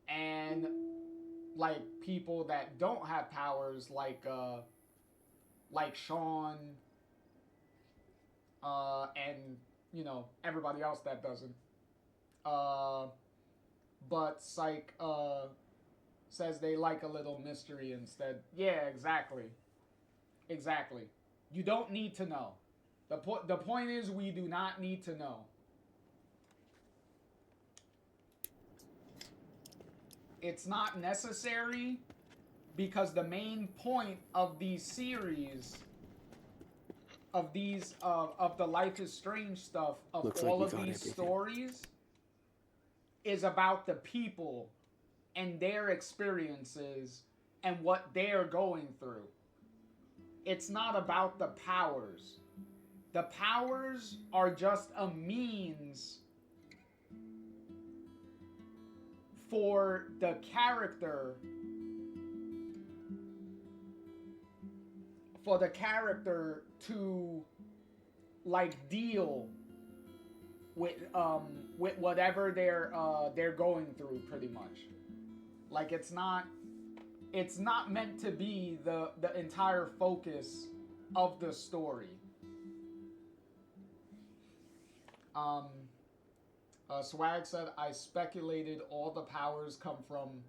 Speaker 1: and like people that don't have powers, like Sean, and you know, everybody else that doesn't. But Psych says they like a little mystery instead. Yeah, exactly. Exactly. You don't need to know. The point is, we do not need to know. It's not necessary, because the main point of these series these of the Life is Strange stuff of
Speaker 2: Looks like
Speaker 1: all
Speaker 2: we
Speaker 1: of
Speaker 2: got
Speaker 1: these
Speaker 2: everything.
Speaker 1: stories is about the people and their experiences and what they're going through. It's not about the powers. The powers are just a means for the character to like deal with whatever they're going through, pretty much. Like it's not meant to be the entire focus of the story. Swag said, I speculated all the powers come from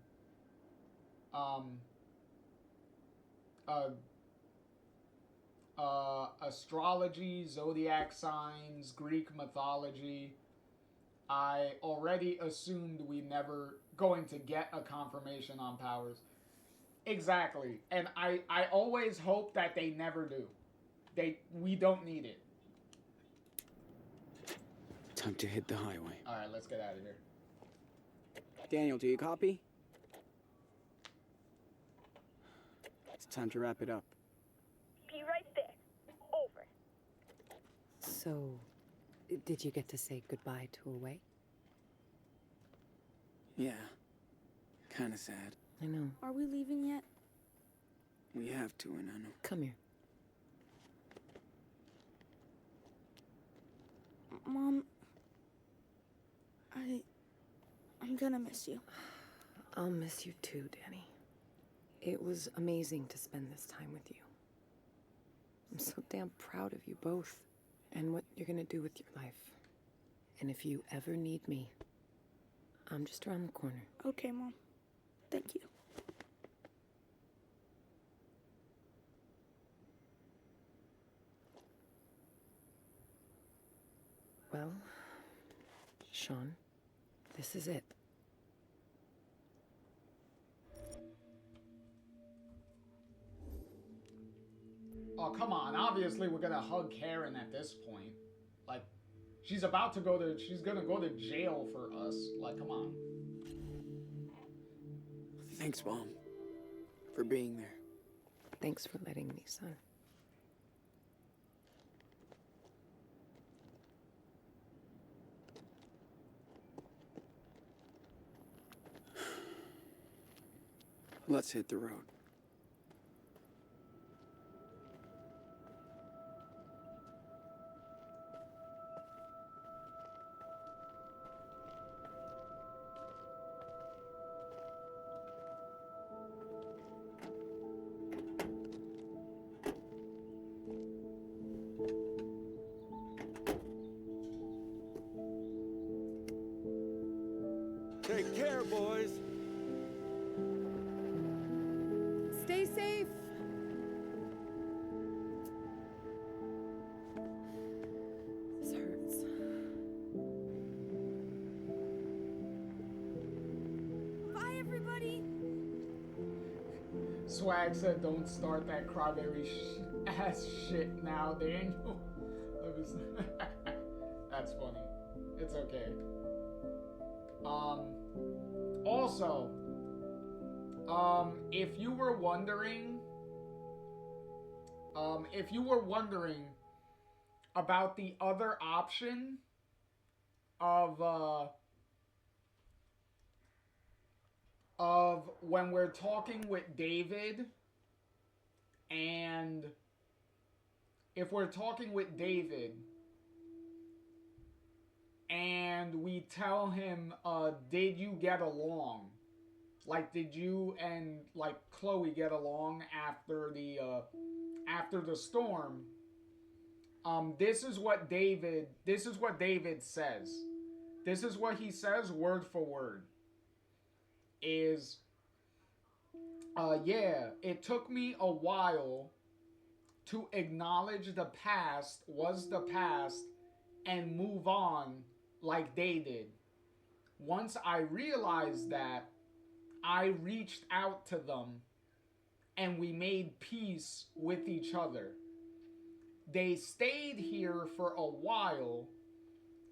Speaker 1: astrology, zodiac signs, Greek mythology. I already assumed we never going to get a confirmation on powers. Exactly. And I always hope that they never do. We don't need it.
Speaker 2: Time to hit the highway.
Speaker 1: Alright, let's get out of here.
Speaker 2: Daniel, do you copy? It's time to wrap it up.
Speaker 4: Be right there. Over.
Speaker 8: So, did you get to say goodbye to Away?
Speaker 2: Yeah. Kinda sad.
Speaker 8: I know.
Speaker 3: Are we leaving yet?
Speaker 2: We have to, and I know.
Speaker 8: Come here.
Speaker 3: Mom, I'm gonna miss you.
Speaker 8: I'll miss you too, Danny. It was amazing to spend this time with you. I'm so damn proud of you both and what you're gonna do with your life. And if you ever need me, I'm just around the corner.
Speaker 3: Okay, Mom. Thank you.
Speaker 8: Well, Sean, this is it.
Speaker 1: Oh, come on. Obviously, we're gonna hug Karen at this point. Like, she's gonna go to jail for us. Like, come on.
Speaker 2: Thanks, Mom, for being there.
Speaker 8: Thanks for letting me, son.
Speaker 2: Let's hit the road.
Speaker 5: Take care, boys.
Speaker 8: Stay safe. This hurts.
Speaker 3: Bye, everybody.
Speaker 1: Swag said, don't start that cryberry ass shit now, Daniel. That's funny. It's okay. Also, if you were wondering about the other option of when we're talking with David, and if we're talking with David and we tell him, did you get along? Like, did you and, like, Chloe get along after the storm? This is what David says. This is what he says word for word. Is, yeah, it took me a while to acknowledge the past was the past and move on like they did. Once I realized that, I reached out to them and we made peace with each other. they stayed here for a while.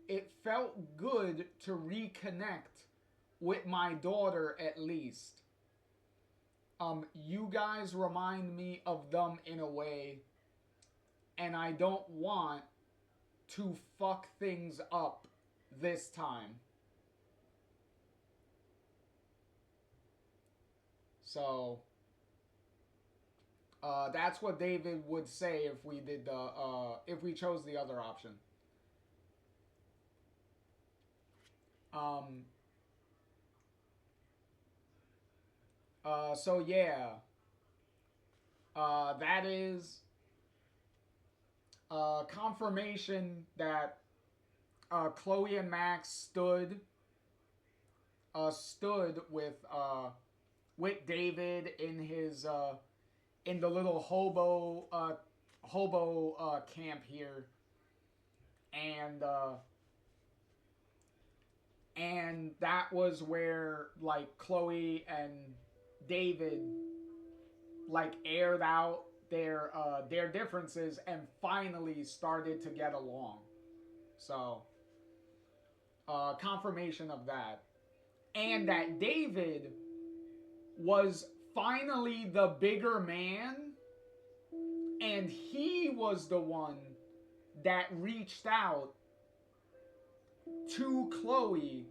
Speaker 1: It felt good to reconnect with my daughter at least. You guys remind me of them in a way, and I don't want to fuck things up this time. So, that's what David would say if we did the, if we chose the other option. So yeah. That is, confirmation that, Chloe and Max stood with David in his, in the little hobo camp here, and that was where, like, Chloe and David, like, aired out their differences and finally started to get along. So, confirmation of that. And that David was finally the bigger man, and he was the one that reached out to Chloe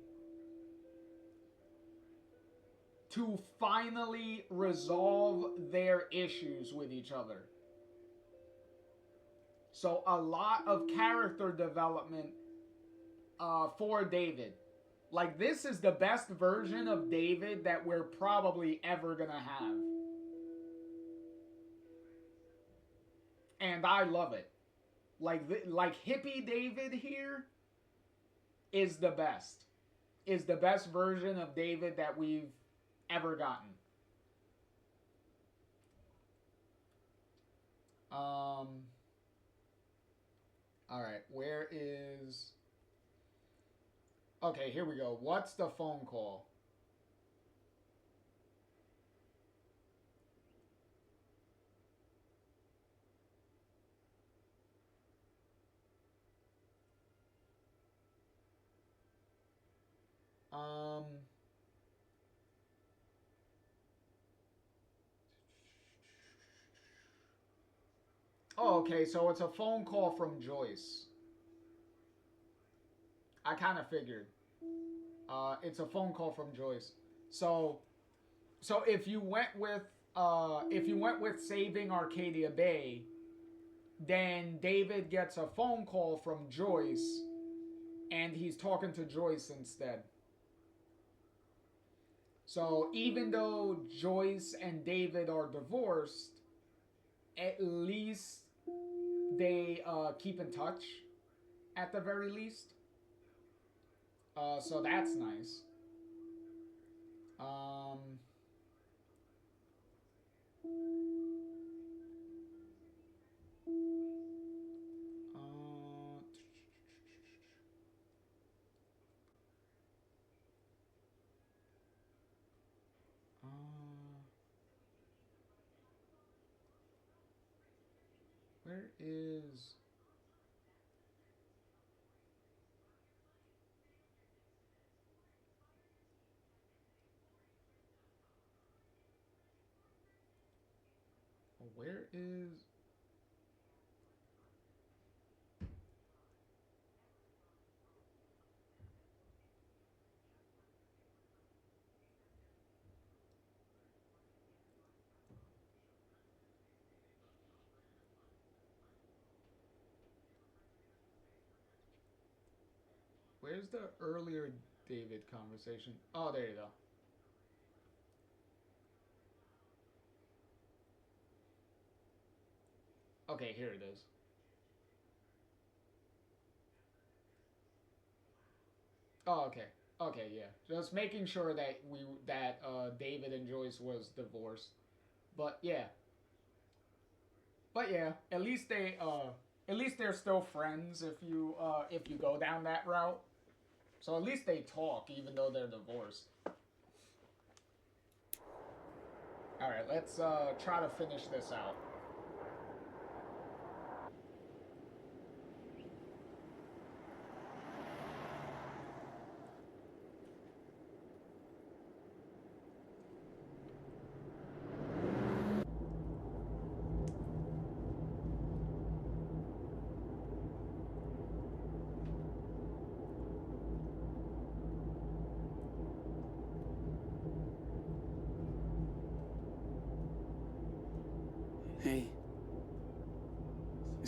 Speaker 1: to finally resolve their issues with each other. So a lot of character development for David. Like, this is the best version of David that we're probably ever gonna have. And I love it. Like hippie David here is the best. Is the best version of David that we've ever gotten. Alright, where is... Okay, here we go. What's the phone call? Oh, okay, so it's a phone call from Joyce. I kind of figured. It's a phone call from Joyce. So if you went with saving Arcadia Bay, then David gets a phone call from Joyce, and he's talking to Joyce instead. So even though Joyce and David are divorced, at least they keep in touch, at the very least. So that's nice. Where is... Where is... Where's the earlier David conversation? Oh, there you go. Okay, here it is. Oh, okay. Okay, yeah. Just making sure that David and Joyce was divorced. But yeah. At least they're still friends if you go down that route. So at least they talk even though they're divorced. All right, let's try to finish this out.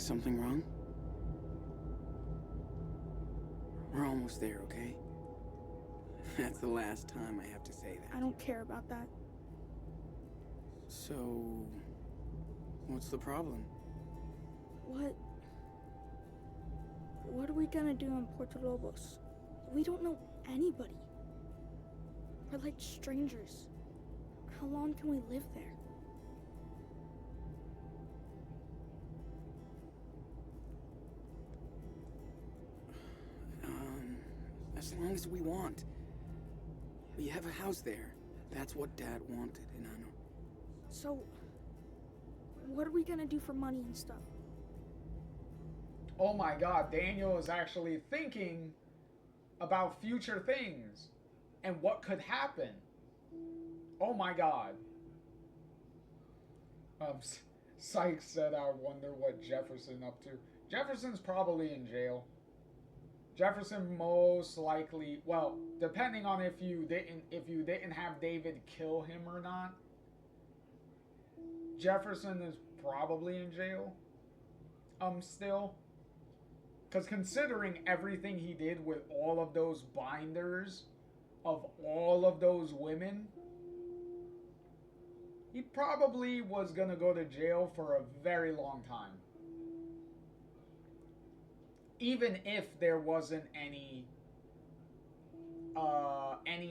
Speaker 2: Something wrong? We're almost there, okay? That's the last time I have to say that.
Speaker 3: I don't care about that.
Speaker 2: So, what's the problem?
Speaker 3: What are we gonna do in Puerto Lobos? We don't know anybody. We're like strangers. How long can we live there?
Speaker 2: As long as we want. We have a house there. That's what Dad wanted, and I know.
Speaker 3: So, what are we gonna do for money and stuff?
Speaker 1: Oh my god, Daniel is actually thinking about future things and what could happen. Oh my god. Sykes said, I wonder what Jefferson up to. Jefferson's probably in jail. Jefferson most likely, well, depending on if you didn't have David kill him or not, Jefferson is probably in jail. Still. Because considering everything he did with all of those binders of all of those women, he probably was gonna go to jail for a very long time. Even if there wasn't any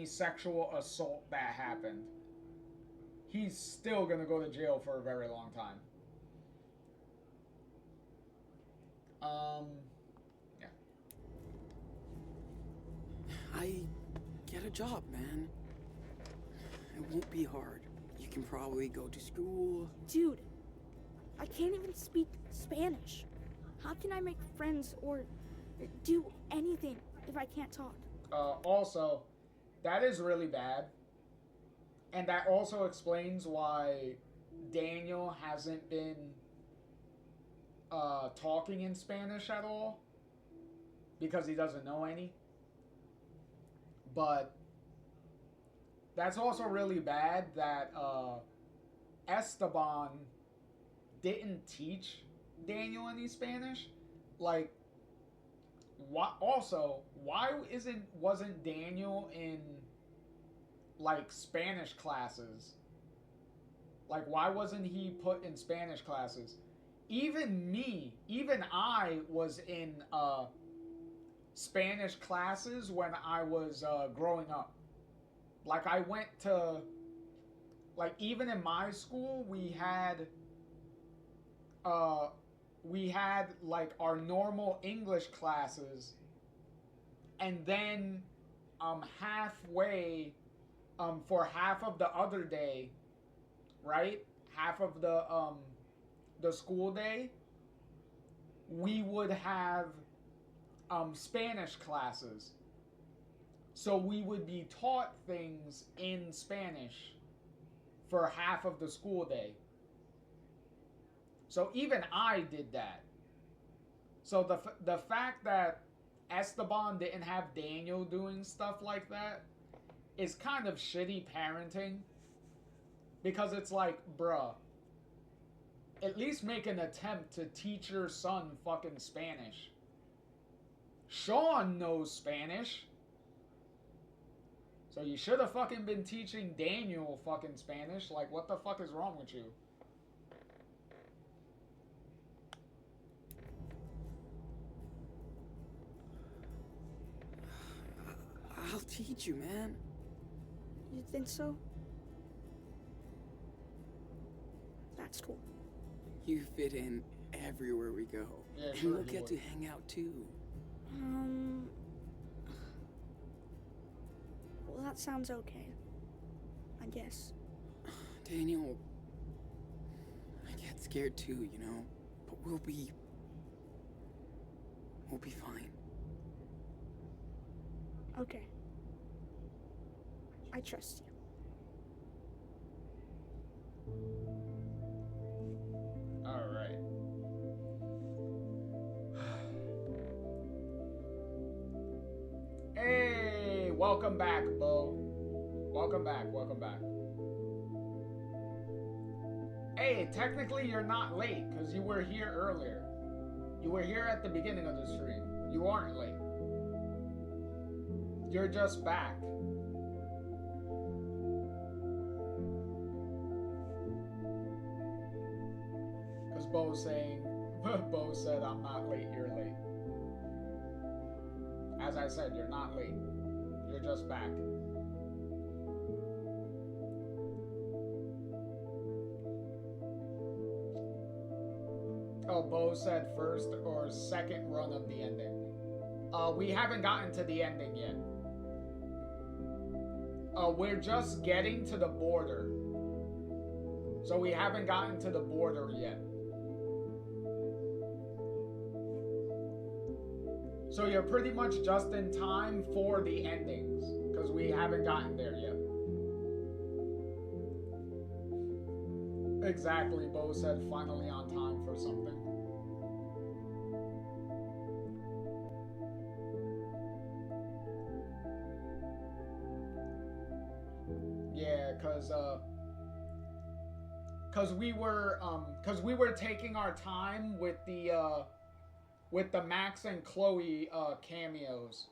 Speaker 1: sexual assault that happened, he's still gonna go to jail for a very long time. Yeah.
Speaker 2: I get a job, man. It won't be hard. You can probably go to school.
Speaker 3: Dude, I can't even speak Spanish. How can I make friends or do anything if I can't talk?
Speaker 1: Also, that is really bad. And that also explains why Daniel hasn't been talking in Spanish at all. Because he doesn't know any. But that's also really bad that Esteban didn't teach Daniel any Spanish. Like, why wasn't Daniel in like Spanish classes? Like, why wasn't he put in Spanish classes? Even I was in Spanish classes when I was growing up. Like, I went to, like, even in my school, we had like our normal English classes, and then halfway for half of the other day, right? Half of the school day, we would have Spanish classes. So we would be taught things in Spanish for half of the school day. So even I did that. So the fact that Esteban didn't have Daniel doing stuff like that is kind of shitty parenting. Because it's like, bruh, at least make an attempt to teach your son fucking Spanish. Sean knows Spanish. So you should have fucking been teaching Daniel fucking Spanish. Like, what the fuck is wrong with you?
Speaker 2: I'll teach you, man.
Speaker 3: You think so? That's cool.
Speaker 2: You fit in everywhere we go.
Speaker 1: Yeah,
Speaker 2: and
Speaker 1: sure
Speaker 2: we'll
Speaker 1: you
Speaker 2: get
Speaker 1: would.
Speaker 2: to hang out too.
Speaker 3: Well, that sounds okay. I guess.
Speaker 2: Daniel, I get scared too, you know? But we'll be fine.
Speaker 3: Okay. I trust you.
Speaker 1: Alright. Hey, welcome back, Bo. Welcome back, welcome back. Hey, technically you're not late, because you were here earlier. You were here at the beginning of the stream. You aren't late. You're just back. Because Bo's saying, Bo said, I'm not late, you're late. As I said, you're not late. You're just back. Oh, Bo said first or second run of the ending. We haven't gotten to the ending yet. We're just getting to the border. So we haven't gotten to the border yet. So you're pretty much just in time for the endings, because we haven't gotten there yet. Exactly, Bo said finally on time for something. Yeah, cause we were taking our time with the Max and Chloe cameos.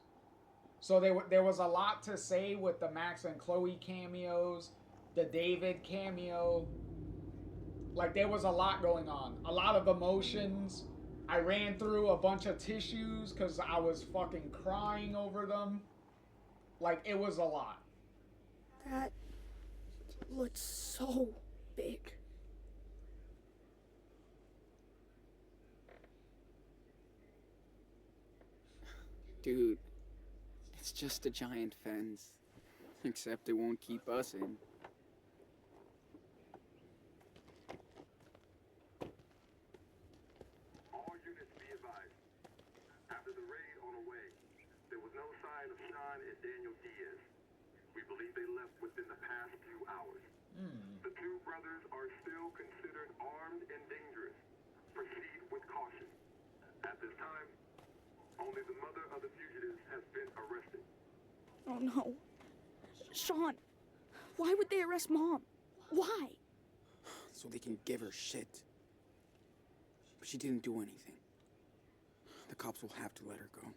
Speaker 1: So there was a lot to say with the Max and Chloe cameos, the David cameo. Like, there was a lot going on. A lot of emotions. I ran through a bunch of tissues because I was fucking crying over them. Like, it was a lot.
Speaker 3: That looks so big.
Speaker 2: Dude, it's just a giant fence. Except it won't keep us in.
Speaker 10: All units be advised. After the raid on the way, there was no sign of Sean and Daniel Diaz. We believe they left within the past few hours. The two brothers are still considered armed and dangerous. Proceed with caution. At this time, only the mother of the fugitives has been arrested.
Speaker 3: Oh no. Sean, why would they arrest Mom? Why?
Speaker 2: So they can give her shit. But she didn't do anything. The cops will have to let her go.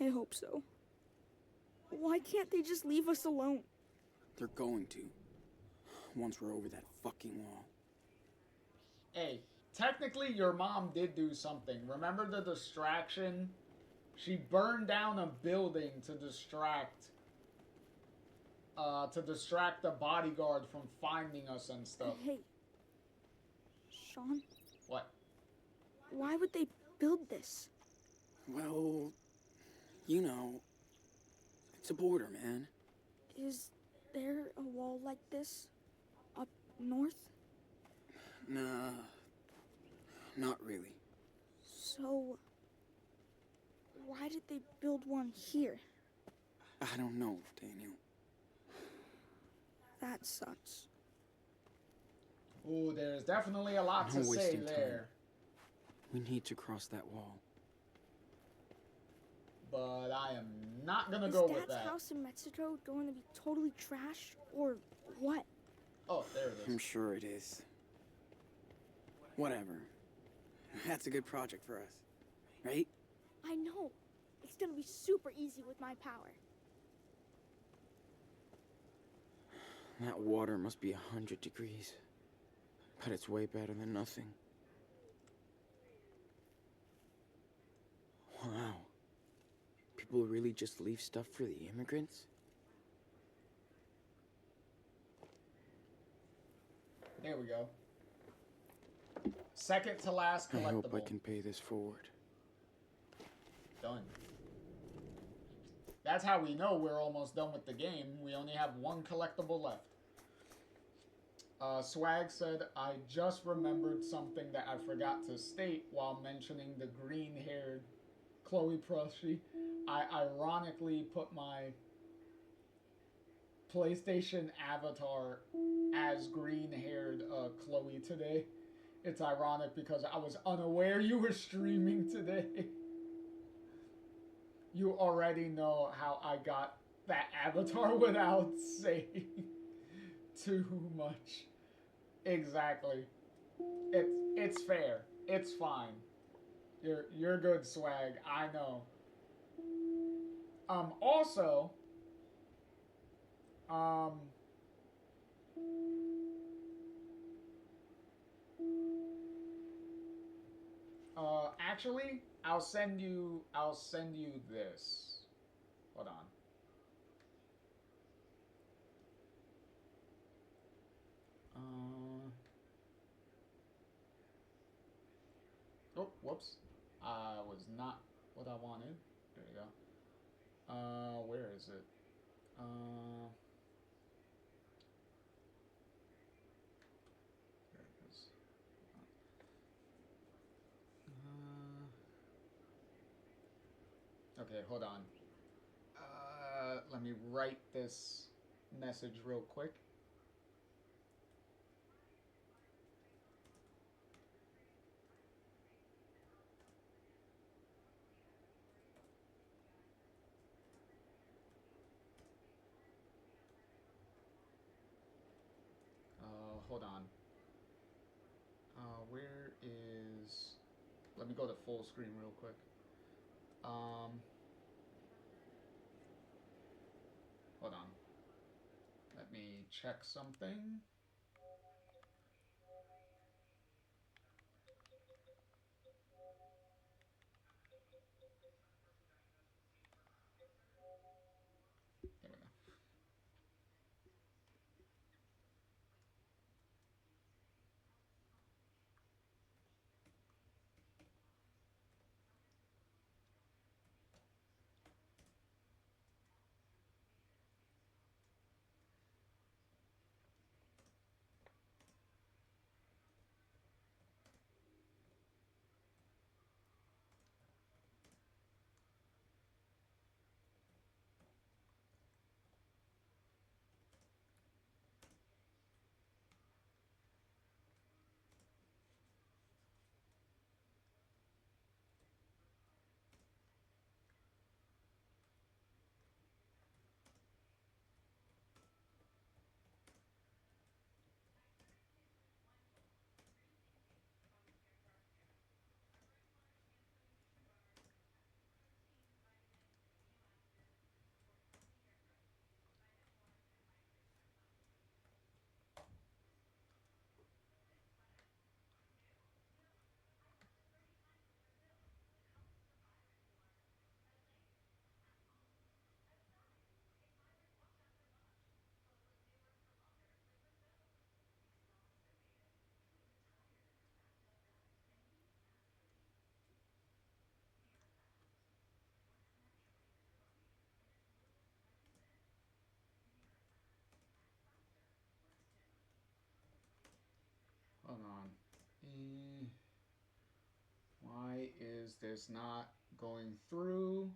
Speaker 3: I hope so. Why can't they just leave us alone?
Speaker 2: They're going to. Once we're over that fucking wall.
Speaker 1: Hey, technically your mom did do something. Remember the distraction? She burned down a building to distract the bodyguard from finding us and stuff.
Speaker 3: Hey, Sean?
Speaker 1: What?
Speaker 3: Why would they build this?
Speaker 2: Well, you know, it's a border, man.
Speaker 3: Is there a wall like this up north?
Speaker 2: Nah, not really.
Speaker 3: So, why did they build one here?
Speaker 2: I don't know, Daniel.
Speaker 3: That sucks.
Speaker 1: Ooh, there's definitely a lot to say there.
Speaker 2: We need to cross that wall.
Speaker 1: But I am not gonna go with that.
Speaker 3: Is Dad's house in Mexico going to be totally trash, or what?
Speaker 1: Oh, there it is.
Speaker 2: I'm sure it is. Whatever. That's a good project for us, right?
Speaker 3: I know. It's gonna be super easy with my power.
Speaker 2: That water must be 100 degrees. But it's way better than nothing. Wow. People really just leave stuff for the immigrants?
Speaker 1: There we go. Second to last collectible.
Speaker 2: I hope I can pay this forward.
Speaker 1: Done. That's how we know we're almost done with the game. We only have one collectible left. Swag said, I just remembered something that I forgot to state while mentioning the green-haired Chloe Prushy. I ironically put my PlayStation avatar as green-haired Chloe today. It's ironic because I was unaware you were streaming today. You already know how I got that avatar without saying too much. Exactly. It's fair. It's fine. You're good, Swag. I know. Also, um, actually, I'll send you this. Hold on. Oh, whoops. Was not what I wanted. There you go. Where is it? There it is. Okay, hold on. Let me write this message real quick. Hold on. Where is... Let me go to full screen real quick. Hold on. Let me check something. There we go. Hold on. Why is this not going through?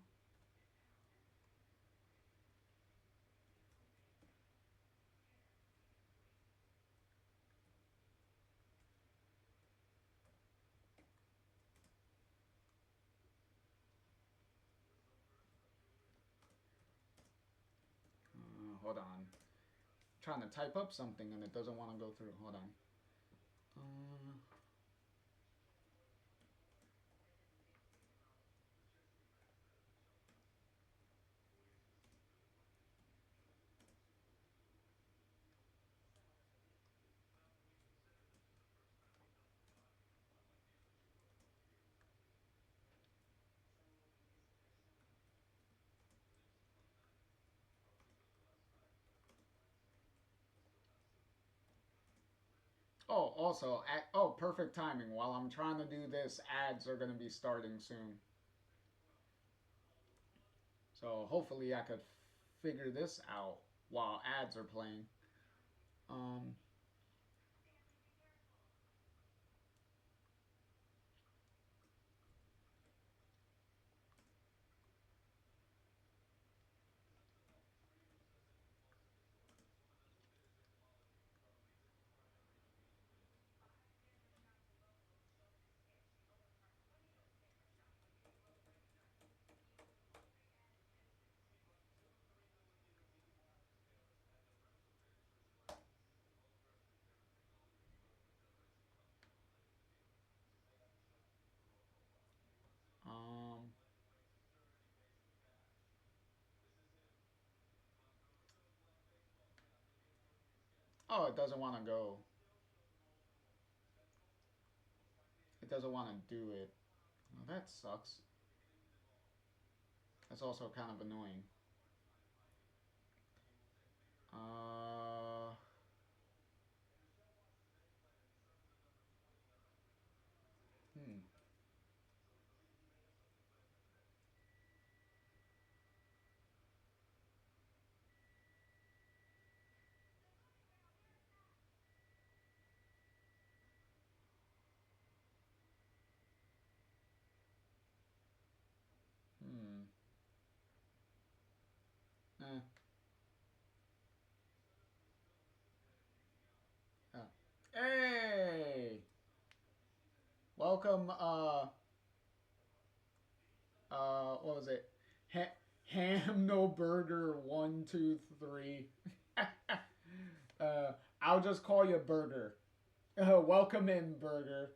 Speaker 1: Hold on. I'm trying to type up something and it doesn't want to go through. Hold on. Oh, also, oh, perfect timing. While I'm trying to do this, ads are going to be starting soon. So hopefully I could figure this out while ads are playing. Oh, it doesn't want to go. It doesn't want to do it. Well, that sucks. That's also kind of annoying. Hmm. Eh. Oh. Hey! Welcome, what was it? Ham no burger 1 2 3. I'll just call you Burger. Welcome in, Burger.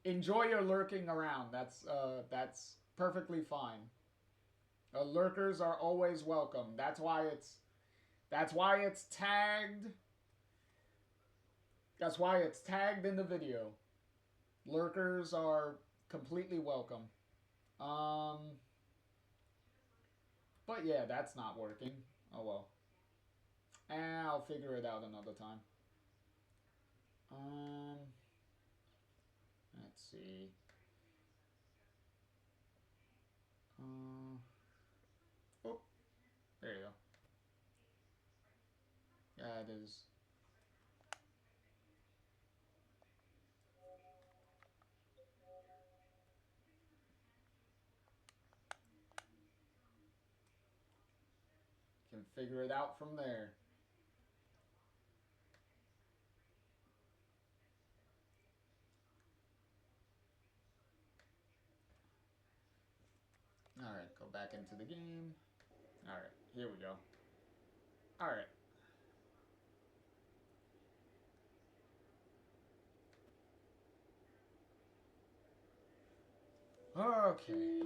Speaker 1: Enjoy your lurking around. That's perfectly fine. Lurkers are always welcome. That's why it's tagged. That's why it's tagged in the video. Lurkers are completely welcome. But yeah, that's not working. Oh well. And I'll figure it out another time. Let's see. Oh, there you go. Yeah, it is. Can figure it out from there. Alright, go back into the game. Alright, here we go. Alright. Okay.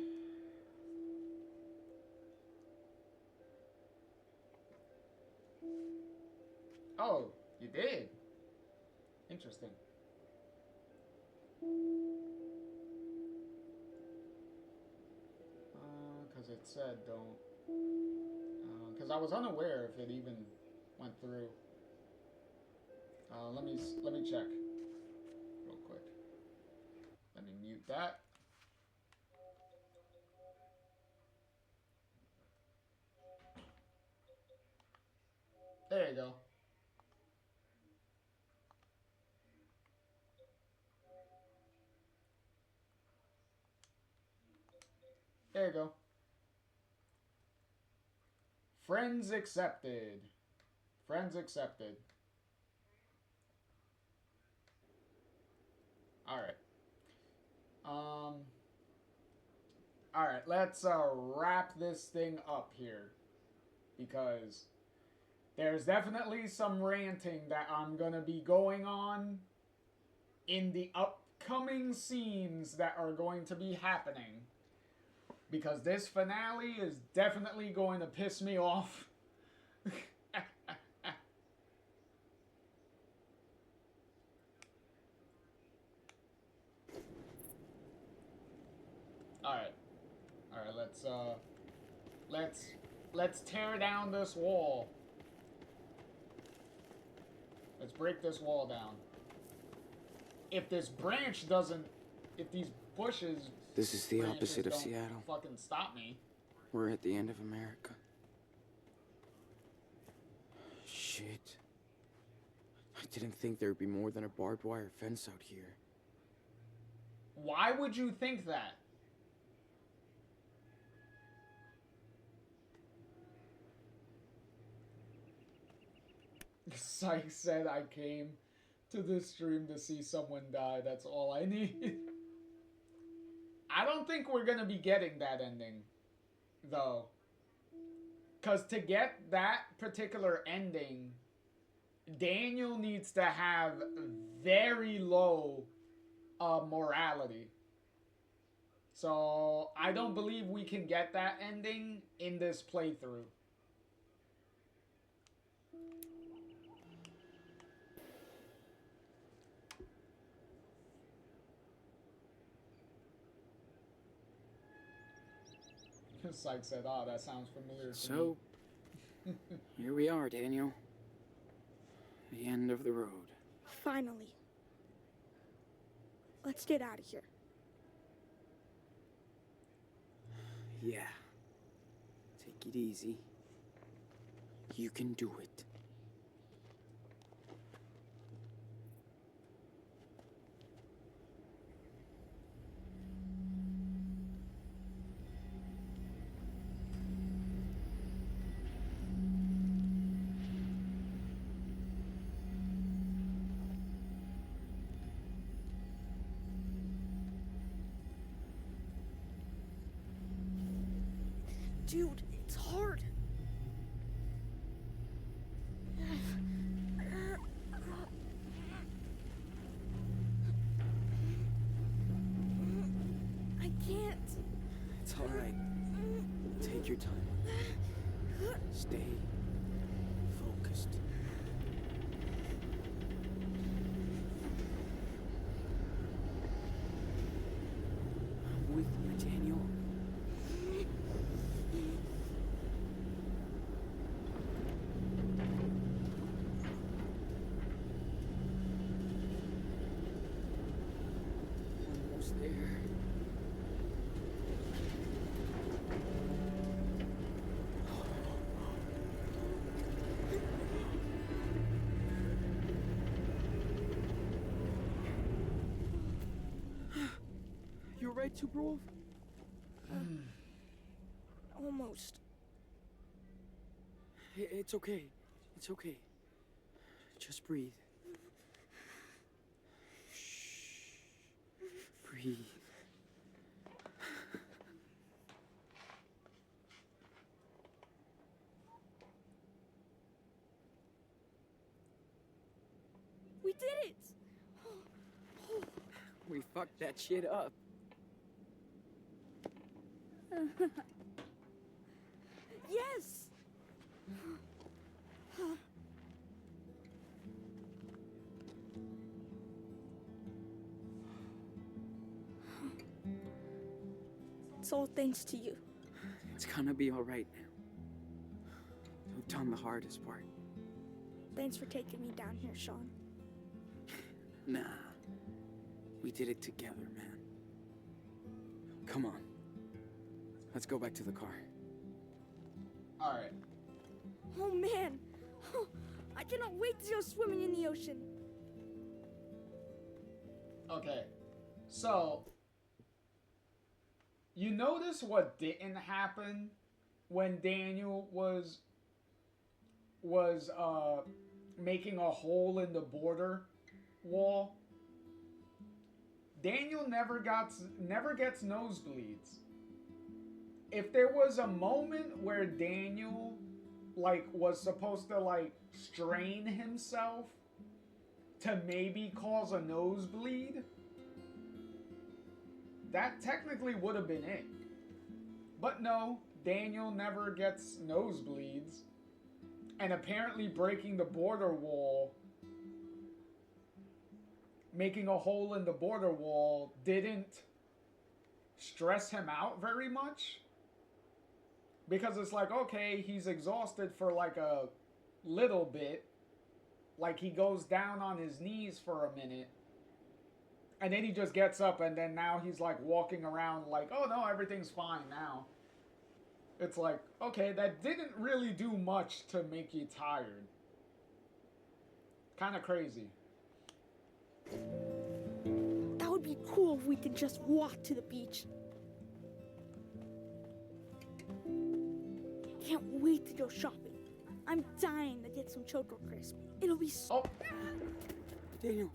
Speaker 1: Oh, you did? Interesting. Because it said don't. Because I was unaware if it even went through. Let me check real quick. Let me mute that. There you go. There you go. Friends accepted. Friends accepted. Alright. Alright, let's wrap this thing up here. Because there's definitely some ranting that I'm gonna be going on in the upcoming scenes that are going to be happening. Because this finale is definitely going to piss me off. Alright. Alright, let's tear down this wall. Let's break this wall down. If this branch doesn't, if these bushes,
Speaker 2: This is the opposite of
Speaker 1: don't
Speaker 2: Seattle.
Speaker 1: fucking stop me.
Speaker 2: We're at the end of America. Shit. I didn't think there'd be more than a barbed wire fence out here.
Speaker 1: Why would you think that? Syke said I came to this stream to see someone die. That's all I need. I don't think we're gonna be getting that ending, though. Because to get that particular ending, Daniel needs to have very low morality. So I don't believe we can get that ending in this playthrough. Syke said, "Ah, that sounds familiar to
Speaker 2: So, here we are, Daniel. The end of the road.
Speaker 3: Finally. Let's get out of here.
Speaker 2: Yeah. Take it easy. You can do it.
Speaker 3: Dude, it's hard. I can't.
Speaker 2: It's all right. Take your time. Stay focused. I'm with you, Daniel. Almost there. You all right, Super Wolf?
Speaker 3: Almost.
Speaker 2: It's okay. It's okay. Just breathe. Shh. Breathe.
Speaker 3: We did it!
Speaker 2: We fucked that shit up.
Speaker 3: Yes! It's all thanks to you.
Speaker 2: It's gonna be all right now. You've done the hardest part.
Speaker 3: Thanks for taking me down here, Sean.
Speaker 2: Nah. We did it together, man. Come on. Let's go back to the car.
Speaker 1: All right.
Speaker 3: Oh man! I cannot wait to go swimming in the ocean.
Speaker 1: Okay. So, you notice what didn't happen when Daniel was making a hole in the border wall? Daniel never gets nosebleeds. If there was a moment where Daniel was supposed to strain himself to maybe cause a nosebleed, that technically would have been it. But no, Daniel never gets nosebleeds. And apparently breaking the border wall, making a hole in the border wall, didn't stress him out very much. Because it's like, okay, he's exhausted for a little bit. He goes down on his knees for a minute. And then he just gets up, and then now he's walking around oh no, everything's fine now. It's like, okay, that didn't really do much to make you tired. Kind of crazy.
Speaker 3: That would be cool if we could just walk to the beach. Can't wait to go shopping. I'm dying to get some Choco Crisp. It'll be so...
Speaker 2: Daniel!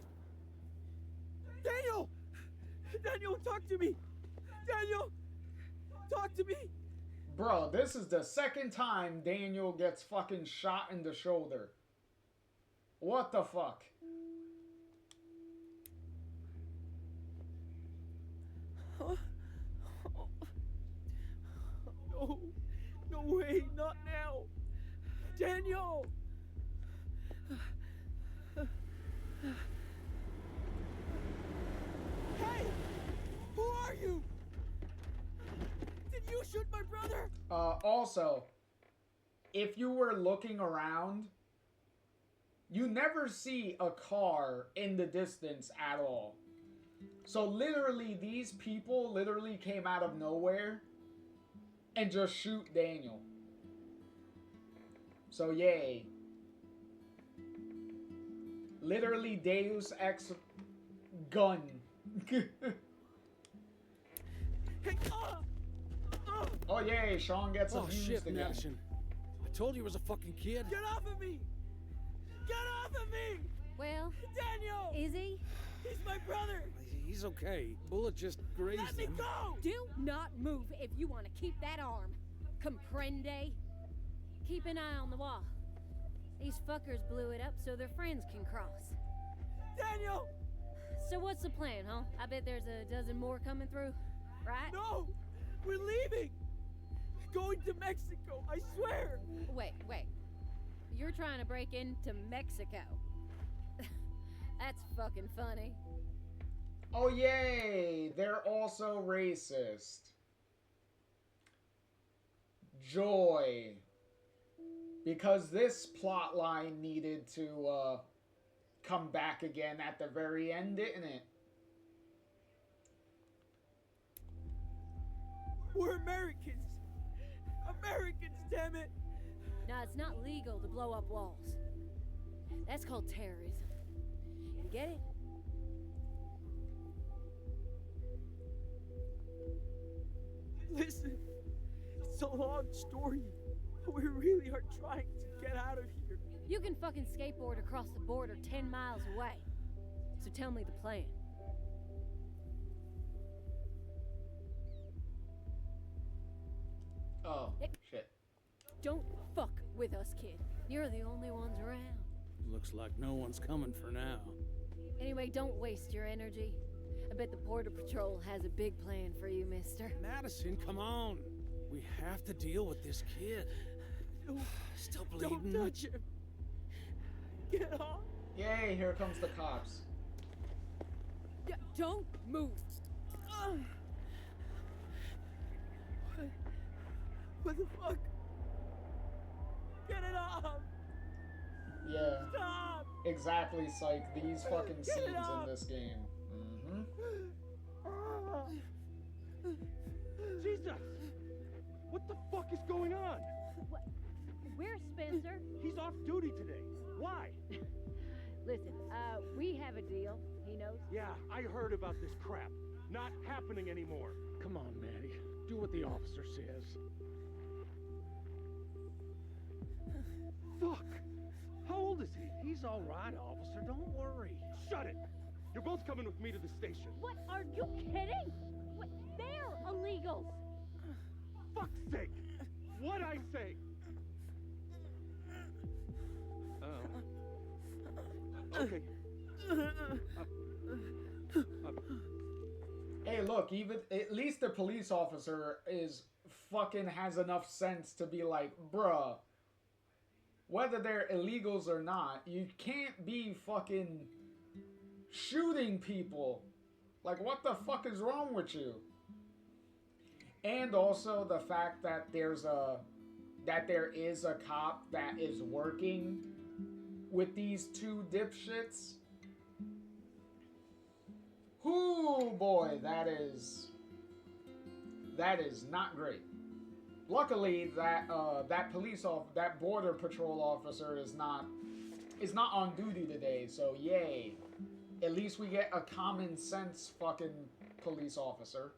Speaker 2: Daniel! Daniel, talk to me! Daniel! Talk to me!
Speaker 1: Bro, this is the second time Daniel gets fucking shot in the shoulder. What the fuck?
Speaker 2: No. No way, not now. Daniel! Hey! Who are you? Did you shoot my brother?
Speaker 1: Also, if you were looking around, you never see a car in the distance at all. So literally, these people literally came out of nowhere and just shoot Daniel. So yay. Literally Deus Ex gun. Oh yay, Sean gets abused
Speaker 12: shit,
Speaker 1: again.
Speaker 12: Madison. I told you he was a fucking kid.
Speaker 13: Get off of me! Get off of me!
Speaker 14: Well,
Speaker 13: Daniel!
Speaker 14: is he?
Speaker 13: He's my brother!
Speaker 12: He's okay. Bullet just grazed
Speaker 13: Let me
Speaker 12: him.
Speaker 13: go!
Speaker 14: Do not move if you want to keep that arm. Comprende? Keep an eye on the wall. These fuckers blew it up so their friends can cross.
Speaker 13: Daniel!
Speaker 14: So what's the plan, huh? I bet there's a dozen more coming through, right?
Speaker 13: No! We're leaving! Going to Mexico, I swear!
Speaker 14: Wait. You're trying to break into Mexico. That's fucking funny.
Speaker 1: Oh yay, they're also racist. Joy. Because this plot line needed to come back again at the very end, didn't it?
Speaker 13: We're Americans! Americans, damn it!
Speaker 14: Now, it's not legal to blow up walls. That's called terrorism. You get it?
Speaker 13: Listen, it's a long story, but we really are trying to get out of here.
Speaker 14: You can fucking skateboard across the border 10 miles away. So tell me the plan.
Speaker 1: Oh, shit.
Speaker 14: Don't fuck with us, kid. You're the only ones around.
Speaker 12: Looks like no one's coming for now.
Speaker 14: Anyway, don't waste your energy. I bet the Border Patrol has a big plan for you, mister.
Speaker 12: Madison, come on. We have to deal with this kid.
Speaker 13: No,
Speaker 12: Still bleeding.
Speaker 13: don't touch him. Get off.
Speaker 1: Yay, here comes the cops.
Speaker 14: Don't move.
Speaker 13: What the fuck? Get it off.
Speaker 1: Yeah.
Speaker 13: Stop.
Speaker 1: Exactly, Psych. These fucking
Speaker 13: Get it
Speaker 1: scenes
Speaker 13: off.
Speaker 1: in this game.
Speaker 15: Jesus! What the fuck is going on?
Speaker 14: What? Where's Spencer?
Speaker 15: He's off duty today. Why?
Speaker 14: Listen, we have a deal. He knows.
Speaker 15: Yeah, I heard about this crap. Not happening anymore.
Speaker 12: Come on, Maddie. Do what the officer says.
Speaker 15: Fuck! How old is he?
Speaker 12: He's all right, officer. Don't worry.
Speaker 15: Shut it! You're both coming with me to the station.
Speaker 14: What? Are you kidding? What? They're illegals.
Speaker 15: Fuck's sake! What'd I say? Okay.
Speaker 1: Hey, look, even at least the police officer is fucking has enough sense to be like, bruh, whether they're illegals or not, you can't be fucking shooting people. Like, what the fuck is wrong with you? And also the fact that there is a cop that is working with these two dipshits. Ooh, boy, that is not great. Luckily, that that border patrol officer is not on duty today. So yay, at least we get a common sense fucking police officer.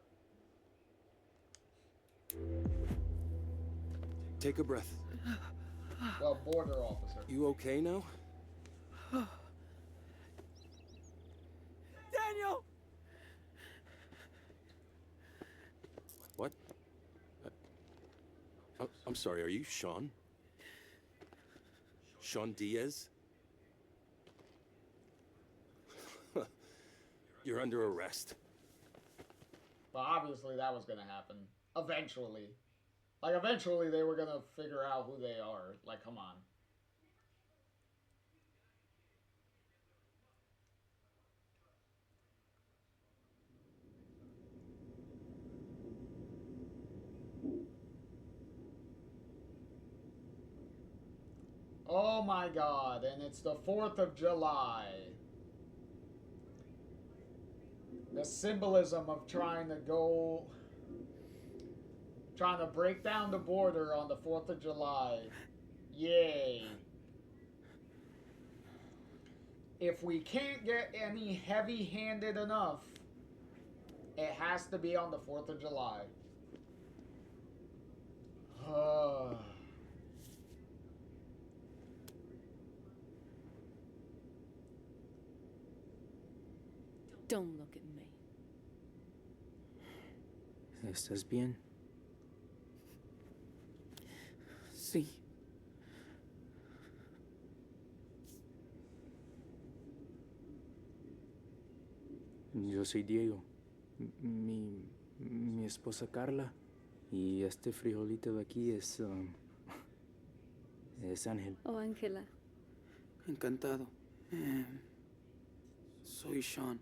Speaker 2: Take a breath.
Speaker 1: Well, border officer.
Speaker 2: You okay now?
Speaker 13: Daniel!
Speaker 9: What? I'm sorry, are you Sean? Sean Diaz? You're under arrest.
Speaker 1: But obviously that was gonna happen. Eventually. Like, eventually they were gonna figure out who they are. Like, come on. Oh my god, and it's the 4th of July. The symbolism of trying to break down the border on the 4th of July. Yay. If we can't get any heavy-handed enough, it has to be on the 4th of July.
Speaker 8: Don't look at me.
Speaker 2: ¿Estás bien?
Speaker 13: Sí.
Speaker 2: Yo soy Diego. Mi esposa Carla. Y este frijolito de aquí es Ángel.
Speaker 8: Oh, Ángela.
Speaker 2: Encantado. Soy Sean.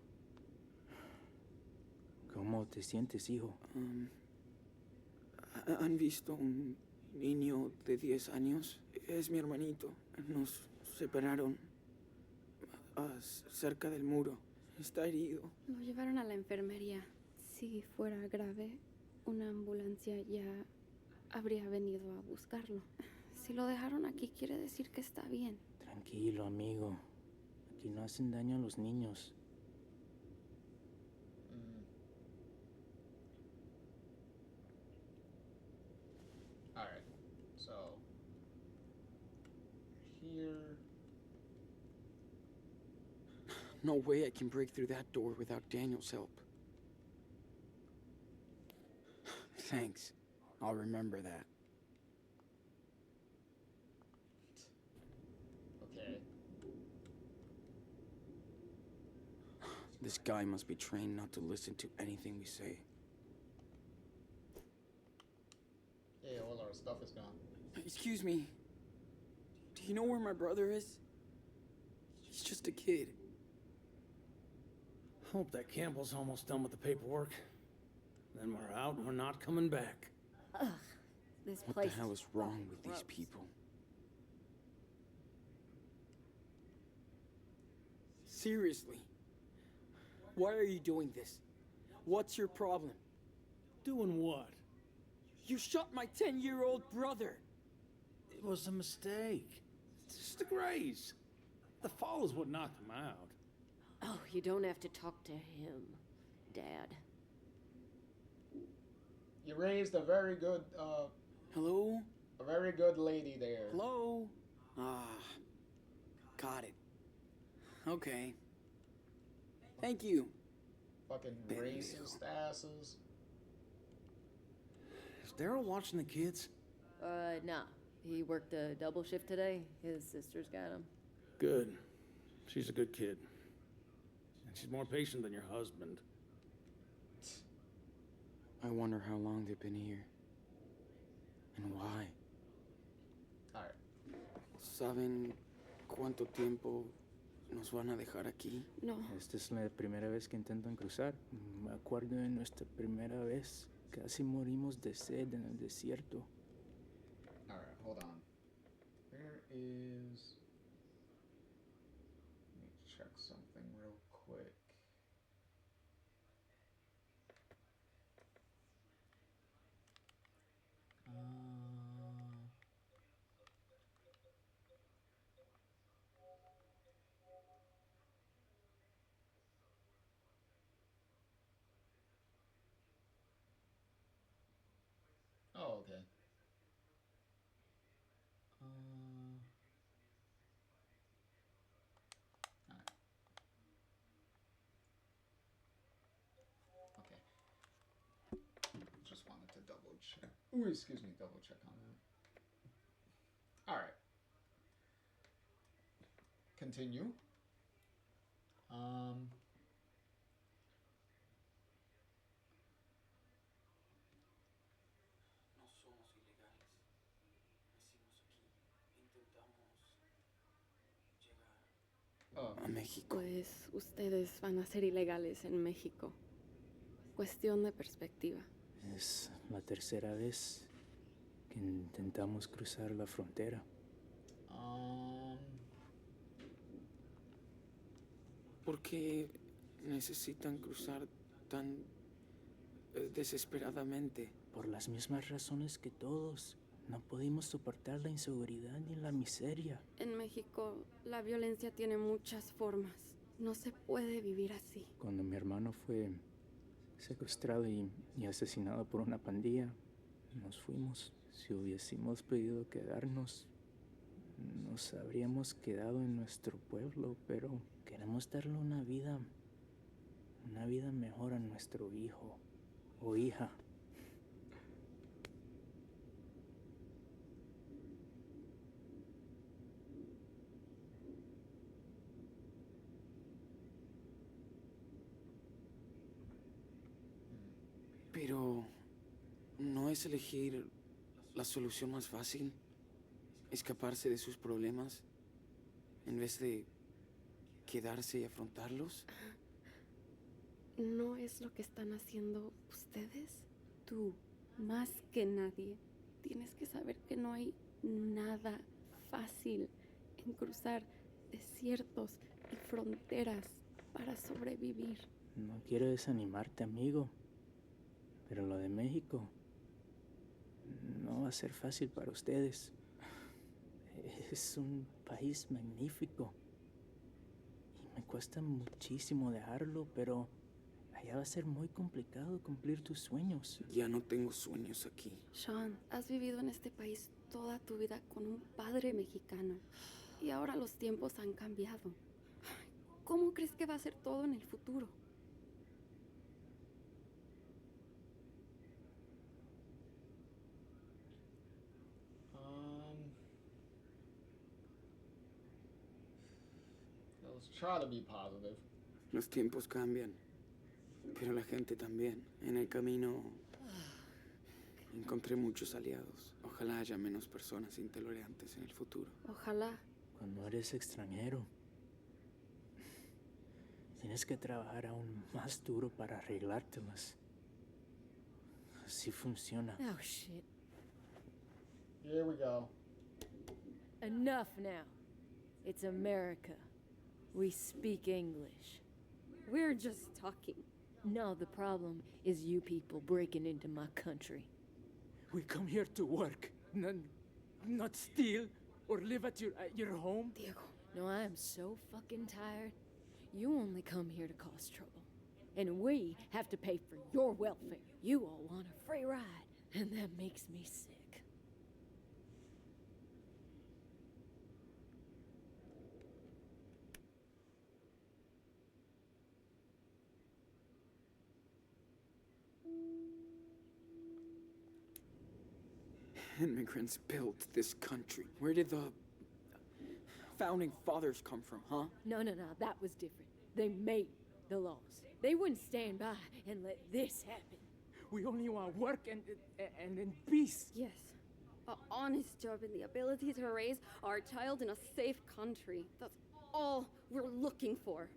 Speaker 2: ¿Cómo te sientes, hijo? ¿Han visto un niño de 10 años? Es mi hermanito. Nos separaron cerca del muro. Está herido.
Speaker 16: Lo llevaron a la enfermería. Si fuera grave, una ambulancia ya habría venido a buscarlo. Si lo dejaron aquí, quiere decir que está bien.
Speaker 2: Tranquilo, amigo. Aquí no hacen daño a los niños.
Speaker 1: Alright, so here.
Speaker 2: No way I can break through that door without Daniel's help. Thanks. I'll remember that.
Speaker 1: Okay.
Speaker 2: This guy must be trained not to listen to anything we say.
Speaker 1: Hey, all our stuff is gone.
Speaker 2: Excuse me. Do you know where my brother is? He's just a kid.
Speaker 12: Hope that Campbell's almost done with the paperwork. Then we're out and we're not coming back.
Speaker 8: Ugh, this
Speaker 2: What
Speaker 8: place
Speaker 2: the hell is wrong with
Speaker 8: gross.
Speaker 2: these people? Seriously. Why are you doing this? What's your problem?
Speaker 12: Doing what?
Speaker 13: You shot my 10-year-old brother.
Speaker 12: It was a mistake. It's just a graze. The fall is what knocked him out.
Speaker 14: Oh, you don't have to talk to him, Dad.
Speaker 1: You raised a very good,
Speaker 2: Hello?
Speaker 1: a very good lady there.
Speaker 2: Hello? Got it. Okay. Thank you.
Speaker 1: Fucking
Speaker 2: There you
Speaker 1: racist asses.
Speaker 12: Is Daryl watching the kids?
Speaker 8: Nah. He worked a double shift today. His sister's got him.
Speaker 12: Good. She's a good kid. And she's more patient than your husband.
Speaker 2: I wonder how long they've been here. And why.
Speaker 1: Alright.
Speaker 2: ¿Saben cuánto tiempo nos van a dejar aquí?
Speaker 16: No.
Speaker 2: Esta es la primera vez que intentan cruzar. Me acuerdo de nuestra primera vez. Casi morimos de sed en el desierto.
Speaker 1: Alright, hold on. Where is... Let me check something real quick. Oh, okay. Alright. Okay. Just wanted to double check. Ooh, excuse me, double check on that. Alright. Continue.
Speaker 2: A México.
Speaker 16: Pues ustedes van a ser ilegales en México. Cuestión de perspectiva.
Speaker 2: Es la tercera vez que intentamos cruzar la frontera. ¿Por qué necesitan cruzar tan desesperadamente?
Speaker 17: Por las mismas razones que todos. No pudimos soportar la inseguridad ni la miseria.
Speaker 16: En México, la violencia tiene muchas formas. No se puede vivir así.
Speaker 17: Cuando mi hermano fue secuestrado y asesinado por una pandilla, nos fuimos. Si hubiésemos podido quedarnos, nos habríamos quedado en nuestro pueblo, pero queremos darle una vida mejor a nuestro hijo o hija.
Speaker 2: Pero ¿no es elegir la solución más fácil? ¿Escaparse de sus problemas en vez de quedarse y afrontarlos?
Speaker 16: ¿No es lo que están haciendo ustedes? Tú, más que nadie, tienes que saber que no hay nada fácil en cruzar desiertos y fronteras para sobrevivir.
Speaker 17: No quiero desanimarte, amigo, pero lo de México no va a ser fácil para ustedes. Es un país magnífico y me cuesta muchísimo dejarlo, pero allá va a ser muy complicado cumplir tus sueños.
Speaker 2: Ya no tengo sueños aquí.
Speaker 16: Sean, has vivido en este país toda tu vida con un padre mexicano y ahora los tiempos han cambiado. ¿Cómo crees que va a ser todo en el futuro?
Speaker 1: Let's try to be positive.
Speaker 2: Los tiempos cambian, pero la gente también. En el camino encontré muchos aliados. Ojalá haya menos personas intolerantes en el futuro.
Speaker 16: Ojalá.
Speaker 17: Cuando eres extranjero, tienes que trabajar aún más duro para arreglártelas. Así funciona.
Speaker 14: Oh, shit.
Speaker 1: Here we go.
Speaker 14: Enough now. It's America. We speak English.
Speaker 16: We're just talking.
Speaker 14: No, the problem is you people breaking into my country.
Speaker 17: We come here to work, not steal or live at your home.
Speaker 16: Diego.
Speaker 14: No, I am so fucking tired. You only come here to cause trouble. And we have to pay for your welfare. You all want a free ride, and that makes me sick.
Speaker 2: Immigrants built this country. Where did the founding fathers come from, huh?
Speaker 14: No, that was different. They made the laws. They wouldn't stand by and let this happen.
Speaker 17: We only want work and in peace.
Speaker 16: Yes. An honest job and the ability to raise our child in a safe country. That's all we're looking for.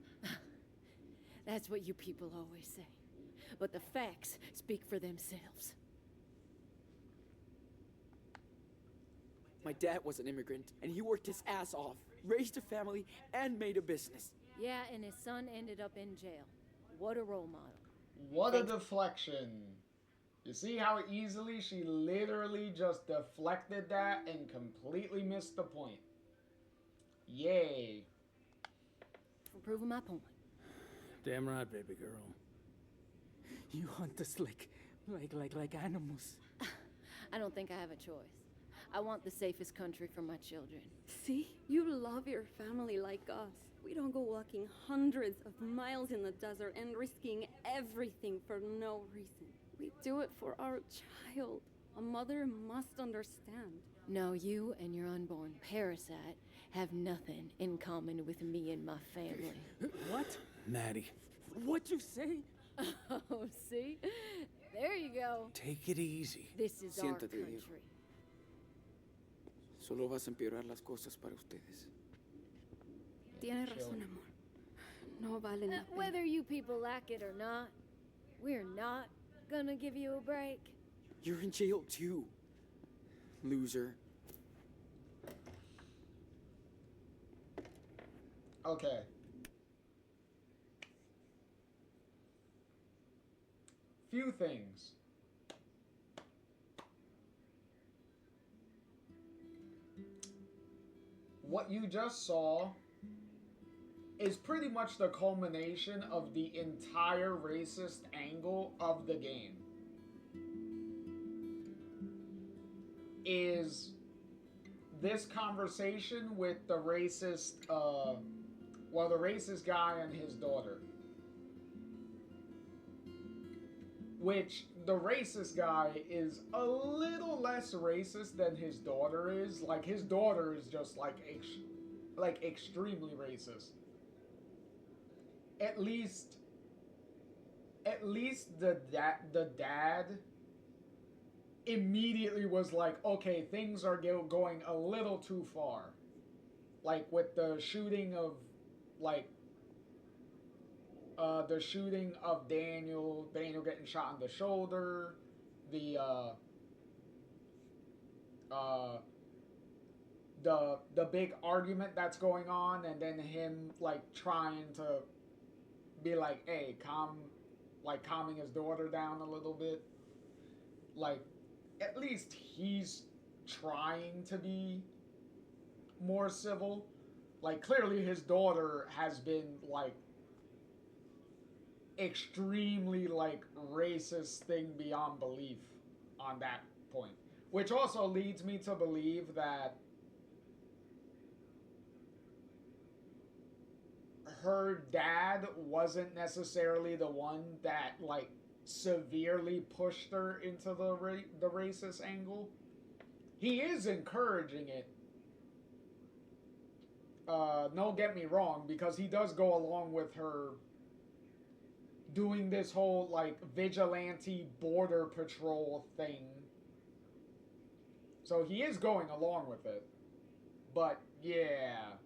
Speaker 14: That's what you people always say. But the facts speak for themselves.
Speaker 2: My dad was an immigrant, and he worked his ass off, raised a family, and made a business.
Speaker 14: Yeah, and his son ended up in jail. What a role model.
Speaker 1: What a deflection. You see how easily she literally just deflected that and completely missed the point. Yay.
Speaker 14: For proving my point.
Speaker 12: Damn right, baby girl.
Speaker 17: You hunt us like animals.
Speaker 14: I don't think I have a choice. I want the safest country for my children.
Speaker 16: See? You love your family like us. We don't go walking hundreds of miles in the desert and risking everything for no reason. We do it for our child. A mother must understand.
Speaker 14: No, you and your unborn parasite have nothing in common with me and my family.
Speaker 17: What?
Speaker 12: Maddie.
Speaker 17: What'd you say?
Speaker 14: Oh, see? There you go.
Speaker 12: Take it easy.
Speaker 14: This is our
Speaker 2: Siéntate,
Speaker 14: country.
Speaker 2: Diego. Solo vas a empeorar las cosas para ustedes.
Speaker 16: Tienes razón, amor. No valen la pena.
Speaker 14: Whether you people like it or not, we're not gonna give you a break.
Speaker 2: You're in jail too, loser.
Speaker 1: Okay. few things. What you just saw is pretty much the culmination of the entire racist angle of the game. Is this conversation with the racist, the racist guy and his daughter. Which, the racist guy is a little less racist than his daughter is. Like, his daughter is just, like extremely racist. At least the dad immediately was like, okay, things are going a little too far. Like, with the shooting of, the shooting of Daniel getting shot in the shoulder, the big argument that's going on, and then him, like, trying to be like, hey, calming his daughter down a little bit. Like, at least he's trying to be more civil. Like, clearly his daughter has been, like, extremely, like, racist thing beyond belief on that point. Which also leads me to believe that her dad wasn't necessarily the one that, like, severely pushed her into the racist angle. He is encouraging it. Don't get me wrong, because he does go along with her doing this whole, like, vigilante border patrol thing. So he is going along with it. But, yeah.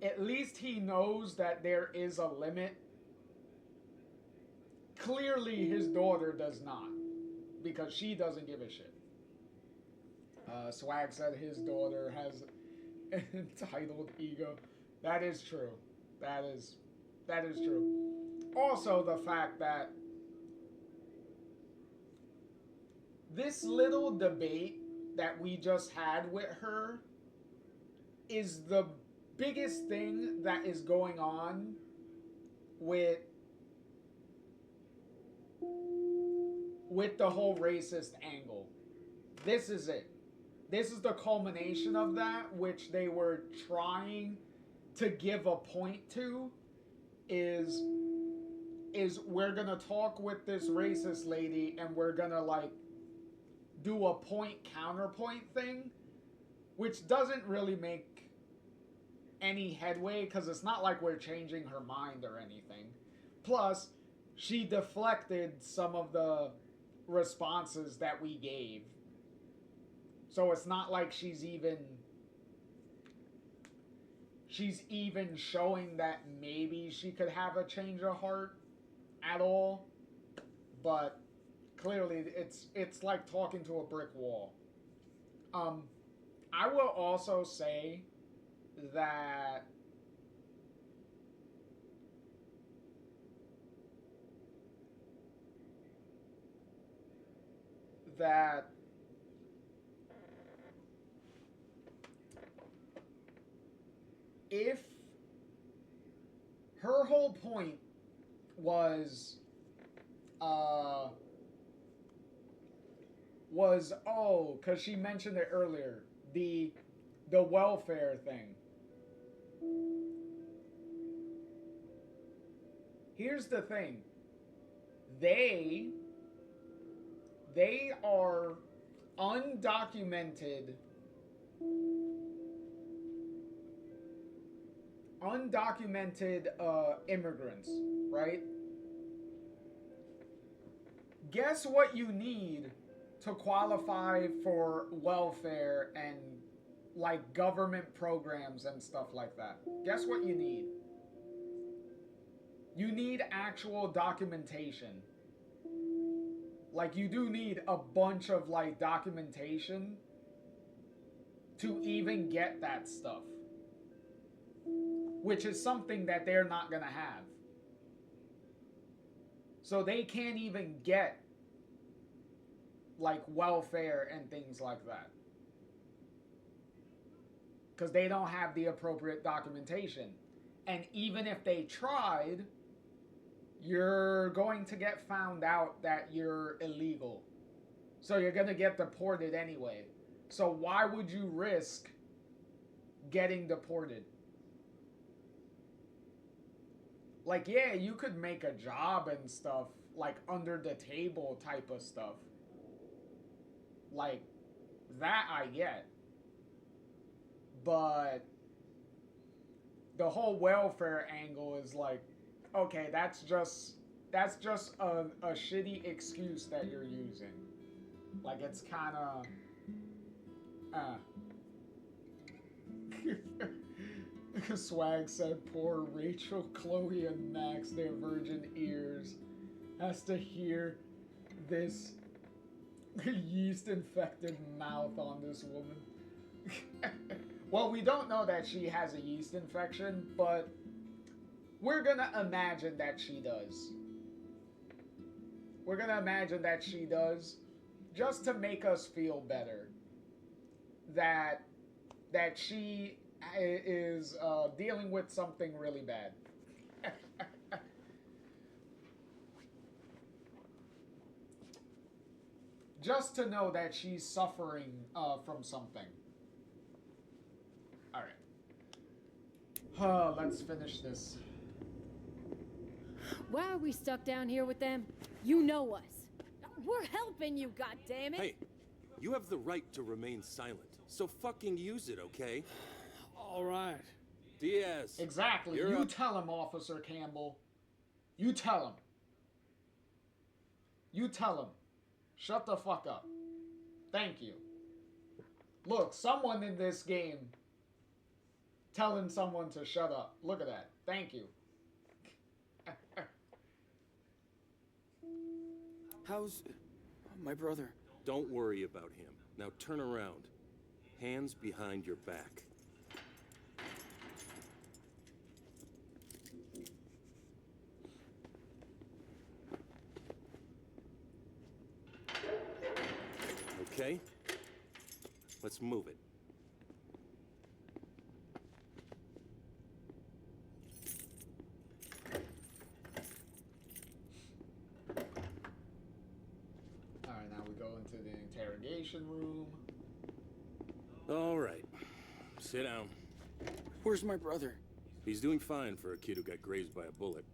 Speaker 1: At least he knows that there is a limit. Clearly his daughter does not. Because she doesn't give a shit. Swag said his daughter has an entitled ego. That is true. That is true. Also, the fact that this little debate that we just had with her is the biggest thing that is going on with the whole racist angle. This is it. This is the culmination of that, which they were trying to give a point to, is we're gonna talk with this racist lady and we're gonna, like, do a point-counterpoint thing, which doesn't really make any headway, because it's not like we're changing her mind or anything. Plus, she deflected some of the responses that we gave. So it's not like she's even showing that maybe she could have a change of heart at all. But clearly it's like talking to a brick wall. I will also say that if her whole point was because she mentioned it earlier, the welfare thing. Here's the thing. They are undocumented immigrants, right? Guess what you need to qualify for welfare and, like, government programs and stuff like that? Guess what you need? You need actual documentation. Like, you do need a bunch of, like, documentation to even get that stuff. Which is something that they're not gonna have. So they can't even get like welfare and things like that. Because they don't have the appropriate documentation. And even if they tried, you're going to get found out that you're illegal. So you're going to get deported anyway. So why would you risk getting deported? Like, yeah, you could make a job and stuff, like under the table type of stuff. Like, that I get. But the whole welfare angle is like, okay, that's just a shitty excuse that you're using. Like, it's kind of Swag said, poor Rachel, Chloe, and Max, their virgin ears, has to hear this yeast-infected mouth on this woman. Well, we don't know that she has a yeast infection, but we're gonna imagine that she does. We're gonna imagine that she does, just to make us feel better. That she is dealing with something really bad. Just to know that she's suffering from something. Alright. Let's finish this.
Speaker 14: Why are we stuck down here with them? You know us. We're helping you, goddammit!
Speaker 18: Hey, you have the right to remain silent, so fucking use it, okay?
Speaker 12: All right.
Speaker 18: Diaz.
Speaker 1: Exactly. You tell him, Officer Campbell. You tell him. You tell him. Shut the fuck up. Thank you. Look, someone in this game telling someone to shut up. Look at that. Thank you.
Speaker 2: How's my brother?
Speaker 18: Don't worry about him. Now turn around. Hands behind your back. Okay? Let's move it.
Speaker 1: Alright, now we go into the interrogation room.
Speaker 18: All right. Sit down.
Speaker 2: Where's my brother?
Speaker 18: He's doing fine for a kid who got grazed by a bullet.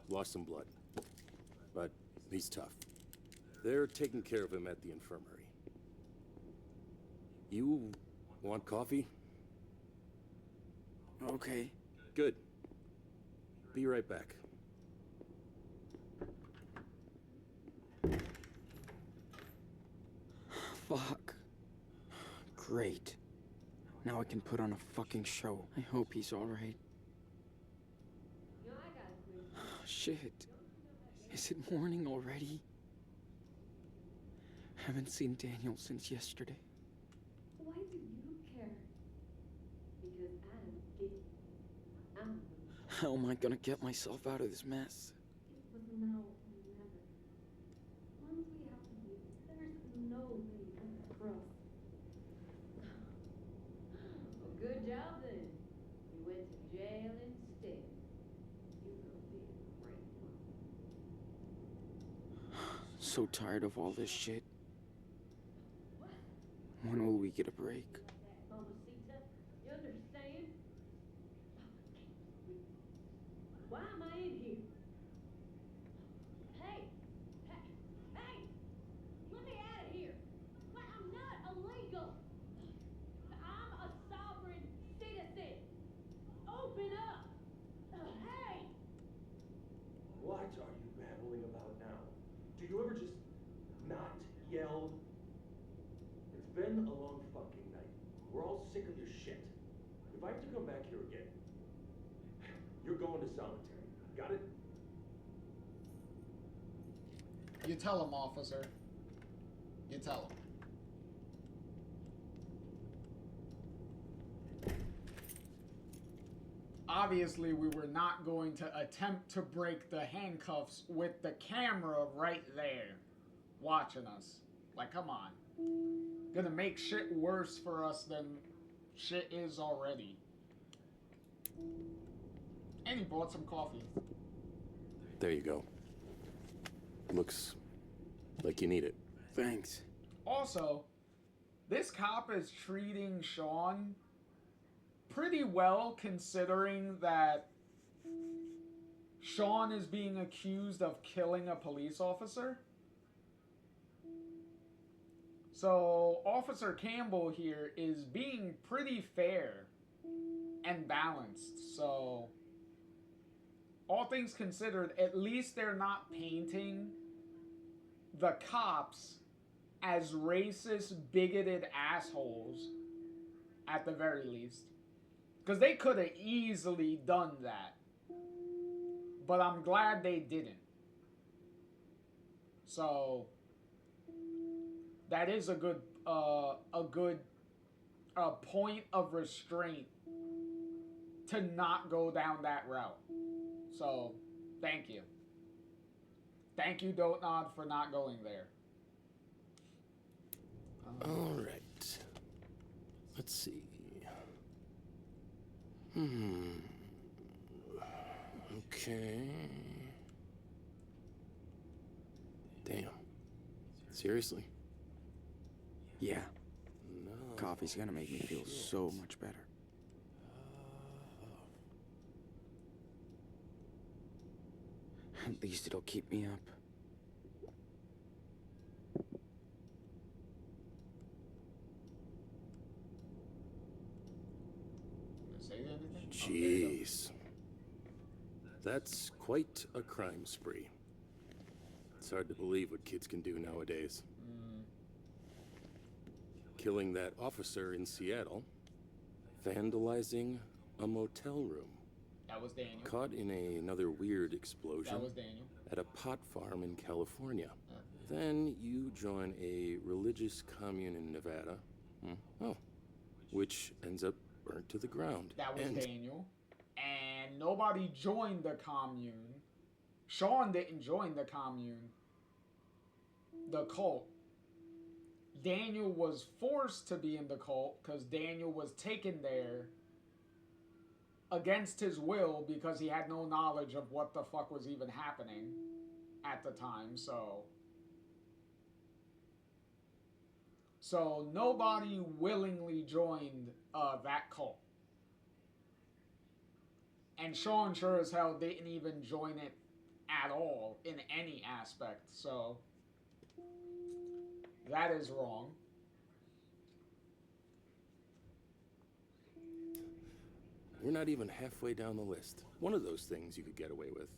Speaker 18: Lost some blood. But he's tough. They're taking care of him at the infirmary. You want coffee?
Speaker 2: Okay.
Speaker 18: Good. Be right back.
Speaker 2: Fuck. Great. Now I can put on a fucking show. I hope he's alright. Shit. Is it morning already? Haven't seen Daniel since yesterday.
Speaker 19: Why do you care? Because I'm gay. I'm...
Speaker 2: How am I gonna get myself out of this mess?
Speaker 19: It was now or never. Once we have to leave, there's no way back for us.
Speaker 20: Well, good job then. You went to jail instead. You're gonna be a great one.
Speaker 2: So tired of all this shit. When will we get a break?
Speaker 20: Mamacita, you understand? Why am I in here? Hey! Let me out of here! I'm not illegal! I'm a sovereign citizen! Open up! Hey!
Speaker 21: What are you babbling about now? Do you ever just not yell? It's been a long fucking night. We're all sick of your shit. If I have to come back here again, you're going to solitary. Got it?
Speaker 1: You tell him, officer. You tell him. obviously we were not going to attempt to break the handcuffs with the camera right there watching us. Like, come on. Gonna make shit worse for us than shit is already. And he bought some coffee.
Speaker 18: There you go. Looks like you need it.
Speaker 2: Thanks.
Speaker 1: Also, this cop is treating Sean pretty well, considering that Sean is being accused of killing a police officer. So, Officer Campbell here is being pretty fair and balanced. So, all things considered, at least they're not painting the cops as racist, bigoted assholes, at the very least. Because they could have easily done that. But I'm glad they didn't. So, that is a good point of restraint to not go down that route. So, thank you. Thank you, Dotnod, for not going there.
Speaker 18: All right. Let's see. Okay. Damn. Seriously?
Speaker 2: Yeah.
Speaker 18: No.
Speaker 2: Coffee's gonna make me feel so much better. At least it'll keep me up.
Speaker 18: Jeez. That's quite a crime spree. It's hard to believe what kids can do nowadays. Killing that officer in Seattle, vandalizing a motel room.
Speaker 1: That was Daniel.
Speaker 18: Caught in another weird explosion.
Speaker 1: That was Daniel.
Speaker 18: At a pot farm in California. Then you join a religious commune in Nevada. Oh, which ends up burnt to the ground.
Speaker 1: That was Daniel. And nobody joined the commune. Sean didn't join the commune. The cult. Daniel was forced to be in the cult because Daniel was taken there against his will because he had no knowledge of what the fuck was even happening at the time. So nobody willingly joined that cult. And Sean sure as hell didn't even join it at all in any aspect. So that is wrong.
Speaker 18: We're not even halfway down the list. One of those things you could get away with.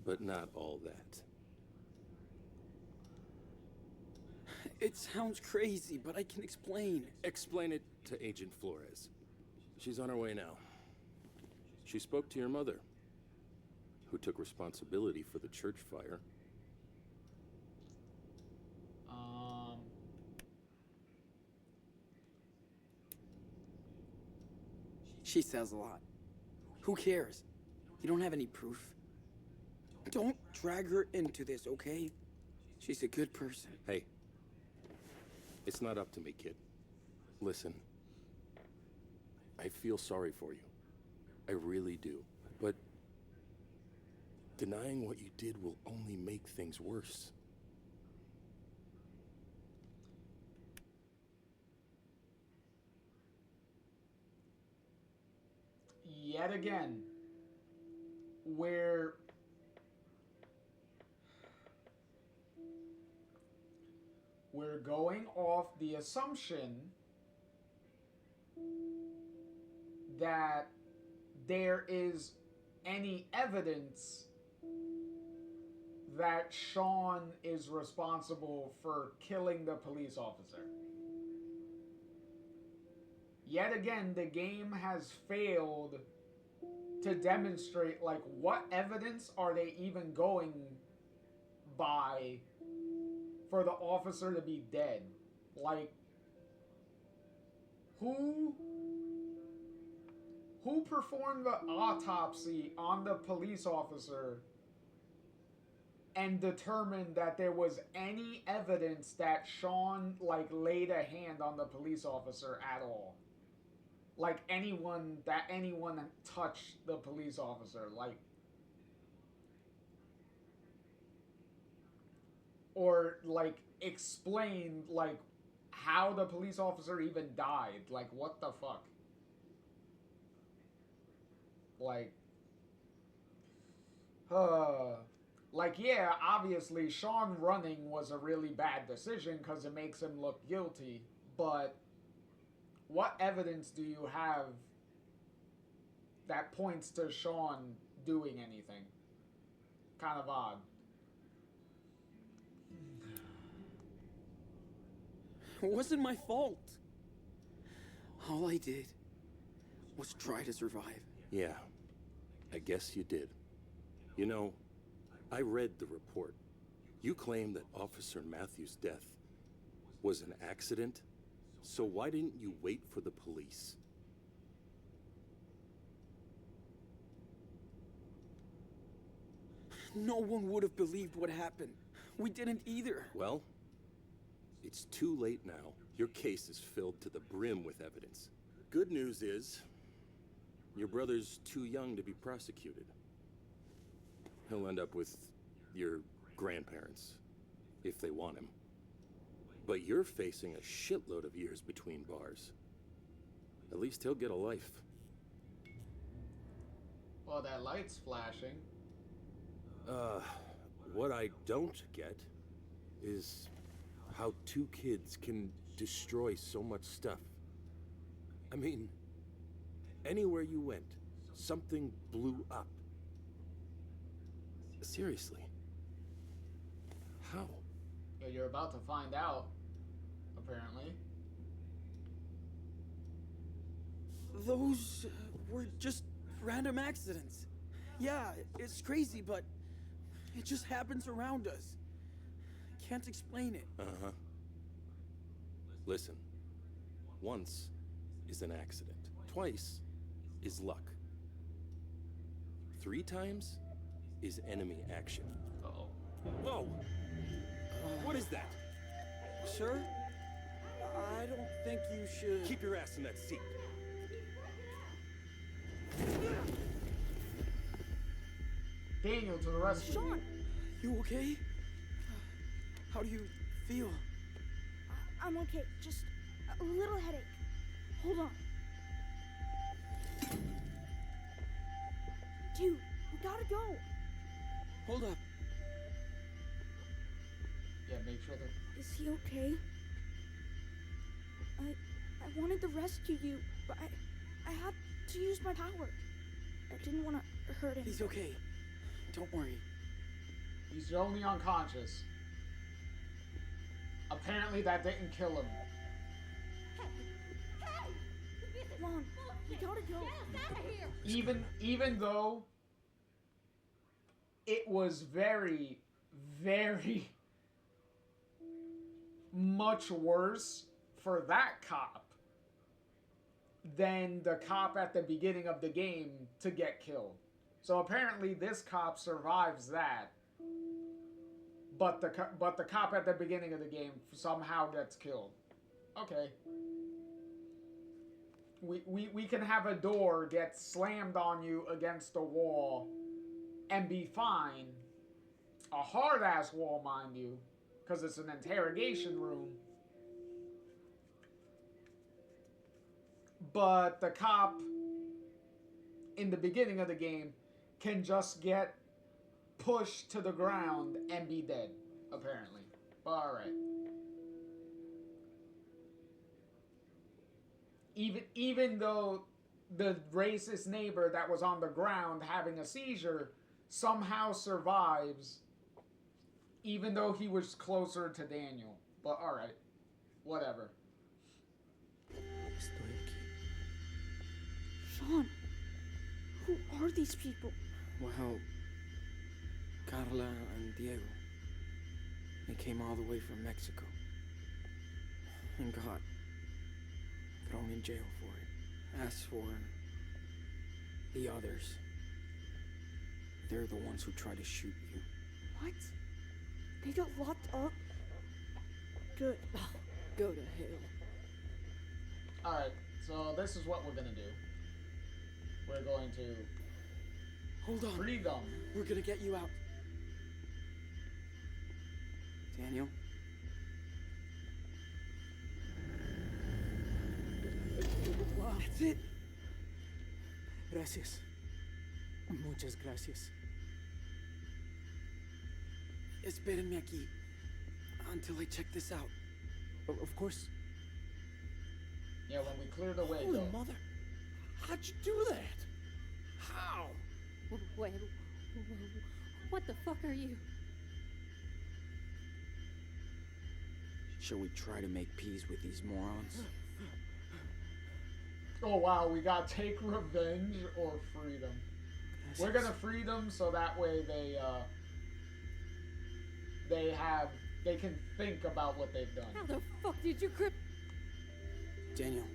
Speaker 18: But not all that.
Speaker 2: It sounds crazy, but I can explain.
Speaker 18: Explain it to Agent Flores. She's on her way now. She spoke to your mother, who took responsibility for the church fire.
Speaker 2: She says a lot. Who cares? You don't have any proof. Don't drag her into this, okay? She's a good person.
Speaker 18: Hey, it's not up to me, kid. Listen, I feel sorry for you. I really do. But denying what you did will only make things worse.
Speaker 1: Yet again, we're going off the assumption that there is any evidence that Sean is responsible for killing the police officer. Yet again, the game has failed to demonstrate, like, what evidence are they even going by for the officer to be dead? Like, who Who performed the autopsy on the police officer and determined that there was any evidence that Sean, like, laid a hand on the police officer at all? Like, anyone touched the police officer, like... Or, like, explained, like, how the police officer even died. Like, what the fuck? Like, like, yeah, obviously Sean running was a really bad decision because it makes him look guilty, but what evidence do you have that points to Sean doing anything? Kind of odd.
Speaker 2: It wasn't my fault. All I did was try to survive.
Speaker 18: Yeah, I guess you did. You know, I read the report. You claim that Officer Matthews' death was an accident, so why didn't you wait for the police?
Speaker 2: No one would have believed what happened. We didn't either.
Speaker 18: Well, it's too late now. Your case is filled to the brim with evidence. Good news is, your brother's too young to be prosecuted. He'll end up with your grandparents, if they want him. But you're facing a shitload of years between bars. At least he'll get a life.
Speaker 1: Well, that light's flashing.
Speaker 18: What I don't get is how two kids can destroy so much stuff. I mean, anywhere you went, something blew up. Seriously. How?
Speaker 1: Yeah, you're about to find out, apparently.
Speaker 2: Those were just random accidents. Yeah, it's crazy, but it just happens around us. Can't explain it.
Speaker 18: Uh-huh. Listen, once is an accident. Twice is luck. 3 times is enemy action.
Speaker 1: Uh-oh.
Speaker 18: Whoa! What is that?
Speaker 2: Sir? I don't think you should...
Speaker 18: Keep your ass in that seat.
Speaker 1: Daniel to the rescue.
Speaker 3: Sean!
Speaker 2: You okay? How do you feel?
Speaker 3: I'm okay. Just a little headache. Hold on. Dude, we gotta go.
Speaker 2: Hold up.
Speaker 1: Yeah, make sure that...
Speaker 3: Is he okay? I wanted to rescue you, but I had to use my power. I didn't want to hurt him.
Speaker 2: He's okay. Don't worry.
Speaker 1: He's only unconscious. Apparently that didn't kill him.
Speaker 3: Come on, we gotta go.
Speaker 20: Get us out of here!
Speaker 1: Even though it was very, very much worse for that cop than the cop at the beginning of the game to get killed. So apparently this cop survives that, but the cop at the beginning of the game somehow gets killed. Okay. We can have a door get slammed on you against a wall and be fine. A hard-ass wall, mind you, because it's an interrogation room. But the cop in the beginning of the game can just get pushed to the ground and be dead, apparently. Alright. Even though the racist neighbor that was on the ground having a seizure somehow survives, even though he was closer to Daniel. But alright. Whatever.
Speaker 3: Sean, who are these people?
Speaker 2: Well, Carla and Diego. They came all the way from Mexico. And got thrown in jail for it. Asked for The others. They're the ones who try to shoot you.
Speaker 3: What? They got locked up? Good.
Speaker 14: Go to hell.
Speaker 1: Alright, so this is what we're gonna do. We're going to
Speaker 2: Hold on.
Speaker 1: free them.
Speaker 2: We're gonna get you out. Daniel?
Speaker 17: That's it. Gracias. Muchas gracias.
Speaker 2: Espérenme aquí until I check this out.
Speaker 17: Of course.
Speaker 1: Yeah, when we clear the way,
Speaker 12: Holy
Speaker 1: though.
Speaker 12: mother. How'd you do that? How?
Speaker 14: Wait, what the fuck are you?
Speaker 2: Shall we try to make peace with these morons?
Speaker 1: Oh wow, we got take revenge or freedom. We're gonna free them so that way they can think about what they've done.
Speaker 14: How the fuck did you grip?
Speaker 2: Daniel,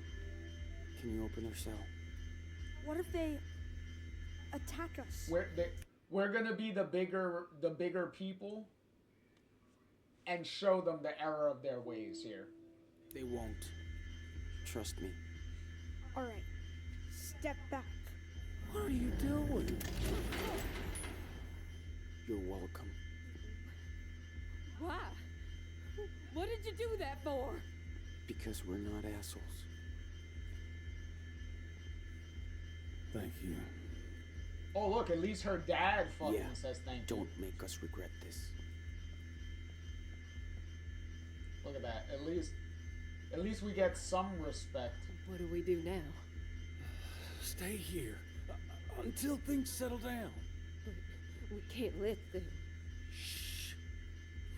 Speaker 2: can you open their cell?
Speaker 3: What if they attack us?
Speaker 1: We're gonna be the bigger people and show them the error of their ways here.
Speaker 2: They won't. Trust me.
Speaker 3: Alright, step back.
Speaker 12: What are you doing?
Speaker 2: You're welcome.
Speaker 14: Why? What did you do that for?
Speaker 2: Because we're not assholes.
Speaker 12: Thank you.
Speaker 1: Oh look, at least her dad fucking
Speaker 2: Yeah,
Speaker 1: says thank you.
Speaker 2: Don't make us regret this.
Speaker 1: Look at that. At least we get some respect.
Speaker 14: What do we do now?
Speaker 12: Stay here until things settle down.
Speaker 14: But we can't let them.
Speaker 12: Shh.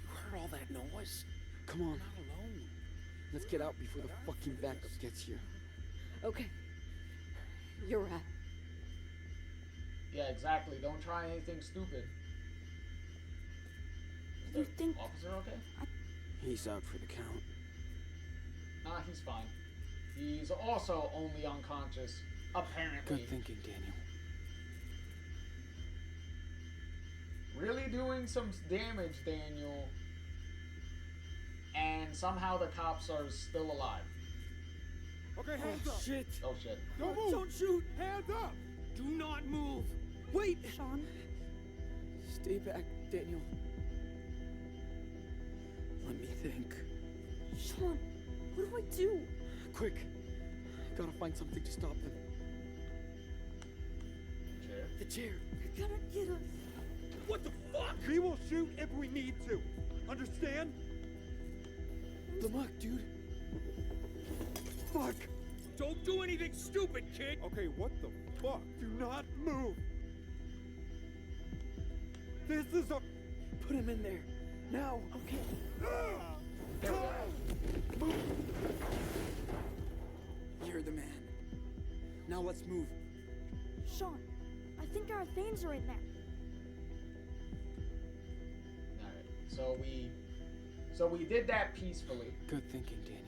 Speaker 12: You heard all that noise?
Speaker 2: Come on.
Speaker 12: We're not alone.
Speaker 2: Let's get out before the fucking backup gets here.
Speaker 14: Okay. You're right.
Speaker 1: Yeah, exactly. Don't try anything stupid. Is
Speaker 3: You
Speaker 1: the
Speaker 3: think-
Speaker 1: officer okay?
Speaker 2: He's out for the count.
Speaker 1: Nah, he's fine. He's also only unconscious, apparently.
Speaker 2: Good thinking, Daniel.
Speaker 1: Really doing some damage, Daniel. And somehow the cops are still alive.
Speaker 15: Okay, hands up.
Speaker 17: Shit.
Speaker 1: Oh shit.
Speaker 15: Don't move.
Speaker 17: Don't shoot.
Speaker 15: Hands up.
Speaker 17: Do not move. Wait.
Speaker 3: Sean?
Speaker 2: Stay back, Daniel. Let me think.
Speaker 3: Sean, what do I do?
Speaker 2: Quick. Gotta find something to stop them.
Speaker 1: Chair.
Speaker 2: The chair.
Speaker 3: They're gonna get us.
Speaker 15: What the fuck? We will shoot if we need to. Understand?
Speaker 2: Lamar, dude.
Speaker 15: Fuck.
Speaker 17: Don't do anything stupid, kid.
Speaker 15: Okay, what the fuck? Do not move. This is a...
Speaker 2: Put him in there. Now.
Speaker 1: There we go.
Speaker 2: You're the man. Now let's move.
Speaker 3: Sean, I think our things are in there.
Speaker 1: Alright, so we did that peacefully.
Speaker 2: Good thinking, Daniel.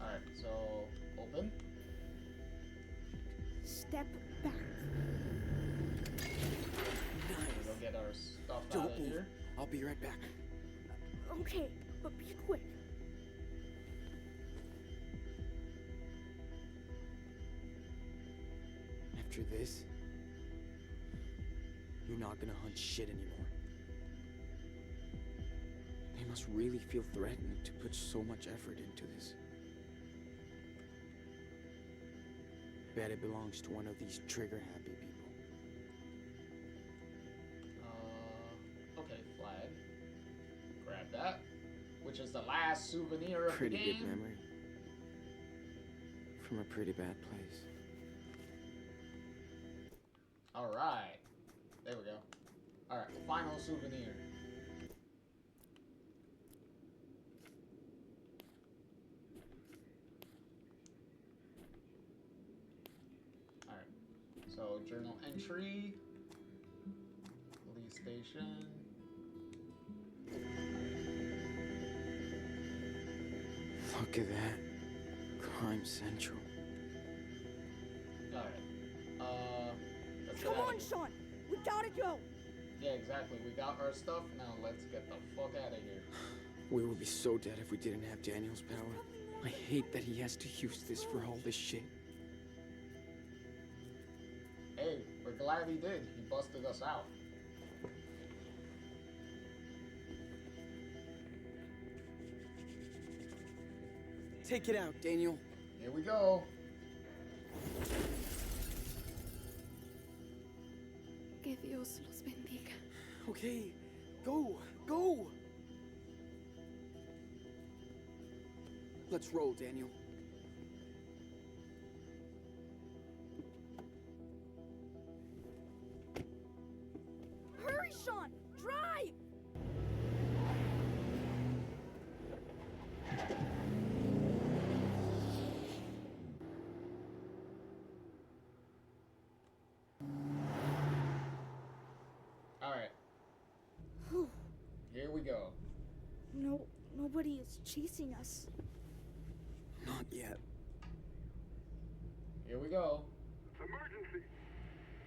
Speaker 1: Alright, so open.
Speaker 3: Step back.
Speaker 1: We'll go get our stuff out
Speaker 2: Don't
Speaker 1: of
Speaker 2: move.
Speaker 1: here.
Speaker 2: I'll be right back.
Speaker 3: Okay, but be quick.
Speaker 2: After this, you're not gonna hunt shit anymore. They must really feel threatened to put so much effort into this. Bet it belongs to one of these trigger-happy people.
Speaker 1: Okay, flag. Grab that. Which is the last souvenir of
Speaker 2: Pretty
Speaker 1: the
Speaker 2: good
Speaker 1: game.
Speaker 2: memory. From a pretty bad place.
Speaker 1: Alright. There we go. Alright, final souvenir. Alright. So, journal entry. Police station.
Speaker 2: Look at that. Crime Central.
Speaker 3: on, Sean! We gotta go!
Speaker 1: Yeah, exactly. We got our stuff, now let's get the fuck out of here.
Speaker 2: We would be so dead if we didn't have Daniel's power. I hate that he has to use this for all this shit.
Speaker 1: Hey, we're glad he did. He busted us out.
Speaker 2: Take it out, Daniel.
Speaker 1: Here we go.
Speaker 16: Que Dios los bendiga.
Speaker 2: Okay, go, go! Let's roll, Daniel.
Speaker 3: Hurry, Sean! Drive!
Speaker 1: Alright. Here we go.
Speaker 3: Nobody is chasing us.
Speaker 2: Not yet.
Speaker 1: Here we go.
Speaker 10: Emergency!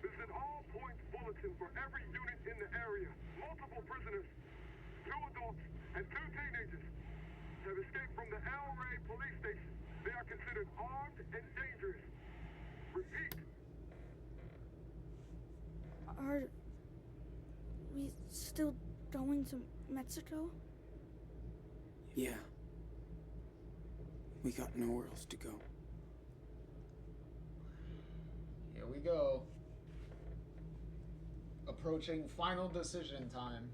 Speaker 10: This is an all-points bulletin for every unit in the area. Multiple prisoners, 2 adults and 2 teenagers, have escaped from the El Rey police station. They are considered armed and dangerous. Repeat.
Speaker 3: Are we still going to Mexico?
Speaker 2: Yeah. We got nowhere else to go.
Speaker 1: Here we go. Approaching final decision time.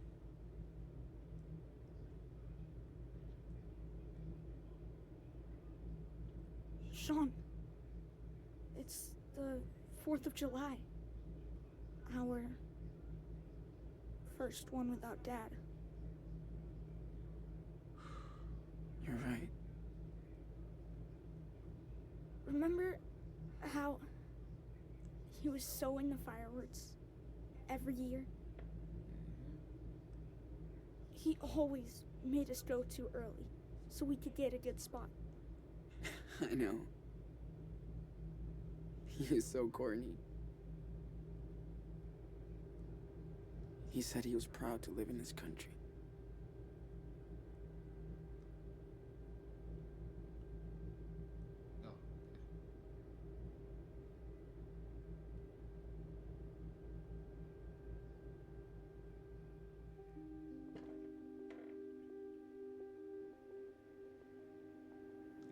Speaker 3: Sean, it's the 4th of July. Our first one without Dad.
Speaker 2: You're right.
Speaker 3: Remember how he was so into fireworks every year? He always made us go too early so we could get a good spot.
Speaker 2: I know. He is so corny. He said he was proud to live in this country.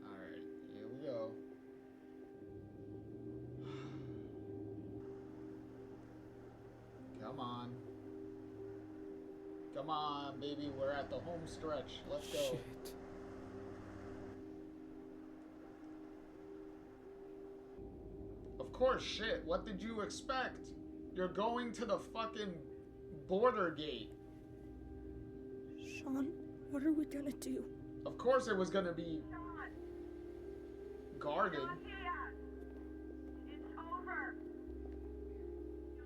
Speaker 1: Alright, here we go. Come on. Come on, baby. We're at the home stretch. Let's go.
Speaker 2: Shit.
Speaker 1: Of course, shit. What did you expect? You're going to the fucking border gate.
Speaker 3: Sean, what are we gonna do?
Speaker 1: Of course it was gonna be guarded.
Speaker 4: It's over.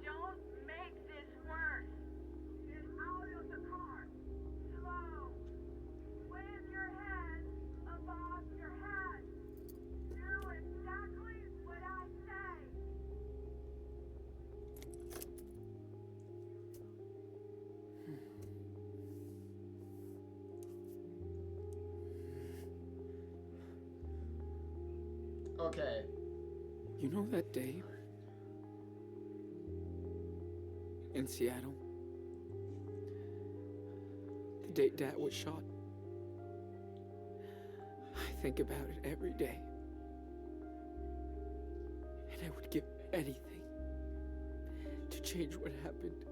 Speaker 4: Don't make this worse. Get out of the car. Slow. Wave your hands above your head. Do exactly what I say.
Speaker 1: Okay.
Speaker 2: You know that day in Seattle? The day Dad was shot? I think about it every day. And I would give anything to change what happened.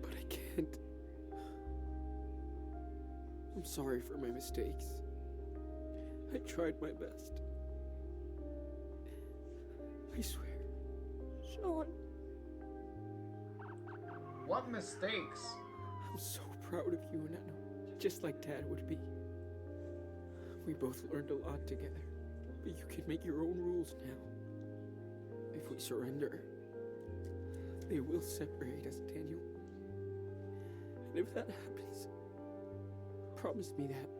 Speaker 2: But I can't. I'm sorry for my mistakes. I tried my best. I swear.
Speaker 3: Sean.
Speaker 1: What mistakes?
Speaker 2: I'm so proud of you, Nano. Just like Dad would be. We both learned a lot together. But you can make your own rules now. If we surrender, they will separate us, Daniel. And if that happens, promise me that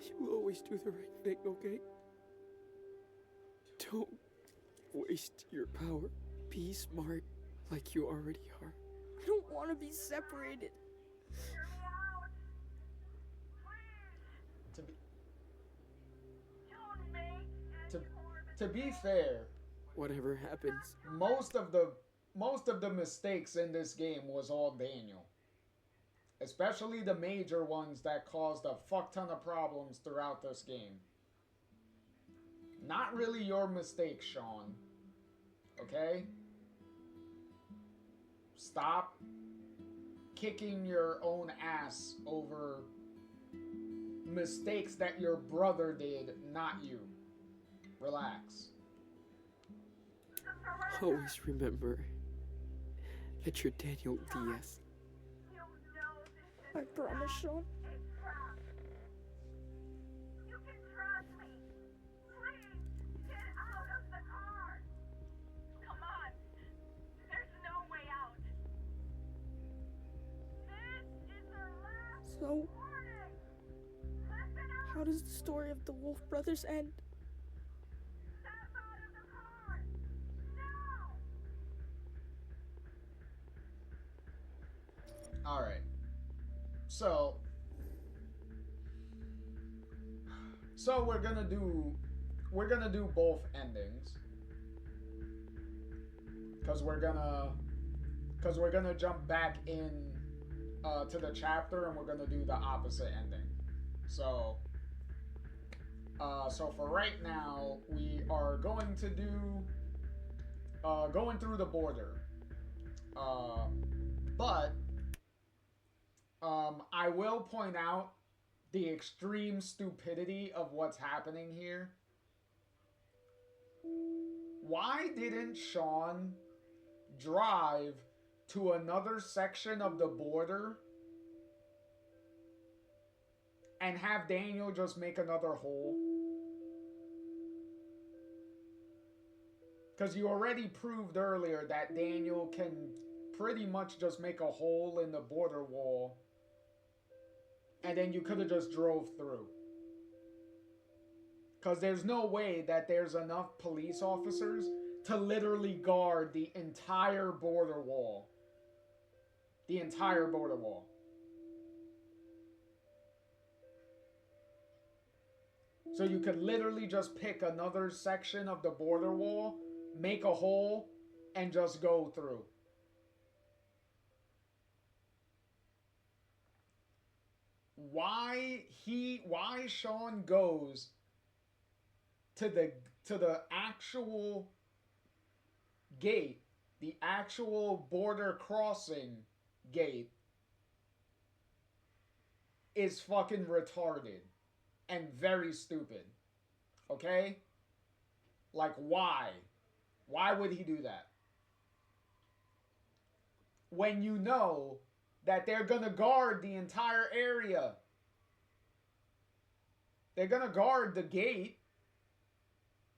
Speaker 2: you will always do the right thing, okay? Don't waste your power. Be smart. like you already are.
Speaker 3: I don't want to be separated.
Speaker 1: To be fair,
Speaker 2: whatever happens,
Speaker 1: most of the mistakes in this game was all Daniel. Especially the major ones that caused a fuck ton of problems throughout this game. Not really your mistake, Sean. Okay? Stop kicking your own ass over mistakes that your brother did, not you. Relax.
Speaker 2: always remember that you're Daniel Diaz.
Speaker 3: I promise, Sean. So, how does the story of the Wolf Brothers end?
Speaker 1: Alright. So we're gonna do both endings. Cause we're gonna jump back in to the chapter and we're gonna do the opposite ending. So for right now, we are going to do going through the border. But I will point out the extreme stupidity of what's happening here. Why didn't Sean drive to another section of the border and have Daniel just make another hole? Because you already proved earlier that Daniel can pretty much just make a hole in the border wall, and then you could have just drove through. Because there's no way that there's enough police officers to literally guard the entire border wall. The entire border wall. So you could literally just pick another section of the border wall, make a hole, and just go through. Why Sean goes to the actual gate, the actual border crossing gate, is fucking retarded and very stupid. Okay? Like, why? Why would he do that? When you know that they're gonna guard the entire area. They're gonna guard the gate.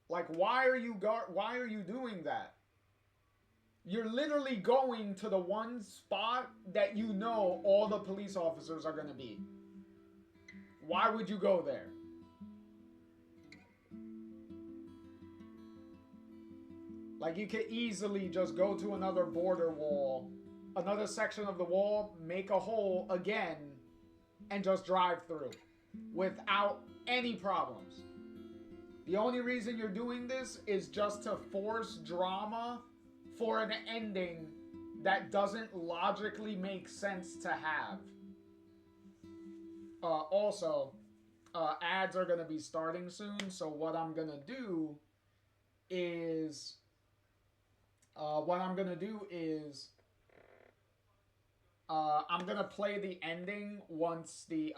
Speaker 1: Like, why are you doing that? You're literally going to the one spot that you know all the police officers are gonna be. Why would you go there? Like, you could easily just go to another border wall, another section of the wall, make a hole again, and just drive through without any problems. The only reason you're doing this is just to force drama for an ending that doesn't logically make sense to have. Also, ads are going to be starting soon, so what I'm going to do is... I'm gonna play the ending once the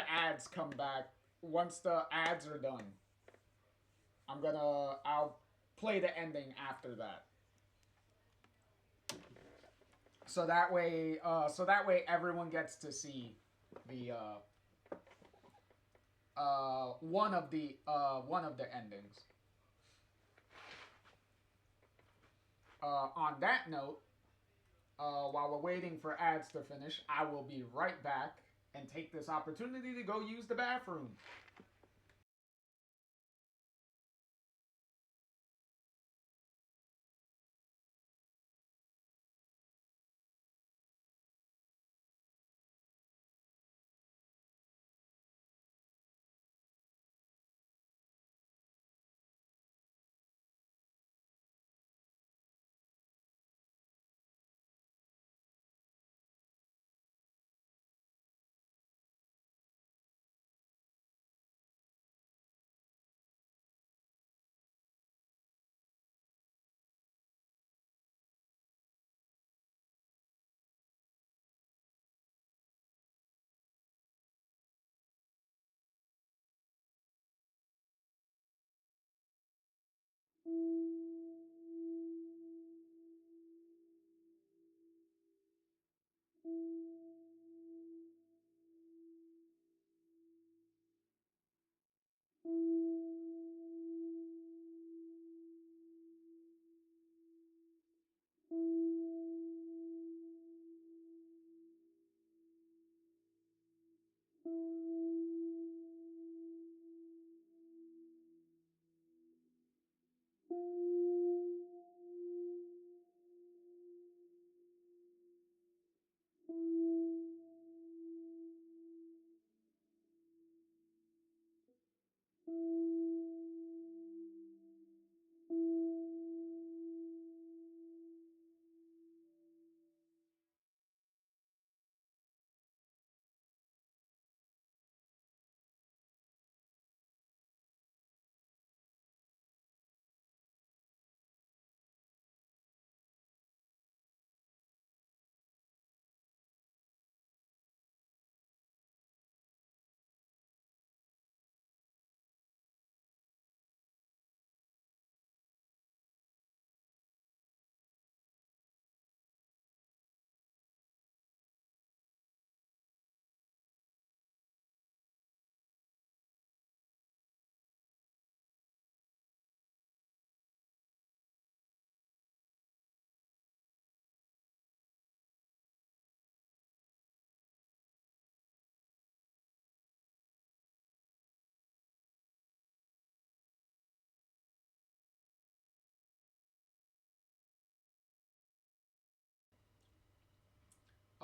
Speaker 1: ads come back. Once the ads are done, I'll play the ending after that. So that way everyone gets to see the one of the endings. On that note, while we're waiting for ads to finish, I will be right back and take this opportunity to go use the bathroom.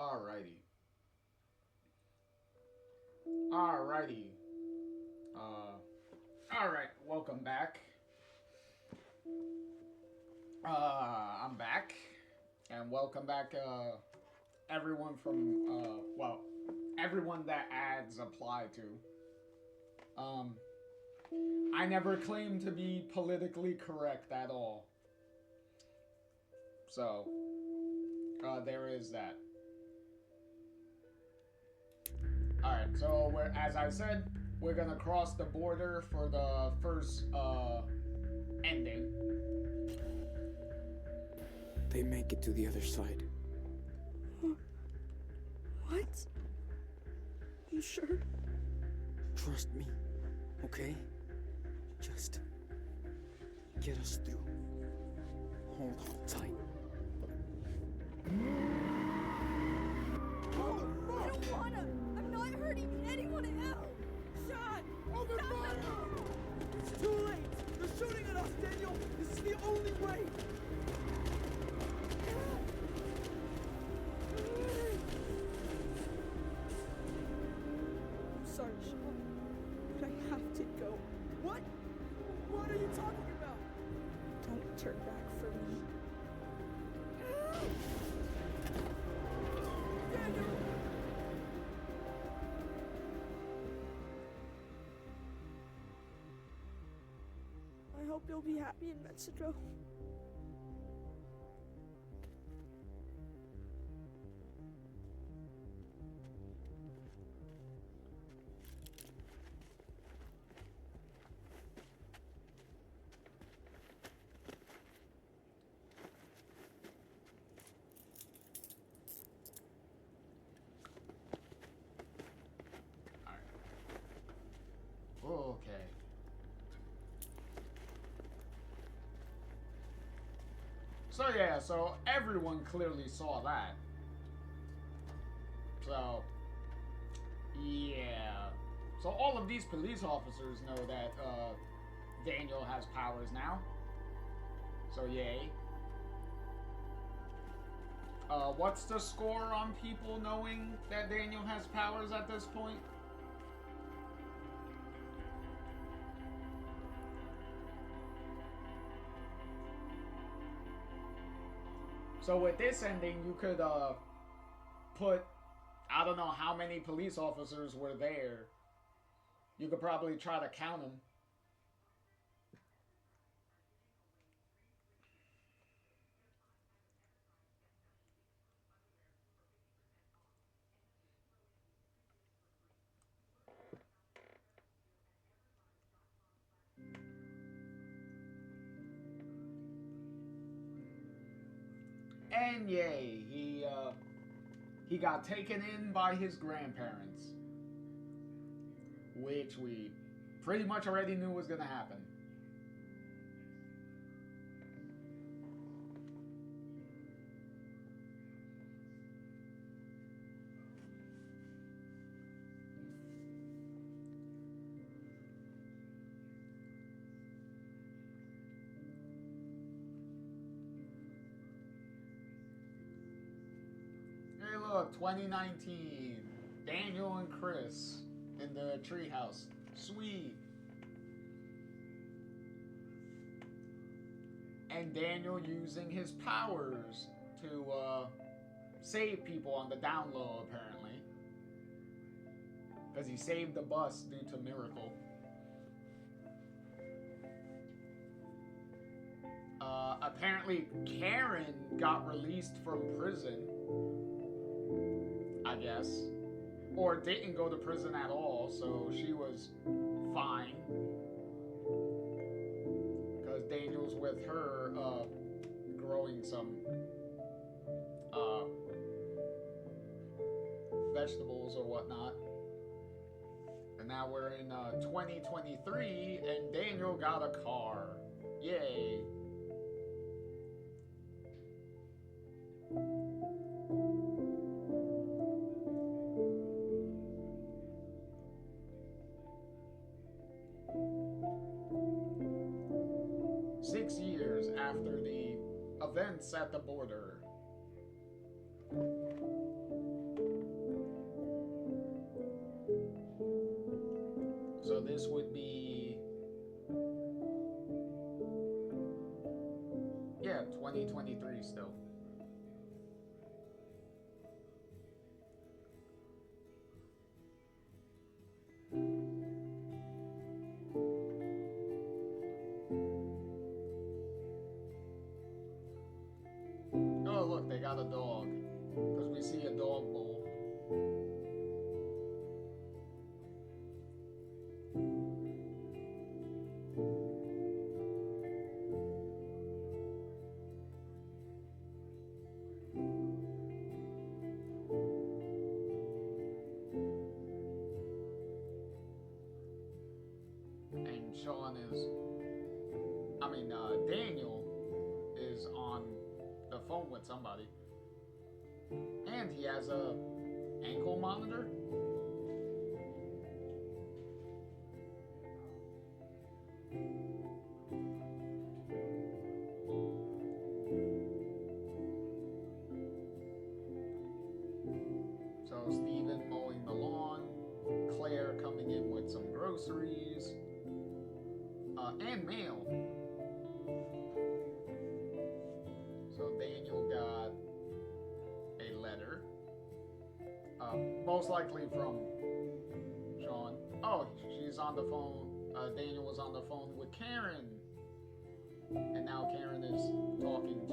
Speaker 1: Alrighty. Alrighty. Alright, welcome back. I'm back. And welcome back, everyone from, well, everyone that ads apply to. I never claimed to be politically correct at all. So, there is that. Alright, so as I said, we're gonna cross the border for the first, ending.
Speaker 2: They make it to the other side.
Speaker 3: What? You sure?
Speaker 2: Trust me, okay? Just get us through. Hold on tight.
Speaker 3: I don't wanna! I'm not hurting anyone else!
Speaker 13: Sean! Over fire! It's too late! They're shooting at us, Daniel! This is the only way! I'm sorry, Sean, but I have to go. What? What are you talking about? Don't turn back for me. Daniel!
Speaker 3: I hope you'll be happy in Mexico.
Speaker 1: Okay. So yeah, so everyone clearly saw that. So, yeah. So all of these police officers know that Daniel has powers now. So yay. What's the score on people knowing that Daniel has powers at this point? So with this ending, you could put, I don't know how many police officers were there. You could probably try to count them. And yay, he got taken in by his grandparents, which we pretty much already knew was gonna happen. Hey look, 2019. Daniel and Chris in the treehouse. Sweet. And Daniel using his powers to save people on the down low, apparently. Because he saved the bus due to miracle. Apparently Karen got released from prison, I guess. Or didn't go to prison at all, so she was fine. Because Daniel's with her, growing some, vegetables or whatnot. And now we're in, 2023, and Daniel got a car. Yay. After the events at the border. this would be, yeah, 2023 still. Oh, look, they got a dog. Because we see a dog bowl. And Sean is, Daniel is on the phone with somebody. And he has a ankle monitor. So Steven mowing the lawn, Claire coming in with some groceries, and mail. So Daniel got a letter, most likely from Sean. Oh, she's on the phone. Daniel was on the phone with Karen, and now Karen is talking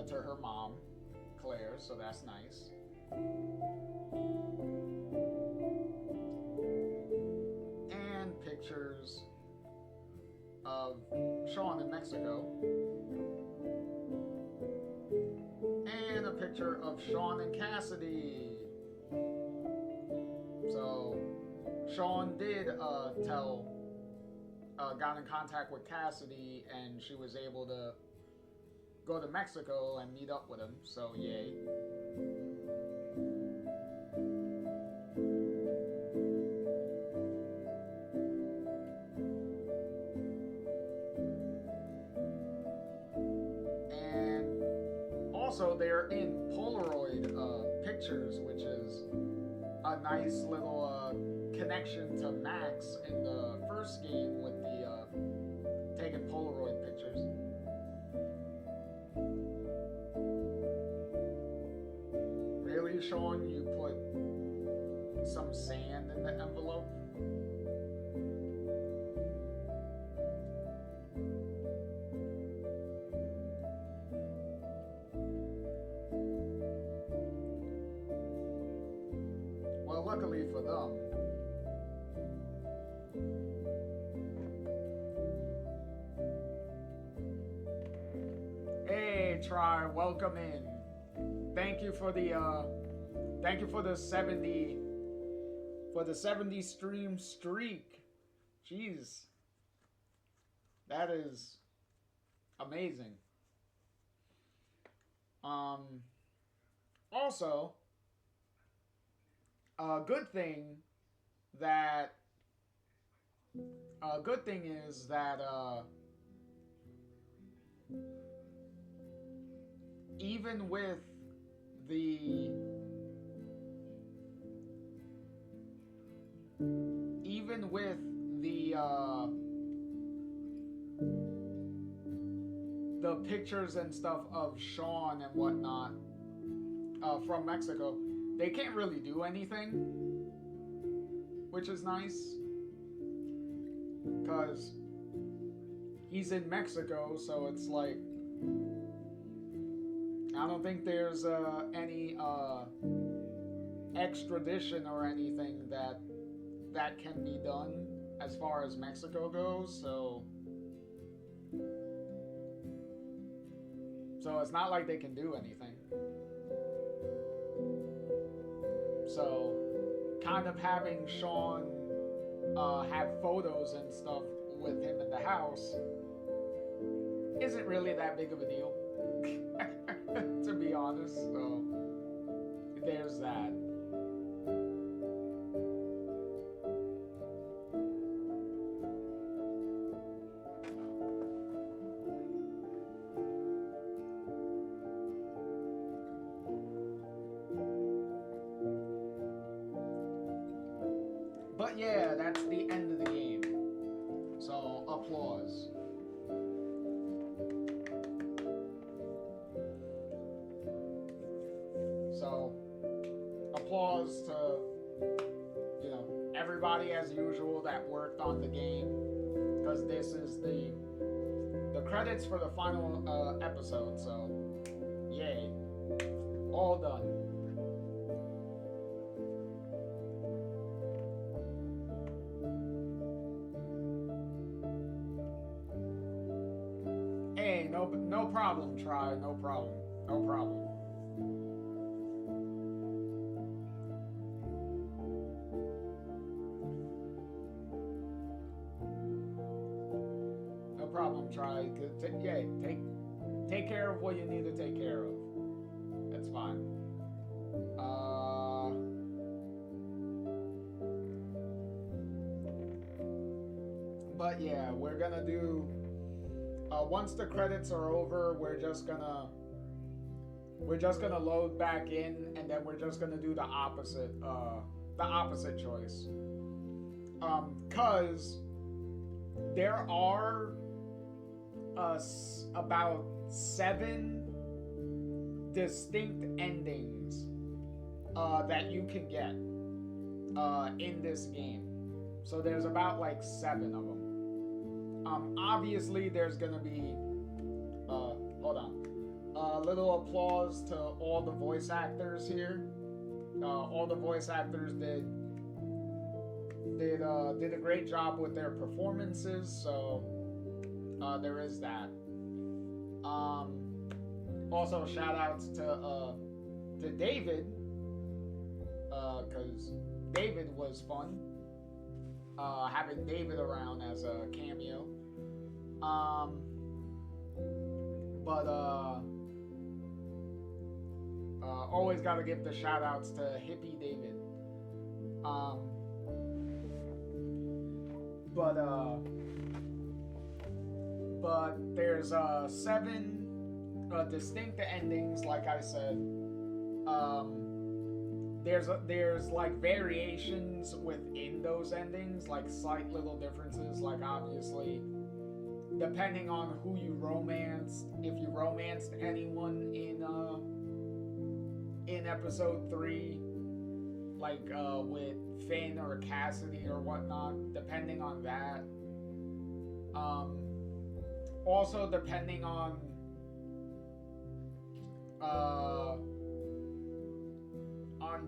Speaker 1: to her mom, Claire. So that's nice. And pictures of Sean in Mexico. And a picture of Sean and Cassidy. So Sean did got in contact with Cassidy, and she was able to go to Mexico and meet up with him. So yay. Also, they're in Polaroid pictures, which is a nice little connection to Max in the first game with the taking Polaroid pictures. Really, Sean? You put some sand in the envelope? Luckily for them, hey Try, welcome in. Thank you for the 70 stream streak. Jeez, that is amazing. Also, a good thing is that even with the pictures and stuff of Sean and whatnot from Mexico, they can't really do anything, which is nice, because he's in Mexico, so it's like, I don't think there's any extradition or anything that can be done as far as Mexico goes, so it's not like they can do anything. So, kind of having Sean have photos and stuff with him in the house isn't really that big of a deal, to be honest. So, there's that. But yeah, that's the end of the game. So, applause. So, applause to, you know, everybody as usual that worked on the game. Because this is the credits for the final episode, so yay. All done. Hey, no problem, Try, no problem. No problem. No problem, Try. Yeah, take care of what you need to take care of. That's fine. But yeah, we're gonna do. Once the credits are over, we're just gonna load back in, and then we're just gonna do the opposite choice. Cause there are about 7 distinct endings that you can get in this game. So there's about like 7 of them. Obviously there's gonna be hold on. A little applause to all the voice actors here. All the voice actors did a great job with their performances, so there is that. Also shout outs to David, because David was fun. Having David around as a cameo. Always gotta give the shout outs to Hippie David. But there's 7 distinct endings, like I said. There's like variations within those endings, like slight little differences, like obviously depending on who you romanced, if you romanced anyone in episode 3, like with Finn or Cassidy or whatnot, depending on that. Also depending on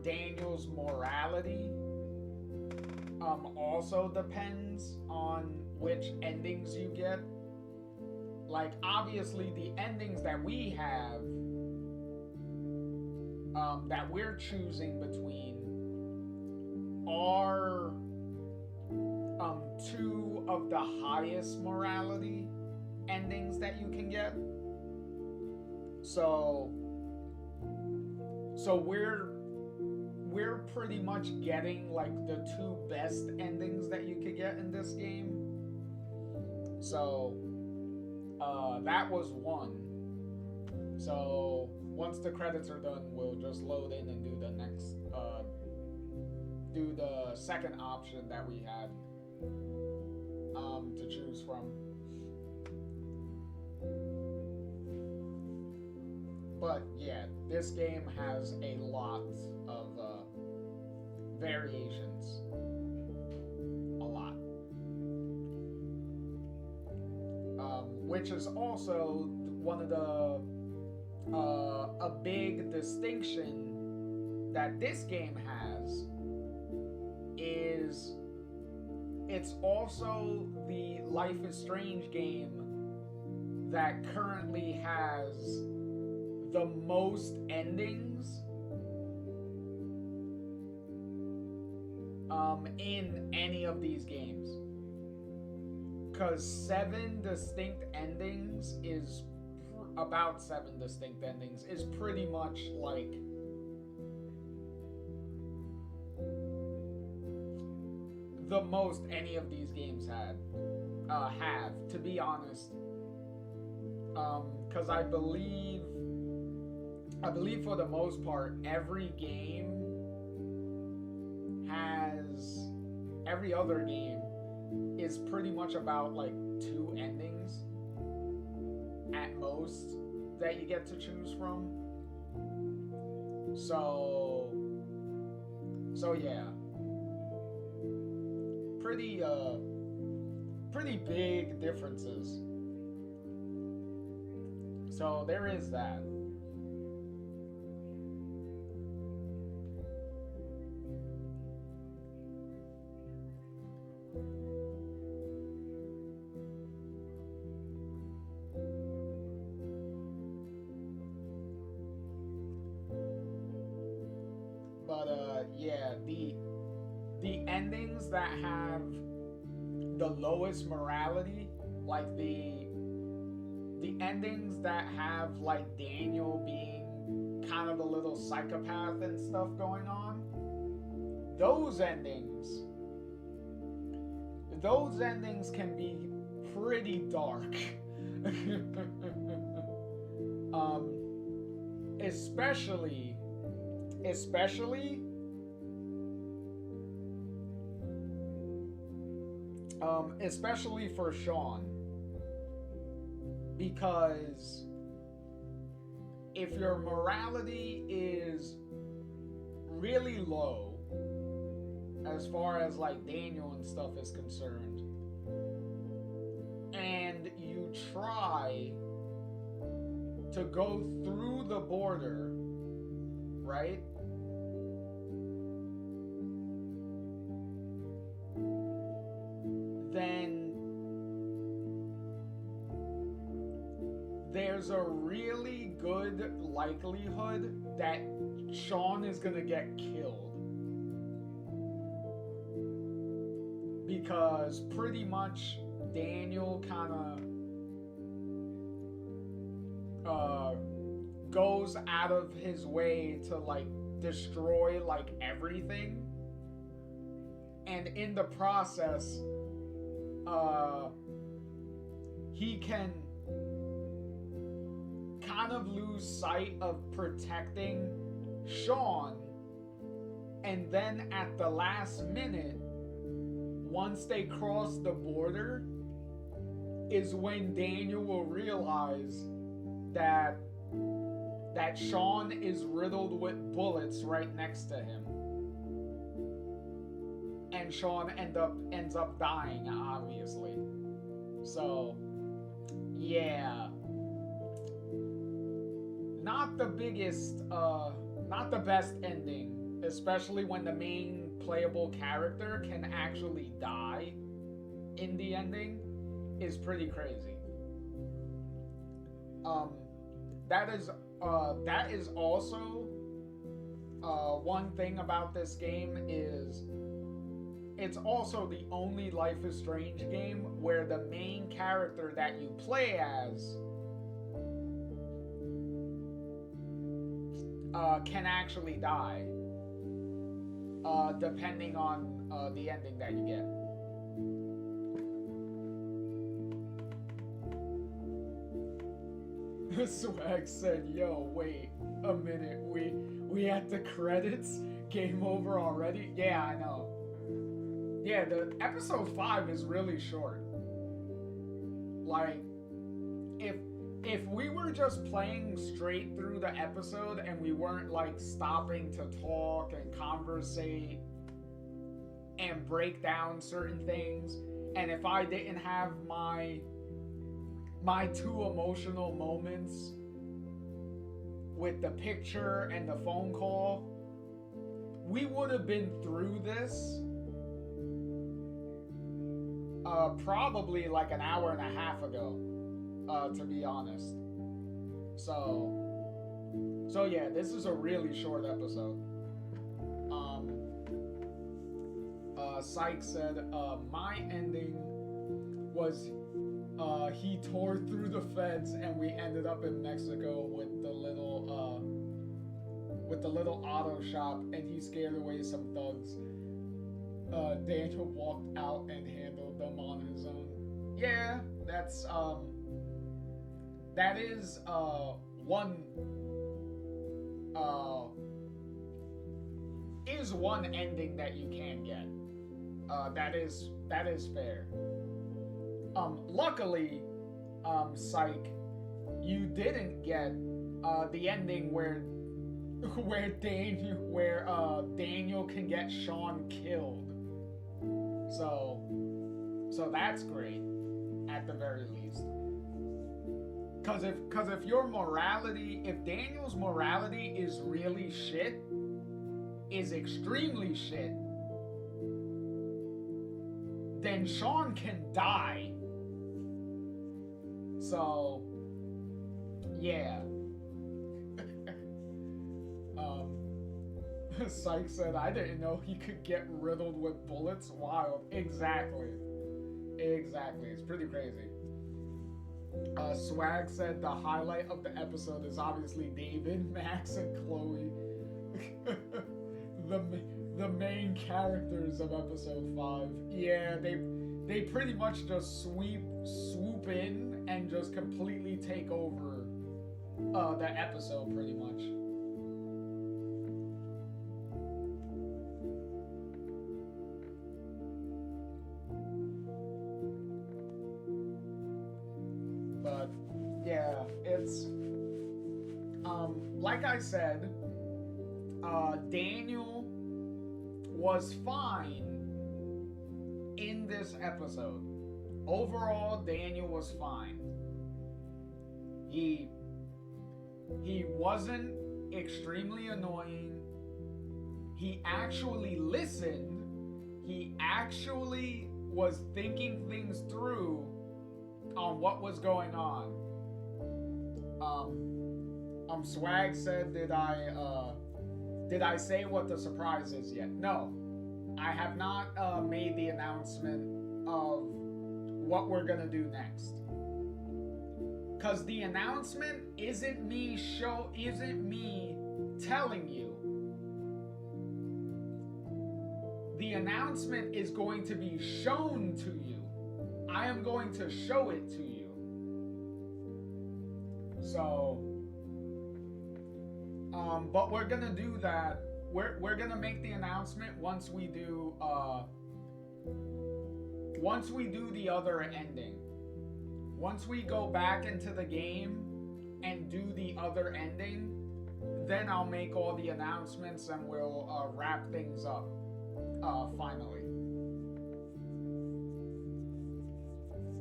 Speaker 1: Daniel's morality, also depends on which endings you get. Like, obviously the endings that we have, that we're choosing between, are 2 of the highest morality endings that you can get. So we're pretty much getting like the 2 best endings that you could get in this game. So that was one. So once the credits are done, we'll just load in and do the next do the second option that we had to choose from. But yeah, this game has a lot of variations. A lot. Which is also one of the a big distinction that this game has is it's also the Life is Strange game that currently has the most endings in any of these games. Because 7 distinct endings is about 7 distinct endings is pretty much like the most any of these games have, to be honest. Because I believe for the most part every game has every other game is pretty much about like 2 endings at most that you get to choose from. So yeah. Pretty big differences. So there is that. But yeah, the endings that have the lowest morality, like the endings that have like Daniel being kind of a little psychopath and stuff going on, those endings can be pretty dark. Especially for Sean, because if your morality is really low as far as like Daniel and stuff is concerned, and you try to go through the border, right? Then there's a really good likelihood that Sean is gonna get killed. Because pretty much Daniel kinda goes out of his way to like destroy like everything. And in the process, he can kind of lose sight of protecting Sean, and then at the last minute, once they cross the border, is when Daniel will realize that Sean is riddled with bullets right next to him. And Sean ends up dying, obviously. So, yeah. Not the biggest, not the best ending, especially when the main playable character can actually die in the ending, is pretty crazy. That is also one thing about this game is it's also the only Life is Strange game where the main character that you play as can actually die, depending on the ending that you get. Swag said, "Yo, wait a minute, we at the credits? Game over already?" Yeah, I know. Yeah, the episode 5 is really short. Like, if we were just playing straight through the episode and we weren't like stopping to talk and conversate and break down certain things, and if I didn't have my 2 emotional moments with the picture and the phone call, we would have been through this probably like an hour and a half ago, to be honest. So yeah, this is a really short episode. Syke said, my ending was he tore through the feds and we ended up in Mexico with the little auto shop, and he scared away some thugs. Daniel walked out and handled them on his own. Yeah, that is one ending that you can get. that is fair. Luckily, Psych, you didn't get the ending where Daniel can get Sean killed. So that's great, at the very least. Cause if your morality, if Daniel's morality is really shit, is extremely shit, then Sean can die. So, yeah. Psych said, I didn't know he could get riddled with bullets. Wild. Exactly. It's pretty crazy. Swag said the highlight of the episode is obviously David, Max, and Chloe. the main characters of episode 5. Yeah, they pretty much just swoop in and just completely take over the episode pretty much. But yeah, it's like I said, Daniel was fine in this episode. Overall, Daniel was fine. He wasn't extremely annoying. He actually listened. He actually was thinking things through on what was going on. Swag said, did I say what the surprise is yet? No, I have not made the announcement of what we're gonna do next. Cause the announcement isn't me telling you. The announcement is going to be shown to you. I am going to show it to you. So, but we're gonna do that. We're gonna make the announcement once we do the other ending. Once we go back into the game and do the other ending, then I'll make all the announcements and we'll wrap things up finally.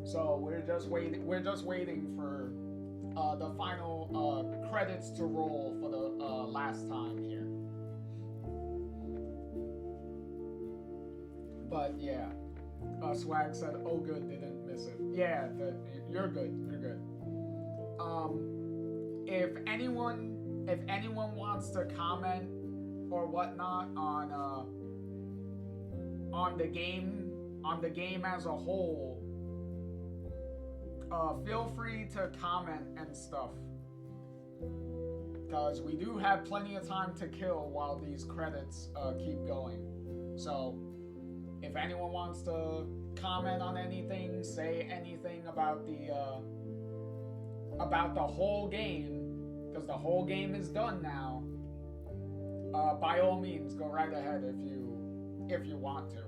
Speaker 1: So we're just waiting for the final credits to roll for the last time here. But yeah, Swag said, "Oh, good, didn't miss it." Yeah, you're good. You're good. If anyone wants to comment or whatnot on the game as a whole, feel free to comment and stuff, because we do have plenty of time to kill while these credits keep going. So if anyone wants to comment on anything, say anything about the whole game, because the whole game is done now, by all means go right ahead if you want to.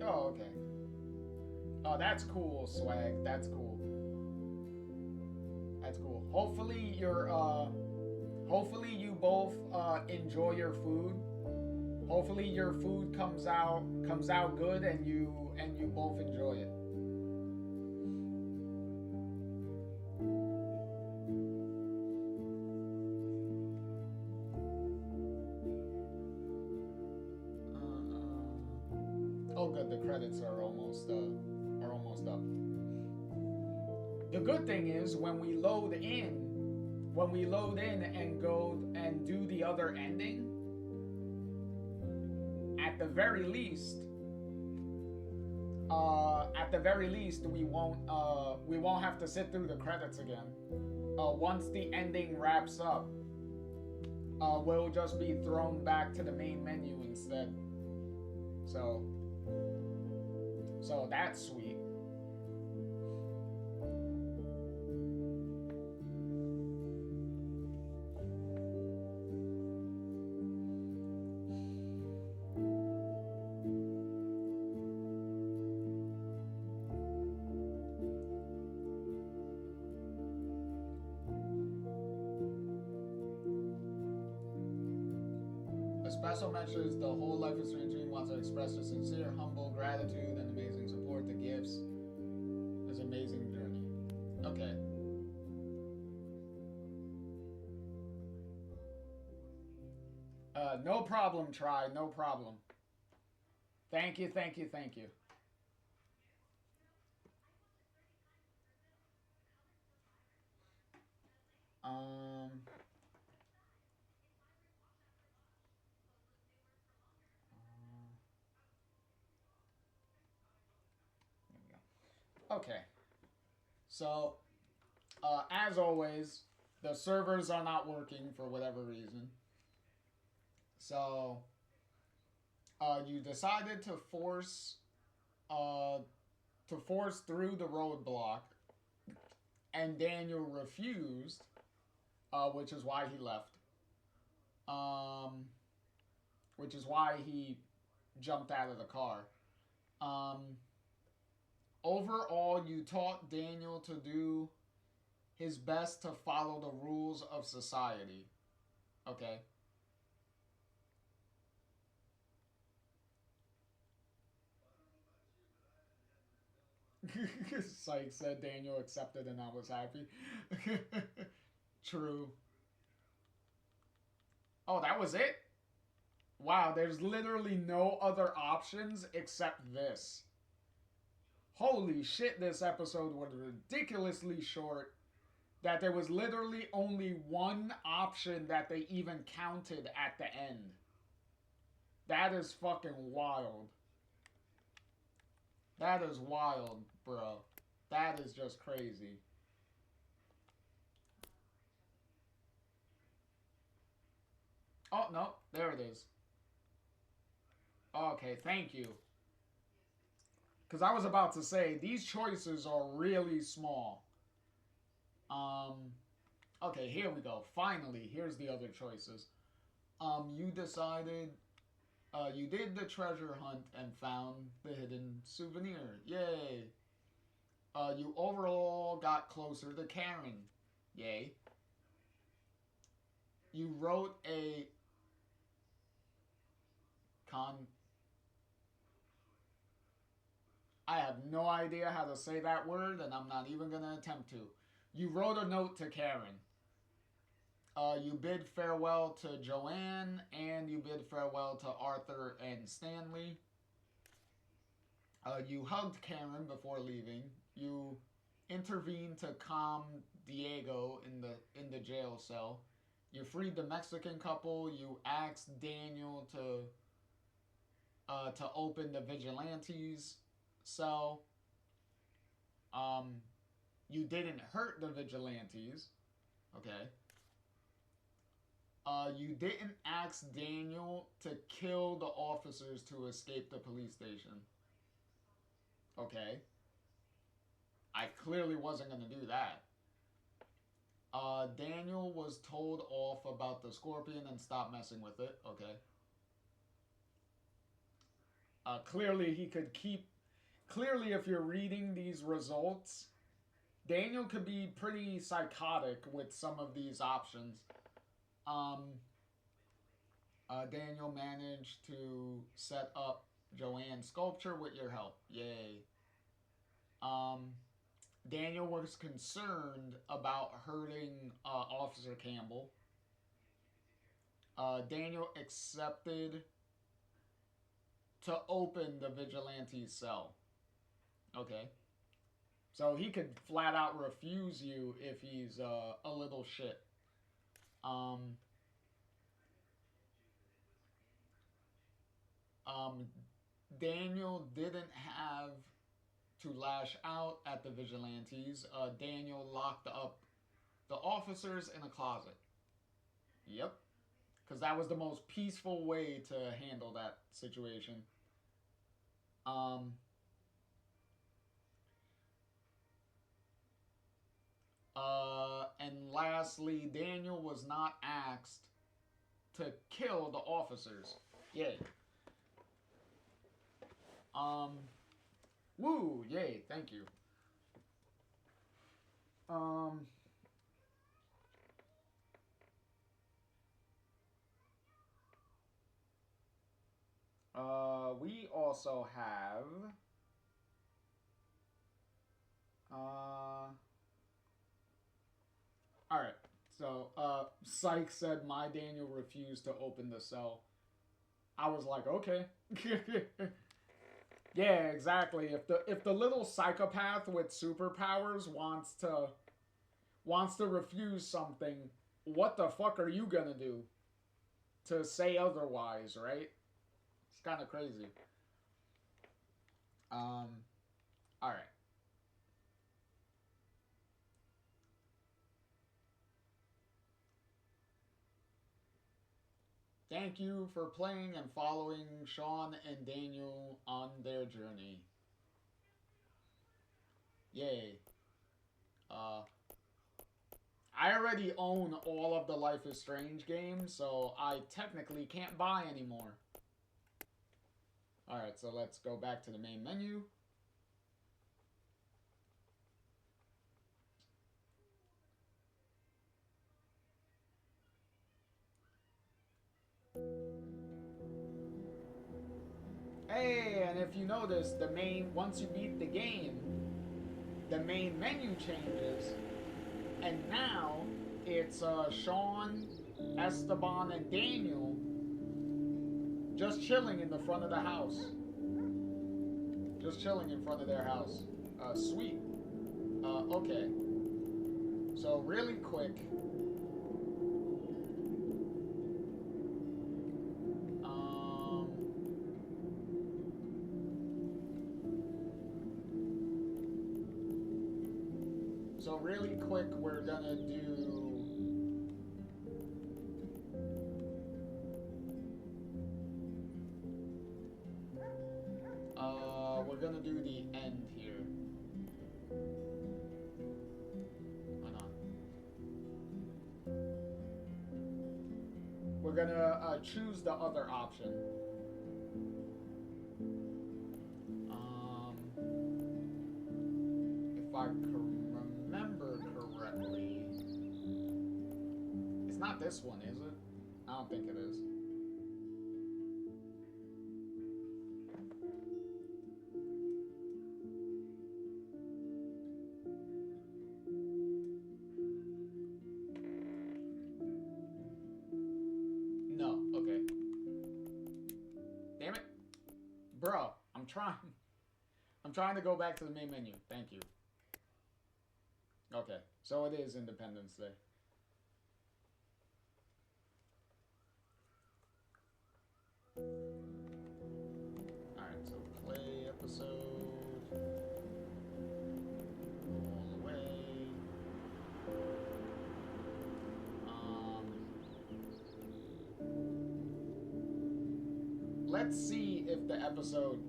Speaker 1: Oh, okay. Oh, that's cool, Swag. That's cool. That's cool. Hopefully you both enjoy your food. Hopefully your food comes out good and you both enjoy it. Oh, good. The credits are almost up. The good thing is when we load in and go and do the other ending, at the very least, we won't have to sit through the credits again. Once the ending wraps up, we'll just be thrown back to the main menu instead. So that's sweet. Espresso mentions the whole Life is Strange team wants to express their sincere, humble gratitude and amazing support. The gifts is amazing journey. Okay. No problem, Try. No problem. Thank you, thank you, thank you. Okay, so as always, the servers are not working for whatever reason. So you decided to force through the roadblock, and Daniel refused, which is why he left. Which is why he jumped out of the car. Overall, you taught Daniel to do his best to follow the rules of society. Okay? Sykes said Daniel accepted and I was happy. True. Oh, that was it? Wow, there's literally no other options except this. Holy shit, this episode was ridiculously short. That there was literally only one option that they even counted at the end. That is fucking wild. That is wild, bro. That is just crazy. Oh, no. There it is. Okay, thank you. Because I was about to say, these choices are really small. Okay, here we go. Finally, here's the other choices. You decided, you did the treasure hunt and found the hidden souvenir. Yay. You overall got closer to Karen. Yay. You wrote a I have no idea how to say that word, and I'm not even going to attempt to. You wrote a note to Karen. You bid farewell to Joanne, and you bid farewell to Arthur and Stanley. You hugged Karen before leaving. You intervened to calm Diego in the jail cell. You freed the Mexican couple. You asked Daniel to open the Vigilantes cell. You didn't hurt the Vigilantes. Okay. You didn't ask Daniel to kill the officers to escape the police station. Okay. I clearly wasn't going to do that. Daniel was told off about the scorpion and stopped messing with it. Okay. Clearly he could keep... Clearly, if you're reading these results, Daniel could be pretty psychotic with some of these options. Daniel managed to set up Joanne's sculpture with your help. Yay. Daniel was concerned about hurting Officer Campbell. Daniel accepted to open the Vigilante's cell. Okay. So he could flat out refuse you if he's a little shit. Daniel didn't have to lash out at the vigilantes. Daniel locked up the officers in a closet. Yep. Because that was the most peaceful way to handle that situation. And lastly, Daniel was not asked to kill the officers. Yay. Woo, yay, thank you. We also have alright, so Psych said my Daniel refused to open the cell. I was like, okay. Yeah, exactly. If the little psychopath with superpowers wants to refuse something, what the fuck are you gonna do to say otherwise, right? It's kind of crazy. All right. Thank you for playing and following Sean and Daniel on their journey. Yay. I already own all of the Life is Strange games, so I technically can't buy anymore. Alright, so let's go back to the main menu. Hey, and if you notice, once you beat the game, the main menu changes. And now, it's Sean, Esteban, and Daniel just chilling in the front of the house. Just chilling in front of their house. Sweet. Okay. So, really quick. So really quick, we're gonna do... we're gonna do the end here. Why not? We're gonna choose the other option. If I remember correctly, it's not this one, is it? I don't think it is. No, okay. Damn it. Bro, I'm trying to go back to the main menu. Thank you. Okay, so it is Independence Day. Alright, so play episode all the way. Let's see if the episode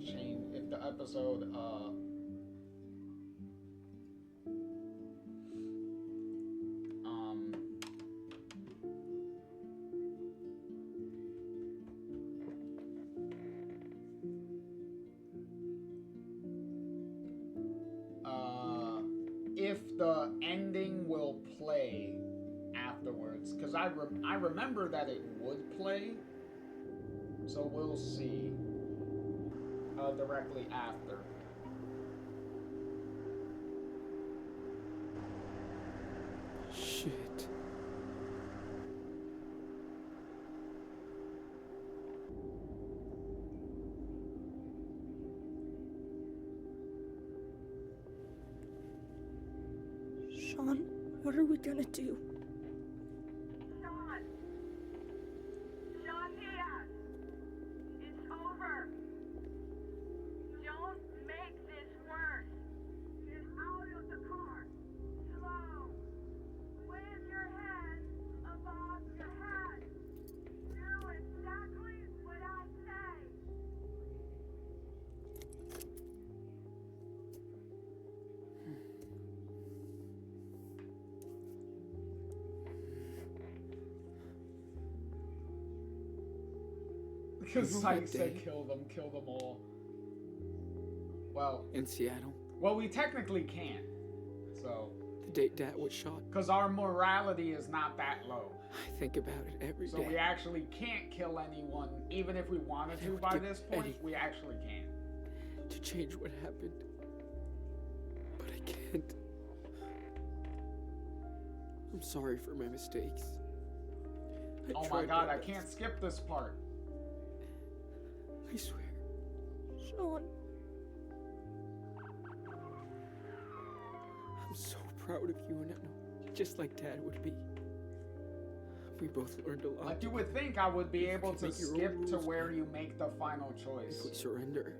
Speaker 1: if the ending will play afterwards, because I remember that it would play, so we'll see directly after.
Speaker 2: Shit.
Speaker 3: Sean, what are we gonna do?
Speaker 4: Sean! Sean Diaz! It's over!
Speaker 1: Because
Speaker 2: You know
Speaker 1: Syke
Speaker 2: that
Speaker 1: said
Speaker 2: day?
Speaker 1: kill them all. Well,
Speaker 2: In Seattle,
Speaker 1: well, we technically can't. So,
Speaker 2: the day Dad was shot.
Speaker 1: because our morality is not that low.
Speaker 2: I think about it every
Speaker 1: So
Speaker 2: day.
Speaker 1: we actually can't kill anyone, even if we wanted to
Speaker 2: would
Speaker 1: by
Speaker 2: give
Speaker 1: this point,
Speaker 2: anything.
Speaker 1: we actually can't.
Speaker 2: To change what happened. But I can't. I'm sorry for my mistakes.
Speaker 1: Oh my
Speaker 2: tried
Speaker 1: god, I
Speaker 2: best.
Speaker 1: can't skip this part.
Speaker 2: I swear.
Speaker 3: Sean,
Speaker 2: I'm so proud of you, and I know, just like Dad would be. We both learned a lot.
Speaker 1: Like, you would think I would be able to
Speaker 2: make your own
Speaker 1: skip to
Speaker 2: rules,
Speaker 1: where
Speaker 2: man.
Speaker 1: you make the final
Speaker 2: If
Speaker 1: choice.
Speaker 2: we surrender,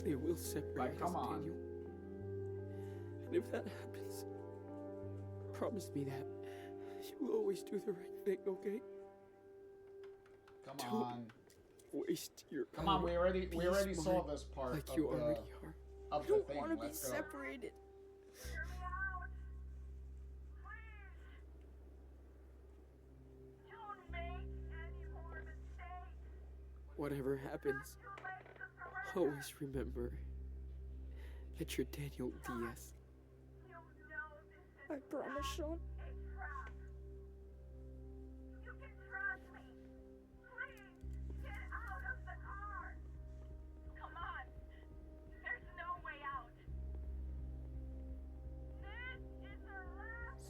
Speaker 2: they will separate
Speaker 1: Like, come
Speaker 2: us,
Speaker 1: on.
Speaker 2: Daniel. And if that happens, promise me that you will always do the right thing, okay?
Speaker 1: Come
Speaker 2: Don't
Speaker 1: on.
Speaker 2: waste your
Speaker 1: Come on,
Speaker 2: power.
Speaker 1: we already
Speaker 2: Be
Speaker 1: saw
Speaker 2: smart,
Speaker 1: this part
Speaker 2: like
Speaker 1: of
Speaker 2: you
Speaker 1: the,
Speaker 2: already are.
Speaker 3: I
Speaker 1: of the
Speaker 3: don't
Speaker 1: thing.
Speaker 3: want to be
Speaker 1: Let's go.
Speaker 3: separated.
Speaker 2: Whatever happens, always remember that you're Daniel Diaz.
Speaker 3: I promise, Sean.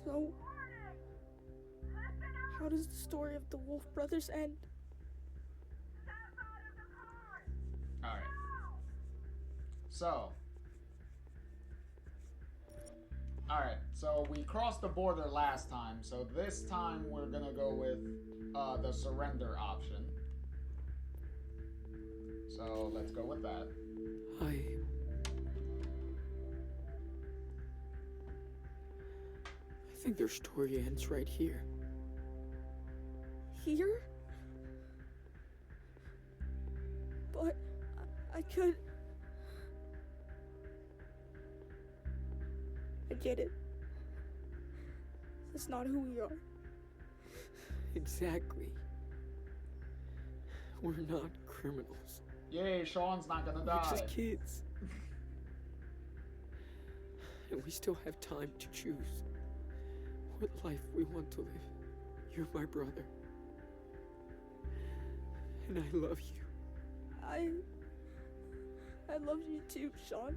Speaker 3: So, how does the story of the Wolf Brothers end?
Speaker 1: Alright. So. Alright, so we crossed the border last time, so this time we're gonna go with the surrender option. So let's go with that.
Speaker 2: I think their story ends right here.
Speaker 3: Here? But I could. I get it. That's not who we are.
Speaker 2: Exactly. We're not criminals.
Speaker 1: Yay, Sean's not gonna
Speaker 2: We're
Speaker 1: die.
Speaker 2: just kids. And we still have time to choose what life we want to live. You're my brother. And I love you.
Speaker 3: I love you too, Sean.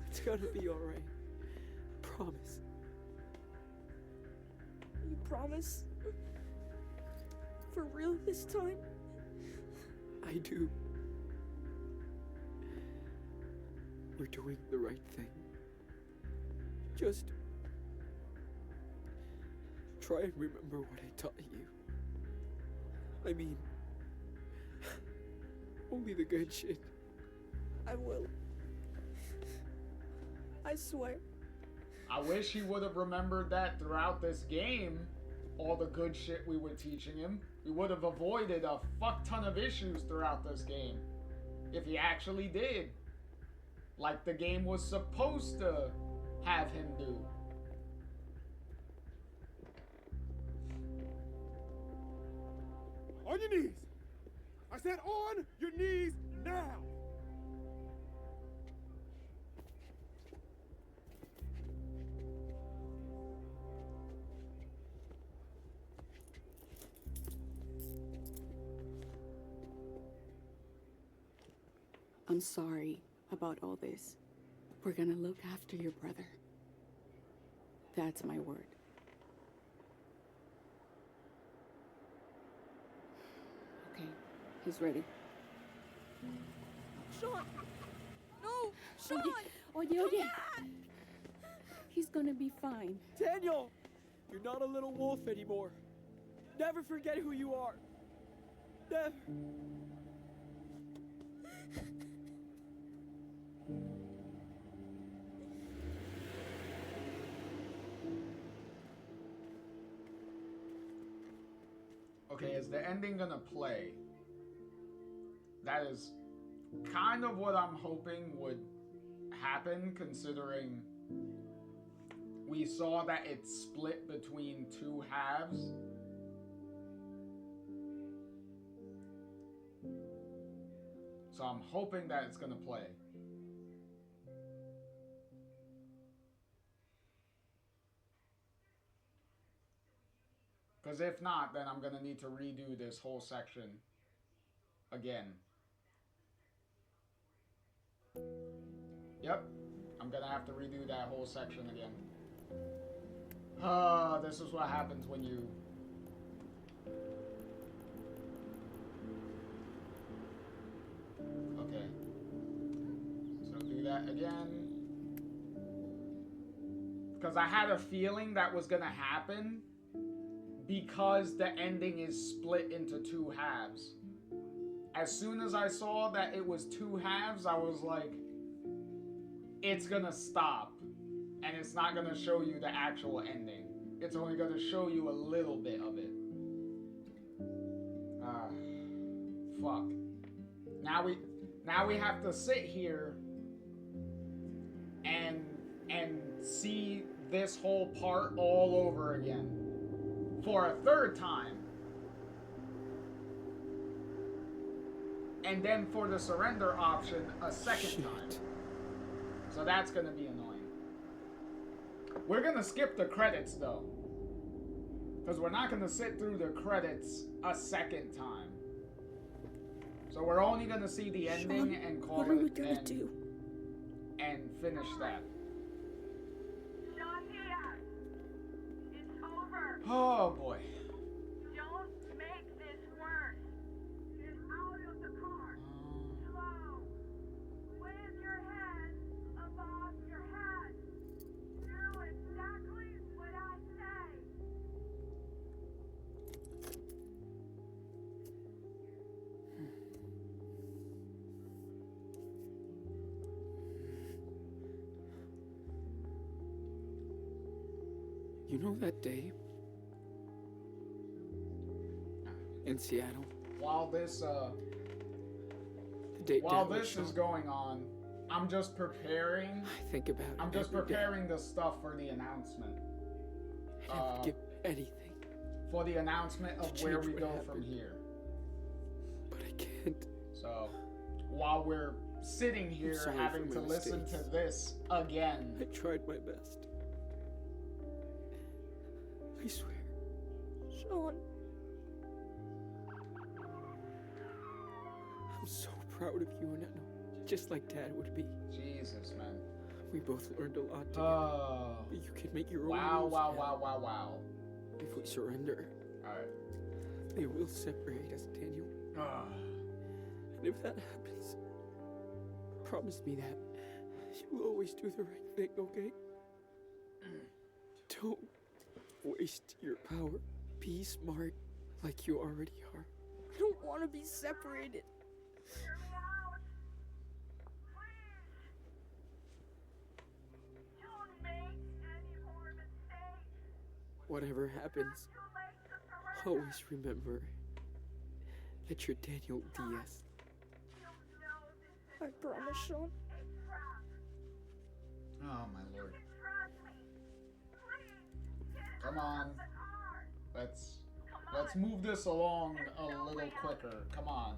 Speaker 2: It's gonna be alright. Promise.
Speaker 3: You promise? For real this time?
Speaker 2: I do. We're doing the right thing. Just try and remember what I taught you. I mean, only the good shit.
Speaker 3: I will. I swear.
Speaker 1: I wish he would have remembered that throughout this game, all the good shit we were teaching him. We would have avoided a fuck ton of issues throughout this game. If he actually did. Like the game was supposed to have him do.
Speaker 15: On your knees! I said on your knees now!
Speaker 16: I'm sorry about all this. We're gonna look after your brother. That's my word. Okay, he's ready.
Speaker 3: Sean! No! Sean!
Speaker 16: Oye. He's gonna be fine.
Speaker 13: Daniel! You're not a little wolf anymore. Never forget who you are. Never.
Speaker 1: Okay, is the ending gonna play? That is kind of what I'm hoping would happen, considering we saw that it's split between two halves. So I'm hoping that it's gonna play. Because if not, then I'm gonna need to redo this whole section again. Yep, I'm gonna have to redo that whole section again. This is what happens when you... Okay. So do that again. Because I had a feeling that was gonna happen because the ending is split into two halves. As soon as I saw that it was two halves, I was like, it's gonna stop. And it's not gonna show you the actual ending. It's only gonna show you a little bit of it. Fuck. Now we have to sit here and see this whole part all over again for a third time. And then for the surrender option a second time. So that's gonna be annoying. We're gonna skip the credits though, because we're not gonna sit through the credits a second time. So we're only gonna see the ending
Speaker 3: Sean,
Speaker 1: and call
Speaker 3: what are we
Speaker 1: it
Speaker 3: gonna do?
Speaker 1: And finish that.
Speaker 4: It's over.
Speaker 1: Oh boy.
Speaker 4: Don't make this worse. Get out of the car. Slow. With your head above your head. Do exactly what I say.
Speaker 2: You know that day in Seattle?
Speaker 1: While this
Speaker 2: The day
Speaker 1: while
Speaker 2: Dad was
Speaker 1: this is
Speaker 2: shot?
Speaker 1: going on, I'm just preparing.
Speaker 2: I think about it
Speaker 1: I'm just
Speaker 2: every day.
Speaker 1: preparing the stuff for the announcement.
Speaker 2: I'd give anything.
Speaker 1: For the announcement of
Speaker 2: to
Speaker 1: where
Speaker 2: change
Speaker 1: we
Speaker 2: what
Speaker 1: go
Speaker 2: happened.
Speaker 1: from here.
Speaker 2: But I can't.
Speaker 1: So, while we're sitting here
Speaker 2: sorry
Speaker 1: having
Speaker 2: for
Speaker 1: to
Speaker 2: my
Speaker 1: listen
Speaker 2: mistakes.
Speaker 1: to this again,
Speaker 2: I tried my best. I swear.
Speaker 3: Sean,
Speaker 2: I'm so proud of you, and I know, just like Dad would be.
Speaker 1: Jesus, man.
Speaker 2: We both learned a lot together.
Speaker 1: Oh.
Speaker 2: But you can make your own
Speaker 1: Wow,
Speaker 2: rules
Speaker 1: wow,
Speaker 2: now.
Speaker 1: wow, wow, wow.
Speaker 2: If we surrender,
Speaker 1: Alright.
Speaker 2: they will separate us, Daniel. And if that happens, promise me that you will always do the right thing, okay? Don't waste your power. Be smart like you already are.
Speaker 3: I don't want to be separated.
Speaker 2: Whatever happens, always remember that you're Daniel Diaz.
Speaker 3: I promise, Sean.
Speaker 1: Oh my lord. Come on. Let's move this along a little quicker. Come on.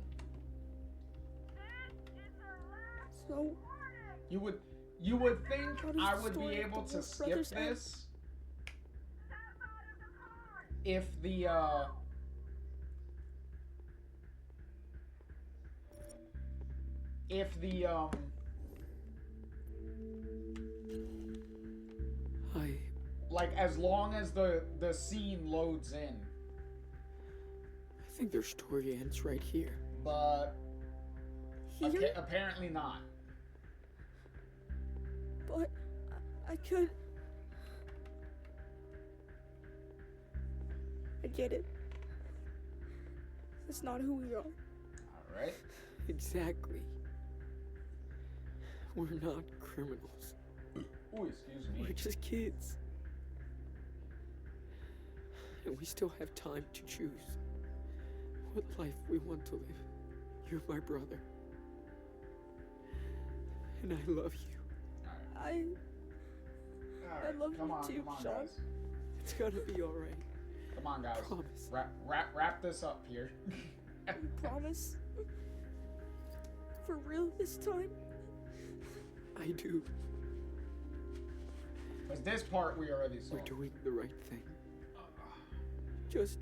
Speaker 3: So,
Speaker 1: You would think
Speaker 3: How does
Speaker 1: I
Speaker 3: the
Speaker 1: would be
Speaker 3: story of
Speaker 1: able
Speaker 3: the
Speaker 1: to
Speaker 3: Wolf
Speaker 1: skip
Speaker 3: Brothers end?
Speaker 1: this if the like as long as the scene loads in.
Speaker 2: I think their story ends right here.
Speaker 1: But
Speaker 3: Here?
Speaker 1: apparently not.
Speaker 3: But I could. I get it. It's not who we are.
Speaker 1: Alright.
Speaker 2: Exactly. We're not criminals.
Speaker 1: Oh, excuse me.
Speaker 2: We're just kids. And we still have time to choose what life we want to live. You're my brother. And I love you.
Speaker 3: I love
Speaker 1: Come
Speaker 3: you
Speaker 1: on,
Speaker 3: too,
Speaker 1: come on,
Speaker 3: Sean.
Speaker 1: guys.
Speaker 2: It's gonna be alright.
Speaker 1: Come on, guys.
Speaker 2: Promise.
Speaker 1: Wrap this up here.
Speaker 3: Promise. for real this time?
Speaker 2: I do.
Speaker 1: Because this part we already saw.
Speaker 2: We're doing the right thing. Just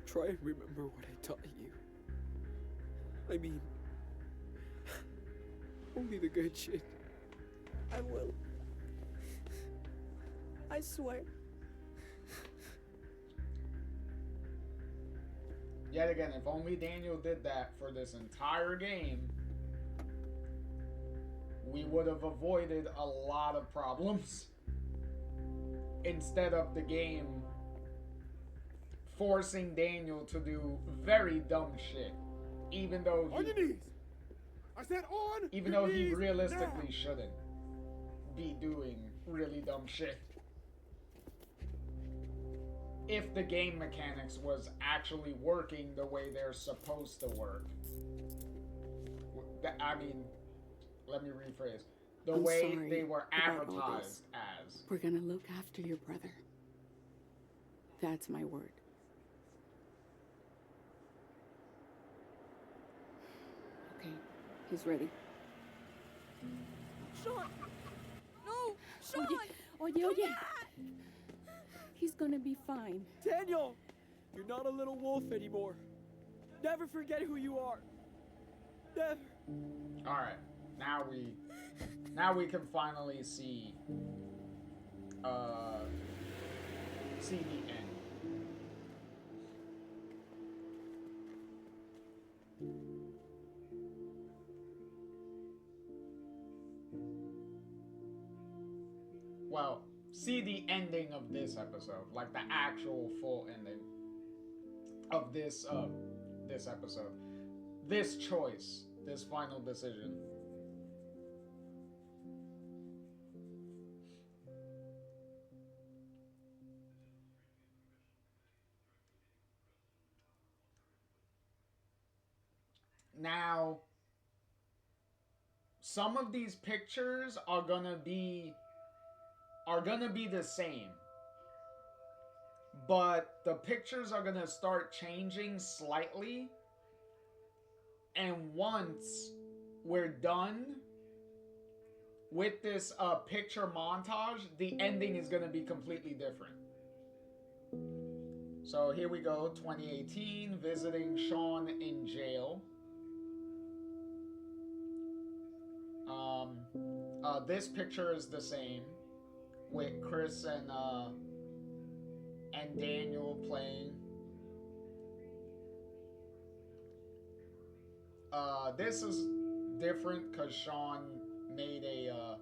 Speaker 2: try and remember what I taught you. I mean, only the good shit.
Speaker 3: I will. I swear.
Speaker 1: Yet again, if only Daniel did that for this entire game, we would have avoided a lot of problems. Instead of the game forcing Daniel to do very dumb shit. Even though he,
Speaker 15: on your knees. I said on
Speaker 1: even
Speaker 15: your
Speaker 1: though he
Speaker 15: knees
Speaker 1: realistically
Speaker 15: now.
Speaker 1: shouldn't be doing really dumb shit. If the game mechanics was actually working the way they're supposed to work. I mean, let me rephrase. The
Speaker 16: I'm
Speaker 1: way
Speaker 16: sorry
Speaker 1: they were
Speaker 16: about all
Speaker 1: advertised
Speaker 16: this.
Speaker 1: as.
Speaker 16: We're gonna look after your brother. That's my word. Okay, he's ready.
Speaker 3: Sean! No! Sean!
Speaker 16: Oye. He's gonna be fine.
Speaker 13: Daniel! You're not a little wolf anymore. Never forget who you are. Never.
Speaker 1: Alright. Now we can finally see see the end. Well, see the ending of this episode, like the actual full ending of this episode. This choice, this final decision. Now, some of these pictures are gonna be the same. But the pictures are gonna start changing slightly. And once we're done with this picture montage, the ending is gonna be completely different. So here we go, 2018, visiting Sean in jail. This picture is the same, with Chris and Daniel playing. This is different because Sean made a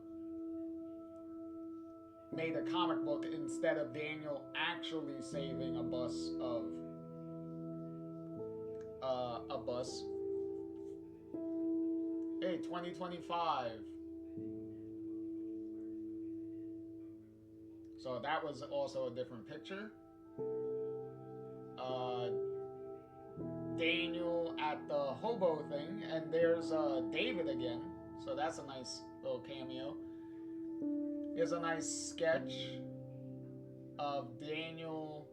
Speaker 1: comic book instead of Daniel actually saving a bus. Hey, 2025. So that was also a different picture. Daniel at the hobo thing, and there's David again. So that's a nice little cameo. Here's a nice sketch of Daniel,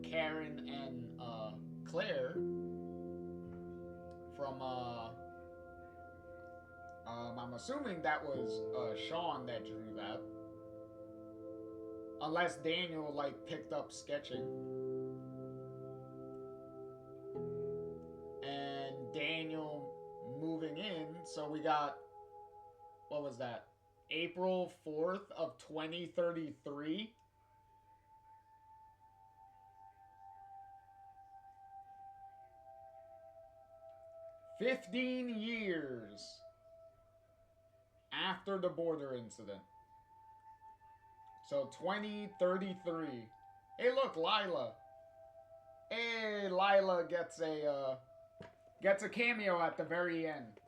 Speaker 1: Karen, and Claire from I'm assuming that was Sean that drew that. Unless Daniel like picked up sketching. And Daniel moving in, so we got, what was that? April 4th of 2033. "15 years after the border incident." So 2033. Hey, look, Lila. Hey, Lila gets a cameo at the very end.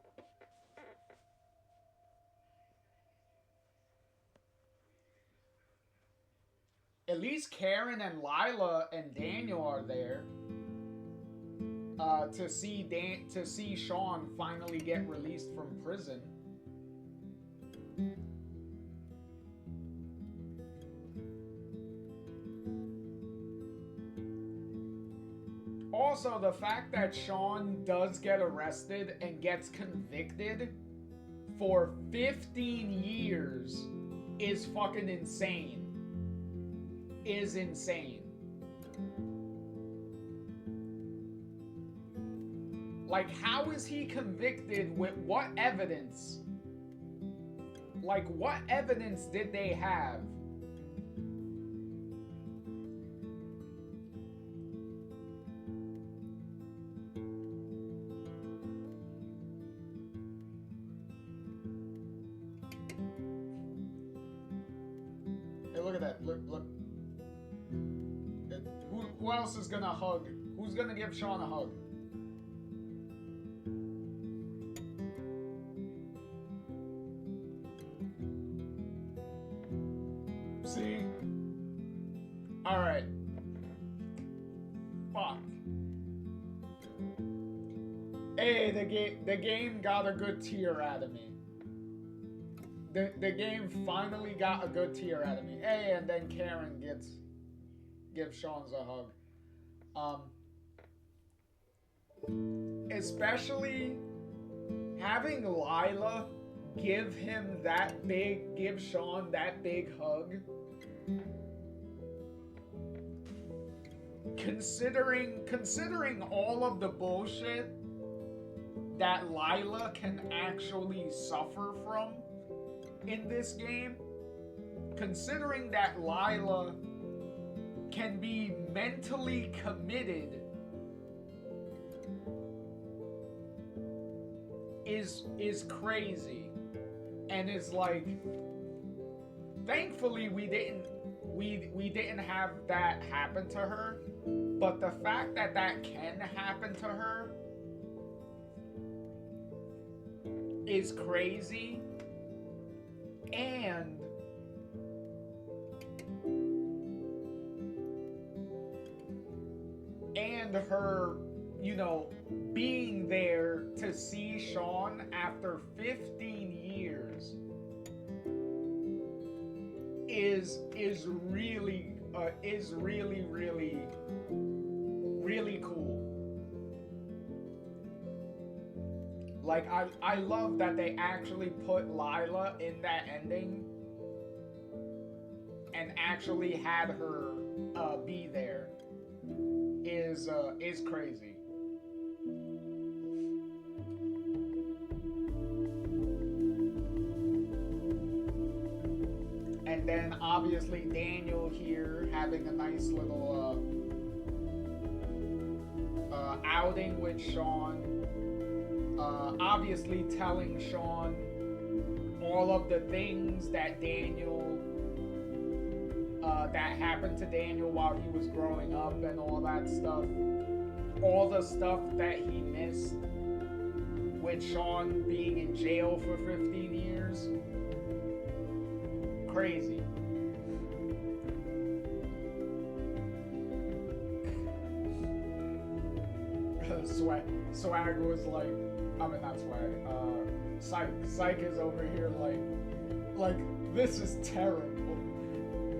Speaker 1: At least Karen and Lila and Daniel are there to see Sean finally get released from prison. also the fact that Sean does get arrested and gets convicted for 15 years is fucking insane. Is insane. Like, how is he convicted with what evidence? Like, what evidence did they have? Hey, look at that. Look. Who else is gonna hug? Who's gonna give Sean a hug? See? Alright. Fuck. Hey, the game got a good tear out of me. The game finally got a good tear out of me. Hey, and then Karen gives Sean's a hug. Especially having Lila give Sean that big hug. Considering all of the bullshit that Lila can actually suffer from in this game, considering that Lila can be mentally committed is crazy. And it's like, thankfully we didn't have that happen to her, but the fact that that can happen to her is crazy. And her, being there to see Sean after 15 years is really cool. Like, I love that they actually put Lila in that ending and actually had her be there. Is crazy. And then obviously Daniel here having a nice little outing with Sean. Obviously telling Sean all of the things that that happened to Daniel while he was growing up and all that stuff. All the stuff that he missed with Sean being in jail for 15 years. Crazy. Swag was like, not Swag. Psych is over here like this is terrible.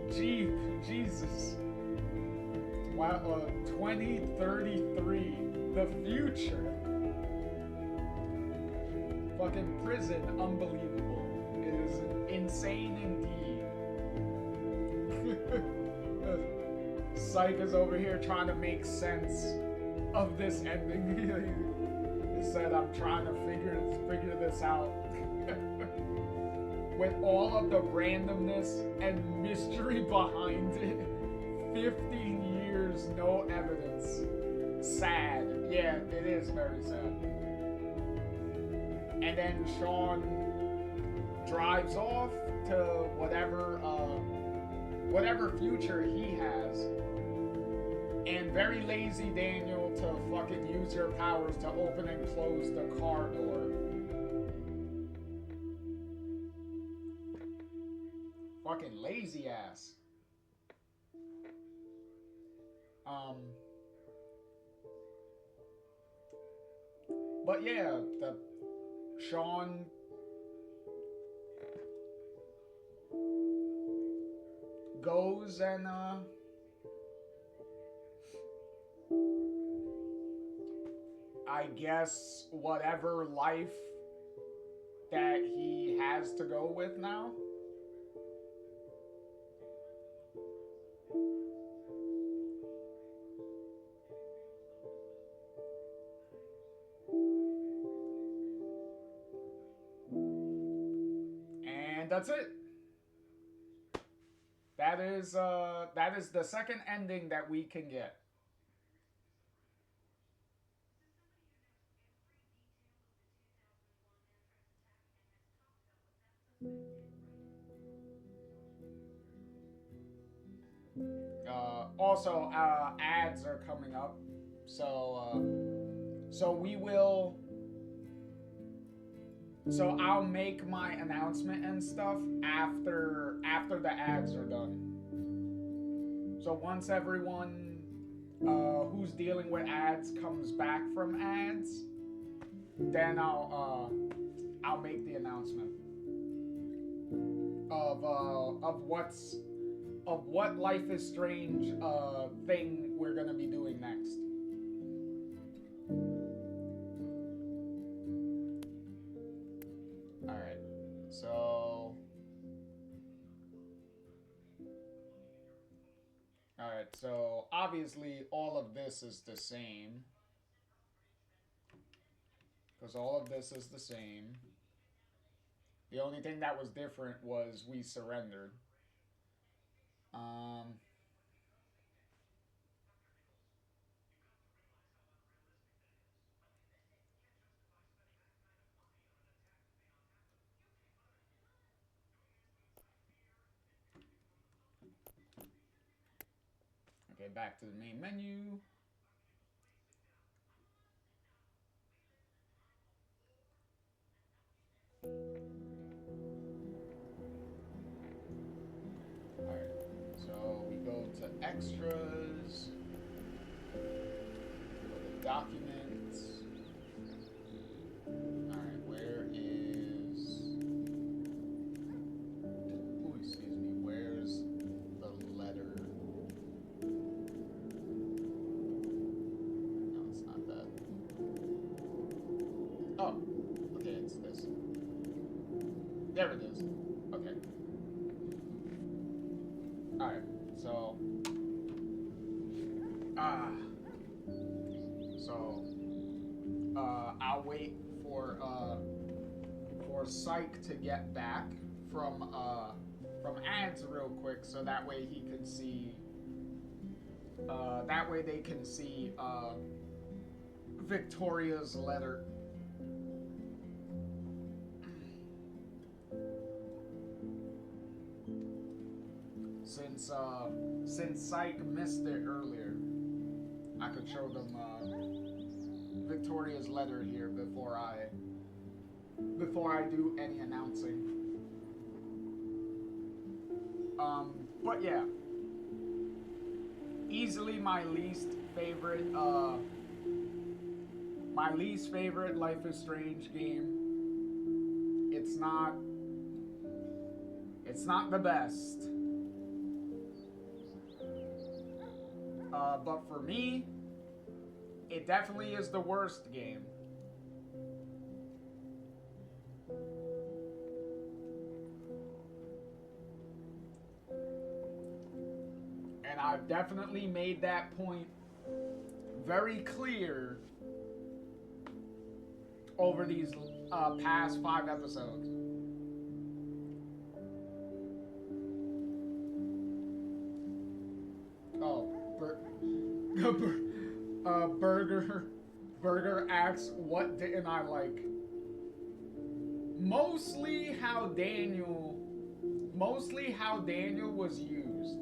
Speaker 1: Jesus. Wow, 2033, the future. Fucking prison, unbelievable. It is insane indeed. Psych is over here trying to make sense of this ending. He said, I'm trying to figure this out. With all of the randomness and mystery behind it, 15 years, no evidence. Sad. Yeah, it is very sad. And then Sean drives off to whatever future he has. And very lazy Daniel to fucking use your powers to open and close the car door. Fucking lazy ass. But yeah, Sean goes and I guess, whatever life that he has to go with now. And that's it. That is the second ending that we can get. Also, ads are coming up, so we will. So I'll make my announcement and stuff after the ads are done. So once everyone who's dealing with ads comes back from ads, then I'll make the announcement of what Life is Strange thing we're gonna be doing next. Alright, so... Alright, so obviously all of this is the same. Because all of this is the same. The only thing that was different was we surrendered. Okay, back to the main menu. Alright, so we go to extras, go to documents. Alright, where is... Oh, excuse me, where's the letter? No, it's not that. Oh, okay, it's this. There it is. Okay. Alright, so... I'll wait for Psych to get back from ads real quick, so that way he can see... that way they can see, Victoria's letter. Since Psych missed it earlier, I could show them Victoria's letter here before I do any announcing. But yeah, easily my least favorite Life is Strange game. It's not the best. But for me, it definitely is the worst game. And I've definitely made that point very clear over these past 5 episodes. Oh, Burger asks, what didn't I like? Mostly how Daniel was used.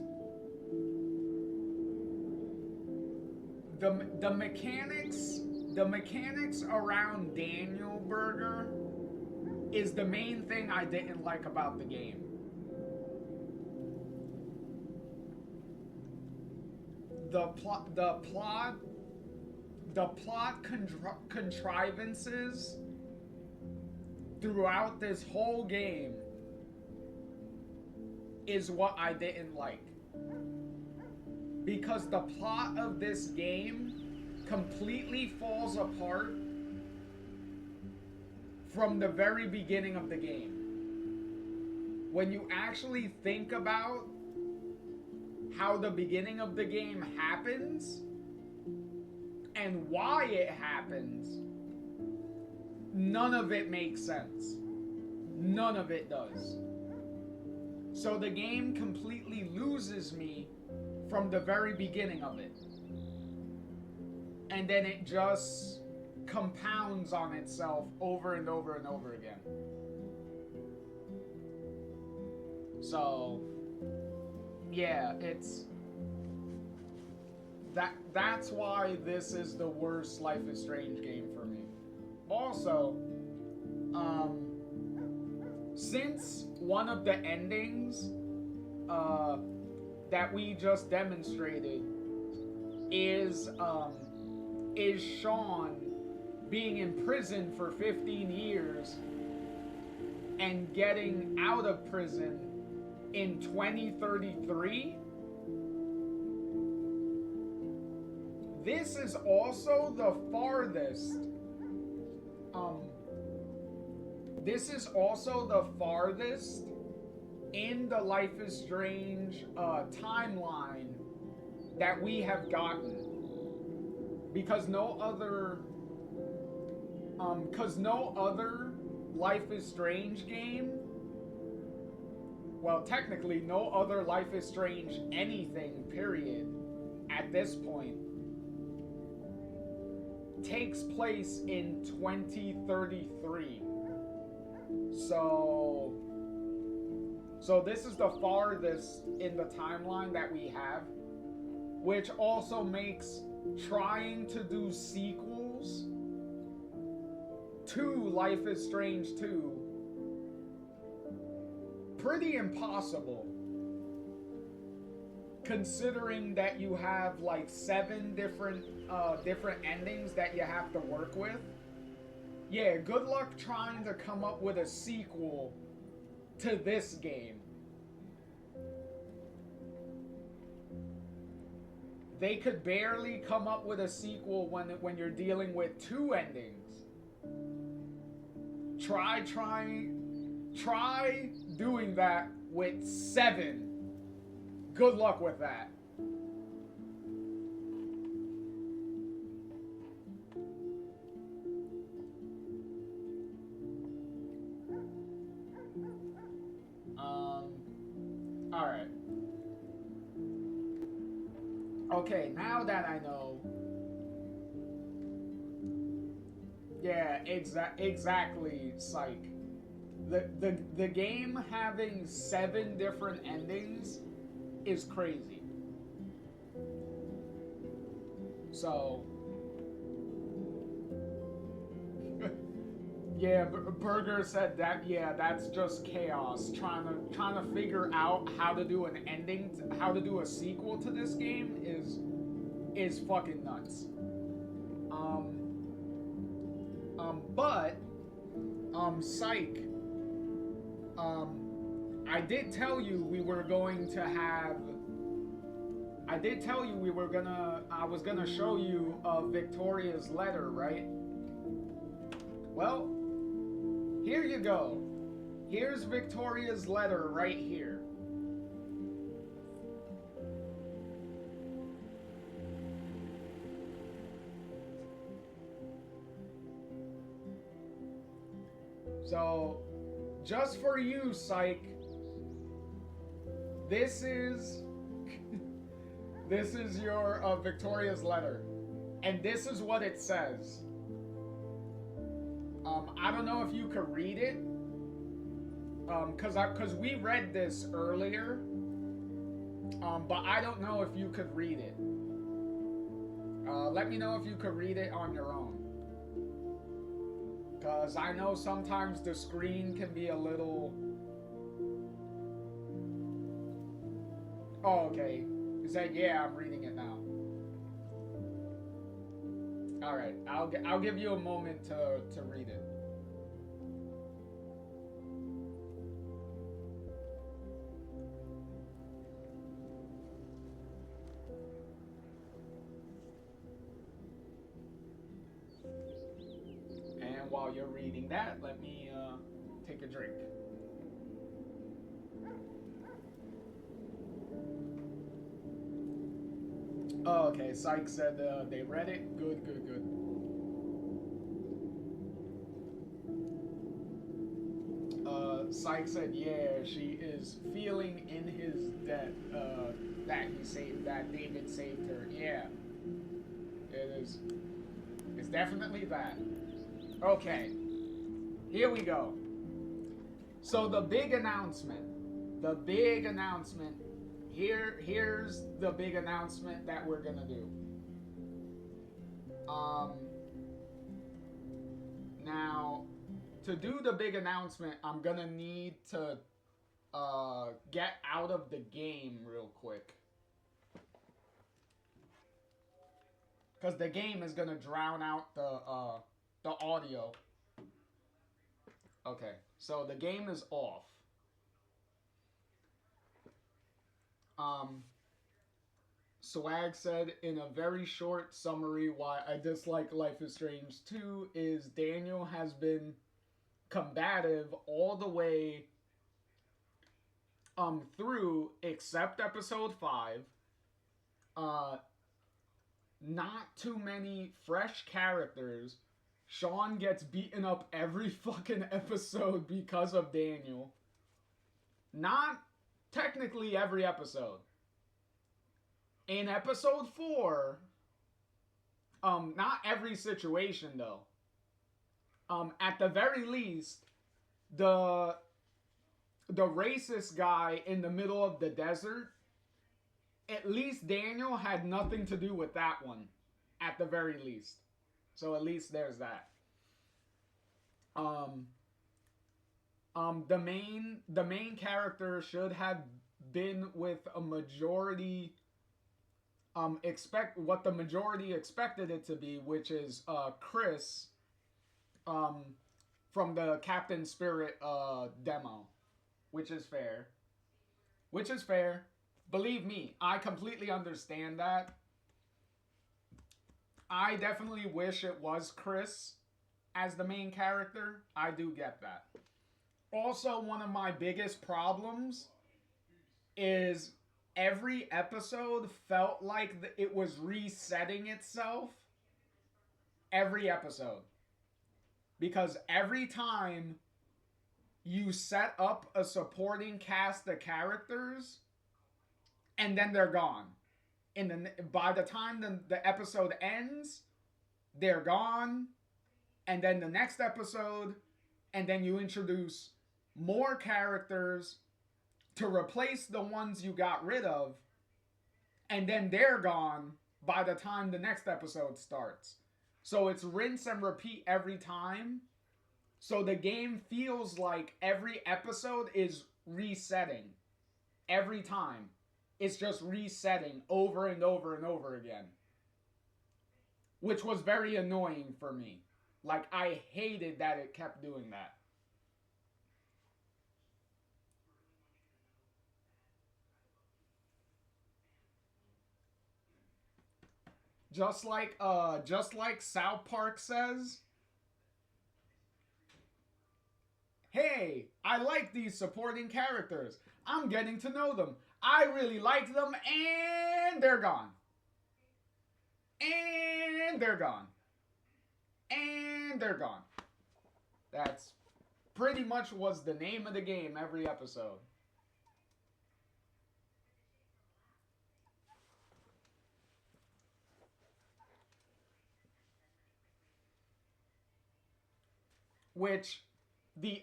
Speaker 1: The mechanics around Daniel Burger is the main thing I didn't like about the game. The plot contrivances throughout this whole game is what I didn't like. Because the plot of this game completely falls apart from the very beginning of the game. When you actually think about how the beginning of the game happens and why it happens, none of it makes sense. None of it does. So the game completely loses me from the very beginning of it. And then it just compounds on itself over and over and over again. So, yeah, it's... That's why this is the worst Life is Strange game for me. Also, since one of the endings that we just demonstrated is Sean being in prison for 15 years and getting out of prison in 2033, this is also the farthest in the Life is Strange timeline that we have gotten, because no other Life is Strange game, well, technically no other Life is Strange anything, period, at this point, takes place in 2033. So this is the farthest in the timeline that we have, which also makes trying to do sequels to Life is Strange 2 pretty impossible, considering that you have like 7 different endings that you have to work with. Yeah, good luck trying to come up with a sequel to this game. They could barely come up with a sequel when you're dealing with 2 endings. Try doing that with 7. Good luck with that. Alright. Okay, now that I know. Yeah, exactly, Psych. The game having 7 different endings is crazy. So, yeah, Burger said that. Yeah, that's just chaos. Trying to figure out how to do an ending, how to do a sequel to this game is fucking nuts. But Psych. I did tell you we were going to have. I was gonna show you Victoria's letter, right? Well, here you go. Here's Victoria's letter right here. So, just for you, Psych, this is your Victoria's letter, and this is what it says. I don't know if you could read it, cause we read this earlier, but I don't know if you could read it. Let me know if you could read it on your own. Because I know sometimes the screen can be a little... Oh, okay. He said, yeah, I'm reading it now. Alright, I'll give you a moment to read it. while you're reading that, let me take a drink. Oh, okay, Syke said they read it. Good, good, good. Syke said, yeah, she is feeling in his debt that David saved her. Yeah, it is. It's definitely that. Okay, here we go. So the big announcement. Here's the big announcement that we're gonna do. Now, to do the big announcement, I'm gonna need to get out of the game real quick, because the game is gonna drown out the audio. Okay, so the game is off. Swag said in a very short summary why I dislike Life is Strange 2 is Daniel has been combative all the way through except episode 5. Not too many fresh characters. Sean gets beaten up every fucking episode because of Daniel. Not technically every episode. In episode 4, not every situation though. At the very least, the racist guy in the middle of the desert, at least Daniel had nothing to do with that one, at the very least. So at least there's that. The main character should have been with a majority, what the majority expected it to be, which is Chris, from the Captain Spirit demo, which is fair. Believe me, I completely understand that. I definitely wish it was Chris as the main character. I do get that. Also, one of my biggest problems is every episode felt like it was resetting itself. Every episode. Because every time you set up a supporting cast of characters, and then they're gone. By the time the episode ends, they're gone. And then the next episode, and then you introduce more characters to replace the ones you got rid of, and then they're gone by the time the next episode starts. So it's rinse and repeat every time. So the game feels like every episode is resetting. Every time. It's just resetting over and over and over again. Which was very annoying for me. Like, I hated that it kept doing that. Just like South Park says, hey, I like these supporting characters. I'm getting to know them. I really like them, and they're gone. And they're gone. And they're gone. That's pretty much was the name of the game every episode. Which even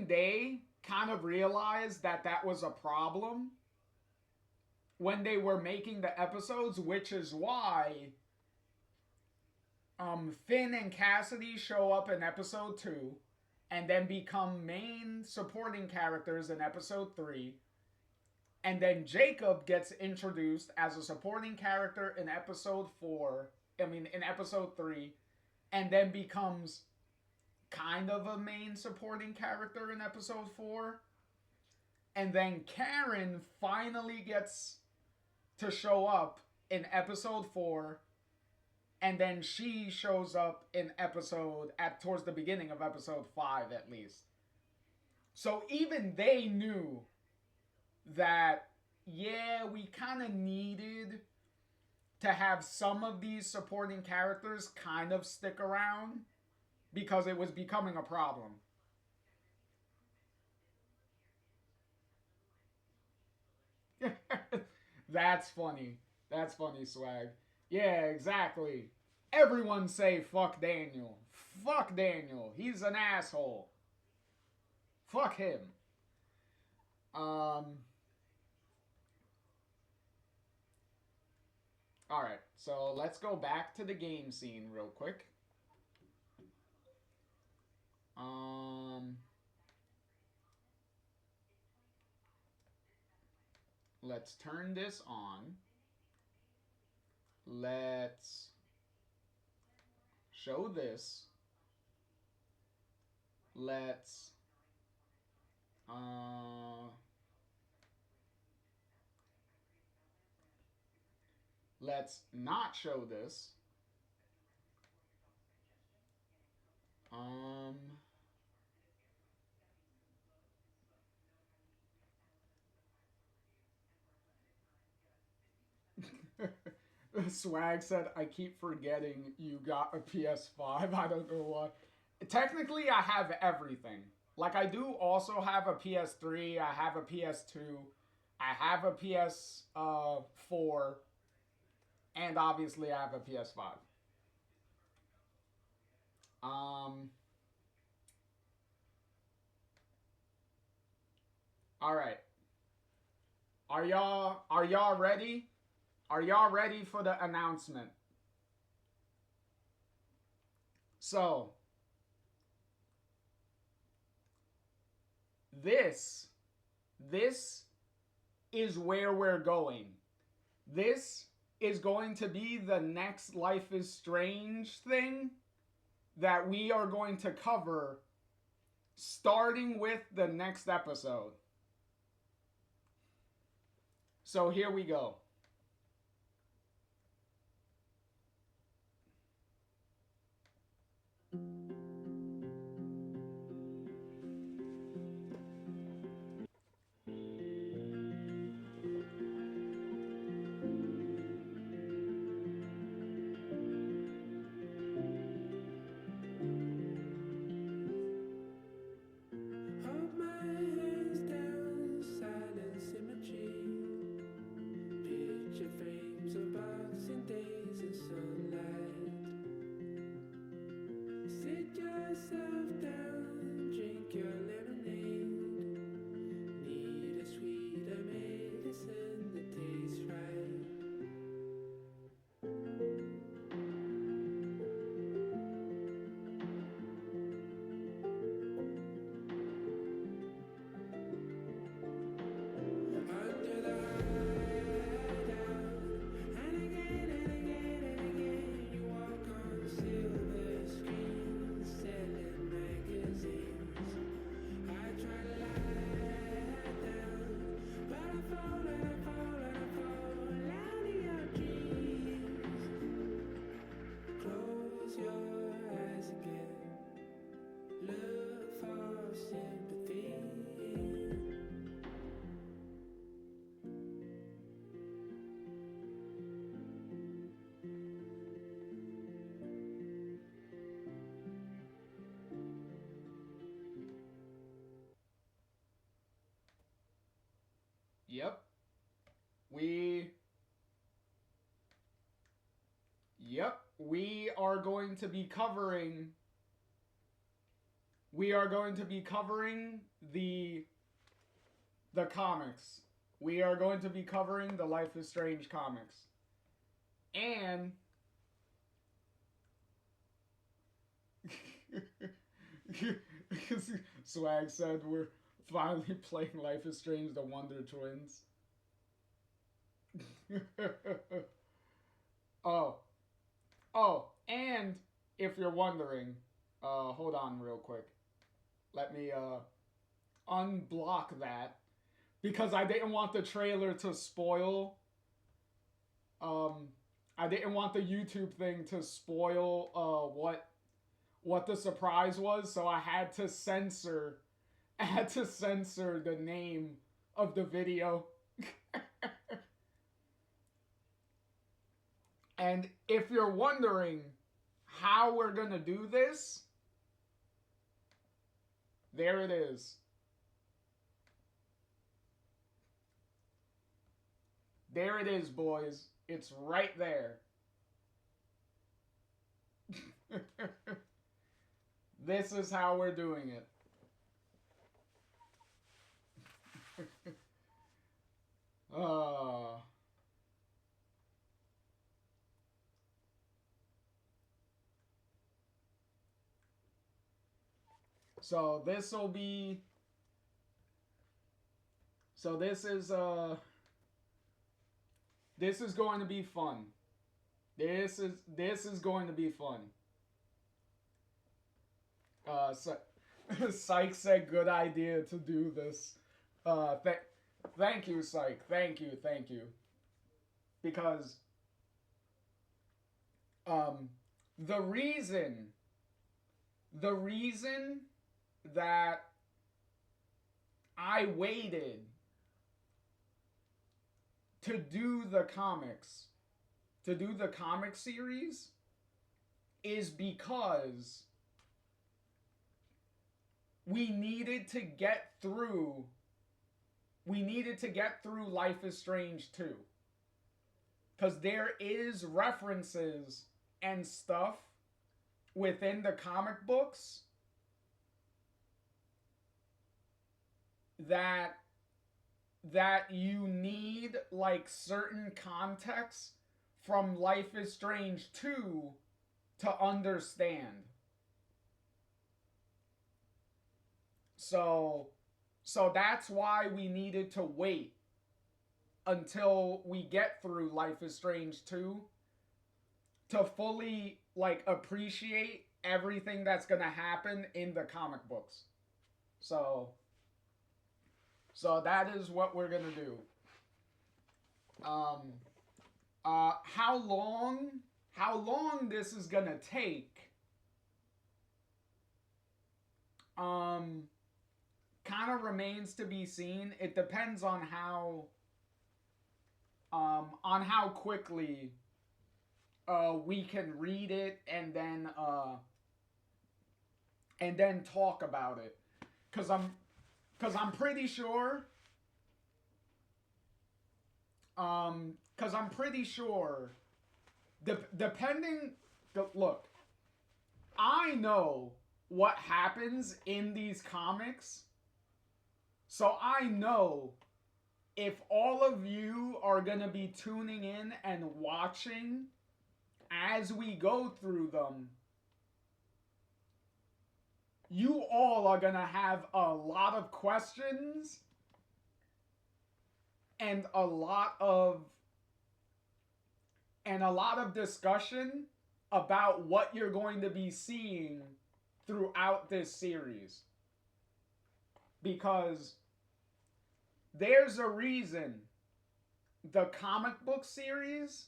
Speaker 1: they kind of realized that was a problem when they were making the episodes, which is why Finn and Cassidy show up in episode 2 and then become main supporting characters in episode 3, and then Jacob gets introduced as a supporting character in episode 3, and then becomes kind of a main supporting character in episode 4. And then Karen finally gets to show up in episode 4 And then she shows up in towards the beginning of episode 5 at least. So even they knew that, yeah, we kind of needed to have some of these supporting characters kind of stick around because it was becoming a problem. That's funny. That's funny, Swag. Yeah, exactly. Everyone say fuck Daniel. Fuck Daniel. He's an asshole. Fuck him. Alright, so let's go back to the game scene real quick. Let's turn this on. Let's show this. Let's not show this. Swag said, I keep forgetting you got a PS5. I don't know why. Technically, I have everything. Like, I do also have a PS3. I have a PS2. I have a PS4. And obviously, I have a PS5. Alright. Are y'all ready? Are y'all ready for the announcement? So, this is where we're going. This is going to be the next Life is Strange thing that we are going to cover starting with the next episode. So here we go. We are going to be covering the comics. We are going to be covering the Life is Strange comics. And Swag said we're finally playing Life is Strange the Wonder Twins. Oh, and if you're wondering, hold on real quick. Let me unblock that because I didn't want the trailer to spoil. I I didn't want the YouTube thing to spoil what the surprise was, so I had to censor the name of the video. And if you're wondering how we're gonna do this, there it is. There it is, boys. It's right there. This is how we're doing it. So this will be... So this is going to be fun. This is going to be fun. Psych said good idea to do this. Thank you, Psych. Thank you. Because the reason that I waited to do the comic series is because we needed to get through Life is Strange 2. Because there is references and stuff within the comic books that you need, like, certain context from Life is Strange 2 to understand. So that's why we needed to wait until we get through Life is Strange 2 to fully, like, appreciate everything that's gonna happen in the comic books. So that is what we're gonna do. How long this is gonna take, kind of remains to be seen. It depends on how quickly we can read it and then talk about it. Cause I'm pretty sure. Look, I know what happens in these comics, so I know if all of you are gonna be tuning in and watching as we go through them, you all are gonna have a lot of questions and a lot of discussion about what you're going to be seeing throughout this series. Because there's a reason the comic book series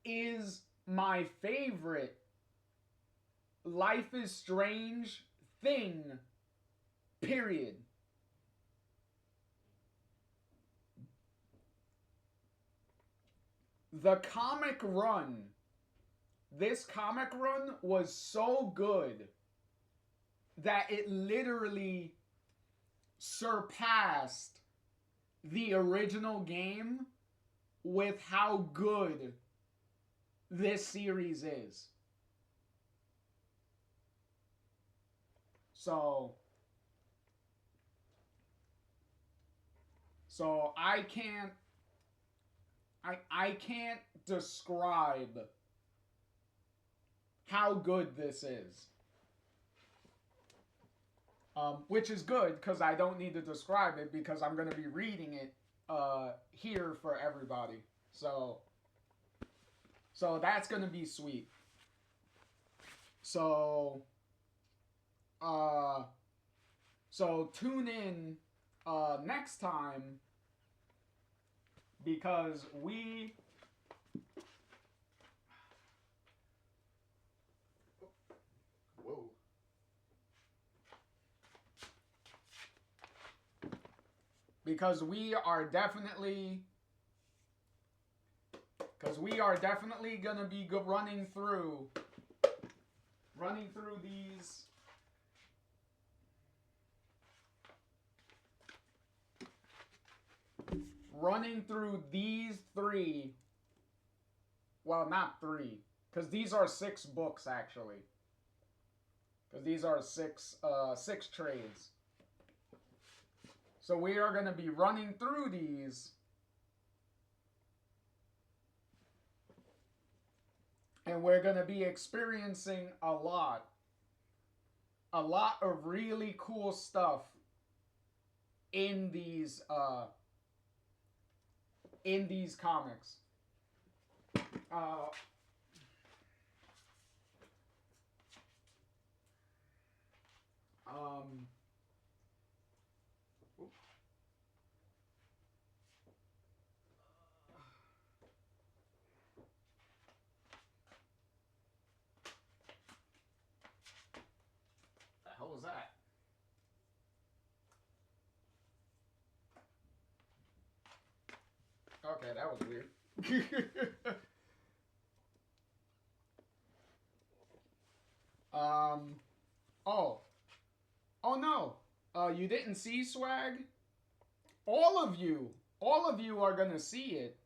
Speaker 1: is my favorite Life is Strange thing, period. The comic run, this comic run was so good that it literally surpassed the original game with how good this series is. So I can't describe how good this is. Which is good, because I don't need to describe it, because I'm going to be reading it here for everybody. So that's going to be sweet. So tune in next time, because we because we are definitely gonna be running through these. Running through these three. Well, not three, because these are 6 books actually. Because these are 6 trades. So we are going to be running through these. And we're going to be experiencing a lot of really cool stuff in these comics. The hell was that? Okay, that was weird. Oh no. You didn't see Swag? All of you are gonna see it.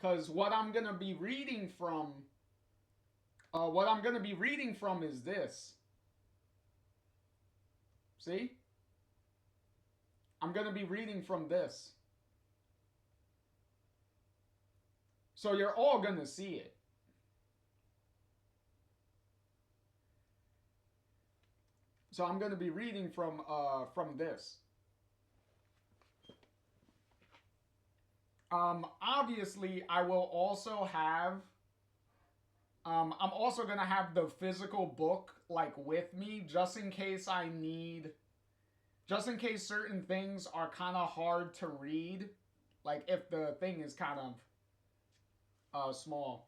Speaker 1: Cause what I'm gonna be reading from is this. See? I'm gonna be reading from this. So you're all gonna see it. So I'm gonna be reading from this. Obviously, I will also have. I'm also gonna have the physical book like with me, just in case certain things are kind of hard to read, like if the thing is kind of small.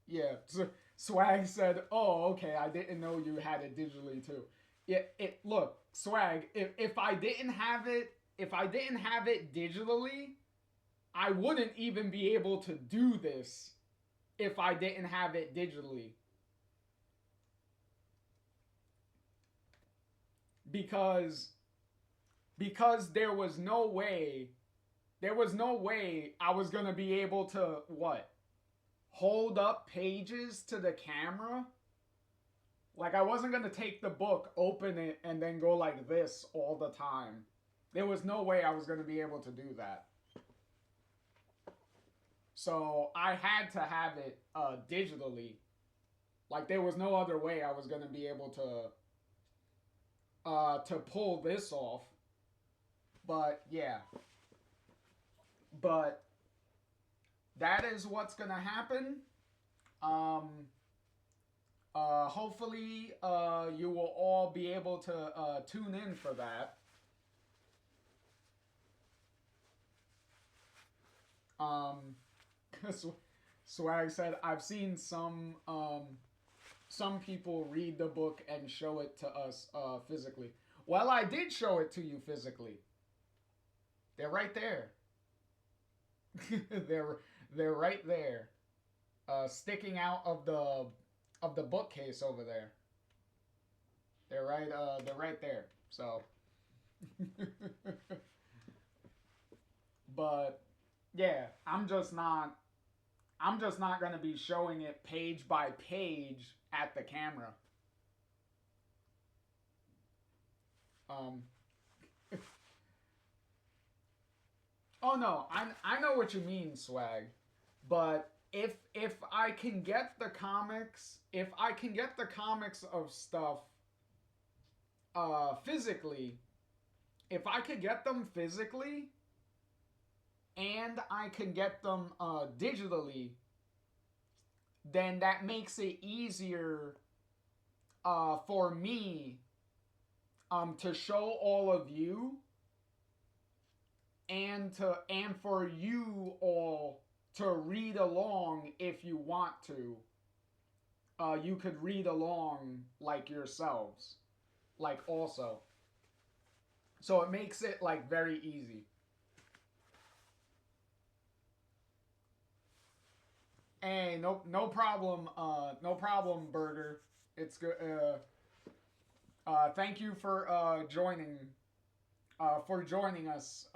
Speaker 1: Yeah. Swag said, "Oh, okay. I didn't know you had it digitally too." Yeah. Look, Swag. If I didn't have it digitally, I wouldn't even be able to do this if I didn't have it digitally. Because there was no way I was going to be able to, hold up pages to the camera? Like, I wasn't going to take the book, open it, and then go like this all the time. There was no way I was going to be able to do that. So I had to have it digitally. Like, there was no other way I was going to be able to pull this off. But yeah. But that is what's going to happen. Hopefully you will all be able to tune in for that. Swag said, I've seen some people read the book and show it to us physically. Well, I did show it to you physically. They're right there. They're right there. Sticking out of the bookcase over there. They're right there. So but yeah, I'm just not going to be showing it page by page at the camera. Oh no, I know what you mean, Swag. But if I can get the comics, of stuff physically, if I could get them physically and I can get them digitally, then that makes it easier for me to show all of you and for you all to read along if you want to. You could read along like yourselves, like also. So it makes it like very easy. Hey, no problem. No problem, Burger. It's good. Thank you for joining us.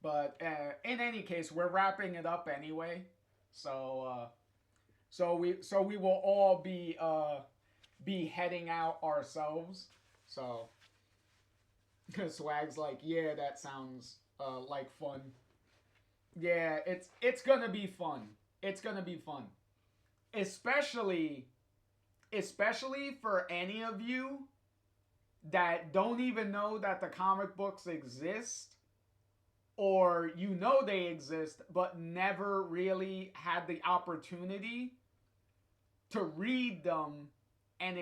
Speaker 1: But in any case, we're wrapping it up anyway. So we will all be heading out ourselves. So Swag's like, yeah, that sounds like fun. Yeah, it's gonna be fun. It's gonna be fun. Especially for any of you that don't even know that the comic books exist, or you know they exist but never really had the opportunity to read them and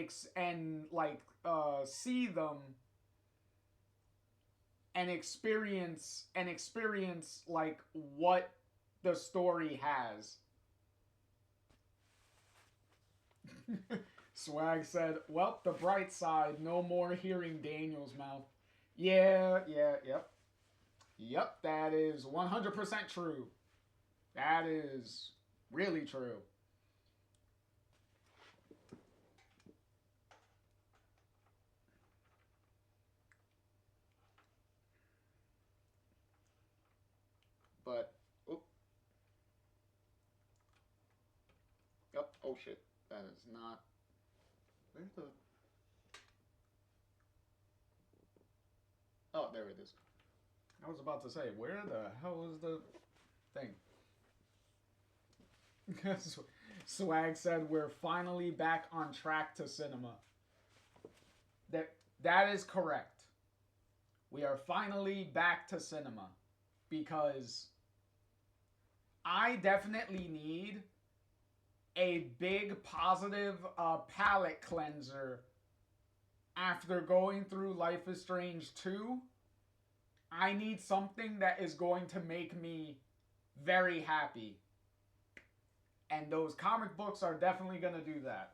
Speaker 1: see them and experience like what the story has. Swag said, well, the bright side, no more hearing Daniel's mouth. Yep, that is 100% true. That is really true. But, yep, oh shit, that is not, where's the, oh, there it is. I was about to say, where the hell is the thing? Swag said, we're finally back on track to cinema. That is correct. We are finally back to cinema. Because I definitely need a big positive palate cleanser after going through Life is Strange 2. I need something that is going to make me very happy. And those comic books are definitely going to do that.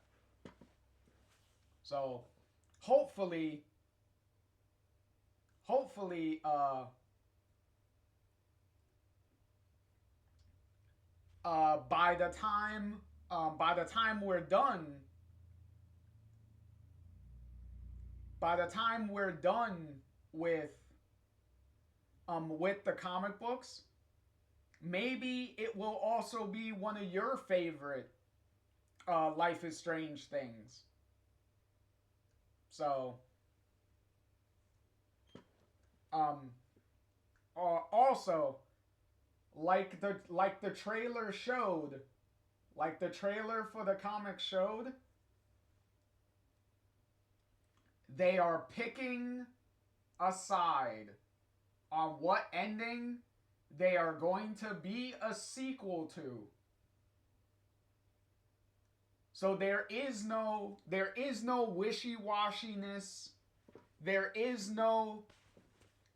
Speaker 1: So, hopefully, by the time we're done with the comic books, maybe it will also be one of your favorite Life is Strange things. So, also, like the trailer showed, like the trailer for the comic showed, they are picking a side on what ending they are going to be a sequel to. So there is no wishy-washiness. There is no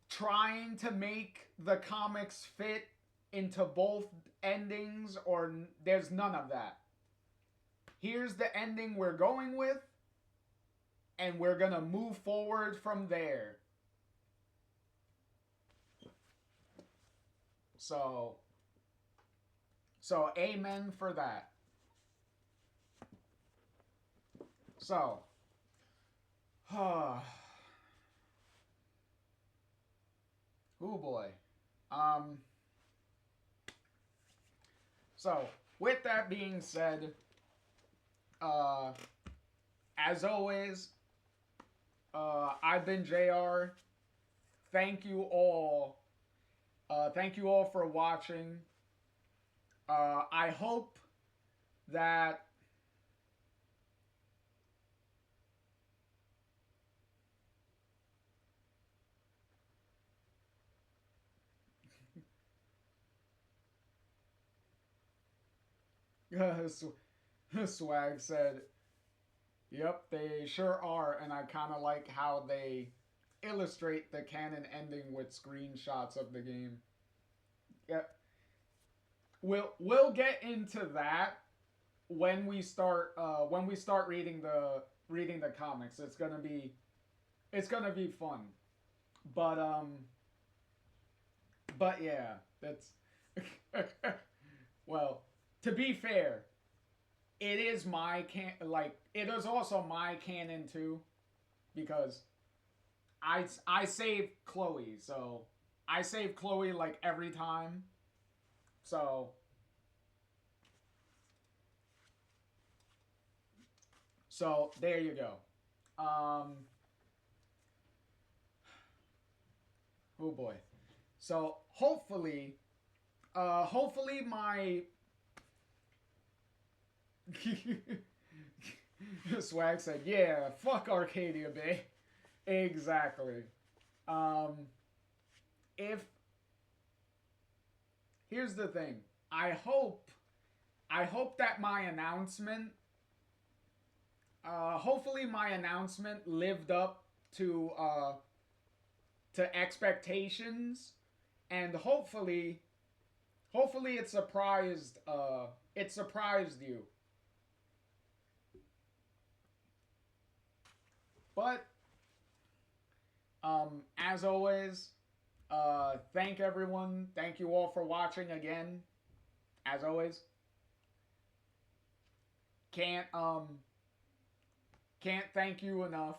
Speaker 1: trying to make the comics fit into both endings, or there's none of that. Here's the ending we're going with, and we're gonna move forward from there. So amen for that. So, oh boy. So, with that being said, as always, I've been JR. Thank you all. Thank you all for watching. I hope that Swag said, yep, they sure are, and I kind of like how they illustrate the canon ending with screenshots of the game. Yep. We'll get into that when we start reading the reading the comics. It's gonna be fun. But yeah, that's well, to be fair, it is my it is also my canon too, because I save Chloe, so I save Chloe like every time. So there you go. Oh boy. So hopefully my Swag said, yeah, fuck Arcadia Bay. Exactly. Here's the thing. I hope that my announcement, hopefully my announcement lived up to expectations, and hopefully it surprised you. But as always, thank everyone. Thank you all for watching again. As always. Can't thank you enough.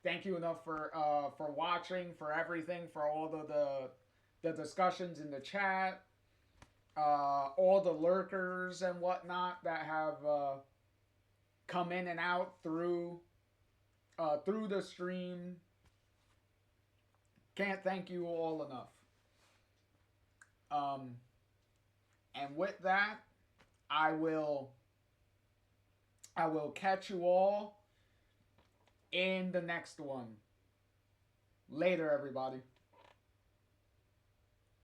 Speaker 1: Thank you enough for watching, for everything, for all the discussions in the chat, all the lurkers and whatnot that have come in and out through the stream. Can't thank you all enough. And with that, I will catch you all in the next one. Later, everybody.